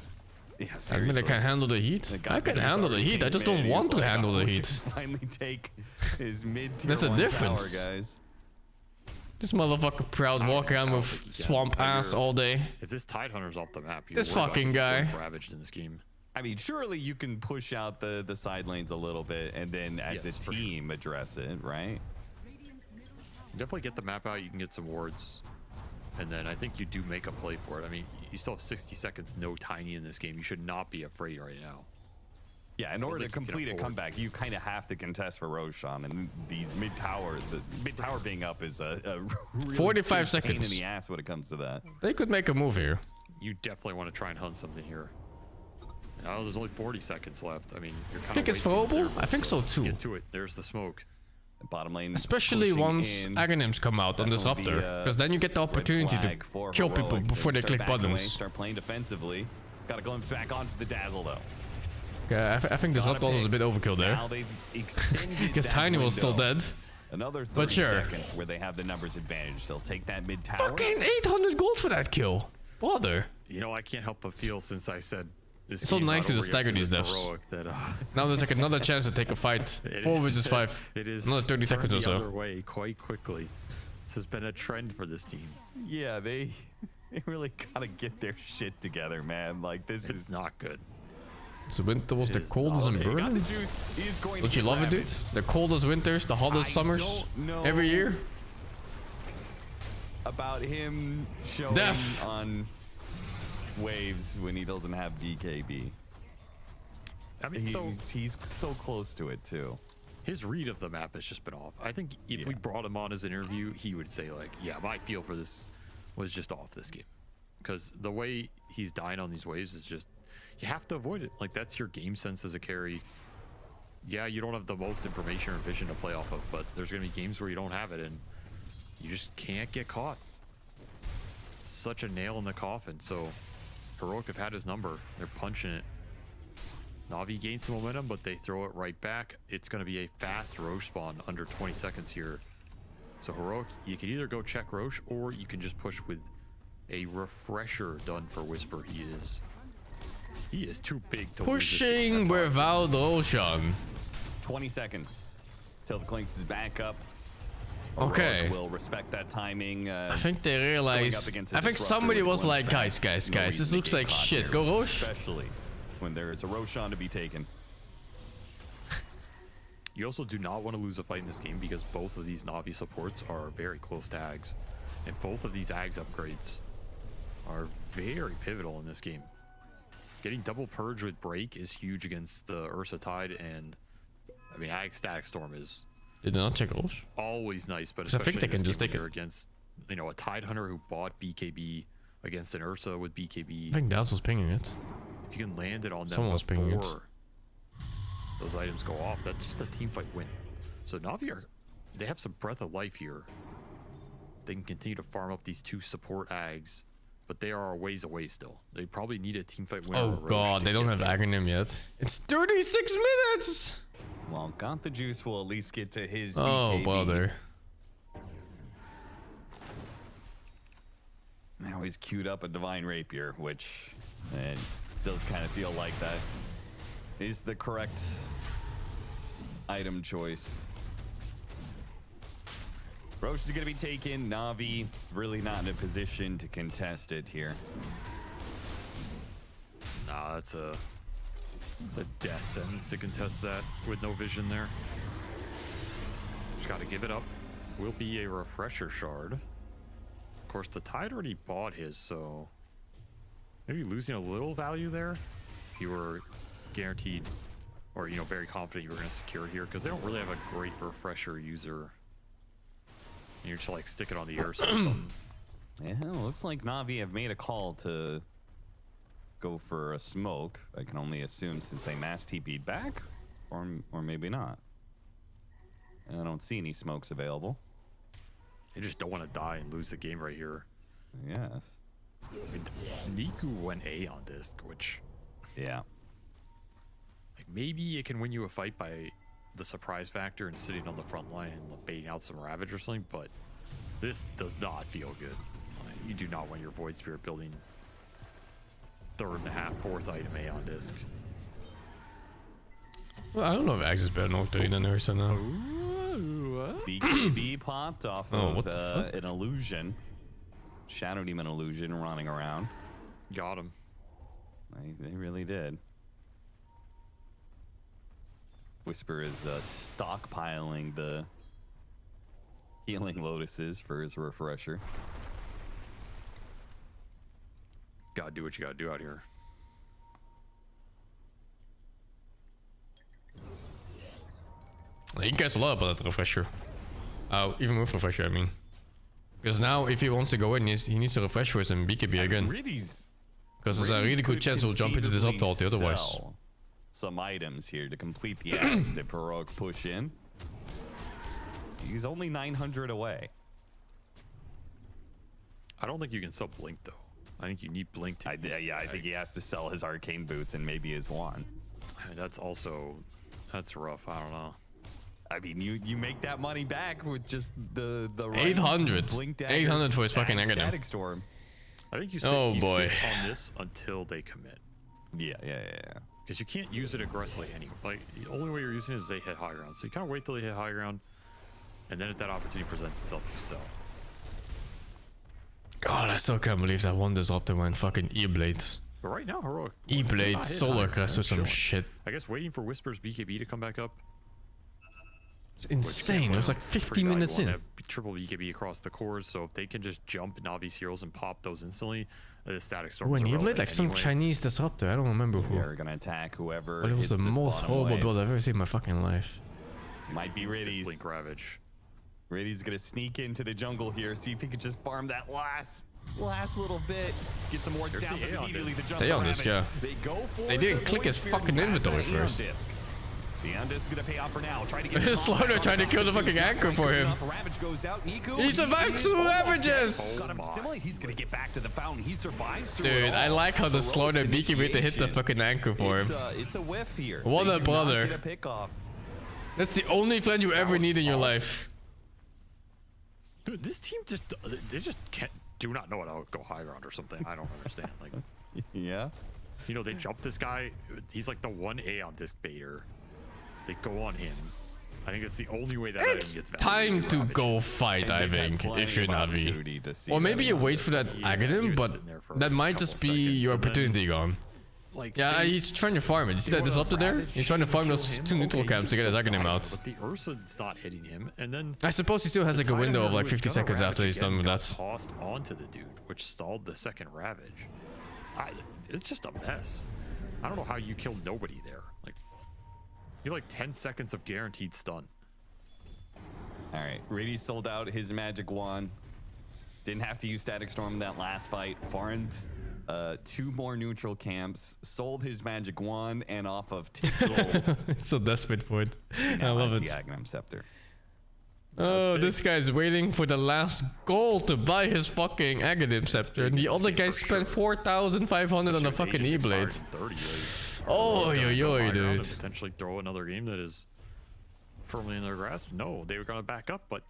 Yeah, I mean, I can handle the heat. I can handle the heat. I just don't want to handle the heat. Finally take his mid-tier That's a 1 difference. tower, guys. This motherfucker proud walking around with swamp ass all day. If this Tidehunter's off the map, This fucking guy. ravaged in this game. I mean, surely you can push out the side lanes a little bit and then as a team address it, right? Definitely get the map out. You can get some wards. And then I think you do make a play for it. I mean, you still have 60 seconds, no Tiny in this game. You should not be afraid right now. Yeah, in order to complete a comeback, you kind of have to contest for Roshan, and these mid-tower, the mid-tower being up is a really 45 pain seconds. in the ass when it comes to that. They could make a move here. You definitely want to try and hunt something here. Now there's only 40 seconds left. I mean, you're kind of. Think it's throwable? I think so too. Get to it. There's the smoke. Bottom lane, especially once Aghanims come out on Disruptor, because then you get the opportunity to kill people before they click buttons. Start playing defensively. Got to glimpse back onto the Dazzle though. Okay, I think Disruptor was a bit overkill there. Now they've extended because that Tiny was still window. dead. Another 30 But sure. seconds where they have the numbers advantage. They'll take that mid tower. Fucking 800 gold for that kill. Bother. You know, I can't help but feel since I said this. It's so game's nice not to over just stagger yet, these it's deaths. heroic that, Now there's like another chance to take a fight. 4 versus 5. It is another 30 seconds or the so. other way quite quickly. This has been a trend for this team. Yeah, they really gotta get their shit together, man. Like this is not good. So winter was the coldest in Berlin. Don't you love it, dude? The coldest winters, the hottest summers every year. About him showing Death. on waves when he doesn't have BKB. I mean, he's so close to it too. His read of the map has just been off. I think if we brought him on as an interview, he would say like, yeah, my feel for this was just off this game. Because the way he's dying on these waves is just, you have to avoid it. Like, that's your game sense as a carry. Yeah, you don't have the most information or vision to play off of, but there's going to be games where you don't have it, and you just can't get caught. It's such a nail in the coffin. So, Heroic have had his number. They're punching it. Na'Vi gains some momentum, but they throw it right back. It's going to be a fast Roche spawn under 20 seconds here. So, Heroic, you can either go check Roche, or you can just push with a refresher done for Whisper. He is too big to Pushing without Roshan. 20 seconds till the Clinks is back up. Okay. Will respect that timing. I think they realized. I think somebody was like, guys, this looks like shit. Go Roche. Especially when there is a Roshan to be taken. You also do not want to lose a fight in this game because both of these Na'Vi supports are very close to Ags. And both of these Ags upgrades are very pivotal in this game. Getting double purge with break is huge against the Ursa Tide, and I mean, Ag Static Storm is. Did they not check Roche? Always nice, but I think they can just take it against, you know, a Tide Hunter who bought BKB against an Ursa with BKB. I think Dazzle's pinging it. If you can land it on them Someone was pinging it. before those items go off, that's just a team fight win. So Na'Vi they have some breath of life here. They can continue to farm up these two support Ags, but they are a ways away still. They probably need a team fight win. Oh god, they don't have Aghanim yet. It's 36 minutes! Well, Got the Juice will at least get to his Oh, BKB. brother. Now he's queued up a Divine Rapier, which does kind of feel like that is the correct item choice. Roche is going to be taken. Na'Vi really not in a position to contest it here. Nah, that's a death sentence to contest that with no vision there. Just got to give it up. Will be a refresher shard. Of course, the Tide already bought his, so maybe losing a little value there. If you were guaranteed, or you know, very confident you were going to secure it here, because they don't really have a great refresher user. You're just like stick it on the Ursa or something. Yeah, looks like Na'Vi have made a call to go for a smoke. I can only assume since they mass TP'd back, or maybe not. I don't see any smokes available. They just don't want to die and lose the game right here. Yes. I mean, Niku went A on this, which, yeah, like maybe it can win you a fight by the surprise factor and sitting on the front line and baiting out some Ravage or something, but this does not feel good. You do not want your Void Spirit building third and a half, fourth item A on disc. Well, I don't know if Axe is better than Octane than Ursa now. BKB popped off what of the fuck? an illusion. Shadow Demon illusion running around. Got him. They really did. Whisper is stockpiling the healing lotuses for his refresher. Gotta do what you gotta do out here. He cares a lot about that refresher. Even with refresher, I mean. Because now, if he wants to go in, he needs to refresh first and BKB again. Because there's a really good chance he'll jump into this up ulti otherwise. Some items here to complete the ads if Heroic push in. He's only 900 away. I don't think you can sell Blink though. I think you need Blink to. I think he has to sell his arcane boots and maybe his wand. That's rough. I don't know. I mean, you make that money back with just the 800. 800 for his fucking Static negative. Storm. I think you sit, Oh you boy. sit on this until they commit. Yeah. Because you can't use it aggressively anyway. Like, the only way you're using it is they hit high ground. So you kind of wait till they hit high ground, and then if that opportunity presents itself, you sell. God, I still can't believe that one disruptor went fucking E-Blades. But right now, Heroic. E-Blade, Solar Crest or some shit. I guess waiting for Whisper's BKB to come back up. It's insane. It was like 50 minutes in. Triple BKB across the cores, so if they can just jump Navi's heroes and pop those instantly, the Static Storm. When he played like some Chinese disruptor, I don't remember who. They're gonna attack whoever. But it was the most horrible build I've ever seen in my fucking life. Might be Riddy's. Blink Ravage. Riddy's gonna sneak into the jungle here, see if he can just farm that last little bit. Get some more down immediately. The jungle Stay on this guy. They go for They didn't click his fucking inventory first. Xeon Disc is gonna pay off for now. Try to get Slaughter trying to kill the fucking anchor for him. Ravage goes out. Niku, He survived 2 ravages! Got him assimilate. He's gonna get back to the fountain. He survives. Dude, I like how the Slaughter BKB to hit the fucking anchor for him. It's a whiff here. What a brother. Get a pick off. That's the only friend you ever need in your life. Dude, this team they just do not know how to go high ground or something. I don't understand. Like, yeah. You know, they jump this guy. He's like the 1A on disc baiter. They go on him. I think it's the only way that It's item gets value. time to go fight, I think, if you're Navi. Or maybe you wait for that Aghanim, but that might just be your opportunity gone. Like, Yeah, he's trying to farm it. You see that disruptor there? He's trying to farm those 2 neutral camps to get his Aghanim out. But the Ursa's not hitting him, and then I suppose he still has like a window of like 50 seconds after he's done with that. Tossed onto the dude, which stalled the second Ravage. It's just a mess. I don't know how you kill nobody there. Like, you have like 10 seconds of guaranteed stun. All right, Riddy sold out his magic wand. Didn't have to use Static Storm in that last fight. Farmed 2 more neutral camps. Sold his magic wand and off of tick gold. So desperate for it. I love it. The Aghanim Scepter. Oh, this guy's waiting for the last gold to buy his fucking Aghanim Scepter, and the other guy spent 4,500 on the fucking E-Blade. Oh, yo, dude. Potentially throw another game that is firmly in their grasp. No, they were going to back up, but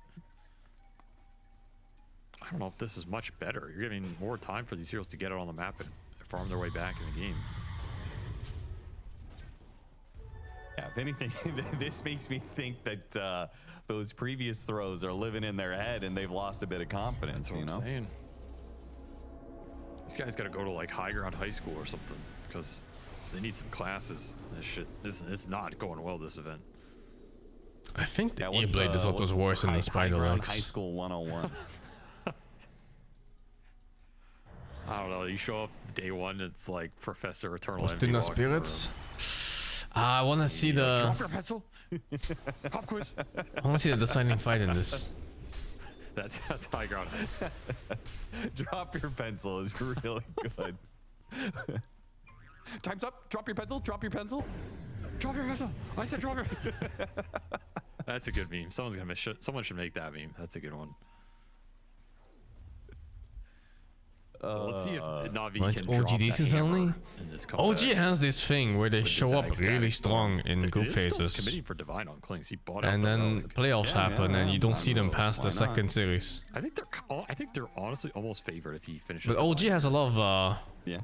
I don't know if this is much better. You're giving more time for these heroes to get out on the map and farm their way back in the game. Yeah, if anything, this makes me think that those previous throws are living in their head and they've lost a bit of confidence. That's what I'm saying. These guys got to go to like high ground high school or something because they need some classes. This shit, this is not going well. This event. I think the E-Blade disrupt was worse than the Spider Legs. High School 101. I don't know. You show up day 1, it's like Professor Eternal. Tuna Spirits. I want to see the. Drop your pencil. Pop quiz. I want to see the deciding fight in this. That's high ground. Drop your pencil is really good. Time's up. Drop your pencil. Drop your pencil. Drop your pencil. I said drop your. That's a good meme. Someone should make that meme. That's a good one. Let's see if Navi can drop OG decent only? in this OG has this thing where they show up really strong in group phases. Committing for Divine on Klings. He bought And then playoffs happen and you don't see them past the second series. I think they're honestly almost favored if he finishes. But OG has a lot of yeah.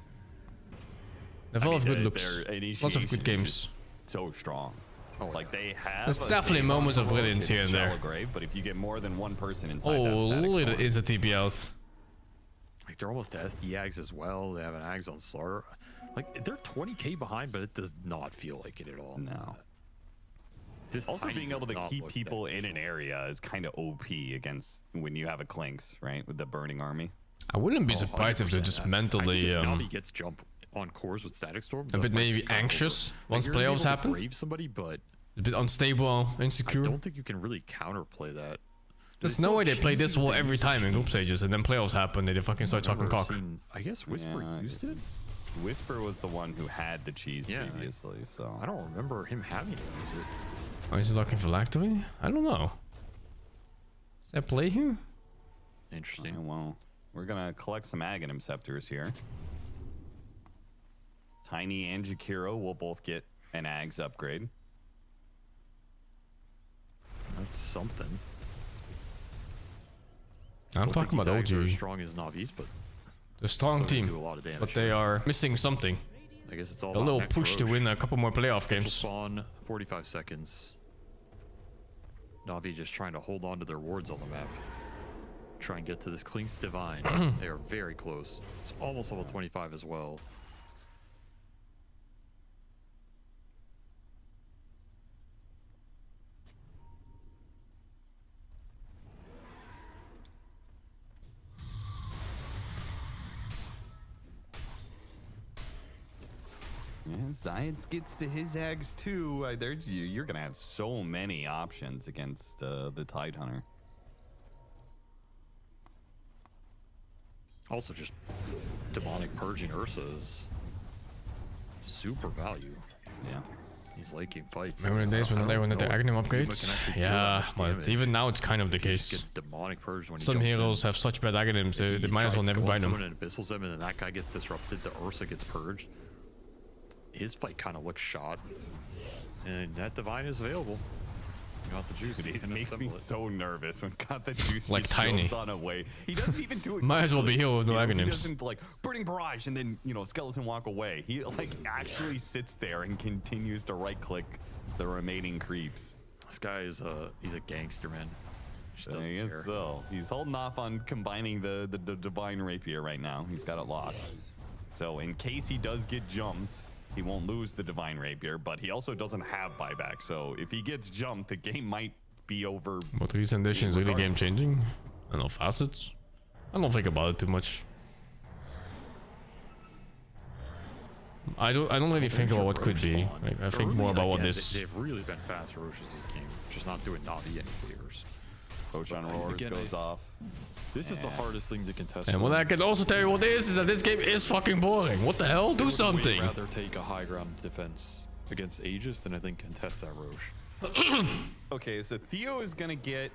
They've a lot of good their looks. Lots of initiation good is games. just so strong. Like they have. There's a definitely save moments on of the road, brilliance it's here and there. shallow grave, but if you get more than one person inside Oh, that static look, storm, is a TP out. Like they're almost to SD Ags as well. They have an Ags on Slaughter. Like they're 20k behind, but it does not feel like it at all. No. This Also, tiny being able does to not keep look people in an beneficial. area is kind of OP against when you have a Clinks, right? With the burning army. I wouldn't be Oh, surprised if they're 100%. just I mentally think if Navi gets jump on cores with Static Storm, a bit maybe anxious once playoffs happen. Brave somebody, but A bit unstable, I insecure. don't think you can really counterplay that. There's no way they play this well every time in group stages, and then playoffs happen, they fucking start talking cock. I guess Whisper used it. Whisper was the one who had the cheese Yeah, previously, so I don't remember him having to use it. Oh, is he looking for Lactory? I don't know. Is that play here? Interesting. Well, we're gonna collect some Aghanim Scepters here. Tiny and Jakiro will both get an Ags upgrade. That's something. I'm Don't talking think about these Ags are as OG. strong as Navis, but The strong still gonna team, do a lot of damage. but they are missing something. I guess it's all A about little next push to Roche. win a couple more playoff Special games. Spawn, 45 seconds. Navi just trying to hold on to their wards on the map. Try and get to this Klink's Divine. They are very close. It's almost level 25 as well. Yeah, Zayats gets to his Ags too. You're gonna have so many options against the Tidehunter. Also, just demonic purging Ursa is super value. Yeah. He's liking fights. Remember the days when they wanted the Aghanim upgrades? Yeah, but even now it's kind of the Gets case. demonic purged when he Some jumps heroes in. have such bad Aghanims, they might as well never buy them. And abyssals him, and then that guy gets disrupted. The Ursa gets purged. His fight kind of looks shot, and that divine is available. Got the juice. Dude, it and makes me assemble it. so nervous when got the juice Like just Tiny. goes on away. He doesn't even do it. Might as well be quickly. healed with the You know, Aghanims. He doesn't like burning barrage and then skeleton walk away. He like actually sits there and continues to right click the remaining creeps. This guy is he's a gangster, man. Just doesn't He is care. though. He's holding off on combining the divine rapier right now. He's got it locked. So in case he does get jumped, he won't lose the divine rapier, but he also doesn't have buyback. So if he gets jumped, the game might be over. But recent edition is really game changing. I don't know, facets. I don't think about it too much. I don't really think about what could be. Like, I think more about what is. They've really been fast ferocious this game. Just not doing Navi any favors. Ocean Roars goes off. This is the hardest thing to contest. And what I can also tell you what is that this game is fucking boring. What the hell? Do something. I'd rather take a high ground defense against Aegis than I think contest that Roche. Okay, so Theo is gonna get,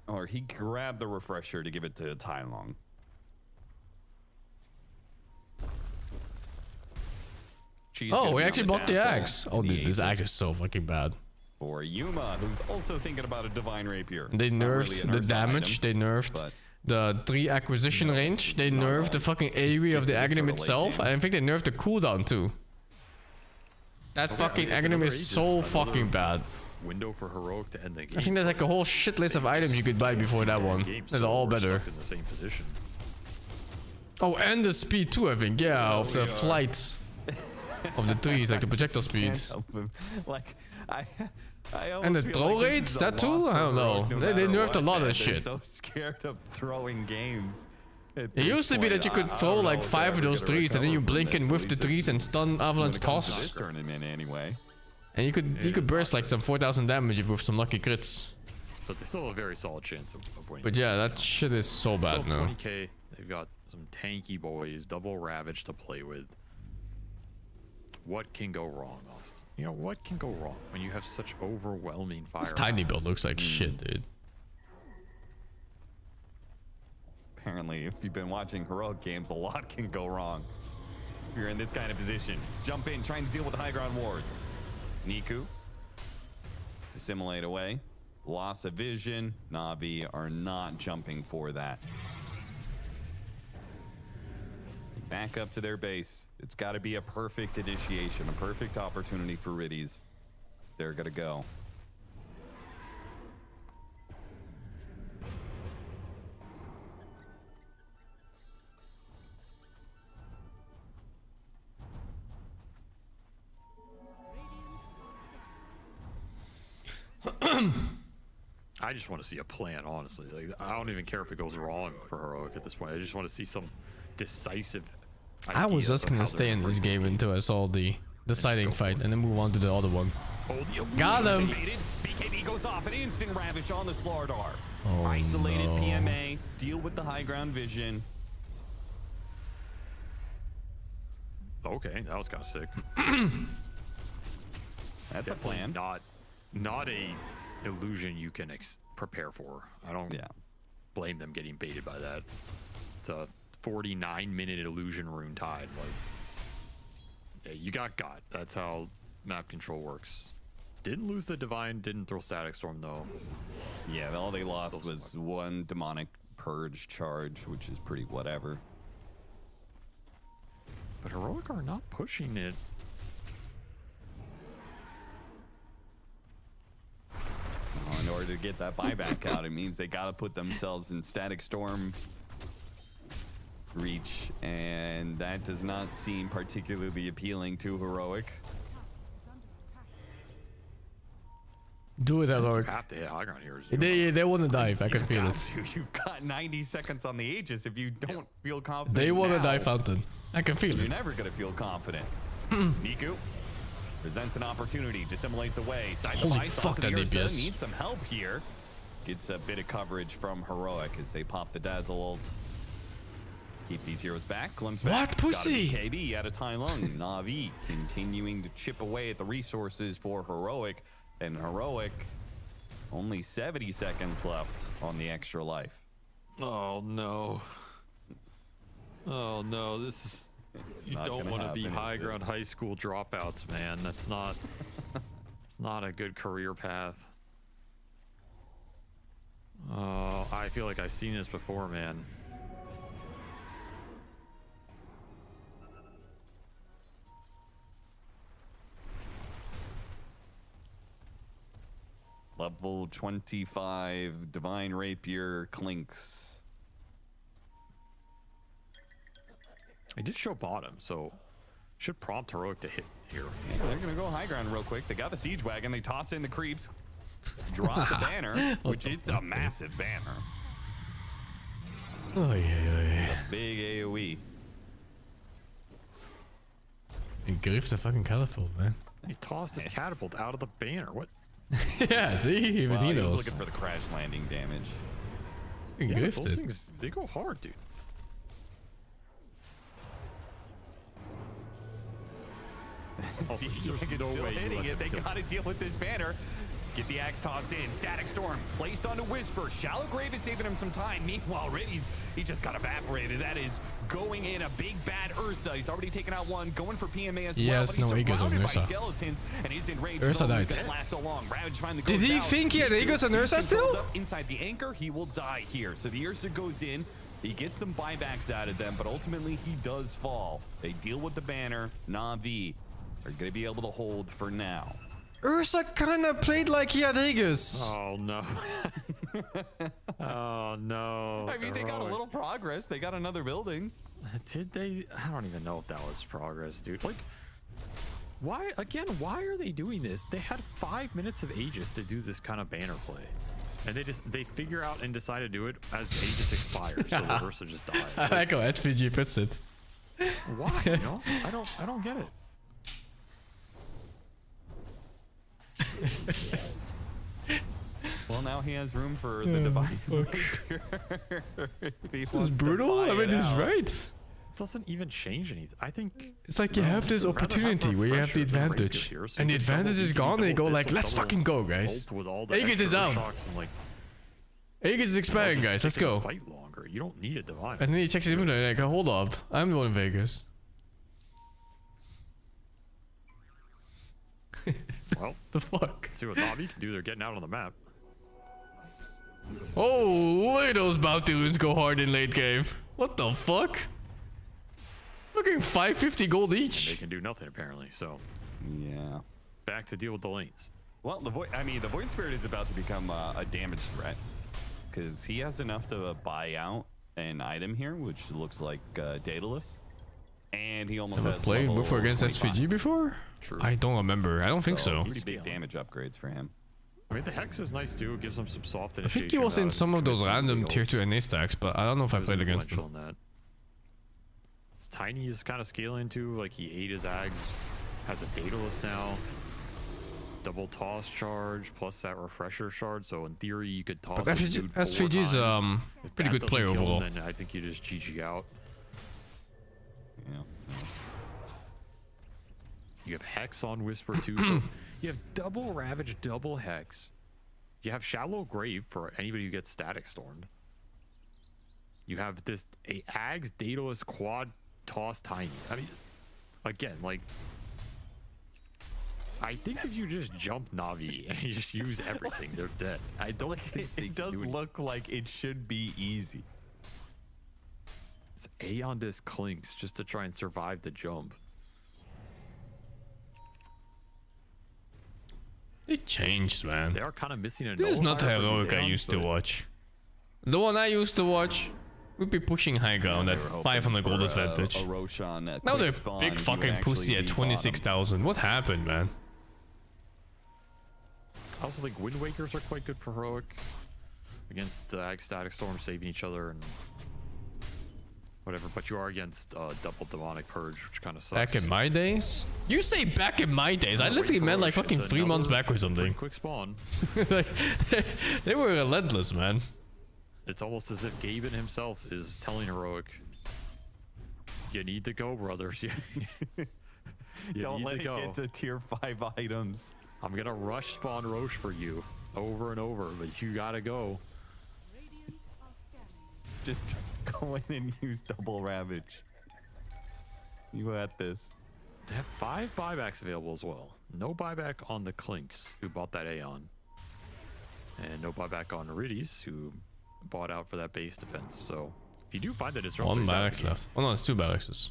or he grabbed the refresher to give it to Tai Long. Oh, we actually bought the axe. Oh, dude, this axe is so fucking bad. For Yuma, who's also thinking about a divine rapier. They Not nerfed really an the Ursa damage. item, They nerfed but the 3 acquisition range. They nerfed the fucking area of the Get to this Aghanim sort of late itself. game. I think they nerfed the cooldown too. That fucking it's Aghanim another is Aegis, so another fucking bad. Window for heroic to end the game. I think there's like a whole shit list of items you could buy before that one. They're all better. Stuck in the same position. Oh, and the speed too, I think. Yeah, of the flight of the trees, like the projectile speed. Like I And the almost feel throw like this rates, is a that too? loss I don't for know. Rogue no They matter nerfed a what, lot of man. shit. They're so scared of throwing games. At It this used to be that you point. could I throw don't know like if 5 of they're those ever gonna trees and then you recover from blink in this, with at the least trees and stun avalanche when it comes to toss. this tournament anyway. And you could burst like some 4,000 damage with some lucky crits. But they still have a very solid chance of winning. But yeah, that shit is so bad Still now. 20k. They've got some tanky boys, double Ravage to play with. What can go wrong, Austin? You know, what can go wrong when you have such overwhelming fire? This tiny build looks like shit, dude. Apparently, if you've been watching heroic games, a lot can go wrong. If you're in this kind of position, jump in, trying to deal with high ground wards. Niku, dissimulate away. Loss of vision. Navi are not jumping for that. back up to their base. It's got to be a perfect initiation, a perfect opportunity for Riddies. They're gonna go. I just want to see a plan, honestly. Like, I don't even care if it goes wrong for Heroic at this point. I just want to see some decisive. I was just gonna stay in this game until I saw the deciding fight and then move on to the other one. Got him! BKB goes off, an instant Ravish on the Slardar. Oh, Isolated no. PMA, deal with the high ground vision. Okay, that was kind of sick. That's a plan. Not a illusion you can prepare for. I don't blame them getting baited by that. It's a 49-minute illusion rune tide. Like, yeah, you got. That's how map control works. Didn't lose the divine. Didn't throw static storm though. Yeah, all they lost was one demonic purge charge, which is pretty whatever. But Heroic are not pushing it. In order to get that buyback out, it means they got to put themselves in static storm reach, and that does not seem particularly appealing to Heroic. Do it, Heroic. You have to hit high ground here. They want to dive. I can feel it. You've got 90 seconds on the Aegis. If you don't feel confident, They want to now, dive fountain. I can feel you're it. never going to feel confident. Niku presents an opportunity, dissimulates away. Holy fuck, that DPS. Needs some help here. Gets a bit of coverage from Heroic as they pop the Dazzle ult. Keep these heroes back. Glimpse back. What, pussy? Got a BKB out of Tai Lung. Na'Vi continuing to chip away at the resources for Heroic. And Heroic, only 70 seconds left on the extra life. Oh no. Oh no, this is... You don't want to be high ground high school dropouts, man. That's not... It's not a good career path. Oh, I feel like I've seen this before, man. Level 25 Divine Rapier clinks. It did show bottom, so should prompt Heroic to hit here. Yeah, they're gonna go high ground real quick. They got the siege wagon. They toss in the creeps, drop the banner, which it's a massive banner. Oh yeah. A big AOE. He griefed the fucking catapult, man. He tossed his catapult out of the banner. What? Yeah, see, even he He knows. was looking for the crash landing damage. He Yeah, griefed those it. things, they go hard, dude. Also, there's no way hitting it. They gotta deal with this banner. Get the axe toss in. Static Storm placed onto Whisper. Shallow Grave is saving him some time. Meanwhile, he just got evaporated. That is going in a big bad Ursa. He's already taken out one. Going for PMA as well. Yes, But no he's Eagles on surrounded by Ursa. skeletons and is in range. Ursa died. Gonna last so long. Ravage finally Did goes he out. think he had Eagles on Ursa He's still? controlled up inside the anchor. He will die here. So the Ursa goes in. He gets some buybacks out of them, but ultimately he does fall. They deal with the banner. Na'Vi are going to be able to hold for now. Ursa kinda played like he had Aegis. Oh no. Oh no. I mean, they got a little progress. They got another building. Did they? I don't even know if that was progress, dude. Like, why are they doing this? They had 5 minutes of Aegis to do this kind of banner play. And they figure out and decide to do it as Aegis expires, so the Ursa just dies. I like how SVG puts it. Why? You know? I don't get it. Well, now he has room for the divine. This is brutal. I mean, he's right. It doesn't even change anything. I think It's like you have this opportunity where you have the advantage, and the advantage is gone, and you go like, let's fucking go, guys. Aegis is out. Aegis is expiring, guys. Let's go. Fight longer. You don't need a divine. And then he checks his inventory like, hold up, I'm the one in Vegas. Well, the fuck? See what Na'Vi can do. They're getting out on the map. Oh, look at those bounty runes go hard in late game. What the fuck? Looking 550 gold They each. can do nothing apparently. So Yeah. back to deal with the lanes. Well, the Void Spirit is about to become a damage threat because he has enough to buy out an item here, which looks like Daedalus, and he almost Never has played level before against 25. SVG before? True. I don't remember. I don't think so. Pretty big damage upgrades for him. I mean, the Hex is nice too. It gives them some soft I initiation. think he was in without some of those committing random legal tier 2 ults. NA stacks, but I don't know if I He was played against influential him. in that. Tiny is kind of scaling too. Like he ate his Ags, has a Daedalus now. Double toss charge plus that refresher shard. So in theory, you could toss. But this dude 4 SVG's times. If pretty that good player doesn't kill overall. him, then I think you just GG out. Yeah. You have Hex on Whisper too. So you have double Ravage, double Hex. You have Shallow Grave for anybody who gets Static Stormed. You have this a Ags Daedalus quad toss Tiny. I mean, again, like I think if you just jump Navi and you just use everything, they're dead. I don't think It does look like it should be easy. It's Aeon Disc Clinks just to try and survive the jump. It changed, man. They are kind of missing a This is not the nullifier for heroic these I Aeons, used to but watch. The one I used to watch would be pushing high ground at 500 gold advantage. A Roshan Now they're quick spawn, big he would fucking actually pussy at be 26,000. What happened, man? I also think Wind Wakers are quite good for heroic against the Ag Static Storm, saving each other and whatever. But you are against double Demonic Purge, which kind of sucks. Back in my days? You say back in my days? I literally meant like fucking 3 months back or something. Quick spawn. Like, they were relentless, man. It's almost as if Gaben himself is telling heroic, "You need to go, brothers. You Don't need let to it go. get to tier 5 items. I'm gonna rush spawn Roche for you over and over, but you gotta go." Just go in and use double Ravage. You at this. They have 5 buybacks available as well. No buyback on the Clinks, who bought that Aeon. And no buyback on Irides, who bought out for that base defense. So if you do find the disruptor, One barracks left. Oh no, it's 2 barracks.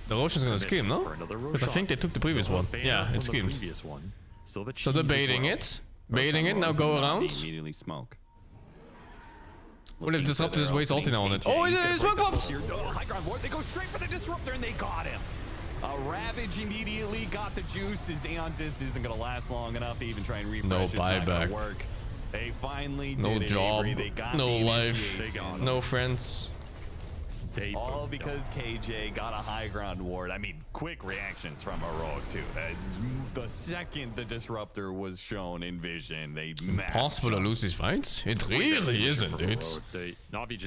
The Roshan's gonna scream, no? Because I think they took the previous one. Yeah, it screams. So they're baiting it. Baiting it, now go around. Immediately smoke. What if Disruptor just wastes ulti now on it? Oh, it's smoke bombs! High ground ward. They go straight for the disruptor and they got him. A Ravage immediately got the juice. His Aeon Disc isn't gonna last long enough to even try and refresh. No It's not gonna buyback. work. They finally No did it, job. Avery. They got No the life. initiation. No friends. All because KJ got a high ground ward. I mean, quick reactions from Heroic too. The second the disruptor was shown in vision, they Possible to lose these fights? It really isn't, dude.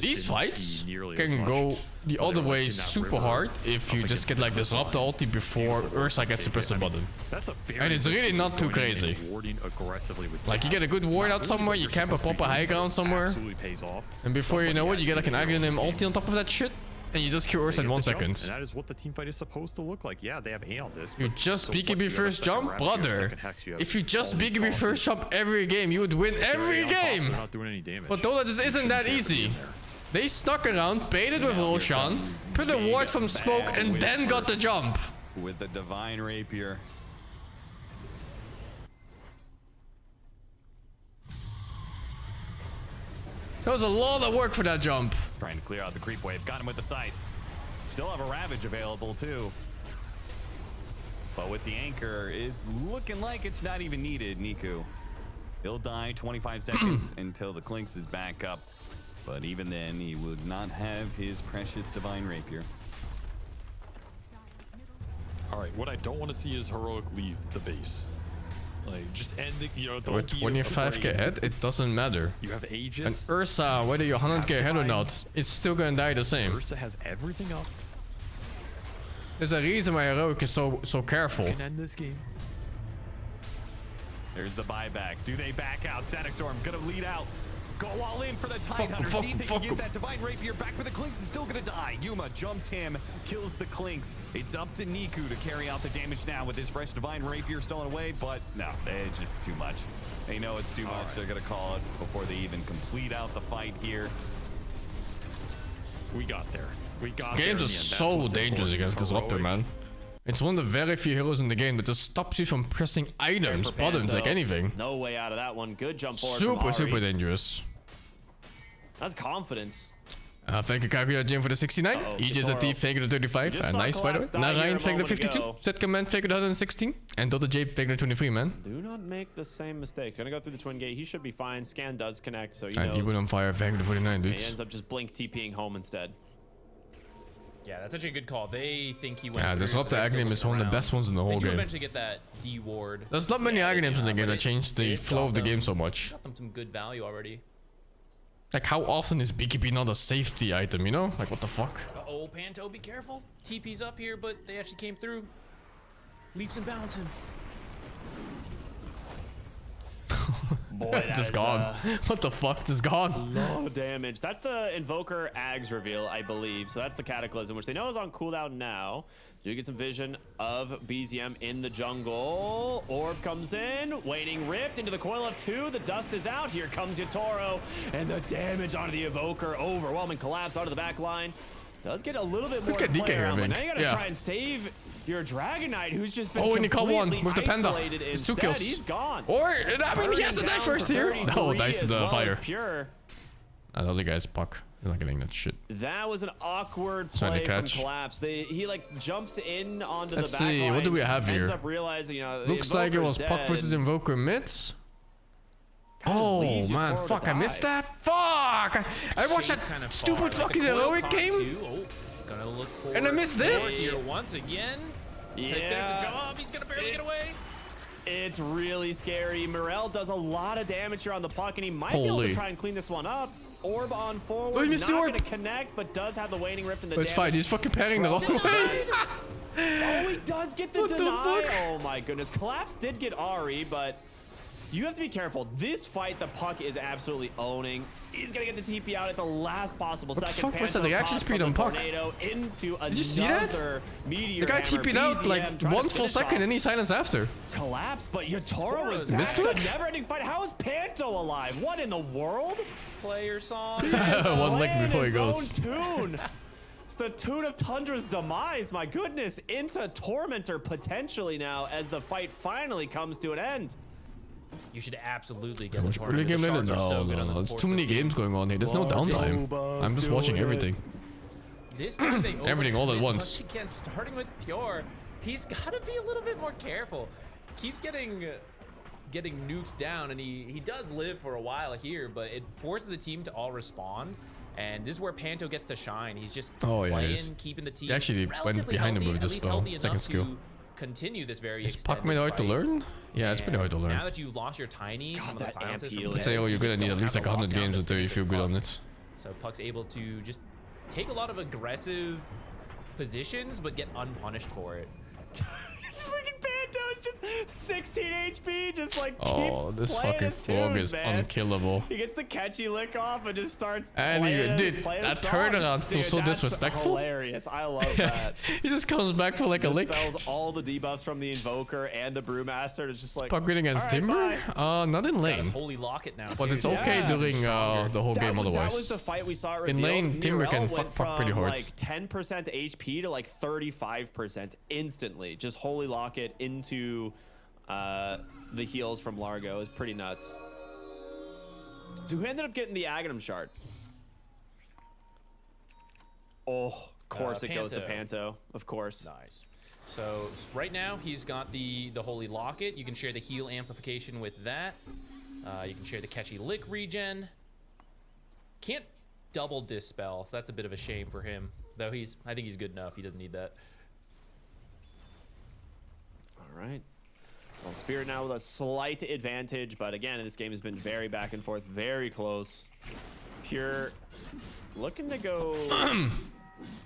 These fights can go the other way super hard if you just get like Disruptor ulti before Ursa gets to press the button. And it's really not too crazy. Like you get a good ward out somewhere, you camp a proper high ground somewhere, and before you know it, you get like an Aghanim ulti on top of that shit, and you just kill Ursa in 1 second. And that is what the team fight is supposed to look like. Yeah, they have Aeon Disc. You just BKB first jump, brother. If you just BKB first jump every game, you would win every game. Not doing any damage. But though that just isn't that easy. They stuck around, baited with Roshan, put a ward from smoke, and then got the jump. With the Divine Rapier. That was a lot of work for that jump. Trying to clear out the creep wave. Got him with the sight. Still have a Ravage available too. But with the anchor, it looking like it's not even needed, Niku. He'll die 25 seconds until the Clinks is back up. But even then, he would not have his precious Divine Rapier. All right, what I don't want to see is Heroic leave the base. Like, just end it, you know, don't With be 25k afraid. ahead, it doesn't matter. You have And Aegis. Ursa, whether you're 100k ahead or not, it's still gonna die the same. Ursa has everything up. There's a reason why Heroic is so careful. Can end this game. There's the buyback. Do they back out? Static Storm gonna lead out. Go all in for the Tide Hunter. See if they can get that Divine Rapier back, but the Clinks is still gonna die. Yuma jumps him, kills the Clinks. It's up to Niku to carry out the damage now with his fresh Divine Rapier stolen away, but no, it's just too much. They know it's too much. They're gonna call it before they even complete out the fight here. We got there. We got Games there. are so dangerous against Disruptor, man. It's one of the very few heroes in the game that just stops you from pressing items, buttons, like anything. No way out of that one. Good jump forward. Super, super dangerous. That's confidence. Thank you, Kaguya Jim, for the 69. EJ's at the thank you to 35. Nice, by the way. Narayan, thank you to 52. Set Command, thank you to 116. And Dota J, thank you to 23, man. Do not make the same mistakes. Gonna go through the twin gate. He should be fine. Scan does connect, so he And knows. Even on fire, thank you to 49, dude. He ends up just blink TPing home instead. Yeah, that's actually a good call. They think he went. Yeah, Disruptor Aghanim is one of the best ones in the whole they do game. eventually get that D ward. There's not many Aghanims in the game that change the flow of the game so much. Got them some good value already. Like, how often is BKB not a safety item, you know? Like, what the fuck? Uh-oh, Panto, be careful. TP's up here, but they actually came through. Leaps and bounds him. Boy, just gone. What the fuck? Just gone. No damage. That's the Invoker Ags reveal, I believe. So that's the Cataclysm, which they know is on cooldown now. Do get some vision of BZM in the jungle. Orb comes in. Waning Rift into the coil of 2. The dust is out. Here comes Yatoro. And the damage onto the Evoker. Overwhelming collapse onto the back line. Does get a little bit more Look at DK here, around, but Vink. now you gotta try and save your Dragon Knight, who's just been and he called one completely with the Panda. isolated. It's 2 Instead, kills. He's gone. Or, I mean, he has to die first here. Oh, dice to the fire. Pure. The other guy's puck. He's not getting that shit. That was an awkward Trying to play from catch. Collapse. He like jumps in onto Let's the back see, line, what do we have ends here? up realizing, you know, the Looks like it was Invoker's Puck versus dead. Invoker mids. Kinda just Oh leaves man, Yatoro to fuck, I missed die. that. Fuck! I watched that Kind of stupid far. fucking The coil heroic caught game. too. Oh, gonna look for And I missed this? Here once again. Yeah. Finish the job. He's gonna barely get away. It's really scary. Morel does a lot of damage here on the puck, and he might be able Holy. to try and clean this one up. Orb on forward. Oh, he missed the not orb. gonna connect, but does have the Waning Rift in the But it's fine, he's fucking parrying the wrong way. Oh, he does get the What the deny. fuck? Oh my goodness. Collapse did get Ari, but you have to be careful. This fight, the puck is absolutely owning. He's gonna get the TP out at the last possible What the second. fuck was the Panto reaction caught speed from on the Puck? tornado into Did you see that? another meteor The guy hammer. TP'd out like BZM trying to 1 full finish second off and he silenced after. Collapse, but Yatoro was Missed back. click? A never-ending fight. How is Panto alive? What in the world? Player song. One lick before he His goes. own tune. It's the tune of Tundra's demise. My goodness, into Tormentor potentially now as the fight finally comes to an end. You should absolutely get the Really tournament. game The later? shards are so No, good on no, this it's course too many this game. games going on here. There's no downtime. I'm just watching everything. This time they Everything all at overcommit once. once again, starting with Pure. He's got to be a little bit more careful. Keeps getting nuked down, and he does live for a while here, but it forces the team to all respond. And this is where Panto gets to shine. He's just playing, keeping the team He actually went relatively behind him healthy, with the at least spell. healthy Second enough skill. to continue this very Is Puck extended made hard to fight. learn? Yeah, it's pretty hard to Now learn. that you've lost your tiny, some of the that amp silences from healing. I'd say, oh, you're gonna need at least like 100 games until you feel good on it. So Puck's able to just take a lot of aggressive positions, but get unpunished for it. Just freaking Panto is just 16 HP, just like Oh, keeps this playing fucking his frog tunes, is man. unkillable. He gets the catchy lick off and just starts And playing, dude, playing that his song. turnaround feels Dude, so that's disrespectful. Hilarious. I love that. He just comes back for like a lick. Dispels all the debuffs from the Invoker and the Brewmaster. It's just like Puck winning against all right, Timber? bye. Not in Got his lane. holy locket now, But too. it's okay Yeah. during the whole game That was otherwise. the fight we saw at In reveal. lane, Timber Mirel can went fuck Puck pretty from, hard. like 10% HP to like 35% instantly. Just holy locket into the heals from Largo is pretty nuts. So who ended up getting the Aghanim shard? Oh, of course it goes to Panto. Of course. Nice. So right now he's got the holy locket. You can share the heal amplification with that. You can share the catchy lick regen. Can't double dispel, so that's a bit of a shame for him. Though I think he's good enough. He doesn't need that. All right. Well, Spirit now with a slight advantage, but again, this game has been very back and forth, very close. Pure looking to go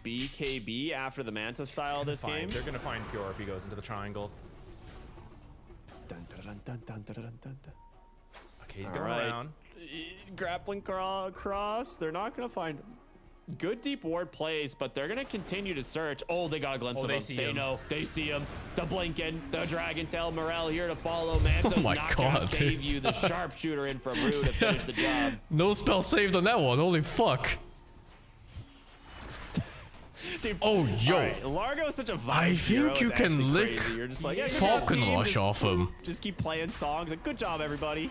BKB after the Manta style this game. They're gonna find Pure if he goes into the triangle. Dun, dun, dun, dun, dun, dun, dun, dun. Okay, he's All going right. around. Grappling cross. They're not gonna find him. Good deep ward plays, but they're gonna continue to search. Oh, they got a glimpse of they him. see They him. know. They see him. The Blinken, the Dragon Tail, Morel here to follow. Manta's Oh my not gonna God, save dude. you. The sharpshooter in from Rue to finish the job. No spell saved on that one. Holy fuck. Dude, Oh, yo. Right, Largo is such a vibe. I think you can lick You're just like, yeah, Falcon Rush off him. Just keep playing songs. Like, good job, everybody.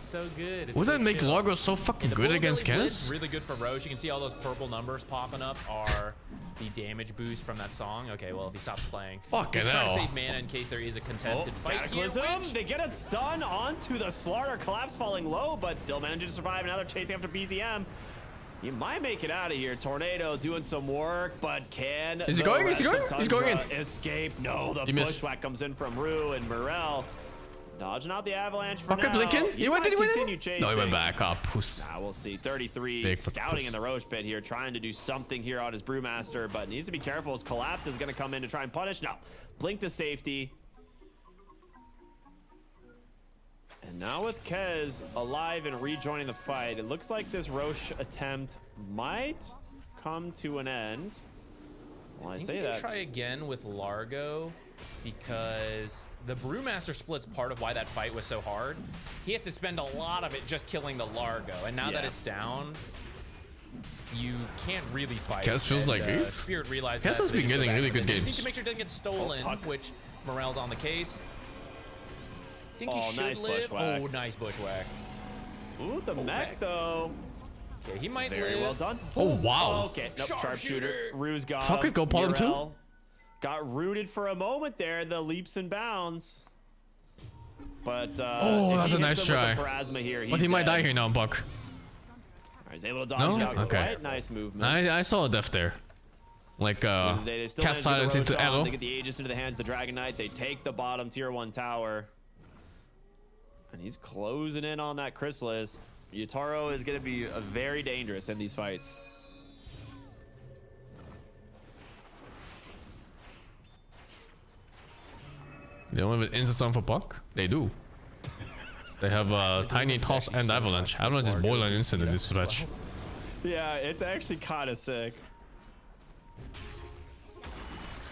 It's so good. It's Would so that make chill. Largo so fucking The good bullet against really Kez? Really good for Roche. You can see all those purple numbers popping up are the damage boost from that song. Okay, well, if he stops playing. Fucking He's trying to hell. save mana in case there is a contested fight here. Cataclysm. They get a stun onto the Slaughter. Collapse falling low, but still managing to survive. Now they're chasing after BZM. You might make it out of here. Tornado doing some work, but can Is he going? Is he going? He's going in. Escape. No, the He missed. bushwhack comes in from Rue and Morel. Dodging out the avalanche for Fucking now. Blinken? He went in, he went in? Chasing. No, he went back up. Puss. Now we'll see. 33 Big scouting puss. in the Roche pit here, trying to do something here on his Brewmaster, but needs to be careful as Collapse is going to come in to try and punish. No, Blink to safety. And now with Kez alive and rejoining the fight, it looks like this Roche attempt might come to an end. Well, I think say you can that. try again with Largo because the Brewmaster split's part of why that fight was so hard. He had to spend a lot of it just killing the Largo, and now that it's down, you can't really fight. Kez feels like it. Spirit realized Kez that, has so they been just go getting back really to good the- Just games. need to make sure it doesn't get stolen, which Morel's on the case. Think he should nice live. bushwhack. Oh, nice bushwhack. Ooh, the mech though. Okay, he might Very live. well done. Oh, wow. Okay, nope, sharpshooter. Rue's got Fuck him. it, go pull him too. Murrell got rooted for a moment there, the leaps and bounds. But Oh, if that's he a hits nice him try. with the Parasma here, But he he's might die dead. here now, Buck. Alright, he's able to dodge No? out. Okay. Quite nice movement. I saw a death there. Like, They still cast manage silence to get into the Roche on. arrow. They get the Aegis into the hands of the Dragon Knight. They take the bottom tier 1 tower. And he's closing in on that Chrysalis. Yutaro is going to be very dangerous in these fights. They don't have an instant stun for Buck? They do. They have Tiny Toss and Avalanche. Avalanche is boiling instant in this match. Yeah, it's actually kind of sick.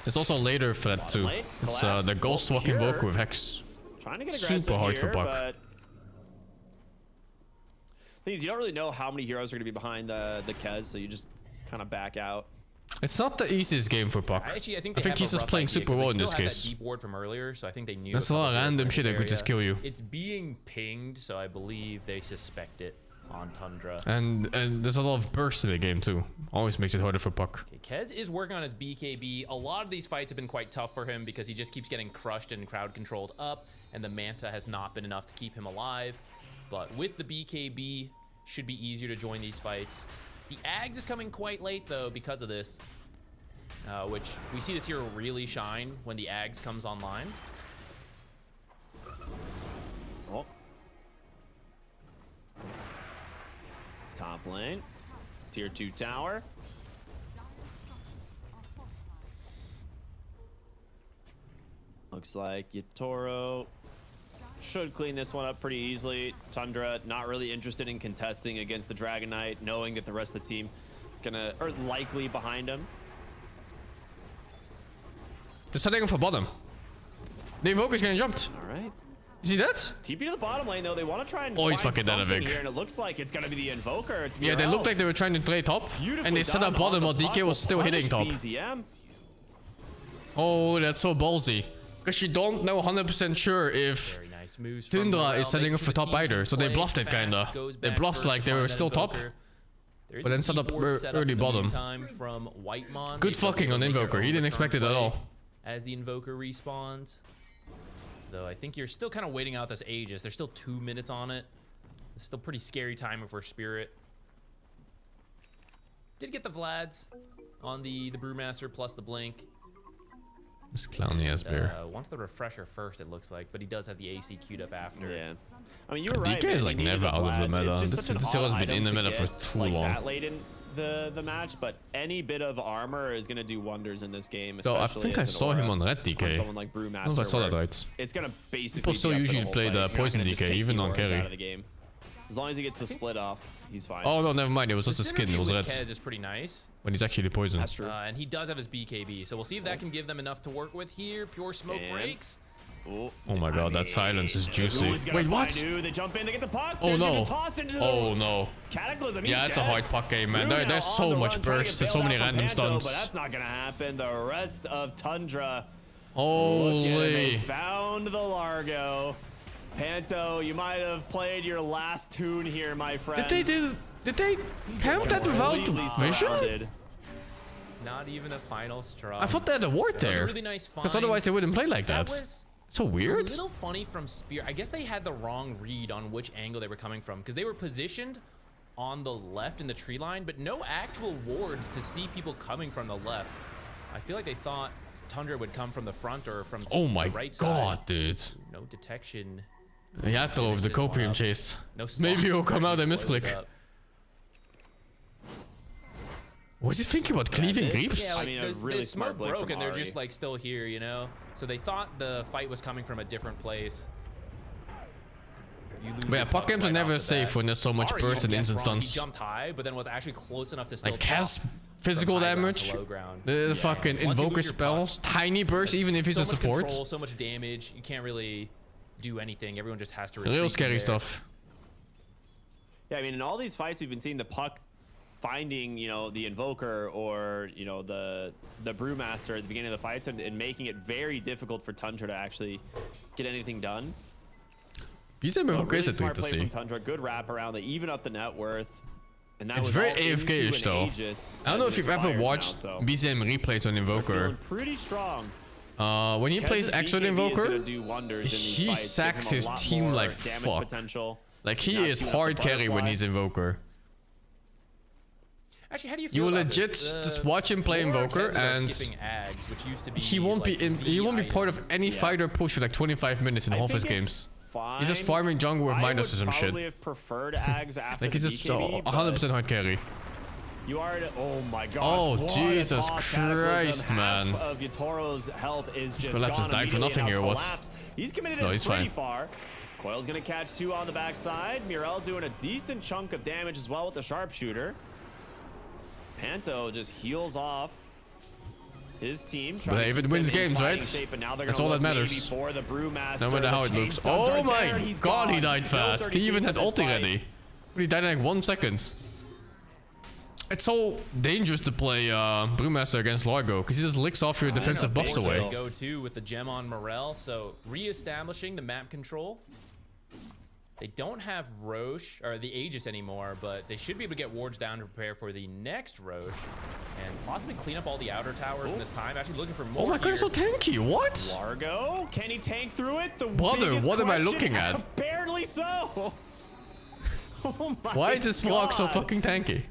It's also later threat too. lane, It's collapse. the Ghost Walk Here. Invoker with Hex. Trying to get aggressive Super hard for here, Buck. but thing is, you don't really know how many heroes are going to be behind the Kez, so you just kind of back out. It's not the easiest game for Buck. Actually, I think, he's just playing super well in this case. Deep ward from earlier, so I think they knew. That's a lot of random shit that could just kill you. It's being pinged, so I believe they suspect it on Tundra. And there's a lot of burst in the game too. Always makes it harder for Buck. Okay, Kez is working on his BKB. A lot of these fights have been quite tough for him because he just keeps getting crushed and crowd controlled up, and the Manta has not been enough to keep him alive. But with the BKB, should be easier to join these fights. The Ags is coming quite late though because of this, which we see this hero really shine when the Ags comes online. Oh. Top lane. Tier 2 tower. Looks like Yutaro should clean this one up pretty easily. Tundra not really interested in contesting against the Dragon Knight, knowing that the rest of the team likely behind him. They're setting him for bottom. The Invoker's getting jumped. All right. You see that? TP to the bottom lane though. They want to try and Oh, he's find fucking dead, something Avik. here, and it looks like it's gonna be the Invoker. It's Yeah, they Murrell. looked like they were trying to trade top, and Beautifully they set done up bottom on while the DK puck. was still hitting top. BZM. Oh, that's so ballsy. Because you don't know 100% sure if Very nice moves from Tundra Morel. is setting up Making for the top team either, so they play bluffed it fast, kinda. goes They back bluffed first like to they find were that still top, Invoker. There is but a then set up keyboard set early in the bottom. meantime from Whitemon. Good They fucking on make their Invoker. He own didn't expect it return at play all. As the Invoker respawns. Though I think you're still kind of waiting out this Aegis. There's still 2 minutes on it. It's still pretty scary timing for Spirit. Did get the Vlads on the Brewmaster plus the Blink. This clowny ass bear. Wants the refresher first, it looks like, but he does have the AC queued up after. Yeah. I mean, you were right. DK is man. like He needed never out of the Vlads. It's meta. just This such an Zero's odd been in the item meta to for get, too like, long. That late in the match, but any bit of armor is going to do wonders in this game. So I especially think I as an saw him aura on Red DK. someone like I don't know Brewmaster. if I saw that where right. It's going to basically People still be up for usually whole play fight. the You're not poison gonna just DK, take even the on auras carry. out of the game. As long as he gets the split off, he's fine. Oh no, never mind. It was just a skin. It Synergy was with red. Kez is pretty nice. When he's actually poison. That's true. And he does have his BKB, so we'll see if that can give them enough to work with here. Pure smoke And- breaks. Oh my god, that silence is juicy. Wait, what? They jump in to get the puck. Oh no. Oh no. Cataclysm. Yeah, it's a hard puck game, man. There's so much burst. There's so many random stunts. But that's not gonna happen. The rest of Tundra. Holy. They found the Largo. Panto, you might have played your last tune here, my friend. Did they camp that without vision? Not even a final straw. I thought they had a ward there. Really nice find. Because otherwise they wouldn't play like that. Was so weird. A little funny from Spear. I guess they had the wrong read on which angle they were coming from, because they were positioned on the left in the tree line, but no actual wards to see people coming from the left. I feel like they thought Tundra would come from the front or from oh my the right god, side. dude. No detection. Yeah, drove the copium chase. No maybe he'll come out and misclick. Was he thinking about cleaving creeps? Yeah, like, I mean, a really smart smoke broke and they're Ari. just like still here, you know? So they thought the fight was coming from a different place. But yeah, puck games are never safe when there's so much Ari, burst and guess instant wrong. He stunts. jumped high, but then was actually close enough to still Like has physical damage, the fucking invoker spells, tiny burst even if he's so a support. Control, so much damage, you can't really do anything. Everyone just has to Real scary stuff. Yeah, I mean, in all these fights, we've been seeing the puck finding, you know, the invoker or, you know, the brewmaster at the beginning of the fights and making it very difficult for Tundra to actually get anything done. BZM invoker is a thing to see. Tundra, good wrap around, they even up the net worth. And that It's was very all AFK-ish into though. an Aegis I don't know as if it you've ever expires watched now, so BZM replays on Invoker. feeling pretty strong. When he plays Kez's Exo BKB is Invoker, gonna do wonders in these he fights, give sacks him a his lot team more like damage fuck. potential. Like he Not is too much hard the carry when butterfly. he's Invoker. Actually, how do you feel You will about legit this? just watch him play more Invoker Kez's are and skipping Ags, which used to be he won't like be in. He won't be part of any fight or push for like 25 minutes in half his games. He's just farming jungle with Minos or some shit. Probably have preferred Ags after Like he's the just BKB, 100% hard carry. You are. Oh my gosh. Oh, what Jesus a toss Christ, Cataclysm. man. Half of Yatoro's health is just Collapse is gone dying for immediately, nothing and here, now what? Collapse. He's committed No, it he's pretty fine. far. Coil's gonna catch two on the backside. Mirel doing a decent chunk of damage as well with the sharpshooter. Panto just heals off his team. But hey, if it wins games, right? That's all that matters. For the Brewmaster. No matter how The it chain looks. stuns Oh are my there. He's god, he gone. died He's fast. built He even 30 had for this ulti fight. ready. But he died in like 1 second. It's so dangerous to play Brewmaster against Largo because he just licks off your defensive buffs away. Go to with the gem on Morel, so re-establishing the map control. They don't have Roche or the Aegis anymore, but they should be able to get wards down to prepare for the next Roche and possibly clean up all the outer towers in this time. Actually looking for more. Oh my god, it's so tanky. What? Largo, can he tank through it? The Brother, biggest what am I question. looking at? Apparently so. Oh my Why is this vlog so God. fucking tanky?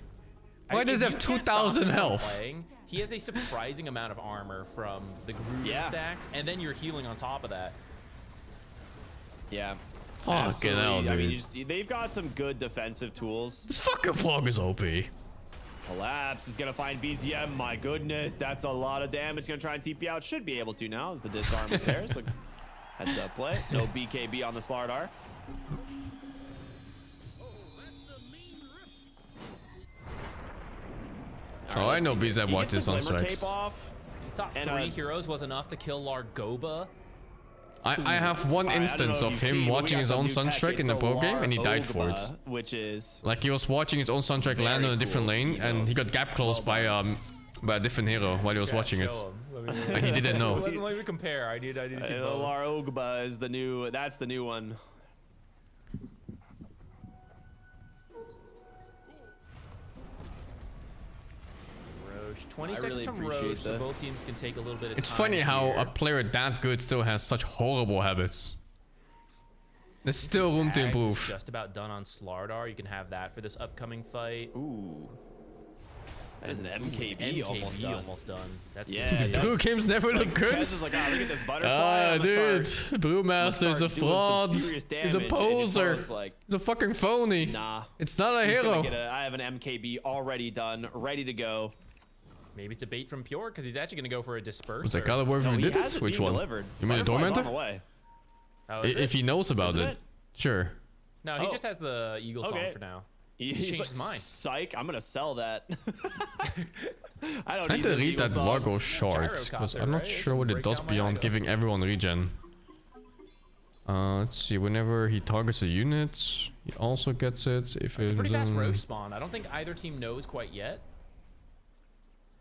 Why does he have 2,000 health? He has a surprising amount of armor from the Gruden stacks, and then you're healing on top of that. Yeah. Fucking hell, dude. I mean, they've got some good defensive tools. This fucking vlog is OP. Collapse is gonna find BZM. My goodness, that's a lot of damage. Gonna try and TP out. Should be able to now as the disarm is there. So heads up play. No BKB on the Slardar. Oh, I know BZ watches on strikes. You thought 3 heroes was enough to kill Largoba? I have one instance of him watching his own Sunstrike in the pro game and he died for it. Which is like he was watching his own Sunstrike land on a different lane and he got gap closed by a different hero while he was watching it. And he didn't know. Let me compare. I need to see both. Larogba is the new. That's the new one. 20 seconds from Roche, so both teams can take a little bit of It's time funny how here. a player that good still has such horrible habits. There's still room to Ags improve. Just about done on Slardar. You can have that for this upcoming fight. Ooh. That is an MKB almost done. That's The good. brew games never look good. Kez is like, oh, look at this butterfly on the dude, start. Brewmaster's a Start doing fraud. some serious He's a damage, and poser. Yatoro's like, He's a fucking phony. nah. It's not a He's gonna hero. get I have an MKB already done, ready to go. Maybe it's a bait from Pure because he's actually going to go for a disperser. Was that color worth if he did it? Which one? You mean the Tormentor? Oh, is If he knows about Isn't it. it? Sure. No, he just has the Eagle song for now. He's changed like, his mind. Psych, I'm gonna sell that. I don't Trying need to this read Eagle that song. Largo short because I'm not sure what it does beyond giving everyone regen. Let's see. Whenever he targets a unit, he also gets it. If It's a pretty fast um, Roche spawn. I don't think either team knows quite yet.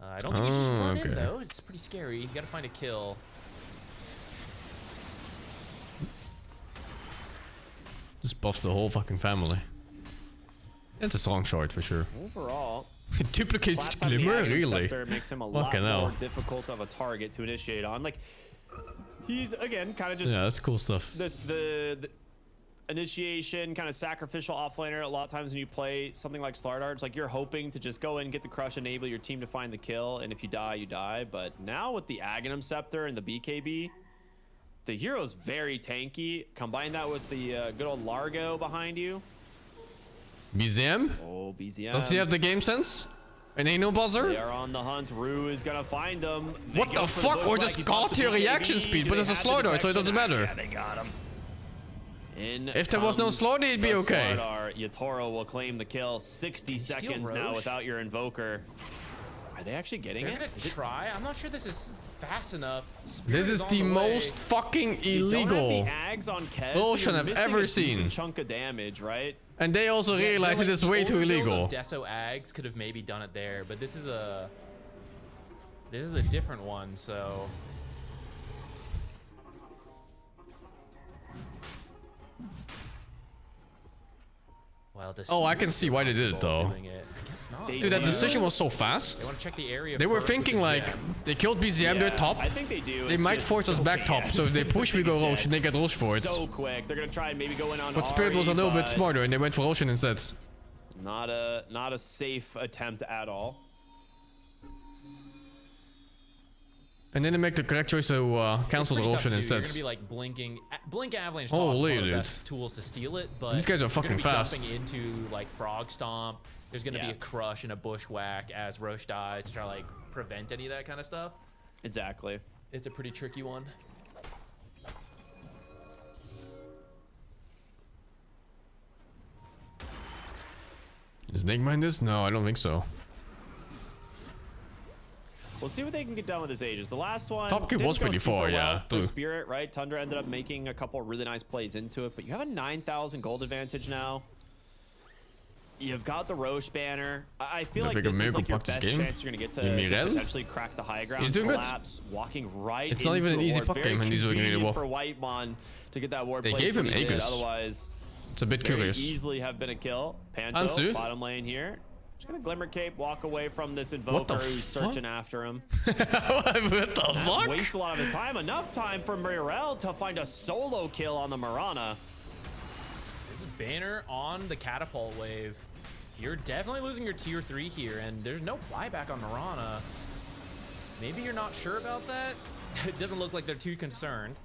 I don't think you should just run in though. It's pretty scary. You gotta find a kill. Just buff the whole fucking family. It's a strong shard for sure. Overall, It duplicates Glimmer, really? Makes him a lot Fucking hell. more difficult of a target to initiate on. Like, he's again kind of just Yeah, that's cool stuff. the initiation kind of sacrificial offlaner. A lot of times when you play something like Slardar, it's like you're hoping to just go in, get the crush, enable your team to find the kill, and if you die, you die. But now with the Aghanim Scepter and the BKB, the hero's very tanky. Combine that with the good old Largo behind you. BZM? Oh, BZM. Does he have the game sense? An anal buzzer? They are on the hunt. Rue is gonna find them. They What the fuck? Or just got your reaction speed, but it's a Slardar, so it doesn't matter. Yeah, they got him. If there was no Slardar, it'd be okay. Yatoro will claim the kill. 60 seconds now Roche? without your invoker. Are they actually getting They're it? gonna try. I'm not sure this is fast enough. Spirit This is on the way. most fucking You don't have illegal the Ags on Kez, bullshit you're I've missing ever a decent seen. chunk of damage, right? And they also realize it is way too illegal. Deso Ags could have maybe done it there, but this is a different one, so. Well, Oh, I can see why they did it though. Dude, that decision was so fast. They want to check the area. They were first thinking with like, the they killed BZM, they're top. I think they do. They It's might just- force us back top, so if they push, we go Roche, and they get Roche for it. So quick. They're gonna try and maybe go in on But Spirit was a Ahri, little bit but smarter, and they went for Ocean instead. Not a safe attempt at all. And then they make the correct choice to cancel the Pretty tough Ocean to do. instead. You're gonna be like blinking, blink avalanche. Holy Toss is one of the dude. best tools to steal it, but These guys are you're fucking gonna be fast. Jumping into like frog stomp. There's gonna be Yeah. a crush and a bushwhack as Roche dies to try to like prevent any of that kind of stuff. Exactly. It's a pretty tricky one. Is Nightmind this? No, I don't think so. We'll see what they can get done with this Aegis. The last one Top cube didn't was go pretty far, super well yeah. for Spirit, right? Tundra ended up making a couple really nice plays into it, but you have a 9,000 gold advantage now. You've got the Roche banner. I feel like think a this is miracle like your puck this best game. chance you're gonna get to Mirel? potentially crack the high ground. He's doing good. Collapse, walking right. It's not even into an easy ward. puck Very game, and he's doing really convenient well. for Whitemon to get that ward They placed gave when him he did. Aegis. Otherwise, It's a bit very curious. easily have been a kill. Panto, Ansu? bottom lane here. Just gonna Glimmer Cape, walk away from this Invoker who's fuck? searching after him. What the fuck? Wastes a lot of his time. Enough time for Mirel to find a solo kill on the Mirana. This is Banner on the catapult wave. You're definitely losing your tier 3 here, and there's no buyback on Mirana. Maybe you're not sure about that. It doesn't look like they're too concerned.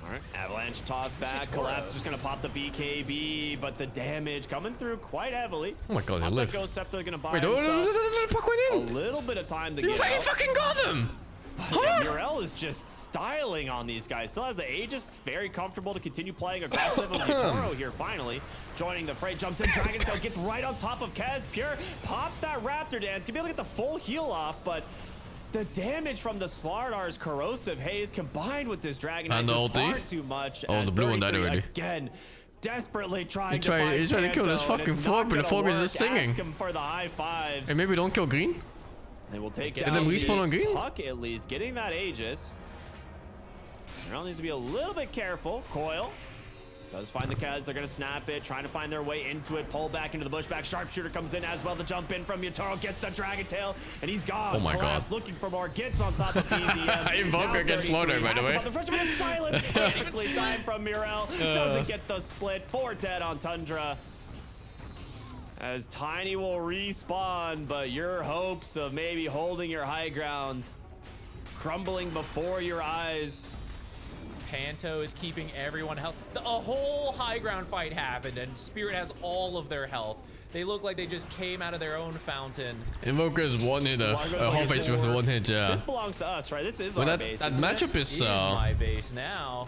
All right, Avalanche toss back. Collapse just gonna pop the BKB, but the damage coming through quite heavily. Oh my god, he lives. Ghost Scepter gonna buy Wait, himself the puck went a in! little bit of time to You get out. fucking got him! Yeah, Mirel is just styling on these guys. Still has the Aegis, very comfortable to continue playing aggressive. And Yatoro here finally joining the fray. Jumps in, Dragon's Tail gets right on top of Kez. Pure pops that Raptor Dance. Can be able to get the full heal off, but the damage from the Slardar's corrosive haze combined with this Dragon And Knight the just ulti? far too much. Oh, as the blue one died 33 already. Again, desperately trying He tried to kill this Panto, and fucking it's frog, not but the gonna frog is work. just singing. Ask him for the high fives. Hey, maybe don't kill green? They will take Get down them the respawn on green? puck at least, getting that Aegis. Mirel needs to be a little bit careful. Coil does find the Kaz. They're going to snap it, trying to find their way into it. Pull back into the bushback. Sharpshooter comes in as well. The jump in from Yatoro gets the Dragon Tail, and he's gone. Oh my Collapse, god. looking for more. Gets on top of BZM. Invoker gets slaughtered, by the way. The first one is silent. Critically timed from Mirel. Doesn't get the split. 4 dead on Tundra. As Tiny will respawn, but your hopes of maybe holding your high ground crumbling before your eyes. Panto is keeping everyone health. A whole high ground fight happened, and Spirit has all of their health. They look like they just came out of their own fountain. Invoker is one hit, half HP with one hit, yeah. This belongs to us, right? This is Well, our that base. that isn't it? matchup This is my base now.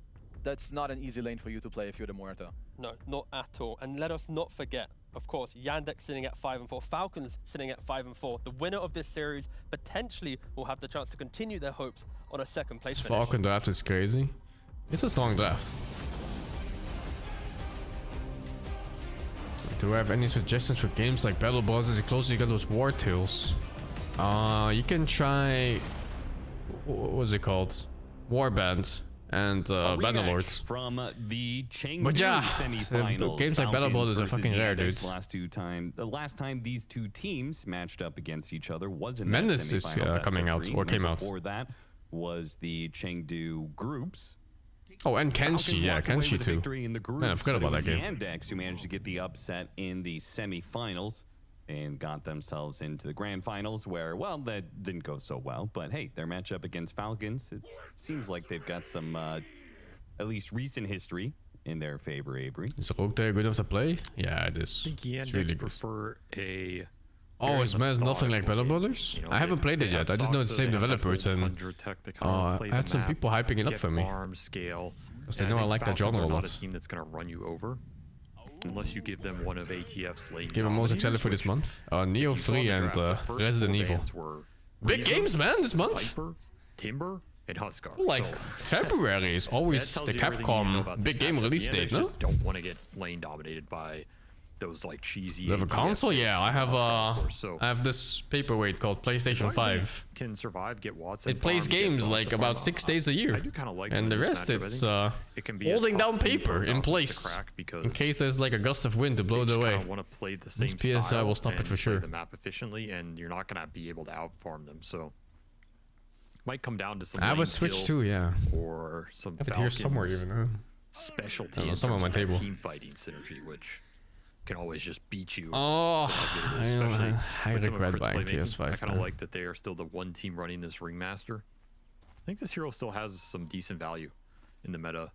that's not an easy lane for you to play if you're the Muerta. No, not at all. And let us not forget, of course, Yandex sitting at 5 and 4, Falcons sitting at 5 and 4. The winner of this series potentially will have the chance to continue their hopes on a second place This finish. Falcon draft is crazy. It's a strong draft. Do I have any suggestions for games like Battle Bosses? The closer you get those War Tales. You can try... What was it called? Warband and Bannerlord. From the Chengdu But yeah, semifinals. games like Battle Bosses are versus fucking rare, dude. The last time these two teams matched up against each other was in Menace that is semifinal best coming of out, three. or came out. Before that was the Chengdu groups. Oh, and Kenshi, yeah, Kenshi too. Man, I forgot about that game. Yandex who managed to get the upset in the semifinals and got themselves into the grand finals where, well, that didn't go so well. But hey, their matchup against Falcons, it seems like they've got some, at least recent history in their favor, Avery. Is Rogue there good enough to play? Yeah, it is. I think Yandex It's really good. prefer a... Oh, it smells nothing like Battle Brothers? You know, I haven't played it yet. I just know it's the same developers, and I had some people hyping it up for me. Scale. Because they know I like that genre a lot. A team that's going to run you over unless you give them one of ATF's late. Game I'm most excited for this month. Neo 3 and Resident Evil. Big games, man, this month. Viper, Timber, and Huskar. Like, February is always the Capcom big game release date, no? Just don't want to get lane dominated by those like cheesy. You have a console? Yeah, I have so I have this paperweight called PlayStation 5. Can survive, get Watts. It plays games like about 6 days a year. I do kind of like and the rest it's holding down paper in place in case there's like a gust of wind to blow it away. Want to play the same this PSI will stop and it for sure. play the map efficiently, and you're not gonna be able to outfarm them. So might come down to some. I have a Switch too, yeah. Or some. I have it here somewhere even. Huh? Specialty. I know, some on my table. Team fighting synergy, which can always just beat you. Oh, I regret buying PS5. I kind of like that they are still the one team running this Ringmaster. I think this hero still has some decent value in the meta.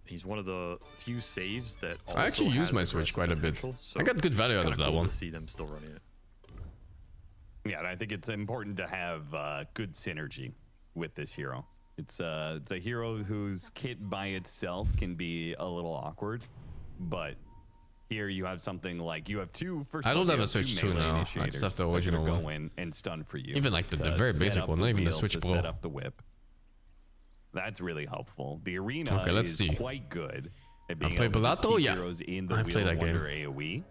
He's one of the few saves that also I actually use has my Switch quite a bit. so I got good value out of that cool one. To see them still running it. Yeah, and I think it's important to have good synergy with this hero. It's a hero whose kit by itself can be a little awkward, but here you have something like you have two. First I don't off, have you a Switch 2 melee now. I initiators just have the that original go one. in and stun for you. Even like the to very set basic up one, not even the wheel, Switch to Pro. set up the whip. That's really helpful. The arena Okay, let's is see. quite good at being play able to just Bellato? keep Yeah. heroes in the I Wheel played of that game. Wonder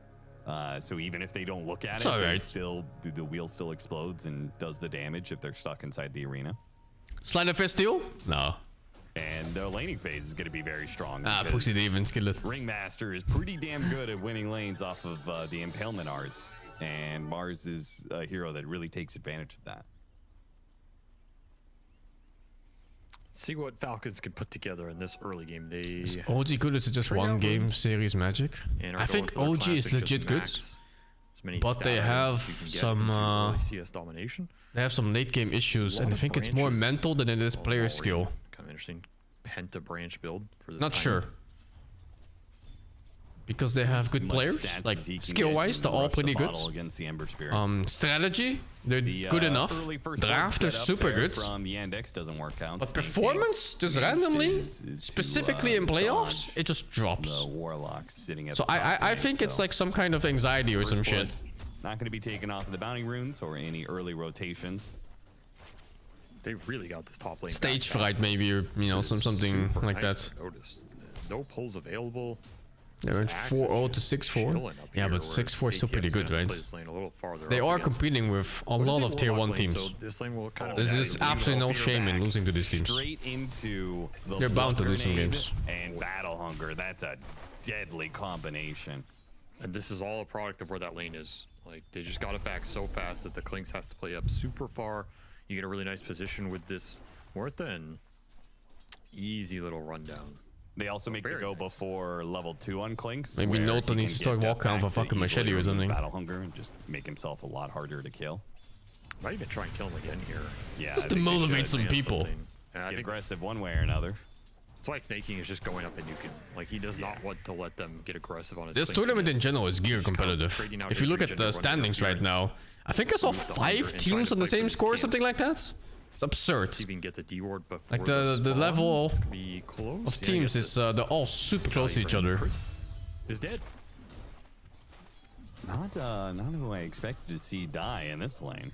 AoE. So even if they don't look at It's it, alright. they still the wheel still explodes and does the damage if they're stuck inside the arena. Slide of Fist Steel? No. And their laning phase is going to be very strong. Pussy Daven Skillet. Ringmaster is pretty damn good at winning lanes off of the impalement arts, and Mars is a hero that really takes advantage of that. See what Falcons can put together in this early game. They OG good is just one game series Magic. and are I going think for the OG is classic, legit just good, max as many but they stat have items as you can get some into early CS domination. they have some late game issues, and I of think it's more branches. mental than it is player Already skill. Kind of interesting penta branch build for this. Not time. sure. Because they have good As much players, stats like as he can skill get wise, in they're all Rush the pretty good. Bottle against the Ember Spirit. Strategy, they're The, good enough. early first blood Draft, they're setup super there good. From Yandex doesn't work out. But Snake performance, King just managed randomly, to, specifically in playoffs, dodge it just drops. The Warlock sitting at So the top I lane, think it's so like some kind of anxiety or first some blood, shit. Not going to be taken off of the bounty runes or any early rotations. They really got this top lane. Stage back fright fast. maybe, or something Super like nice that. to notice. No pulls available. They went 4-0 to 6-4. Yeah, but 6-4 is still pretty good, right? They are competing with a lot of tier 1 teams. There's absolutely no shame in losing to these teams. Straight into the They're bound to lose some grenade games. And battle hunger. That's a deadly combination. And this is all a product of where that lane is. Like, they just got it back so fast that the Clinks has to play up super far. You get a really nice position with this Muerta and easy little rundown. They also make the go before level 2 on Clinks. Maybe where Noto he needs to can start get walking off a back to fucking easily machete or remove something. Battle hunger and just make himself a lot harder to kill. Might even try and kill him again here. Yeah, Just I to think they motivate should. some people. And I Get think aggressive one way or another. that's why Snaking is just going up and nuking. Like, he does not want to let them get aggressive on his This Clinks tournament again. in general is gear competitive. trading out If you his look at regen, the everyone standings right now, I think I saw With the 5 hunger and trying teams to on the fight for same these score or camps. something like that. It's absurd. See if we can get the D-ward before Like the spawn. level It's gonna be close. of Yeah, I teams guess is they're all super close to each other. is dead. Not who I expected to see die in this lane.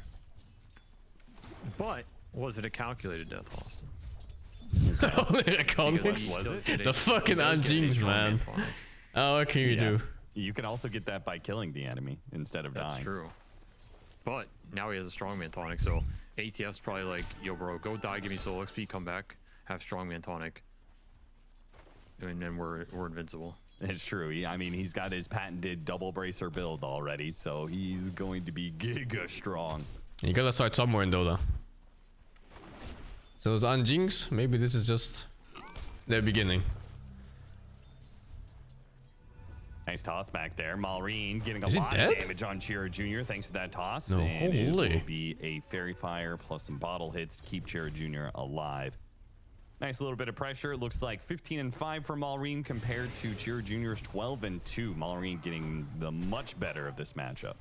But was it a calculated death, Austin? Iconics? The fucking Anjings, man. Oh, what can you do? You can also get that by killing the enemy instead of dying. That's true. But now he has a strongman tonic, so ATF's probably like, yo, bro, go die, give me solo XP, come back, have strongman tonic, and then we're invincible. It's true. I mean, he's got his patented double bracer build already, so he's going to be giga strong. You gotta start somewhere in Dota. So those Anjings, maybe this is just their beginning. Nice toss back there. Malrine getting a lot of damage on Chira Jr. thanks to that toss. No, and it holy. will be a Fairy Fire plus some bottle hits to keep Chira Jr. alive. Nice little bit of pressure. It looks like 15-5 for Malrine compared to Chira Jr.'s 12-2. Malrine getting the much better of this matchup.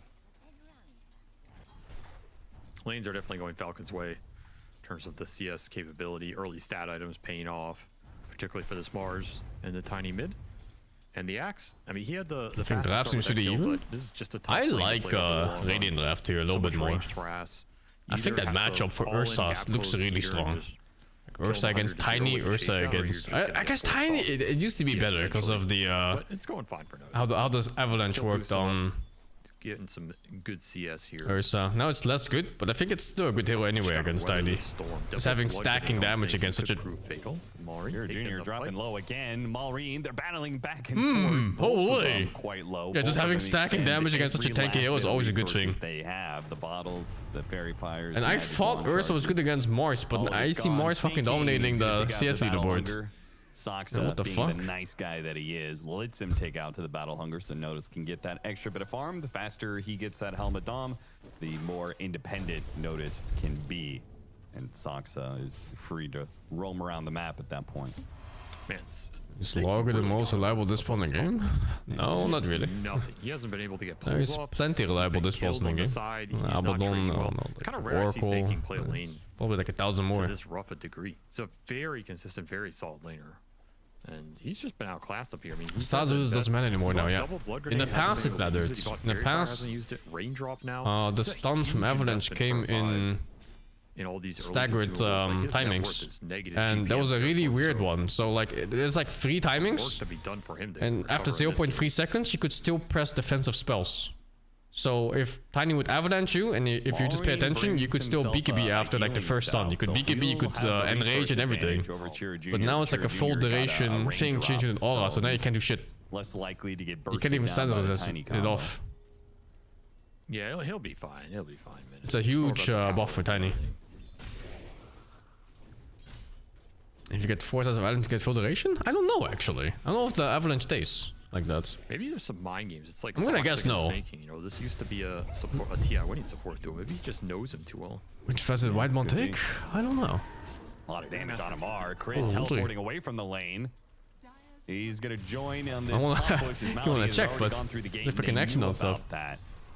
Lanes are definitely going Falcon's way in terms of the CS capability. Early stat items paying off, particularly for this Mars and the tiny mid. And the Axe, I mean, he had the I think draft seems to be even. This is just a I like Radiant draft here a little bit more. I think that matchup for Ursa looks really strong. Like Ursa against Tiny, Ursa against... I guess Tiny, it used to be better because of the... it's going fine for now. How does Avalanche worked on getting some good CS here. Ursa. Now it's less good, but I think it's still a good hero anyway against Tiny. Just having stacking damage against such a... Chira Jr. dropping low again. Malrine, they're battling back and forth. Holy! Quite low. Yeah, just having stacking damage against such a tanky hero is always a good thing. They have the bottles, the Fairy Fires. And I thought Ursa was good against Mars, but I see Mars fucking dominating the CS leaderboard. Soxa, what the being fuck? the nice guy that he is, lets him take out to the Battle Hunger, so Notice can get that extra bit of farm. The faster he gets that Helmet Dom, the more independent Notice can be. And Soxa is free to roam around the map at that point. Man, is Logger the most reliable dispawn in the game? No, not really. Nothing. He hasn't been able to get pulls There's off. plenty reliable dispawns in the game. Abaddon, no, Kind of like rare to see Oracle, Snake play a lane probably like 1,000 more. to this rough a degree. It's a very consistent, very solid laner. And he's just been outclassed up here. I mean, Stars doesn't matter anymore now, yeah. In the past it mattered. In the past, the stuns from Avalanche came in all these staggered timings, and that was a really weird one. So like, there's like 3 timings, and after 0.3 seconds, you could still press defensive spells. So if Tiny would Avalanche you, and if you just pay attention, you could still BKB after like the first stun. You could BKB, you could enrage and everything. But now it's like a full duration thing changing an aura, so now you can't do shit. Less likely to get You can't even stand it off. Yeah, he'll be fine. He'll be fine, man. It's a huge buff for Tiny. If you get 4 times of Avalanche to get full duration? I don't know actually. I don't know if the Avalanche stays like that. Maybe there's some mind games. It's like I'm gonna guess no. Snaking, you know, this used to be a support, a TI winning support duo. Maybe he just knows him too well. Which facet did Whitemon take? I don't know. A lot of damage on Amar. Crit teleporting away from the lane. He's gonna join on this top push. You wanna check, but the freaking action on stuff.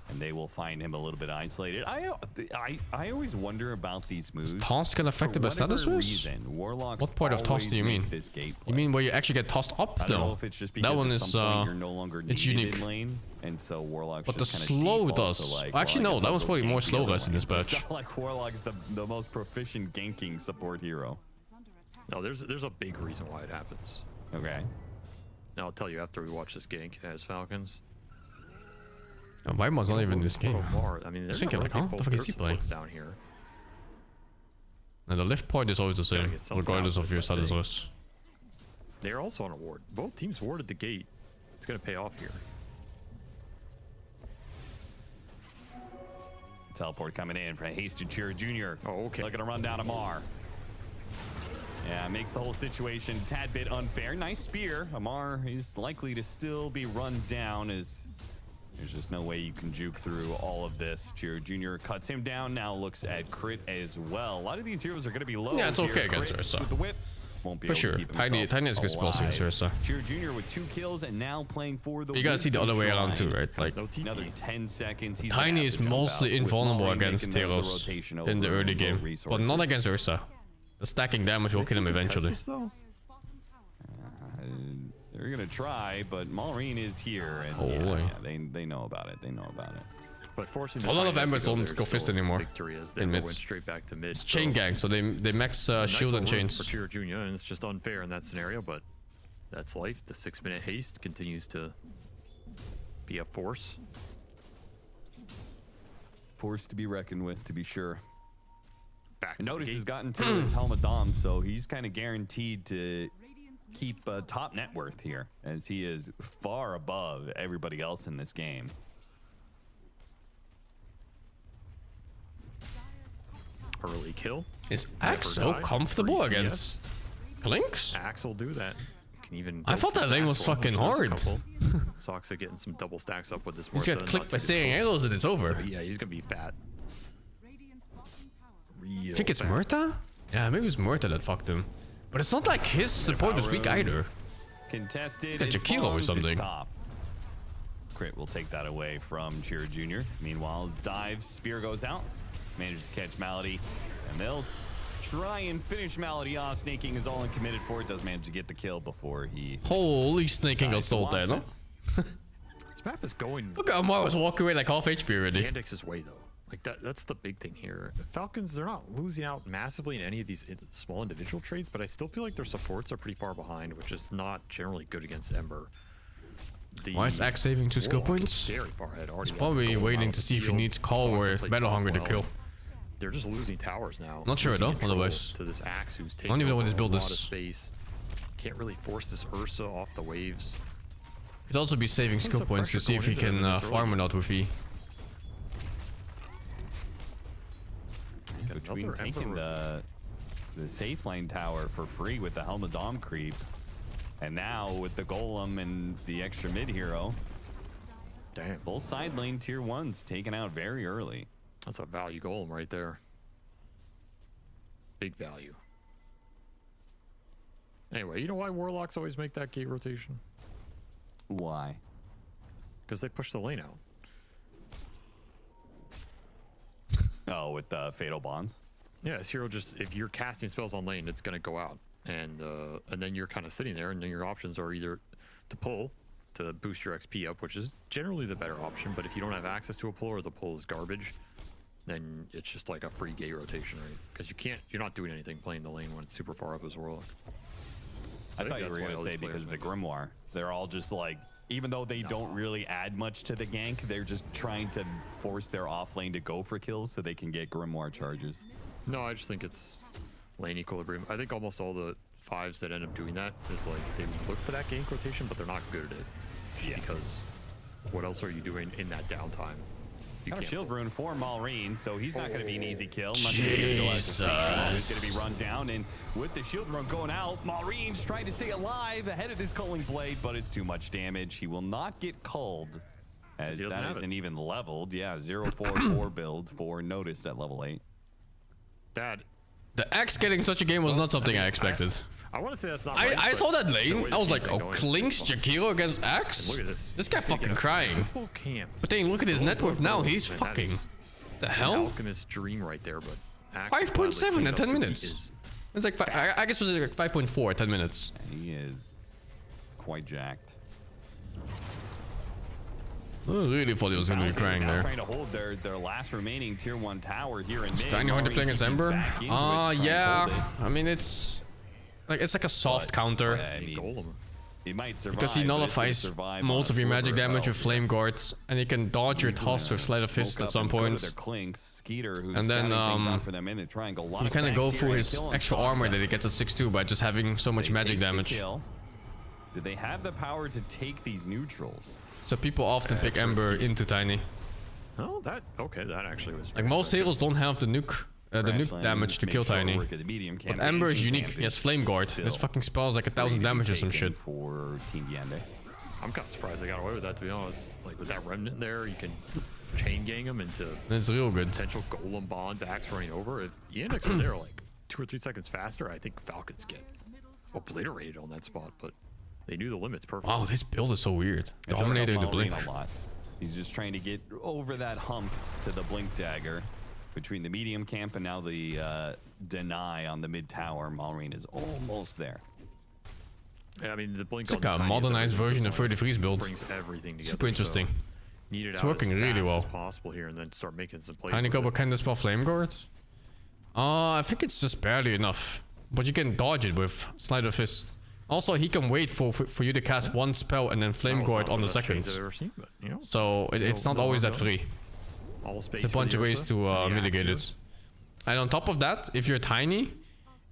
And they will find him a little bit isolated. I always wonder about these moves. Is toss get affected by status switch? What part of toss do you mean? You mean where you actually get tossed up? I don't know if it's just because that one at is some point you're no longer it's needed unique. in lane, and so Warlock's But the just kinda slow default does. to like, Actually, well, I no, guess that I'll was go probably more gank the slow other rest in lane. this batch. It's not like Warlock's the most proficient ganking support hero. No, there's a big reason why it happens. Okay. Now I'll tell you after we watch this gank as Falcons. Whitemon's not even in this game. I mean, I think like, huh? What the fuck is he playing? Down here. And the lift point is always the same, regardless of your status list. They're also on a ward. Both teams warded the gate. It's gonna pay off here. Teleport coming in for Hasted Chira Jr. Oh, okay. Looking to run down Amar. Yeah, makes the whole situation a tad bit unfair. Nice spear. Amar is likely to still be run down as there's just no way you can juke through all of this. Chira Jr. cuts him down, now looks at Crit as well. A lot of these heroes are going to be low. Yeah, it's okay here. against Crit Ursa. with the whip. Won't be For able sure. to keep Tiny himself has good spells against Ursa. Chira Jr. with 2 kills and now playing for the You gotta see the other way around too, right? Like, another 10 seconds. He's Tiny is mostly invulnerable against heroes in the early game, but not against Ursa. The stacking damage will kill him eventually. They're gonna try, but Malrine is here, and they know about it. They know about it. But forcing a lot of Embers don't go fist anymore. Victory as they in went mids. straight back to mid. It's chain gang, so they max shield and chains. For Chiro Jr. and it's just unfair in that scenario, but that's life. The 6-minute haste continues to be a force. Force to be reckoned with, to be sure. Back Notice he's gotten to his helmet dom, so he's kind of guaranteed to keep top net worth here, as he is far above everybody else in this game. Early kill. Is Axe so comfortable against Clinks? Axe will do that. Can even I thought that lane was fucking hard. Soxa getting some double stacks up with this. He's got clicked by saying arrows and it's over. So yeah, he's gonna be fat. I think it's Murta? Yeah, maybe it was Murta that fucked him. But it's not like his support was weak either. Contested. Got Jakiro or something. Crit will take that away from Chiro Jr. Meanwhile, dive, spear goes out. Manages to catch Malady. And they'll try and finish Malady off. Snaking is all in committed for it. Does manage to get the kill before he... Holy Snaking got sold there, no? This map is going... Look at Amar was walking away like half HP already. Yandex's way, though. Like, that's the big thing here. Falcons, they're not losing out massively in any of these small individual trades, but I still feel like their supports are pretty far behind, which is not generally good against Ember. Why is Axe saving 2 skill points? Very far ahead. He's probably waiting to see if he needs Call or Battle Hunger to kill. They're just losing towers now. Not sure though, otherwise. To this Axe who's taking I don't even know what his a build lot of is. space. Can't really force this Ursa off the waves. He'd also be saving skill points to see if he can farm or not with E. Between taking the safe lane tower for free with the Helmet Dom creep, and now with the Golem and the extra mid hero. Damn. Both side lane tier 1s taken out very early. That's a value Golem right there. Big value. Anyway, you know why Warlocks always make that gate rotation? Why? Because they push the lane out. Oh, with the Fatal Bonds? Yeah, this hero just, if you're casting spells on lane, it's going to go out. And then you're kind of sitting there, and then your options are either to pull to boost your XP up, which is generally the better option. But if you don't have access to a pull or the pull is garbage, then it's just like a free gate rotation, right? Because you're not doing anything playing the lane when it's super far up as Warlock. I thought you were going to say because of the Grimoire. They're all just like, even though they don't really add much to the gank, they're just trying to force their off lane to go for kills so they can get Grimoire charges. No, I just think it's lane equilibrium. I think almost all the 5s that end up doing that is like they look for that gank rotation, but they're not good at it. Just because what else are you doing in that downtime? Got a shield rune for Malrine, so he's not going to be an easy kill. Much he's going to be run down, and with the shield rune going out, Malrine's trying to stay alive ahead of this culling blade, but it's too much damage. He will not get culled, as that isn't even leveled. Yeah, 0-4-4 build for Noticed at level 8. Dad. The Axe getting such a game was not something I expected. I want to say that's not I saw that lane. I was like, oh, Clinks Jakiro against Axe? Look at this. This guy fucking crying. But then look at his net worth now. He's fucking... The hell? Alchemist dream right there, but 5.7 in 10 minutes. It's like, I guess it was like 5.4 10 minutes. He is quite jacked. I really thought he was going to be crying there. Trying to hold their last remaining tier 1 tower here in mid. Tiny hard to play against Ember? Yeah. I mean, it's like a soft counter. I mean, he might survive, because he nullifies most of your magic damage with Flame Guards, and he can dodge your toss with Sleight of Fist at some point. And then you kind of go through his extra armor that he gets at 6-2 by just having so much magic damage. Do they have the power to take these neutrals? So people often pick Ember into Tiny. Oh, that actually was. Like most heroes don't have the nuke damage to kill Tiny. But Ember is unique. He has Flame Guard. This fucking spell is like 1,000 damage or some shit. For Team Yande. I'm kind of surprised they got away with that, to be honest. Like with that remnant there, you can chain gang them into it's real good. Potential Golem bonds, Axe running over. If Yandex was there like 2 or 3 seconds faster, I think Falcons get obliterated on that spot. But they knew the limits perfectly. Wow, this build is so weird. Dominator the blink. A lot. He's just trying to get over that hump to the blink dagger between the medium camp and now the deny on the mid tower. Malrine is almost there. Yeah, I mean the blink. It's like a modernized version of 33's build. Brings everything together. Super interesting. Need it It's out working as really fast well. as possible here, and then start making some plays. Tiny with Cobra it. can dispel Flame Guard. I think it's just barely enough. But you can dodge it with Slider Fist. Also, he can wait for you to cast one spell and then Flame Guard on the seconds. So it's not always that free. There's a bunch of ways to mitigate it. And on top of that, if you're tiny,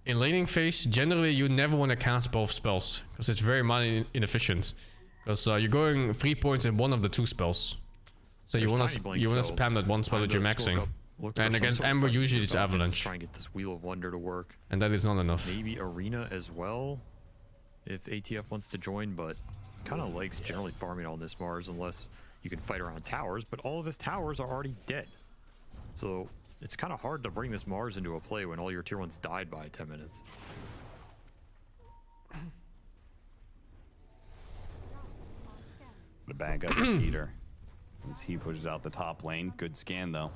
in laning phase, generally you never want to cast both spells. Because it's very mana inefficient. Because you're going 3 points in one of the 2 spells. So you want to spam that one spell that you're maxing. And against Ember, usually it's Avalanche. Try and get this Wheel of Wonder to work. And that is not enough. Maybe Arena as well, if ATF wants to join, but kind of likes generally farming on this Mars unless you can fight around towers, but all of his towers are already dead. So it's kind of hard to bring this Mars into a play when all your tier 1s died by 10 minutes. The bag up Skeeter as he pushes out the top lane. Good scan though.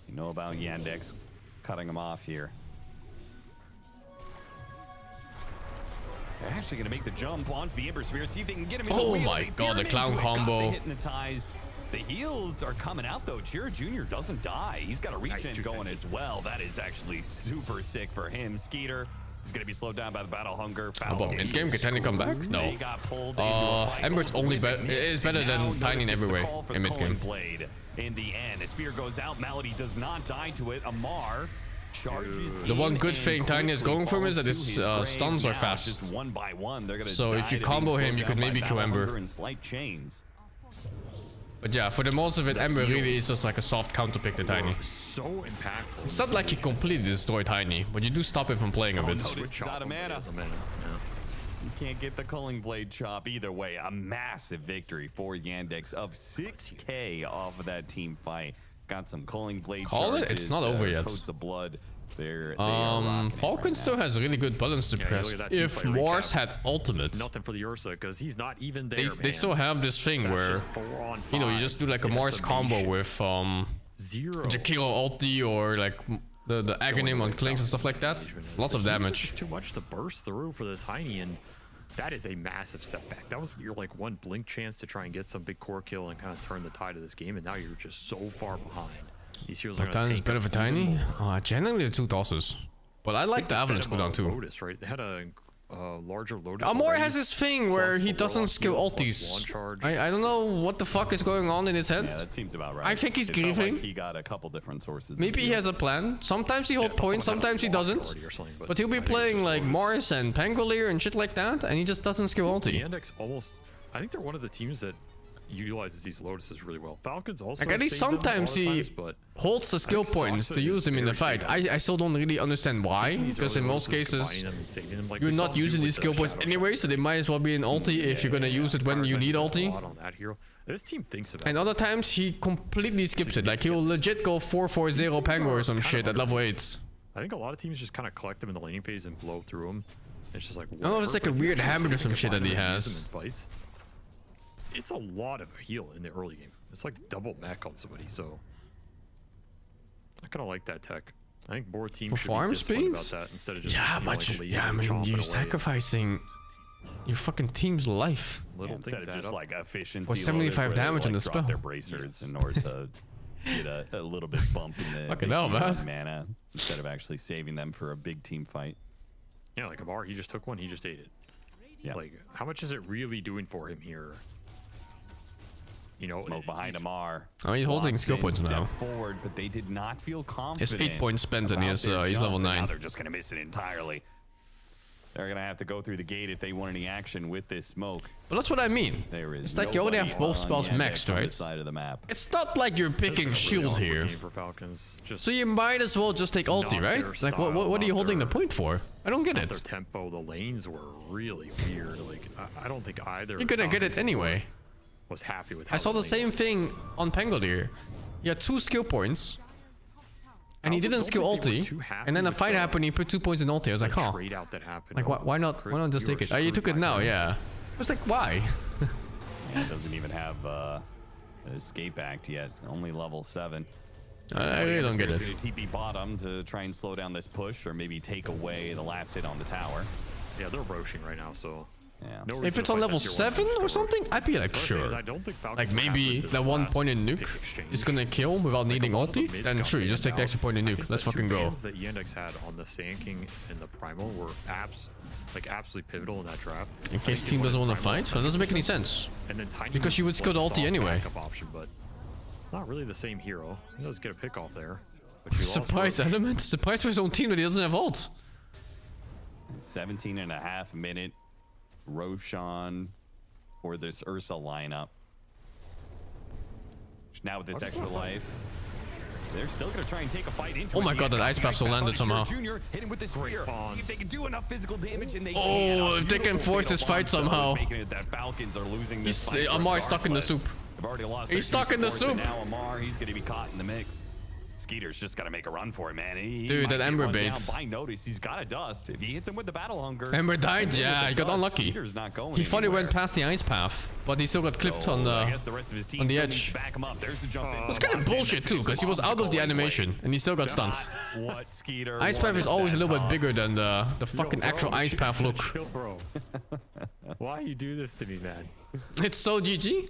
You know about Yandex cutting him off here. They're actually gonna make the jump onto the Ember Spirit, see if they can get him in the Oh wheel. my god, the clown combo. Hypnotized. The heals are coming out though. Chira Jr. doesn't die. He's got a regen going as well. That is actually super sick for him. Skeeter is going to be slowed down by the battle hunger. Mid game, can Tiny come back? No. Ember's only is better than Tiny in every way in mid game. Blade in the end, a spear goes out. Melody does not die to it. Amar charges. The one good thing Tiny is going for him is that his stuns are fast. Just one by one, they're gonna so if you combo him, you could maybe kill Ember. Slight chains. But yeah, for the most of it, Ember really is just like a soft counter pick to Tiny. So impactful. It's not like you completely destroy Tiny, but you do stop him from playing a bit. It's out of mana. You can't get the Culling Blade chop either way. A massive victory for Yandex of 6k off of that team fight. Got some Culling Blade Call it? It's not over yet. Coats of blood. Falcon still has really good balance to press. If Mars had ultimate, nothing for the Ursa because he's not even there. They still have this thing where you know you just do like a Mars combo with Jakiro ulti or like the Aghanim on Klings and stuff like that. Lots of damage. Too much to burst through for the Tiny, and that is a massive setback. That was your like one blink chance to try and get some big core kill and kind of turn the tide of this game, and now you're just so far behind. These heroes are Tiny is better for Tiny. Generally the 2 tosses, but I like the Avalanche cooldown too. Lotus, right? They had a larger Lotus. Amor has this thing where he doesn't skill ultis. I don't know what the fuck is going on in his head. Yeah, that seems about right. I think he's It felt grieving. like he got a couple different sources. Maybe he has a plan. Sometimes he holds points, sometimes he doesn't. But he'll be playing like Mars and Pangolier and shit like that, and he just doesn't skill ulti. Yandex almost. I think they're one of the teams that utilizes these Lotuses really well. Falcons also. Like at least sometimes he holds the skill points to use them in the fight. I still don't really understand why, because in most cases you're not using these skill points anyway, so they might as well be an ulti if you're gonna use it when you need ulti. This team thinks about and other times he completely skips it. Like he'll legit go 4-4-0 Pango or some shit at level 8. I think a lot of teams just kind of collect them in the laning phase and blow through them. It's just like I don't know if it's like a weird habit or some shit that he has. It's a lot of heal in the early game. It's like double mech on somebody, so I kind of like that tech. I think more teams should farm be disciplined speeds about that instead of just I mean you're sacrificing your fucking team's life. Instead of just like efficiency. For 75 damage on the spell. Their bracers in order to get a little bit bump in the fucking hell, man. Mana instead of actually saving them for a big team fight. Yeah, like Amar, he just took one, he just ate it. Yeah, like how much is it really doing for him here? You know, Smoke behind Amar. Oh, he's holding skill points now. Forward, but they did not feel confident. It's 8 points spent and he's level 9. Now they're just gonna miss it entirely. They're gonna have to go through the gate if they want any action with this smoke. But that's what I mean. There is it's like you only have both spells maxed, right? Side of the map. It's not like you're picking shield here. So you might as well just take ulti, right? Like what are you holding the point for? I don't get it. Their tempo, the lanes were really weird. Like I don't think either. You're gonna get it anyway. Was happy with. I saw the same thing on Pangolier. He had 2 skill points, and he didn't skill ulti. And then a fight happened. He put 2 points in ulti. I was like, huh. Like why not? Why not just take it? You took it now, yeah. I was like, why? Yeah, it doesn't even have an escape act yet. Only level 7. I really don't get it. TP bottom to try and slow down this push, or maybe take away the last hit on the tower. Yeah, they're roaching right now, so Yeah. If it's on level 7 or something, I'd be like, sure. I don't think Falcons Like were happy maybe with that this one last point in nuke pick exchange. is gonna kill without needing Like, a lot of the ulti, mids then got sure, you just take the banned extra point in out. I nuke. think Let's the fucking two go. bans that Yandex had on the Sand King and the Primal were absolutely pivotal in that draft. In case team doesn't want to fight, so it doesn't make any sense. And then Tiny Because you would was, skill the like, ulti soft anyway. backup option, but it's not really the same hero. He does get a pick off there. But you lost Surprise Roche. element? Surprise for his own team that he doesn't have ult. 17.5 minute Roshan for this Ursa lineup. Now with this extra life, they're still gonna try and take a fight into Oh it. my god, that ice path still landed somehow. Junior hit him with the spear. See if they can do enough physical damage, and they Oh, can. if they can force this fight somehow. Making it that Falcons are losing this fight Amar's stuck in the regardless. soup. They've already lost He's their two stuck in the supports, and soup. Now Amar, he's gonna be caught in the mix. Skeeter's just gotta make a run for it, man. He Dude, might that get Ember run down bait. by notice, he's got a dust. If he hits him with the battle hunger. Ember died, and with yeah, the he got dust, unlucky. Skeeter's not going He thought he anywhere. went past the ice path, but he still got clipped So, on I guess the rest of his team the still edge. needs to back him up. There's the jump in. It was kind of bullshit too, because he was out of the animation and he still got stunned. What Skeeter Ice path is wanted always a that little bit toss. bigger than the fucking Yo, bro, actual ice path look. Chill, bro. Why you do this to me, man? It's so GG.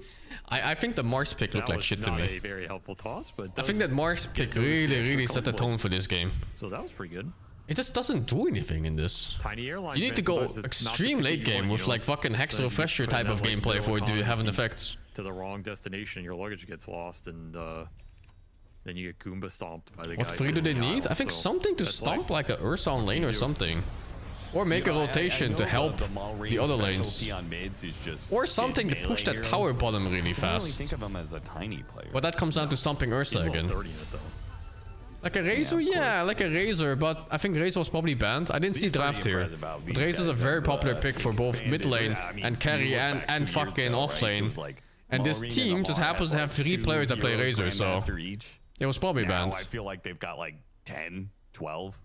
I think the Mars pick looked That like was shit to not me. a very helpful toss, but I think that Mars pick really set the tone for this game. So that was pretty good. It just doesn't do anything in this. Tiny airline. You need to go extreme late game with like fucking Hex Refresher type of gameplay for it to have an effect. To the wrong destination, your luggage gets lost, and then you get Goomba stomped by the What guys. free do they in the need? aisle, I think so something to that's stomp life. like a Ursa on lane or something. Or make a rotation to help the other lanes. On mids is just Or something to melee push that heroes. tower bottom really I don't really fast. think of him as a tiny player. But that comes down to stomping Ursa He's level again. 30 in it, though. Like a Razor? Yeah, like a Razor, but I think Razor was probably banned. I didn't see draft here. But Razor's a very popular pick for both mid lane and carry and fucking off lane. And this team just happens to have 3 players that play Razor, so it was probably banned. I feel like they've got like 10, 12.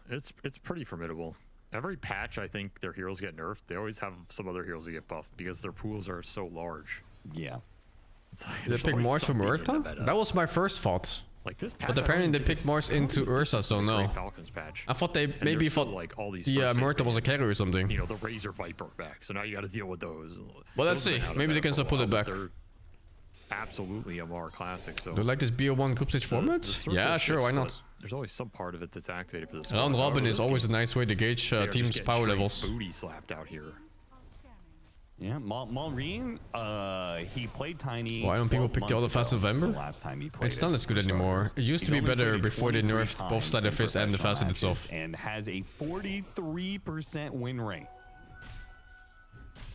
It's pretty formidable. Every patch, I think their heroes get nerfed. They always have some other heroes that get buffed because their pools are so large. Yeah. It's like, They there's picked always Mars from something in the Ursa? meta. That was my first thought. Like this patch, But I apparently don't they think picked this- Mars into Ursa, this so is a no. great Falcons patch. I thought they And maybe there's still, thought like all these the first phase Murta was a bans. carry or something. You know, the Razor fight broke back, so now you got to deal with those. Well, let's Those have see. been out of Maybe they meta can for a still put it while, back. but they're absolutely a Mar classic. So Do you like this BO1 group stage format? the circle Yeah, sure, shifts, why but not? There's always some part of it that's activated for this. Round However, Robin is this always a game, nice way to gauge they are just teams' getting power straight levels. Booty slapped out here. Yeah, Maureen, he played Tiny. Why don't people 12 pick the other months fast ago, November? the last time he played It's it not as good for anymore. starters. It used to He's be only better played it before they 23 nerfed both times Slider in Fist and the professional Facet matches itself. And has a 43% win rate.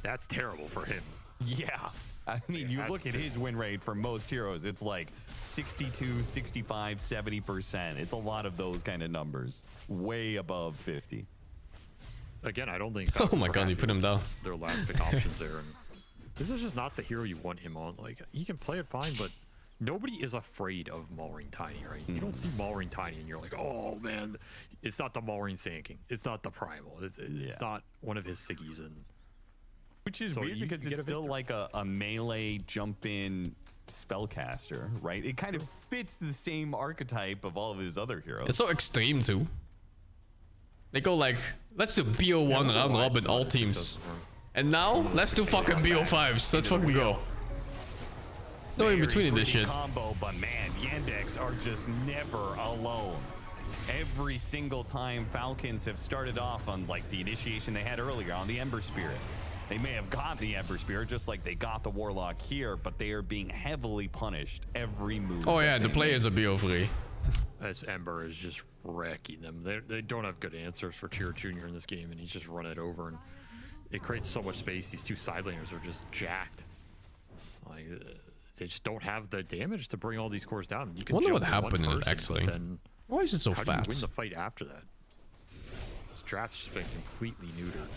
That's terrible for him. Yeah. I mean, you look at his win rate for most heroes, it's like 62, 65, 70%. It's a lot of those kind of numbers. Way above 50. Again, I don't think. Oh my god, you put him down. Their last pick options there, and this is just not the hero you want him on. Like he can play it fine, but nobody is afraid of Maureen Tiny, right? You don't see Maureen Tiny and you're like, oh man, it's not the Maureen Sanking, it's not the Primal, it's not one of his Siggies, and which is so weird you because get it's a still victory. like a melee jump-in spellcaster, right? It kind of fits the same archetype of all of his other heroes. It's so extreme too. They go like, let's do BO1 round robin all teams. And now, let's do fucking BO5s. Let's fucking go. No in between edition. Combo, but man, Yandex are just never alone. Every single time Falcons have started off on like the initiation they had earlier on the Ember Spirit. They may have got the Ember Spirit just like they got the Warlock here, but they are being heavily punished every move. Oh yeah, that the they players are BO3. as Ember is just wrecking them. They don't have good answers for Tier Junior in this game, and he's just run it over, and it creates so much space. These two side laners are just jacked. Like they just don't have the damage to bring all these cores down. You can Wonder jump what with one happened in the person, X-Lane. but then Why is it so how fat? do you win the fight after that? This draft's just been completely neutered.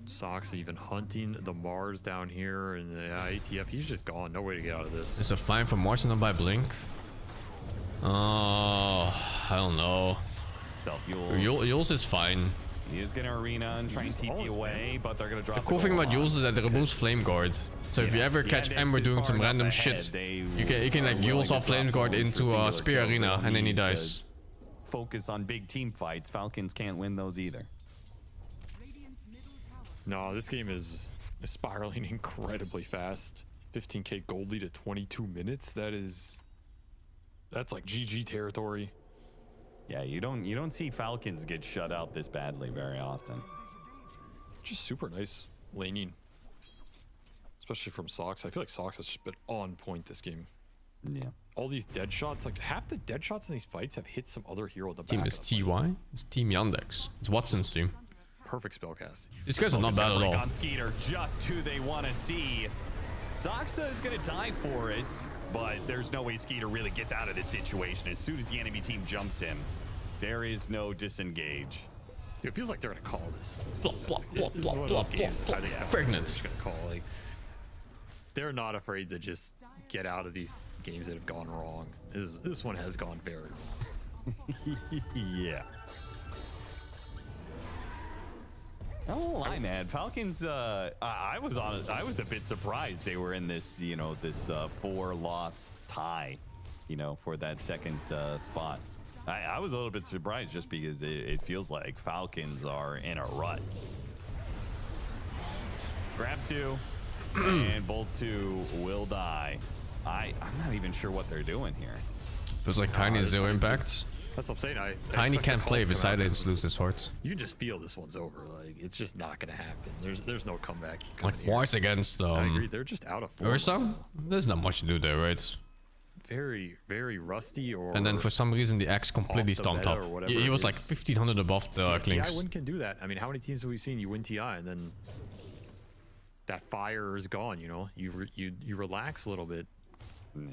Sox even hunting the Mars down here, and the ATF, he's just gone. No way to get out of this. Is a fine from Mars and by Blink? Oh, I don't know. Yules is fine. He is going to arena and try and TP away, but they're going to drop The cool thing about Yules is that it removes Flame Guard. So if you ever catch Ember doing some random shit, you can like Yules off Flame Guard into a Spear Arena and then he dies. focus on big team fights, Falcons can't win those either. No, this game is spiraling incredibly fast. 15k gold lead at 22 minutes. That's like GG territory. Yeah, you don't see Falcons get shut out this badly very often. Just super nice laning, especially from Sox. I feel like Sox has just been on point this game. Yeah. All these dead shots, like half the dead shots in these fights have hit some other hero at the back. Team is TY. It's Team Yandex. It's Watson's team. Perfect spellcasting. These guys are not bad at all. On Skeeter, just who they want to see. Soxa is going to die for it, but there's no way Skeeter really gets out of this situation. As soon as the enemy team jumps him, there is no disengage. It feels like they're going to call this. Blah, blah, blah, blah, blah, blah, blah. Pregnant. They're going to call, like, they're not afraid to just get out of these games that have gone wrong. This one has gone very wrong. Yeah. I won't lie, man. Falcons. I was a bit surprised they were in this, this 4-loss tie, for that second spot. I was a little bit surprised just because it feels like Falcons are in a rut. Grab 2, and Bolt 2 will die. I'm not even sure what they're doing here. Feels like Tiny is 0 impact. That's what I'm saying. Tiny can't play if Silence loses hearts. You can just feel this one's over. Like, it's just not going to happen. There's no comeback. Like Wars against I agree. They're just out of form. Ursa? There's not much to do there, right? Very, very rusty. And then for some reason the X completely stomped up. He was like 1500 above the Clinks. TI win can do that. I mean, how many teams have we seen you win TI and then that fire is gone? You relax a little bit. Yeah.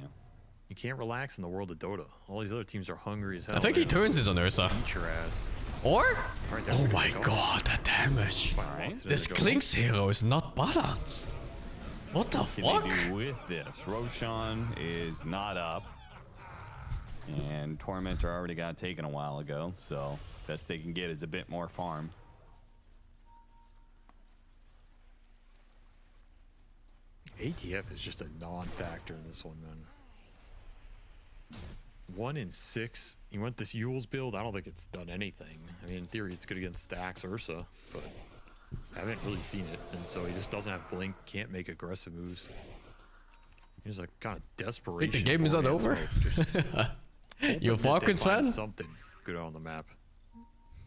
You can't relax in the world of Dota. All these other teams are hungry as hell. I think he turns this on Ursa. Eat your ass. Or? Right, oh my god, that damage. Right. This Clinks hero is not balanced. What the fuck? What can they do with this? Roshan is not up. And Tormentor already got taken a while ago, so best they can get is a bit more farm. ATF is just a non-factor in this one, man. 1 in 6. You want this Yule's build? I don't think it's done anything. I mean, in theory, it's good against Stacks Ursa, but I haven't really seen it. And so he just doesn't have Blink, can't make aggressive moves. He's like kind of desperation. Think the game is not over? You a Falcons fan? Something good on the map.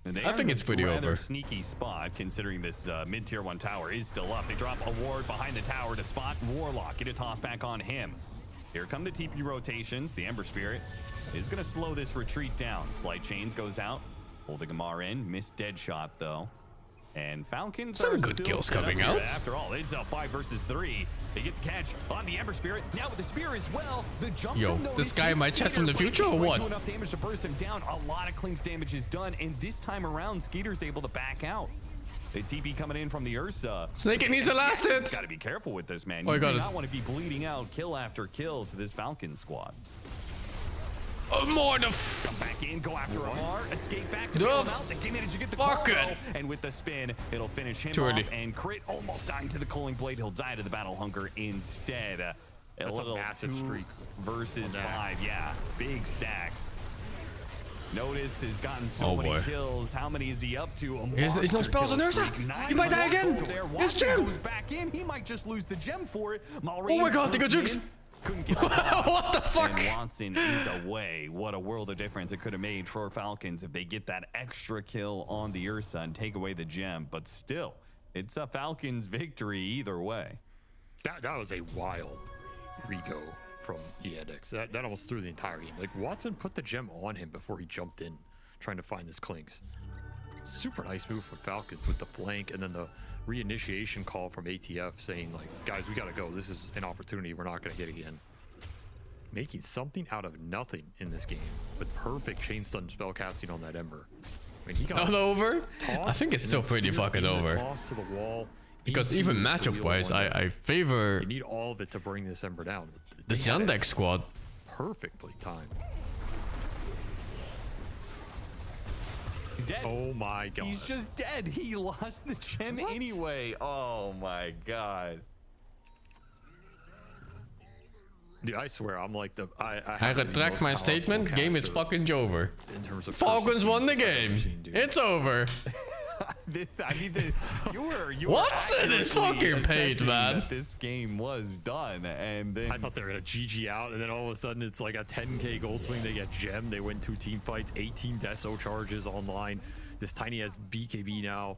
I think it's pretty over. Sneaky spot, considering this mid-tier 1 tower is still up. They drop a ward behind the tower to spot Warlock. Get a toss back on him. Here come the TP rotations. The Ember Spirit is going to slow this retreat down. Slight Chains goes out, holding Amar in. Missed dead shot, though. And Falcons some are good still kills coming here. out. After all, it's a 5 versus 3. They get the catch on the Ember Spirit. Now with the Spear as well. The jump. Yo, this guy in my chat from the future or what? Enough damage to burst him down. A lot of Klink's damage is done, and this time around, Skeeter's able to back out. The TP coming in from the Ursa. Snake, it needs a last hit. Got to be careful with this, man. Oh, you do not want to be bleeding out kill after kill to this Falcon squad. More the come back in, go after Amar, escape back to bail him out. They manage to get the call, and with the spin, it'll finish him off. And Crit almost dying to the Culling Blade. He'll die to the Battle Hunger instead. That's a massive streak versus 5. Yeah, big stacks. Notice has gotten so many kills. How many is he up to? He's no spells on Ursa. He might die again. His gem goes back in. He might just lose the gem for it. Oh my god, they got jukes. Couldn't get what the fuck? And Watson is away. What a world of difference it could have made for Falcons if they get that extra kill on the Ursa and take away the gem. But still, it's a Falcons victory either way. That was a wild Rico from Yandex. That almost threw the entire game. Like, Watson put the gem on him before he jumped in, trying to find this Clinks. Super nice move from Falcons with the flank and then the reinitiation call from ATF saying, like, guys, we gotta go. This is an opportunity we're not gonna get again. Making something out of nothing in this game with perfect chain stun spellcasting on that Ember. I mean, he got not over. I think it's still pretty fucking over. Toss to the wall. Because even matchup wise, I favor. You need all of it to bring this Ember down. The Yandex squad. Perfectly timed. He's dead. Oh my god. He's just dead. He lost the gem anyway. Oh my god. Dude, I swear, I'm like the. I retract my statement. Game is fucking over. In terms of Falcons won the game. It's over. I mean, you were What's in this fucking page, man? That this game was done, and then I thought they were gonna GG out, and then all of a sudden it's like a 10k gold swing. They get gemmed. They win 2 team fights, 18 Deso charges online. This Tiny has BKB now.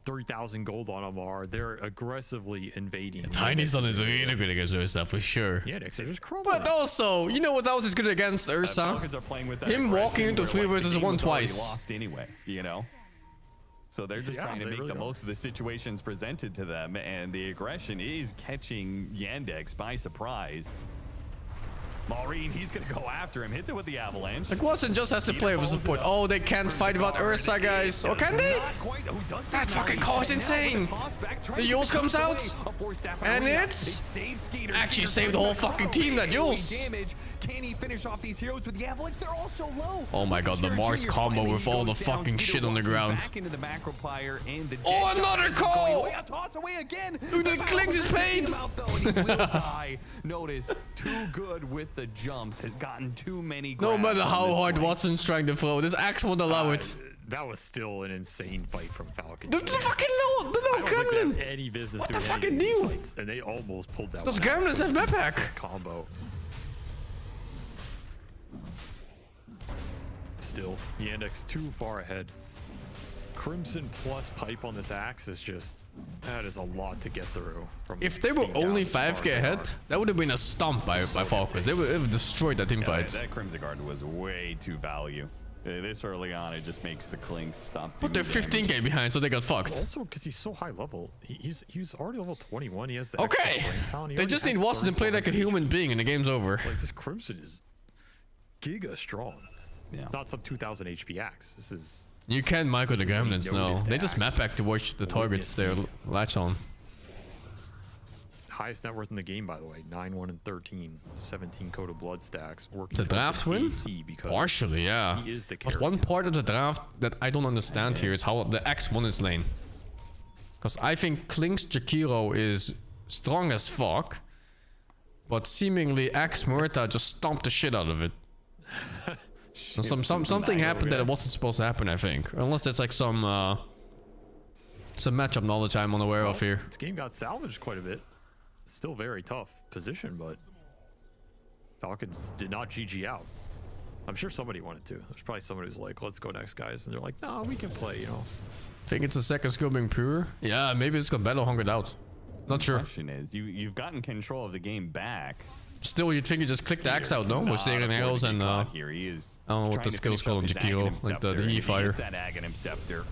3,000 gold on Amar. They're aggressively invading. Tiny's done is really good against Ursa for sure. Yeah, they're just crumbling. But also, you know what else is good against Ursa? Him walking into 3 versus 1 twice. Lost anyway, you know. So they're just trying to make the most of the situations presented to them, and the aggression is catching Yandex by surprise. Maureen, he's gonna go after him, hits it with the avalanche. Like Watson just has to play with support. Oh, they can't fight without Ursa, guys. Or can they? That fucking car is insane. The Jules comes out, and it's actually saved the whole fucking team. That Jules. Can he finish off these heroes with the avalanche? They're all so low. Oh my god, the Mars combo with all the fucking shit on the ground. Oh, another call! Toss away again. Dude, the Clinks is paid. Notice, too good with the jumps, has gotten too many. No matter how hard Watson's trying to throw, this axe won't allow it. That was still an insane fight from Falcons. The fucking little gremlin. Any business what the fucking deal? Fights, and they almost pulled that. Those gremlins have map hack. Combo. Still, Yandex too far ahead. Crimson plus pipe on this axe is just, that is a lot to get through. If they were only 5k ahead, that would have been a stomp by Falcons. They would have destroyed that team fight. That Crimson Guard was way too value. This early on, it just makes the Clinks stop. But they're 15k behind, so they got fucked. Also, because he's so high level, he's already level 21. He has the okay. They just need Watson to play like a human being, and the game's over. Like this Crimson is giga strong. Yeah. It's not some 2000 HP axe. This is. You can micro the gremlins now. They just map back to watch the targets they latch on. Highest net worth in the game, by the way. 9-1 and 13. 17 code of blood stacks. It's a draft win? Partially, yeah. He is the but one part of the draft that I don't understand here is how the X won his lane. Because I think Klink's Jakiro is strong as fuck. But seemingly X Murta just stomped the shit out of it. So something happened that it wasn't supposed to happen, I think. Unless there's like some matchup knowledge I'm unaware of here. This game got salvaged quite a bit. Still very tough position, but Falcons did not GG out. I'm sure somebody wanted to. There's probably somebody who's like, let's go next, guys. And they're like, no, we can play, you know. Think it's a second skill being pure? Yeah, maybe it's got battle hungered out. Not sure. The question is, you've gotten control of the game back. Still, you'd think you just click the axe out, no? With Sailing Arrows and I don't know what the skills called on Jakiro, like the E fire. That Aghanim Scepter.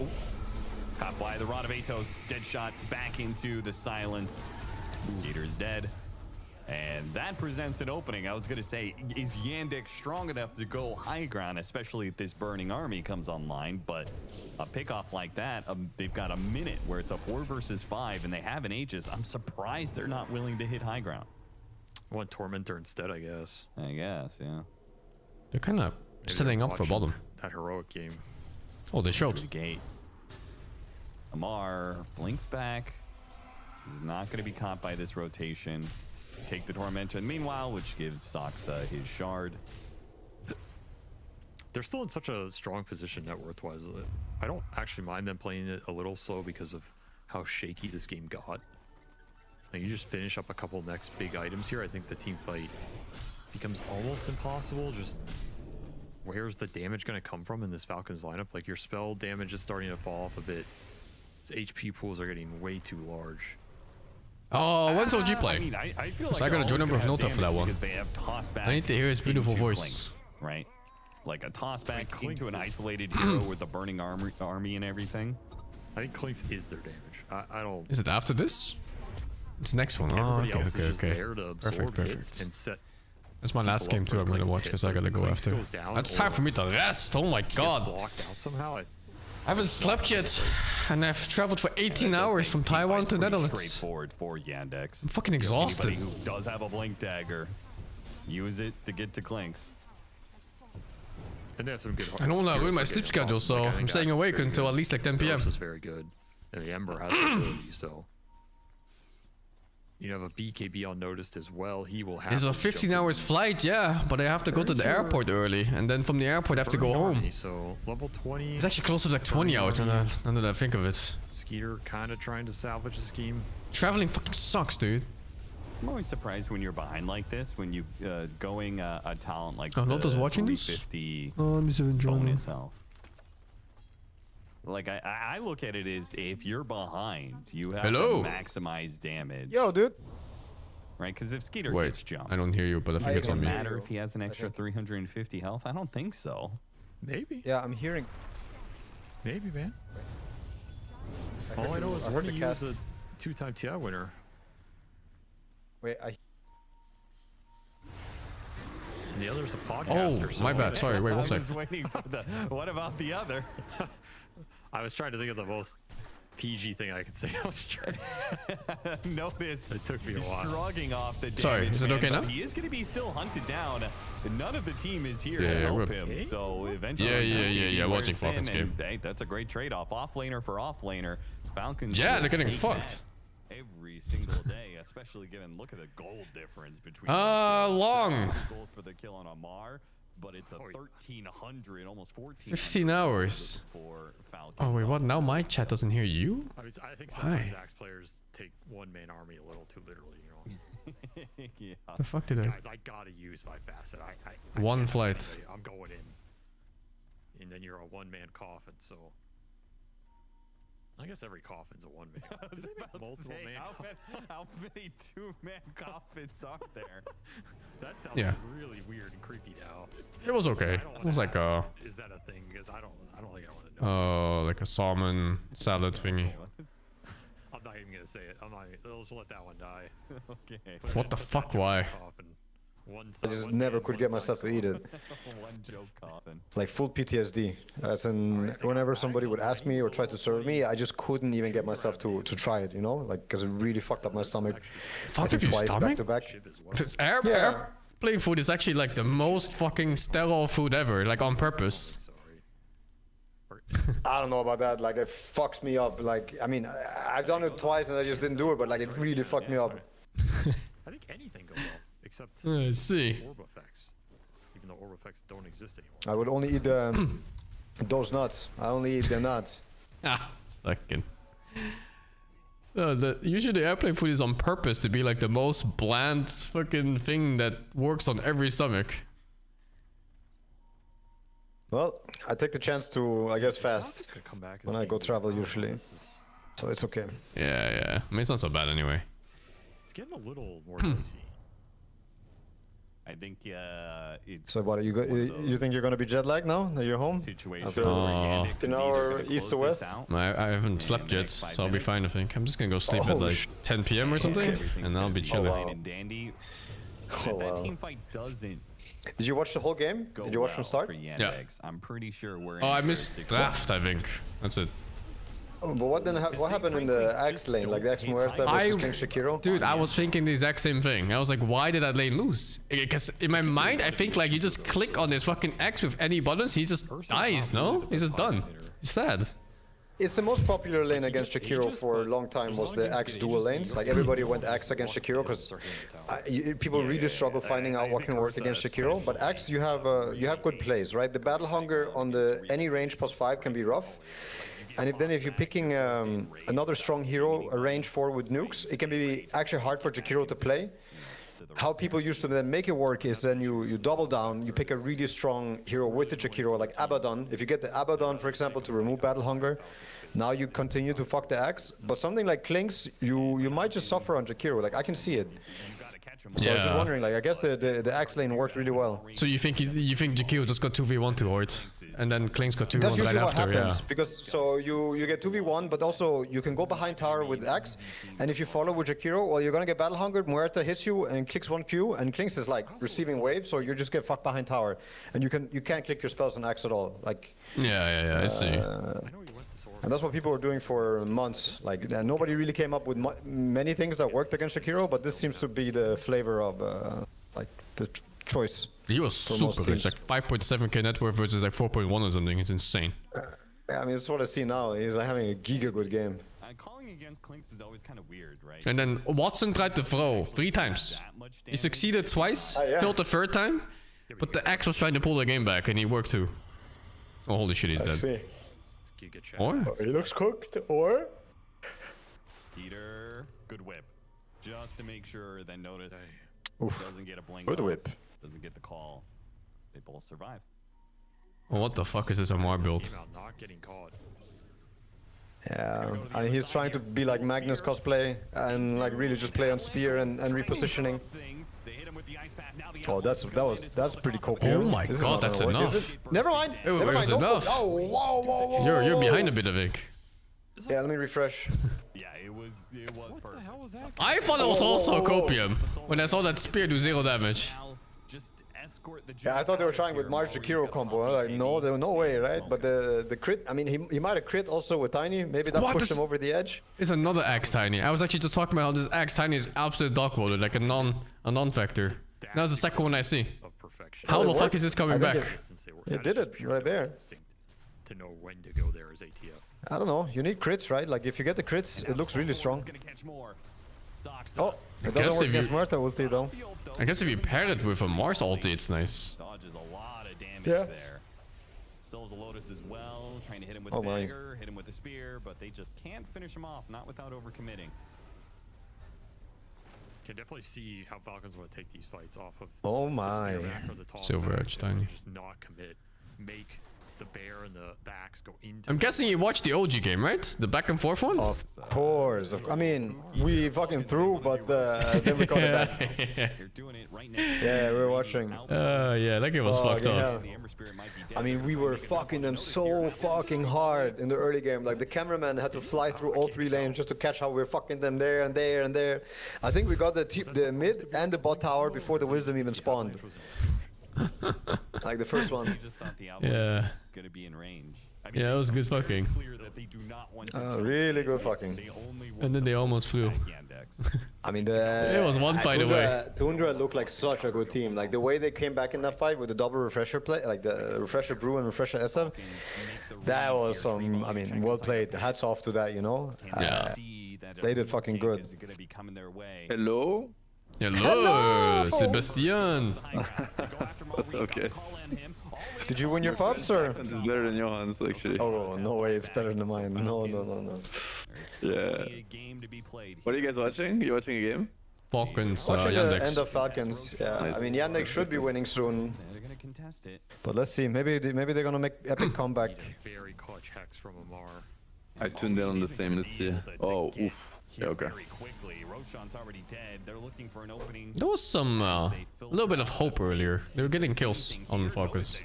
Caught by the Rod of Atos. Dead shot back into the silence. Gator's dead. And that presents an opening. I was going to say, is Yandex strong enough to go high ground, especially if this burning army comes online? But a pickoff like that, they've got a minute where it's a 4 versus 5, and they have an Aegis. I'm surprised they're not willing to hit high ground. Want Tormentor instead, I guess. Yeah. They're kind of setting up for bottom. That heroic game. Oh, they showed. The gate. Amar blinks back. He's not going to be caught by this rotation. Take the Tormentor meanwhile, which gives Saksa his shard. They're still in such a strong position net worth-wise. I don't actually mind them playing it a little slow because of how shaky this game got. Like you just finish up a couple next big items here. I think the team fight becomes almost impossible. Just where's the damage going to come from in this Falcons lineup? Like your spell damage is starting to fall off a bit. His HP pools are getting way too large. Oh, when's OG play? I mean, I feel like I got a joint number of Nota for that one. They have toss back. I need to hear his beautiful voice. Clinks, right? Like a toss back into an isolated hero with the burning army and everything. I think Clinks is their damage. I don't. Is it after this? It's the next one. Oh, okay. Perfect. And set That's my last game too. I'm gonna watch because I gotta go after. It's time for me to rest. Oh my god. Blocked out somehow. I haven't slept yet, and I've traveled for 18 hours from Taiwan to Netherlands. Straightforward for Yandex. I'm fucking exhausted. Anybody who does have a blink dagger, use it to get to Clinks. And they have some good. I don't want to ruin my sleep schedule, so I'm staying awake until at least like 10 p.m. Is very good, and the Ember has the ability, so. You have a BKB unnoticed as well. He will have. It's a to 15 jump hours in. flight, yeah, but I have to go to the airport early, and then from the airport I have to go Burned home. Army, so level 20. It's actually closer to like 20 hours now that I think of it. Skeeter kind of trying to salvage the scheme. Traveling fucking sucks, dude. I'm always surprised when you're behind like this, when you going a talent like Oh, Lotta's watching this? 350 Oh, I'm just enjoying bonus it. health. Like I look at it as if you're behind, you have Hello? to maximize damage. Yo, dude. Right? Because if Skeeter Wait, gets jumped, I don't hear you, but I think does it's it on me. matter if he has an extra 350 health? I don't think so. Maybe. Yeah, I'm hearing. Maybe, man. All I know is when he was a 2-time TI winner. Wait, And the other's a podcaster. Oh, my bad. Sorry, wait, one sec. I was waiting for the. What about the other? I was trying to think of the most PG thing I could say. I was trying. Notice it took me a while. Shrugging off the damage. Sorry, is it okay now? He is going to be still hunted down. None of the team is here Yeah, to yeah, help rip. him. So eventually, Yeah, he watching wears thin, Falcons game. and, hey, that's a great trade-off. Off laner for off laner. Falcons. Yeah, will they're getting take fucked. that every single day, especially given look at the gold difference between. Long. Gold for the kill on Amar, but it's a 1,300, almost 14. 15 hours. For Falcons. Oh wait, what? Now my chat doesn't hear you? I mean, I think sometimes Why? Axe players take one-man army a little too literally, you know. Yeah. The fuck did I? Guys, I gotta use my facet. I One can't flight. say I'm going in. And then you're a one-man coffin, so. I guess every coffin's a one-man. I was about to say, how many two-man coffins are there? That sounds Yeah. really weird and creepy now. It was okay. I don't It was like a Is that a thing? Because I don't think I want to know. like a salmon salad thingy. I'm not even gonna say it. I'm not. Let's let that one die. Okay. What the fuck? Why? I just never could get myself to eat it. One joke coffin. Like full PTSD. As in, whenever somebody would ask me or try to serve me, I just couldn't even get myself to try it, you know? Like, because it really fucked up my stomach. Fucked I up think your twice stomach? back to back. This airplane food is actually like the most fucking sterile food ever, like on purpose. I don't know about that. Like, it fucks me up. Like, I mean, I've done it twice and I just didn't do it, but like, it really fucked me up. I think anything goes well except I see. orb effects. Even though orb effects don't exist anymore. I would only eat those nuts. I only eat the nuts. Ah, fucking. No, usually the airplane food is on purpose to be like the most bland fucking thing that works on every stomach. Well, I take the chance to, I guess, fast Come back when I go travel usually. So it's okay. Yeah. I mean, it's not so bad anyway. It's getting a little more lazy. I think it's. So what, you think you're gonna be jet lagged now that you're home? Situation After where Yandex an is hour either gonna east to close this west? out I haven't in slept the yet, next 5 so I'll be minutes. fine, I think. I'm just gonna go sleep at Oh, like 10 p.m. or something, Everything's and then I'll gonna be be chilling. fine and dandy. Oh, If that wow. team fight doesn't Did you watch the whole game? go Did you watch well from start? for Yandex, I'm pretty sure we're in Oh, I for a missed 6-1. draft, I think. That's it. Oh, but what then? What happened in the X lane? Like the X Muerta versus King Shakiro? Dude, I was thinking the exact same thing. I was like, why did that lane lose? Because in my mind, I think like you just click on this fucking X with any buttons, he just dies, no? He's just done. He's sad. It's the most popular lane against Shakiro for a long time was the X dual lanes. Like everybody went X against Shakiro because people really struggle finding out what can work against Shakiro. But X, you have good plays, right? The battle hunger on the any range +5 can be rough. And if you're picking another strong hero, a range 4 with nukes, it can be actually hard for Shakiro to play. How people used to then make it work is then you double down, you pick a really strong hero with the Shakiro, like Abaddon. If you get the Abaddon, for example, to remove battle hunger, now you continue to fuck the Axe. But something like Klinks, you might just suffer on Shakiro. Like I can see it. So I was just wondering, like I guess the Axe lane worked really well. So you think Jakio just got 2v1 to Horde, and then Klink's got 2v1 That's right usually what after, happens, yeah. because so you get 2v1, but also you can go behind tower with Axe, and if you follow with Jakiro, well, you're gonna get battle hungered, Muerta hits you and clicks 1Q, and Klinks is like receiving waves, so you just get fucked behind tower, and you can't click your spells on Axe at all, like. Yeah, I see. And that's what people were doing for months. Like nobody really came up with many things that worked against Shakiro, but this seems to be the flavor of like the choice. He was for most super rich, teams. like 5.7k net worth versus like 4.1 or something. It's insane. Yeah, I mean, that's what I see now. He's like having a giga good game. Calling again against Klinks is always kind of weird, right? And then Watson tried to throw 3 times. He succeeded twice, failed the 3rd time, but the Axe was trying to pull the game back and he worked too. Oh, holy shit, he's dead. Or? He looks cooked, or? Skeeter, good whip. Just to make sure, then notice doesn't get a blink. Good whip. Doesn't get the call. They both survive. Oh, what the fuck is this MR build? Not getting caught. Yeah, I mean, he's trying to be like Magnus cosplay and like really just play on spear and repositioning. Oh, that's pretty cool. Oh my god, that's enough. Never mind. Oh, Never mind. enough. Oh, whoa. You're behind a bit, Vic. Yeah, let me refresh. Yeah, it was perfect. What the hell was that? I thought it was also Copium when I saw that spear do 0 damage. Yeah, I thought they were trying with Mars Jakiro combo. I was like, no, there was no way, right? But the crit, I mean, he might have crit also with Tiny. Maybe that pushed him over the edge. It's another Axe Tiny. I was actually just talking about how this Axe Tiny is absolute dog water, like a non-factor. That's the second one I see. How the fuck is this coming back? It did it right there. To know when to go there as ATF. I don't know. You need crits, right? Like if you get the crits, it looks really strong. Oh, it doesn't work against Murta ulti though. I guess if you pair it with a Mars ulti, it's nice. Dodges a lot of damage there. Stills a Lotus as well, trying to hit him with the dagger, hit him with the spear, but they just can't finish him off, not without overcommitting. Can definitely see how Falcons want to take these fights off of. Oh my. Silver Edge Tiny. Just not commit. Make the bear and the Axe go into. I'm guessing you watched the OG game, right? The back and forth one? Of course. I mean, we fucking threw, but then we got it back. Yeah, we were watching. Yeah, that game was fucked up. I mean, we were fucking them so fucking hard in the early game. Like the cameraman had to fly through all 3 lanes just to catch how we're fucking them there and there and there. I think we got the mid and the bot tower before the wisdom even spawned. Like the first one. Yeah. Gonna be in range. Yeah, it was good fucking. Really good fucking. And then they almost flew. I mean, it was one fight away. Tundra looked like such a good team. Like the way they came back in that fight with the double refresher play, like the refresher brew and refresher SF, that was some. I mean, well played. Hats off to that, you know. Yeah. They did fucking good. Hello. Hello, Sebastian. That's okay. Did you win your pubs, or? Accent is better than Johan's, actually. Oh, no way, it's better than mine. No. Yeah. What are you guys watching? You watching a game? Falcons, watching the Yandex. end of Falcons. Yeah, Nice. I mean, Yandex should be winning soon. But let's see, maybe they're gonna make epic comeback. Very clutch hex from Amar. I tuned in on the same. Let's see. Oh, oof. Yeah, okay. There was some, a little bit of hope earlier. They were getting kills on Falcons.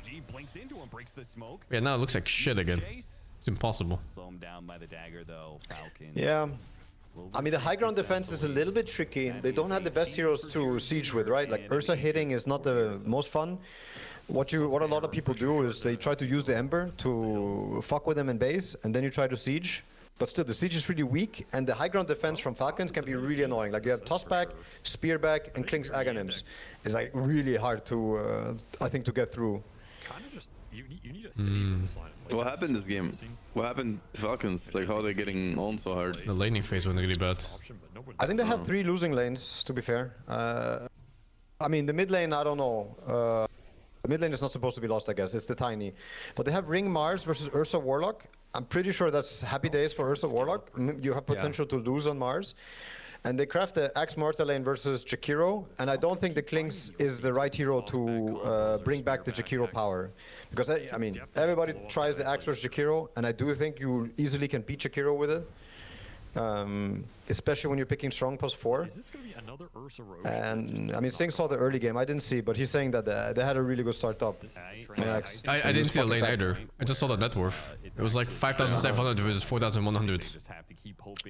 Yeah, now it looks like shit again. It's impossible. Yeah. I mean, the high ground defense is a little bit tricky. They don't have the best heroes to siege with, right? Like, Ursa hitting is not the most fun. What a lot of people do is they try to use the Ember to fuck with them in base, and then you try to siege. But still, the siege is really weak, and the high ground defense from Falcons can be really annoying. Like, you have Tossback, Spearback, and Klink's Aghanims. It's like really hard to, I think, to get through. Kind of just, you need a save on this line. What happened this game? What happened to Falcons? Like, how are they getting on so hard? The laning phase went really bad. I think they have 3 losing lanes, to be fair. I mean, the mid lane, I don't know. The mid lane is not supposed to be lost, I guess. It's the Tiny. But they have Ring Mars versus Ursa Warlock. I'm pretty sure that's happy days for Ursa Warlock. You have potential to lose on Mars. And they craft the Axe Morta lane versus Jakiro. And I don't think the Klinks is the right hero to bring back the Jakiro power. Because, I mean, everybody tries the Axe versus Jakiro. And I do think you easily can beat Jakiro with it. Especially when you're picking strong +4. Is this gonna be another Ursa Roche? And I mean, Sing saw the early game. I didn't see, but he's saying that they had a really good start up. I didn't see the lane either. I just saw the net worth. It was like 5,700 versus 4,100.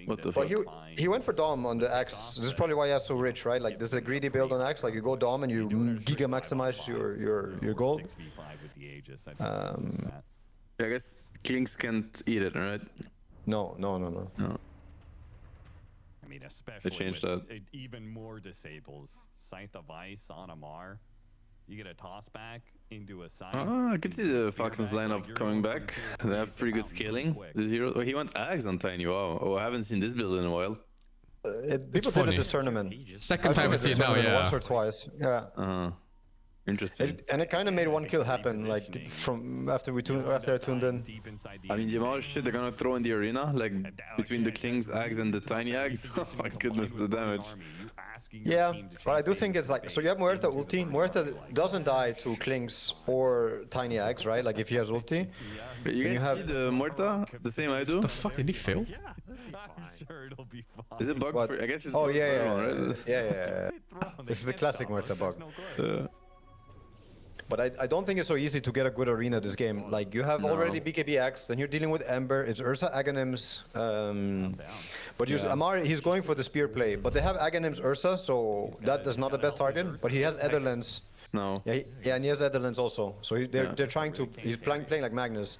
What the But fuck? he went for Dom on the Axe. This is probably why he has so rich, right? Like, this is a greedy build on Axe. Like, you go Dom and you giga maximize your gold. I guess Kings can't eat it, right? No. I mean, especially They changed with that. Even more disables. Scythe of Ice on Amar. You get a toss back I could see the Falcons lineup coming back. They have pretty good scaling. This hero, he went Ags on Tiny. Wow. Oh, I haven't seen this build in a while. People did it this tournament. Second time I see it now, yeah. Once or twice. Yeah. Interesting. And it kind of made one kill happen, like from after I tuned in. I mean, the amount of shit they're gonna throw in the arena, like between the Kling's Ags and the Tiny Ags. Oh my goodness, the damage. Yeah, but I do think it's like, so you have Muerta ulti. Muerta doesn't die to Klings or Tiny Ags, right? Like if he has ulti. You guys see the Muerta? The same I do? What the fuck, did he fail? Is it bug? I guess it's right? Yeah. This is the classic Muerta bug. But I don't think it's so easy to get a good arena this game. Like, you have already BKBX, then you're dealing with Ember, it's Ursa Aghanims. But Amari, he's going for the spear play. But they have Aghanims Ursa, so that is not the best target. But he has Etherlands. No. Yeah, and he has Etherlands also. So they're trying to, he's playing like Magnus.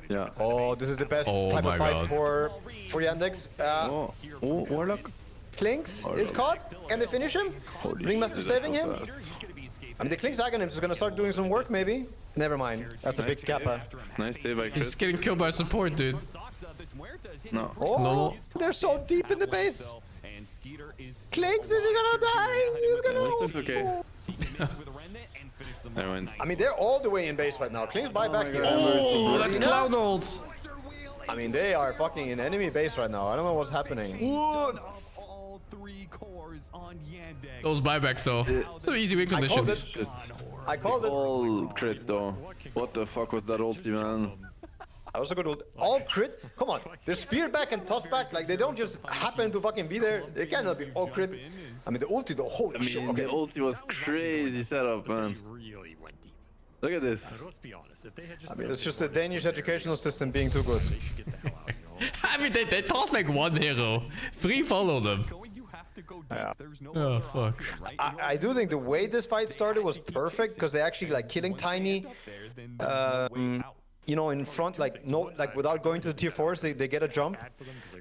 Yeah. Oh, this is the best type of fight for Yandex. Warlock? Klinks is caught. Can they finish him? Ringmaster saving him? I mean, the Klink's Aghanims is gonna start doing some work, maybe? Never mind. That's a big kappa. Nice save by Chris. He's getting killed by support, dude. No. Oh, they're so deep in the base. Klinks, is he gonna die? He's gonna... It's okay. I mean, they're all the way in base right now. Klinks buy back here. Oh, that cloud ult. I mean, they are fucking in enemy base right now. I don't know what's happening. Those buybacks though. Some easy win conditions. I called it. All crit though. What the fuck was that ulti, man? I also got all crit. Come on, they're speared back and tossed back. Like, they don't just happen to fucking be there. They cannot be all crit. I mean, the ulti, the whole shit. The ulti was crazy setup, man. Look at this. I mean, it's just the Danish educational system being too good. I mean, they tossed like one hero. Free follow them. Yeah. Oh fuck. I do think the way this fight started was perfect because they actually like killing Tiny, you know, in front, like without going to the tier 4s, they get a jump.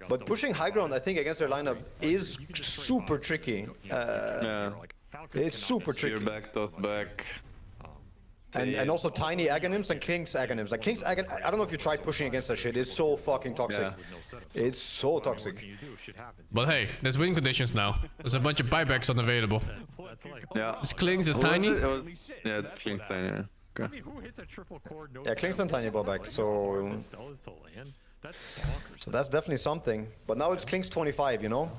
But pushing high ground, I think, against their lineup is super tricky. Yeah. It's super tricky. Spear back, toss back. And also Tiny Aghanims and Klink's Aghanims. Like Klink's Aghanim, I don't know if you tried pushing against that shit. It's so fucking toxic. Yeah. It's so toxic. But hey, there's win conditions now. There's a bunch of buybacks unavailable. Yeah. Is Klings is Tiny? Yeah, Klink's Tiny. Yeah. Okay. Yeah, Klink's and Tiny ballback. So that's definitely something. But now it's Klink's 25, you know?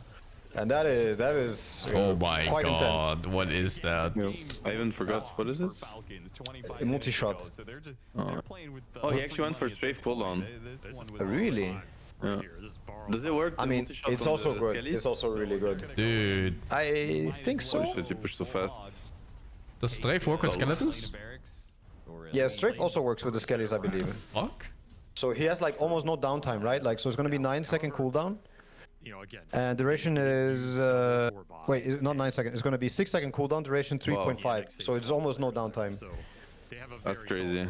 And that is oh my quite god, intense. what is that? Yeah. I even forgot, what is it? A multi-shot. Oh, he actually went for strafe cooldown. Really? Yeah. Does it work? I mean, it's also good. It's also really good. Dude. I think so. Oh shit, he pushed so fast. Does strafe work with skeletons? Yeah, strafe also works with the skellies, I believe. Fuck? So he has like almost no downtime, right? Like, so it's gonna be 9-second cooldown. And duration is wait, not 9 seconds. It's gonna be 6-second cooldown. Duration 3.5. So it's almost no downtime. That's crazy.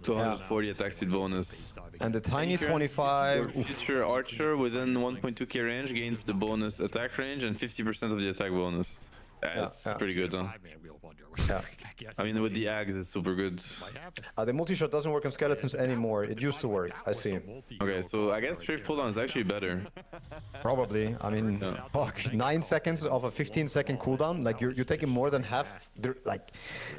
240 attack speed bonus. And the Tiny 25. Future archer within 1.2k range gains the bonus attack range and 50% of the attack bonus. That's pretty good, huh? Yeah. I mean, with the Ags, it's super good. The multi-shot doesn't work on skeletons anymore. It used to work, I see. Okay, so I guess strafe cooldown is actually better. Probably. I mean, fuck, 9 seconds of a 15-second cooldown. Like, you're taking more than half. Like,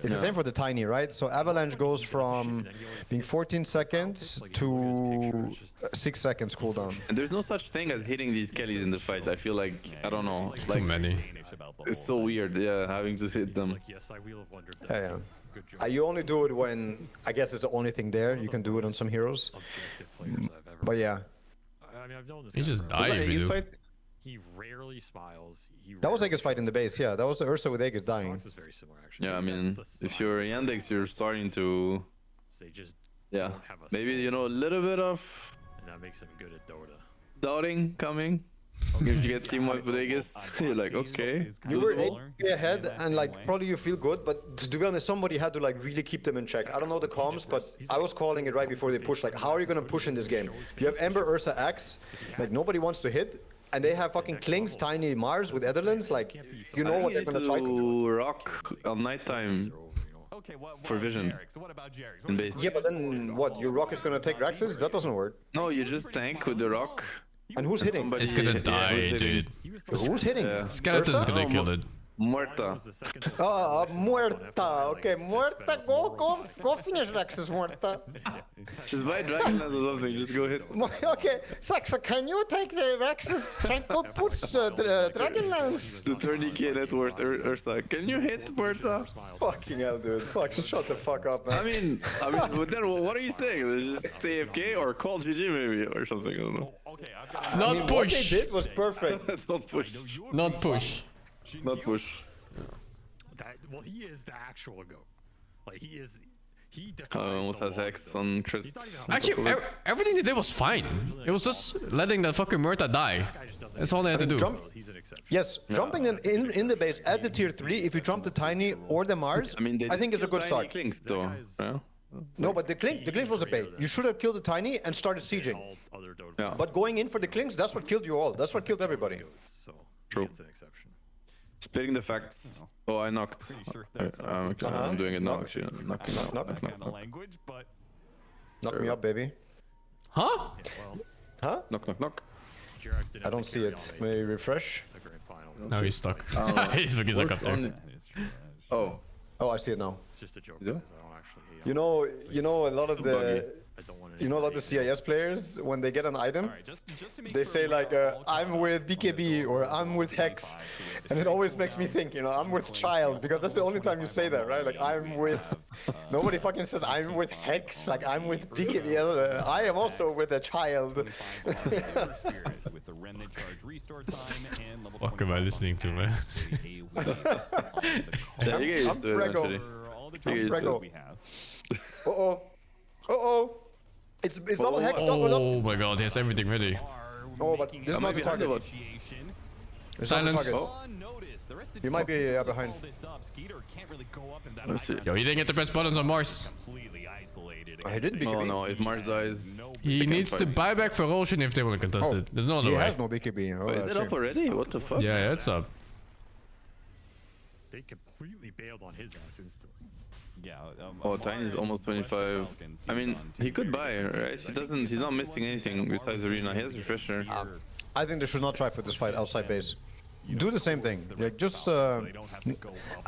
it's the same for the Tiny, right? So Avalanche goes from being 14 seconds to 6 seconds cooldown. And there's no such thing as hitting these Kellys in the fight. I feel like, I don't know. It's like, too many. It's so weird, yeah, having to hit them. Yeah. You only do it when, I guess it's the only thing there. You can do it on some heroes. But yeah. He just died if you do. Fight? He rarely smiles. That was Aegis fight in the base, yeah. That was the Ursa with Aegis dying. Yeah, I mean, if you're Yandex, you're starting to... Yeah, maybe, you know, a little bit of... And that makes him good at Dota. Doubting coming. If you get team wiped with Aegis, you're like, okay. You were 8 ahead and like probably you feel good, but to be honest, somebody had to like really keep them in check. I don't know the comms, but I was calling it right before they pushed. Like, how are you gonna push in this game? You have Ember, Ursa, Axe, like nobody wants to hit, and they have fucking Klings, Tiny, Mars with Etherlands. Like, you know what they're gonna try to do. Rock on nighttime. for vision. What about Jerix? In base. Yeah, but then what? Your rock is gonna take Rexes? That doesn't work. No, you just tank with the rock. And who's hitting? It's gonna die, dude. Who's hitting? Skeleton's gonna kill it. Muerta. Muerta. Okay, Muerta. Go finish Rexes, Muerta. Just buy Dragonlance or something. Just go hit. Okay, Saxa, can you take the Rexes? Can go push Dragonlance? The 30k net worth Ursa. Can you hit Muerta? Fucking hell, dude. Fucking shut the fuck up, man. I mean, but then what are you saying? Just stay AFK or call GG maybe or something. I don't know. Not What push. they did was perfect. Not push. Not push. Not push. Well, he is the actual GOAT. Like, he Almost has X on crit. Actually, everything they did was fine. It was just letting that fucking Murta die. That's all they had to do. Yes, jumping them in the base at the tier 3, if you jump the Tiny or the Mars, I think it's a good start. Clinks, though. Yeah. No, but the Clinks was a bait. You should have killed the Tiny and started sieging. Yeah. But going in for the Clinks, that's what killed you all. That's what killed everybody. True. Splitting the facts. Oh, I knocked. I'm doing it now, actually. Knock me up, baby. Huh? Huh? Knock. I don't see it. May you refresh? No, he's stuck. He's stuck up there. Oh. Oh, I see it now. It's just a joke. Yeah. Guys. I don't actually hate You know, a lot of the CIS players, when they get an item, they say like, I'm with BKB or I'm with Hex. And it always makes me think, I'm with Child, because that's the only time you say that, right? Like, I'm with... Nobody fucking says, I'm with Hex, like, I'm with BKB. I am also with a Child. Fuck am I listening to, man? Yeah, you get used to it eventually. Uh-oh. Uh-oh. It's double Hex, double. Oh my god, he has everything ready. Oh, but this is not the target. Silence. You might be behind. Let's see. Yo, he didn't get to press buttons on Mars. I did BKB. Oh no, if Mars dies... He needs to buy back for Roshan if they want to contest it. There's no other He way. has no BKB. Oh, is it up already? What the fuck? Yeah, it's up. They completely bailed on his ass instantly. Yeah. Oh, Tiny's almost 25. I mean, he could buy, right? He's not missing anything besides Arena. He has Refresher. I think they should not try for this fight outside base. Do the same thing. Like, just, I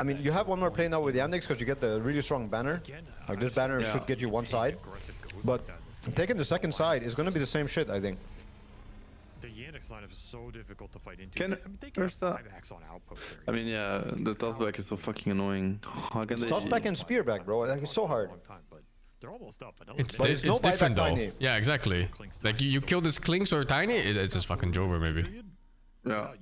mean, you have one more play now with Yandex because you get the really strong banner. Like, this banner should get you one side. But taking the second side is going to be the same shit, I think. The Yandex lineup is so difficult to fight into. They can Ursa? 5x on outposts there. I mean, yeah, the tossback is so fucking annoying. How can they... Tossback and spearback, bro. Like, it's so hard. They're almost up. It's no different though. Tiny. Yeah, exactly. Like you kill this Clinks or Tiny, it's just fucking Jover maybe. Yeah.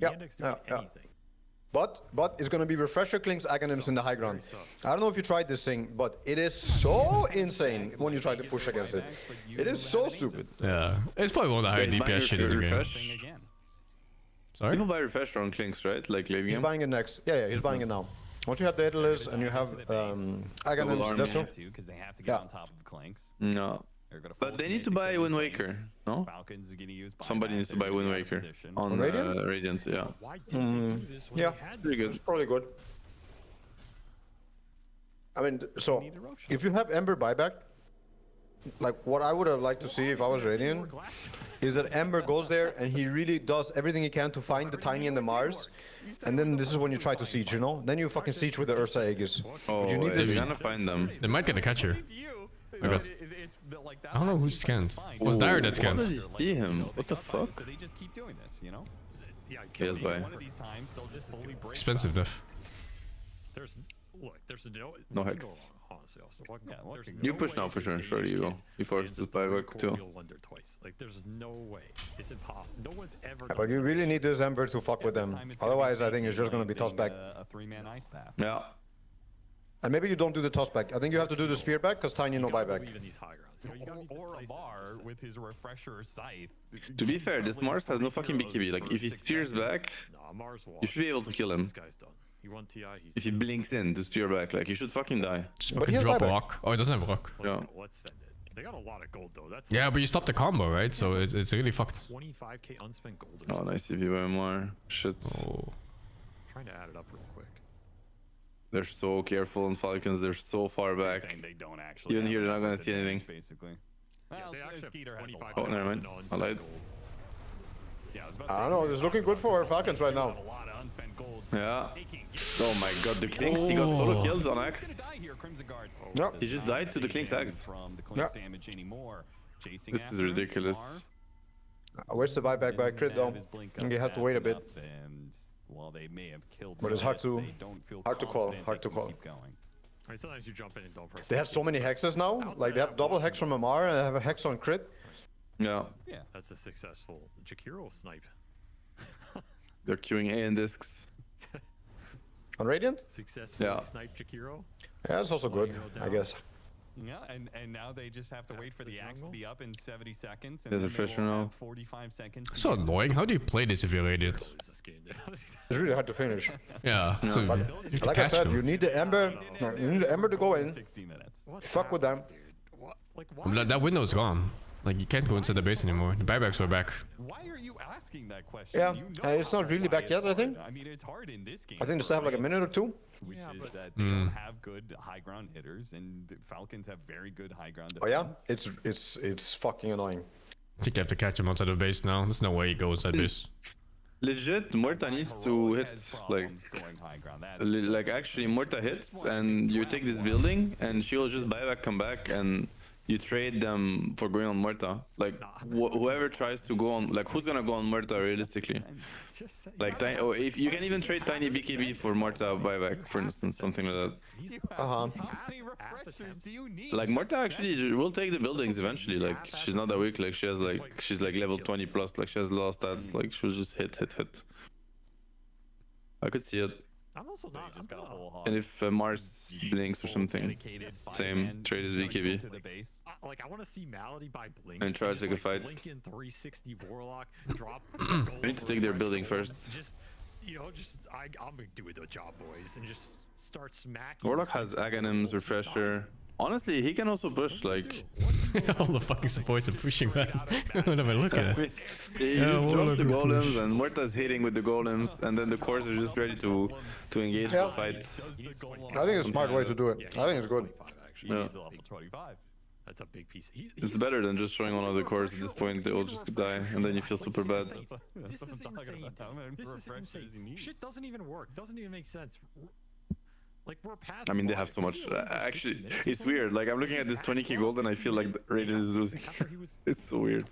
But it's gonna be Refresher, Clinks, Aghanims in the high ground. I don't know if you tried this thing, but it is so insane when you try to push against it. It is so stupid. Yeah, it's probably one of the higher DPS shit in the game. Sorry? People buy Refresher on Clinks, right? Like late game? He's buying it next. Yeah, he's buying it now. Once you have the Daedalus and you have Aghanims, that's all. Because they have to get on top of Clinks. No. But they need to buy Wind Waker, no? Somebody needs to buy Wind Waker on Radiant, yeah. Yeah, pretty good. It's probably good. I mean, so if you have Ember buyback, like what I would have liked to see if I was Radiant is that Ember goes there and he really does everything he can to find the Tiny and the Mars, and then this is when you try to siege, Then you fucking siege with the Ursa Aegis. Oh, you need they're gonna find them. They might get a catcher. I don't know who scans. It was Dire that scans. How does he see him? What the fuck? So they just keep doing this, Yes, buy. Expensive death. There's no Hex. Honestly, You push now for sure. Sure you go. Before it's just buyback too. Like there's no way. It's impossible. No one's ever. But you really need this Ember to fuck with them. Otherwise, I think it's just gonna be tossed back. A 3-man ice path. Yeah. And maybe you don't do the toss back. I think you have to do the spear back because Tiny no buyback. Or a bar with his refresher scythe. To be fair, this Mars has no fucking BKB. Like if he spears back, you should be able to kill him. If he blinks in to spear back, like he should fucking die. Just fucking drop a rock. Oh, it doesn't have a rock. Yeah. Let's send it. They got a lot of gold though. That's yeah, but you stopped the combo, right? So it's really fucked. 25k unspent gold. Oh, nice if you buy more. Shit. Oh. Trying to add it up real quick. They're so careful on Falcons. They're so far back. They don't actually. Even here, they're not gonna see anything. Basically. Yeah, they actually have Skeeter has 25 Oh, never mind. seconds I lied. Yeah, I don't know. It's looking good for Falcons right now. Yeah. Oh my god, the Klinks, he got solo killed on Axe. Yeah. He just died to the Klinks Axe. Yeah. This is ridiculous. Where's the buyback by crit though? And you have to wait a bit. While they may have killed But it's hard to call. Hard to call. Right, sometimes you jump in and don't press. They have so many hexes now. Like they have double hex from Amar and they have a hex on crit. Yeah. Yeah. That's a successful Jakiro snipe. They're queuing A and discs. On Radiant? Successful Yeah. snipe Jakiro. Yeah, that's also good, I guess. Yeah, and now they just have to wait for the axe to be up in 70 seconds. And There's a then they pressure will now. have 45 seconds. So annoying. How do you play this if you're Radiant? It's really hard to finish. Yeah. So But you have to like I catch said, them. you need the Ember. You need the Ember to go in. Fuck with them. That window's gone. Like you can't go inside the base anymore. The buybacks are back. Why are you asking that question? Yeah, You know it's not really back yet, I think. I mean, it's hard in this game. I think they still have like a minute or two. Which is that they don't have good high ground hitters, and the Falcons have very good high ground Oh defense. yeah, it's fucking annoying. I think you have to catch him outside the base now. There's no way he goes inside base. Legit, Morta needs to hit like actually Morta hits and you take this building and she will just buyback come back and you trade them for going on Morta. Like whoever tries to go on, like who's gonna go on Morta realistically? Like if you can even trade tiny BKB for Morta buyback, for instance, something like that. Uh-huh. Like Morta actually will take the buildings eventually. Like she's not that weak. Like she's like level 20 plus. Like she has a lot of stats. Like she'll just hit. I could see it. I'm also not. And if Mars blinks or something, same trade as BKB. Like I want to see Malady by blink. And try to take a fight. Blink in 360 Warlock, drop. We need to take their building first. Just I'm gonna do the job, boys, and just start smacking. Warlock has Aghanims, Refresher. Honestly, he can also push, like... All the fucking supports are pushing, man. What am I looking at? He just drops the golems, and Morta's hitting with the golems, and then the cores are just ready to engage the fight. I think it's a smart way to do it. I think it's good. Yeah. That's a big piece. It's better than just showing one of the cores at this point. They all just die, and then you feel super bad. This is insane. This is insane. Shit doesn't even work. Doesn't even make sense. Like we're past. I mean, they have so much. Actually, it's weird. Like I'm looking at this 20k gold, and I feel like Raiden is losing. It's so weird.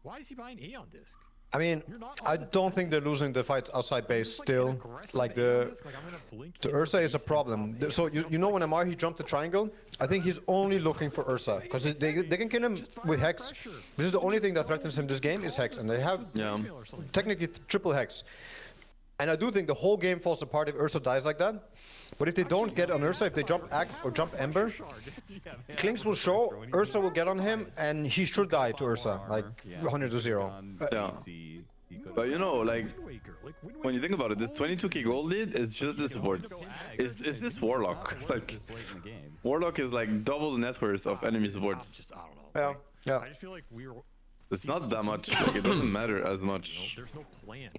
Why is he buying A on disc? I mean, I don't think they're losing the fights outside base still. Like the Ursa is a problem. So you know when Amar he jumped the triangle, I think he's only looking for Ursa because they can kill him with Hex. This is the only thing that threatens him this game is Hex, and they have technically triple Hex. And I do think the whole game falls apart if Ursa dies like that. But if they don't get on Ursa, if they jump Axe or jump Ember, Klinks will show, Ursa will get on him, and he should die to Ursa, like 100 to 0. Yeah. But you know, like, when you think about it, this 22k gold lead is just the supports. Is this Warlock? Like, Warlock is like double the net worth of enemy supports. Yeah, yeah. I just feel like It's not that much, like, it doesn't matter as much. There's no plan.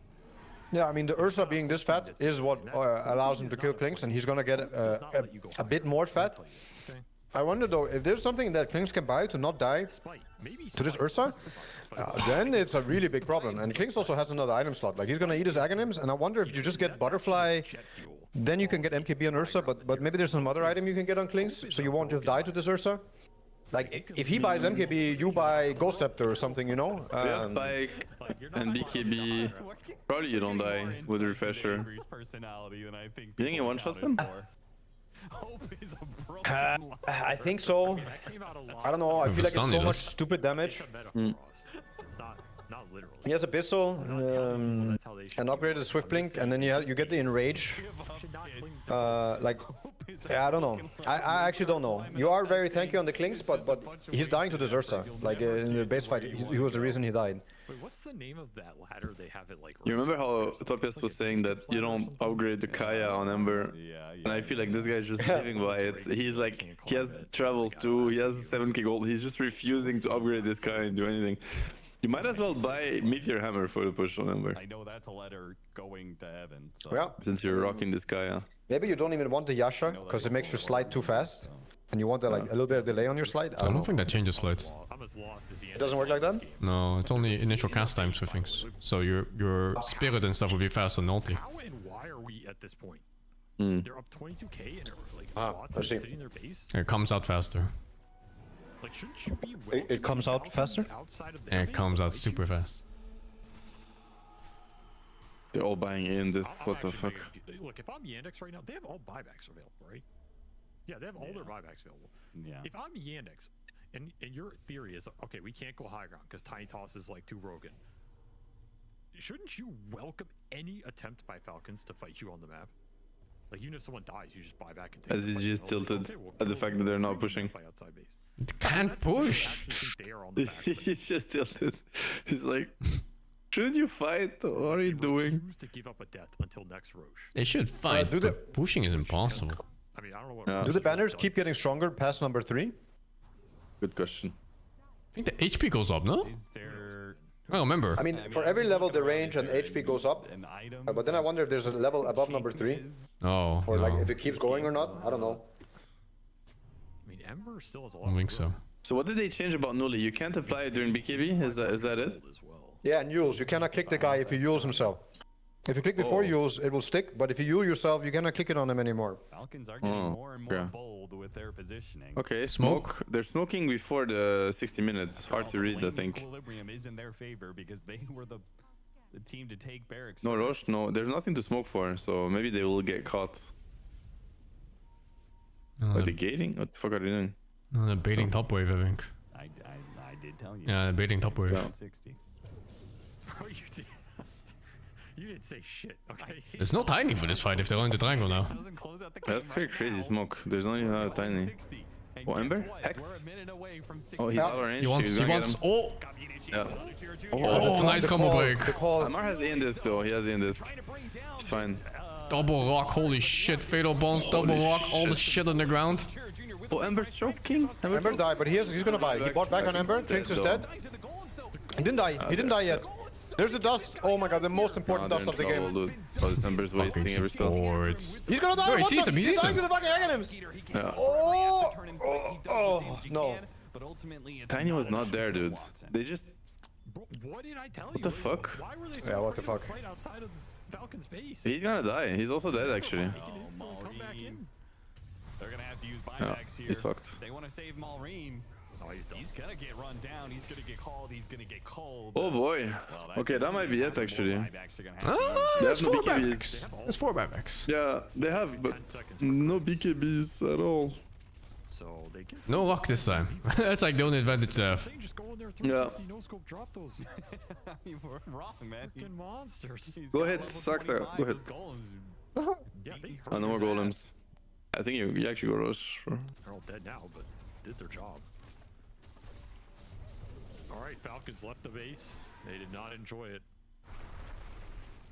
Yeah, I mean, the Ursa being this fat is what allows him to kill Klinks, and he's gonna get a bit more fat. I wonder though, if there's something that Klinks can buy to not die to this Ursa, then it's a really big problem. And Klinks also has another item slot, like he's gonna eat his Aghanims, and I wonder if you just get Butterfly, then you can get MKB on Ursa, but maybe there's some other item you can get on Klinks, so you won't just die to this Ursa. Like, if he buys MKB, you buy Ghost Scepter or something, you know? Yeah, Spike and BKB. Probably you don't die with a Refresher. You think he one-shots him? I think so. I don't know, I feel like it's so much stupid damage. He has Abyssal, and upgraded Swift Blink, and then you get the Enrage. Like, yeah, I don't know. I actually don't know. You are very tanky on the Klinks, but he's dying to this Ursa. Like, in the base fight, he was the reason he died. Wait, what's the name of that ladder they have it like? You remember how Topias was saying that you don't upgrade the Kaya on Ember? And I feel like this guy's just living by it. He's like, he has travels too, he has 7k gold, he's just refusing to upgrade this Kaya and do anything. You might as well buy Meteor Hammer for the push on Ember. I know that's a letter going to heaven. So. Yeah. Since you're rocking this guy, yeah. Maybe you don't even want the Yasha, because it makes you slide too fast. And you want a little bit of delay on your slide. I don't think that changes slides. It doesn't work like that? No, it's only initial cast times for things. So your spirit and stuff will be faster than ulti. How and why are we at this point? Mm. They're up 22k and like I lots of see. sitting in their base. It comes out faster. Like, shouldn't you be It comes out faster? outside of And it comes out super fast. They're all buying in this. What the fuck? Look, if I'm Yandex right now, they have all buybacks available, right? Yeah, they have all their buybacks available. Yeah. If I'm Yandex, and your theory is, okay, we can't go high ground because Tiny Toss is like too broken. Shouldn't you welcome any attempt by Falcons to fight you on the map? Like, even if someone dies, you just buy back and take As the he's fight. just tilted Okay, we'll at the kill fact you. that they're not We'll pushing. fight outside base. It can't push. I actually think they are on the back foot. He's just tilted. He's like, shouldn't you fight? What are you doing? Refuse to give up a death until next Roche. They should fight, do the- but pushing is impossible. I mean, I don't know what. Yeah. Do the banners keep getting stronger past number 3? Good question. I think the HP goes up, no? Is there I don't remember. I mean, for every level the range and HP goes up. an item? But then I wonder if there's a level above number 3. Oh, Or like no. if it keeps going or not. I don't know. I mean, Ember still has a I lot. don't think so. So what did they change about Nully? You can't apply it during BKB? Is that it? As well. Yeah, and Yules. You cannot kick the guy if he Yules himself. If you click before Yules, it will stick. But if you Yule yourself, you cannot kick it on him anymore. Falcons are getting more and more okay. bold with their positioning. Okay, Smoke. smoke. They're smoking before the 60 minutes. Hard to read, I Lane think. Equilibrium is in their favor because they were the team to take barracks. No first. rush, no. There's nothing to smoke for, so maybe they will get caught. Are they gating? What the fuck are they doing? No, they're baiting top wave, I think. I did tell you. Yeah, they're baiting top wave. 60. Bro, you didn't say shit, okay? There's no tiny for this fight if they're on the triangle now. Doesn't close out the That's pretty crazy smoke. There's not even a tiny. And Oh, guess Ember? what? Hex? We're a minute away from 60. Oh, he's out of range. He wants, He's he gonna get wants, him. oh! Yeah. Oh, nice combo break. The call. Amar has the Indus though. He has the Indus. It's fine. Double rock, holy shit. Fatal bones, double rock, all the shit on the ground. Oh, Ember's choking. Ember died, but he's gonna buy. He bought back on Ember, thinks he's dead. He didn't die. He didn't die yet. There's the dust. Oh my god, the most important dust of the game. Dude. Oh, this Ember's wasting every spell. Supports. He's gonna die. No, he What sees the- him, he sees dying him. to the fucking Aghanim's. Yeah. Oh, no. Tiny was not there, dude. They just. What did I tell you? What the fuck? Why were they so Yeah, what the afraid fuck? to fight outside of Falcon's base? He's gonna die. He's also dead, actually. Come back in. They're gonna have to use Yeah, buybacks here. he's fucked. They want to save Maureen. Oh, He's gonna get run down. He's gonna get called. He's gonna get cold. Oh boy. Okay, that might be it, actually. Buybacks are gonna have to Ah, They that's have no 4 BKBs. buybacks. That's 4 buybacks. Yeah, they have, but no BKBs at all. So they get No luck this time. That's like the only advantage they have. just go in there, Yeah. 360, no scope, drop those You were wrong, man. freaking monsters. Go ahead, Saksa. Go ahead. Yeah, they Oh, no more golems. I think you actually go rush. Bro. They're all dead now, but did their job. All right, Falcons left the base. They did not enjoy it.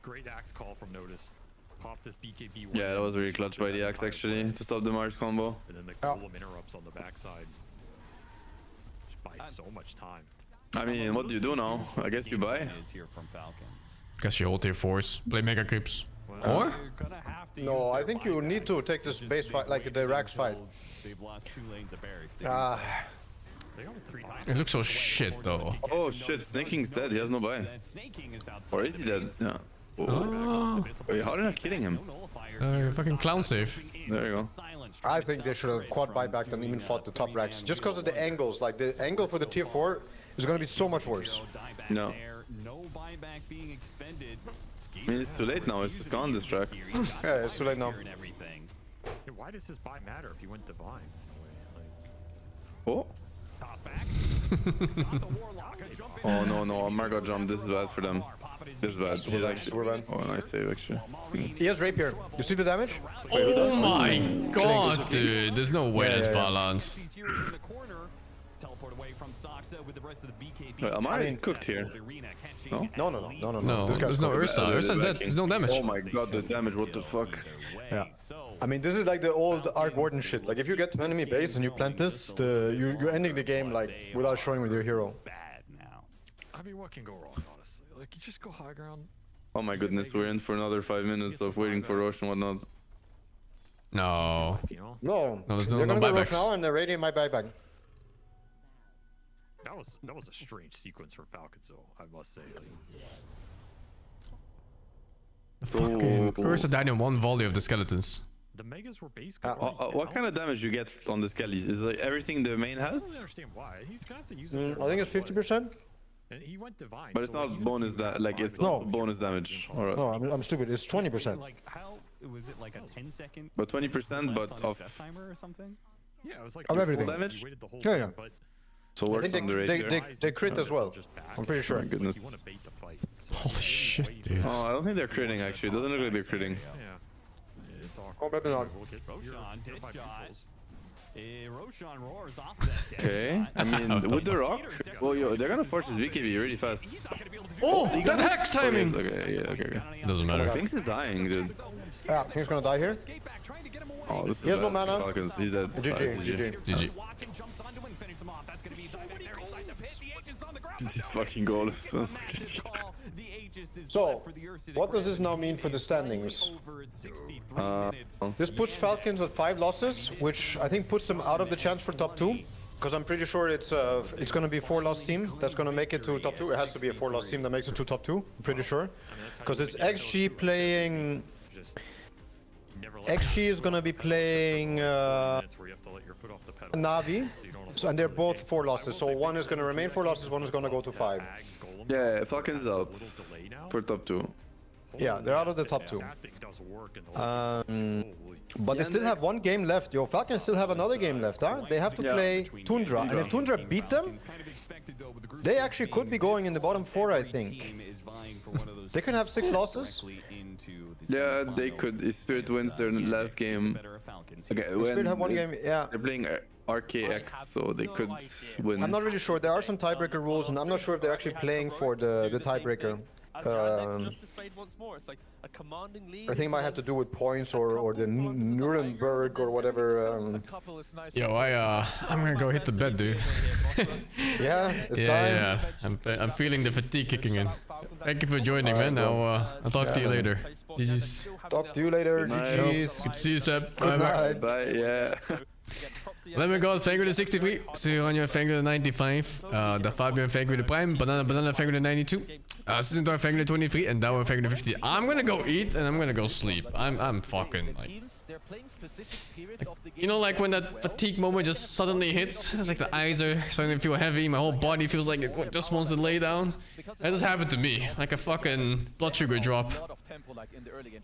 Great axe call from Notice. Pop this BKB one. Yeah, that was really clutch by the axe, actually, to stop the Mars combo. And then the golem interrupts on the backside. Just buy so much time. I mean, what do you do now? I guess you buy. Is here from Falcon. Guess you ult here force. Play mega creeps. Or? You're gonna have to No, use I their think you need to take this just base make fight, like life the Rax fight. until They've lost 2 lanes of barracks. They Ah. They only 3 times. It looks so shit though. Oh shit, Snaking's dead. He has no buy. Snaking is outside Or is he dead? Yeah. Oh. Wait, how are they not killing him? Fucking clown safe. There you go. I think they should have quad buyback and even fought the top racks. Just because of the angles. Like the angle for the tier 4 is gonna be so much worse. No. No buyback being expended. I mean, it's too late now. It's just gone, this track. Yeah, it's too late now. Hey, why does this buy matter if you went divine? Oh. Toss back. Oh no, no, Amar got jumped. This is bad for them. This is bad. He's actually. Oh, nice save, actually. He has rapier. You see the damage? Oh my god, dude. There's no way Yeah, that's yeah, yeah. balanced. Teleport away from Saksa with the rest of the BKB. Wait, Amar is cooked here. No? No, no, no, no, no. No, This guy's there's no cooked. Ursa. Ursa's dead. There's no damage. Oh my god, the damage, what the fuck? Yeah. I mean, this is like the old Arc Warden shit. Like, if you get to enemy base and you plant this, you're ending the game, like, without showing with your hero. I I mean, what can go wrong, honestly? Like, you just go high ground. Oh my goodness, we're in for another 5 minutes of waiting for Roche and whatnot. No. No, No, there's they're no gonna go rush buybacks. now and they're raiding my buyback. That was a strange sequence for Falcons, though, I must say. Fucking Ursa died in one volley of the skeletons. The megas were basically. What kind of damage you get on the skellies? Is like everything the main I don't has? really understand why. He's gonna have to use I think it's 50%. And he went divine. But it's so, like, not even if bonus you that have like five it's of also those, bonus damage. Alright. No, I'm stupid. It's 20%. Like how was it like a 10-second? But 20%, but of timer or something. Yeah, it was like Of everything. full damage. Yeah, yeah. So I works think on the rate. they crit as well. I'm pretty sure. My goodness. Holy shit, dude. Oh, I don't think they're critting actually. It doesn't look like they're critting. Yeah. It's awkward. Oh, maybe not. Roshan, dead shot. Roshan roars off that dead Okay. shot. I mean, with the rock, well, yo, they're gonna force his BKB really fast. Oh, he that got hex hexed. timing! Okay, yeah, okay. Doesn't matter. Finks is dying, dude. Yeah, he's gonna die here. Oh, this is He has no bad. mana. Falcons, he's dead. GG. This is fucking goal. So, what does this now mean for the standings? This puts Falcons at 5 losses, which I think puts them out of the chance for top 2. Because I'm pretty sure it's going to be a 4-loss team that's going to make it to top 2. It has to be a 4-loss team that makes it to top 2, I'm pretty sure. Because it's XG playing... XG is going to be playing Navi, so, and they're both 4 losses. So one is going to remain 4 losses, one is going to go to 5. Yeah, Falcons out for top 2. Yeah, they're out of the top 2. But they still have 1 game left. Yo, Falcons still have another game left, huh? They have to play Tundra. And if Tundra beat them, they actually could be going in the bottom 4, I think. They can have 6 losses. Yeah, they could. If Spirit wins their last game. Okay, Spirit have 1 game, yeah. They're playing RKX, so they could win. I'm not really sure. There are some tiebreaker rules, and I'm not sure if they're actually playing for the tiebreaker. I think it might have to do with points or the Nuremberg or whatever. Yo, I'm gonna go hit the bed, dude. Yeah, it's time. Yeah. I'm feeling the fatigue kicking in. Thank you for joining, man. I'll talk to you later. GG's. Talk to you later. GG's. Good to see you, Seb. Good night. Bye, yeah. Let me go. Thank you to 63. Sironio, thank you to 95. The Fabian, thank you to Prime. Banana, thank you to 92. Sisintor, thank you to 23. And Dower, thank you to 50. I'm gonna go eat and I'm gonna go sleep. I'm fucking like... You know, like when that fatigue moment just suddenly hits, it's like the eyes are starting to feel heavy, my whole body feels like it just wants to lay down. That just happened to me, like a fucking blood sugar drop.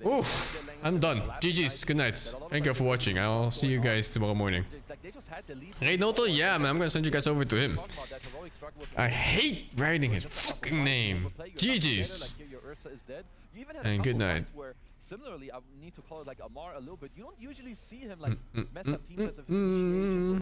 Oof, I'm done. GG's, good night. Thank you for watching, I'll see you guys tomorrow morning. Raid Noto? Yeah, man, I'm gonna send you guys over to him. I hate writing his fucking name. GG's. And good night. Similarly, I need to call it like Amar a little bit. You don't usually see him like mess up teams as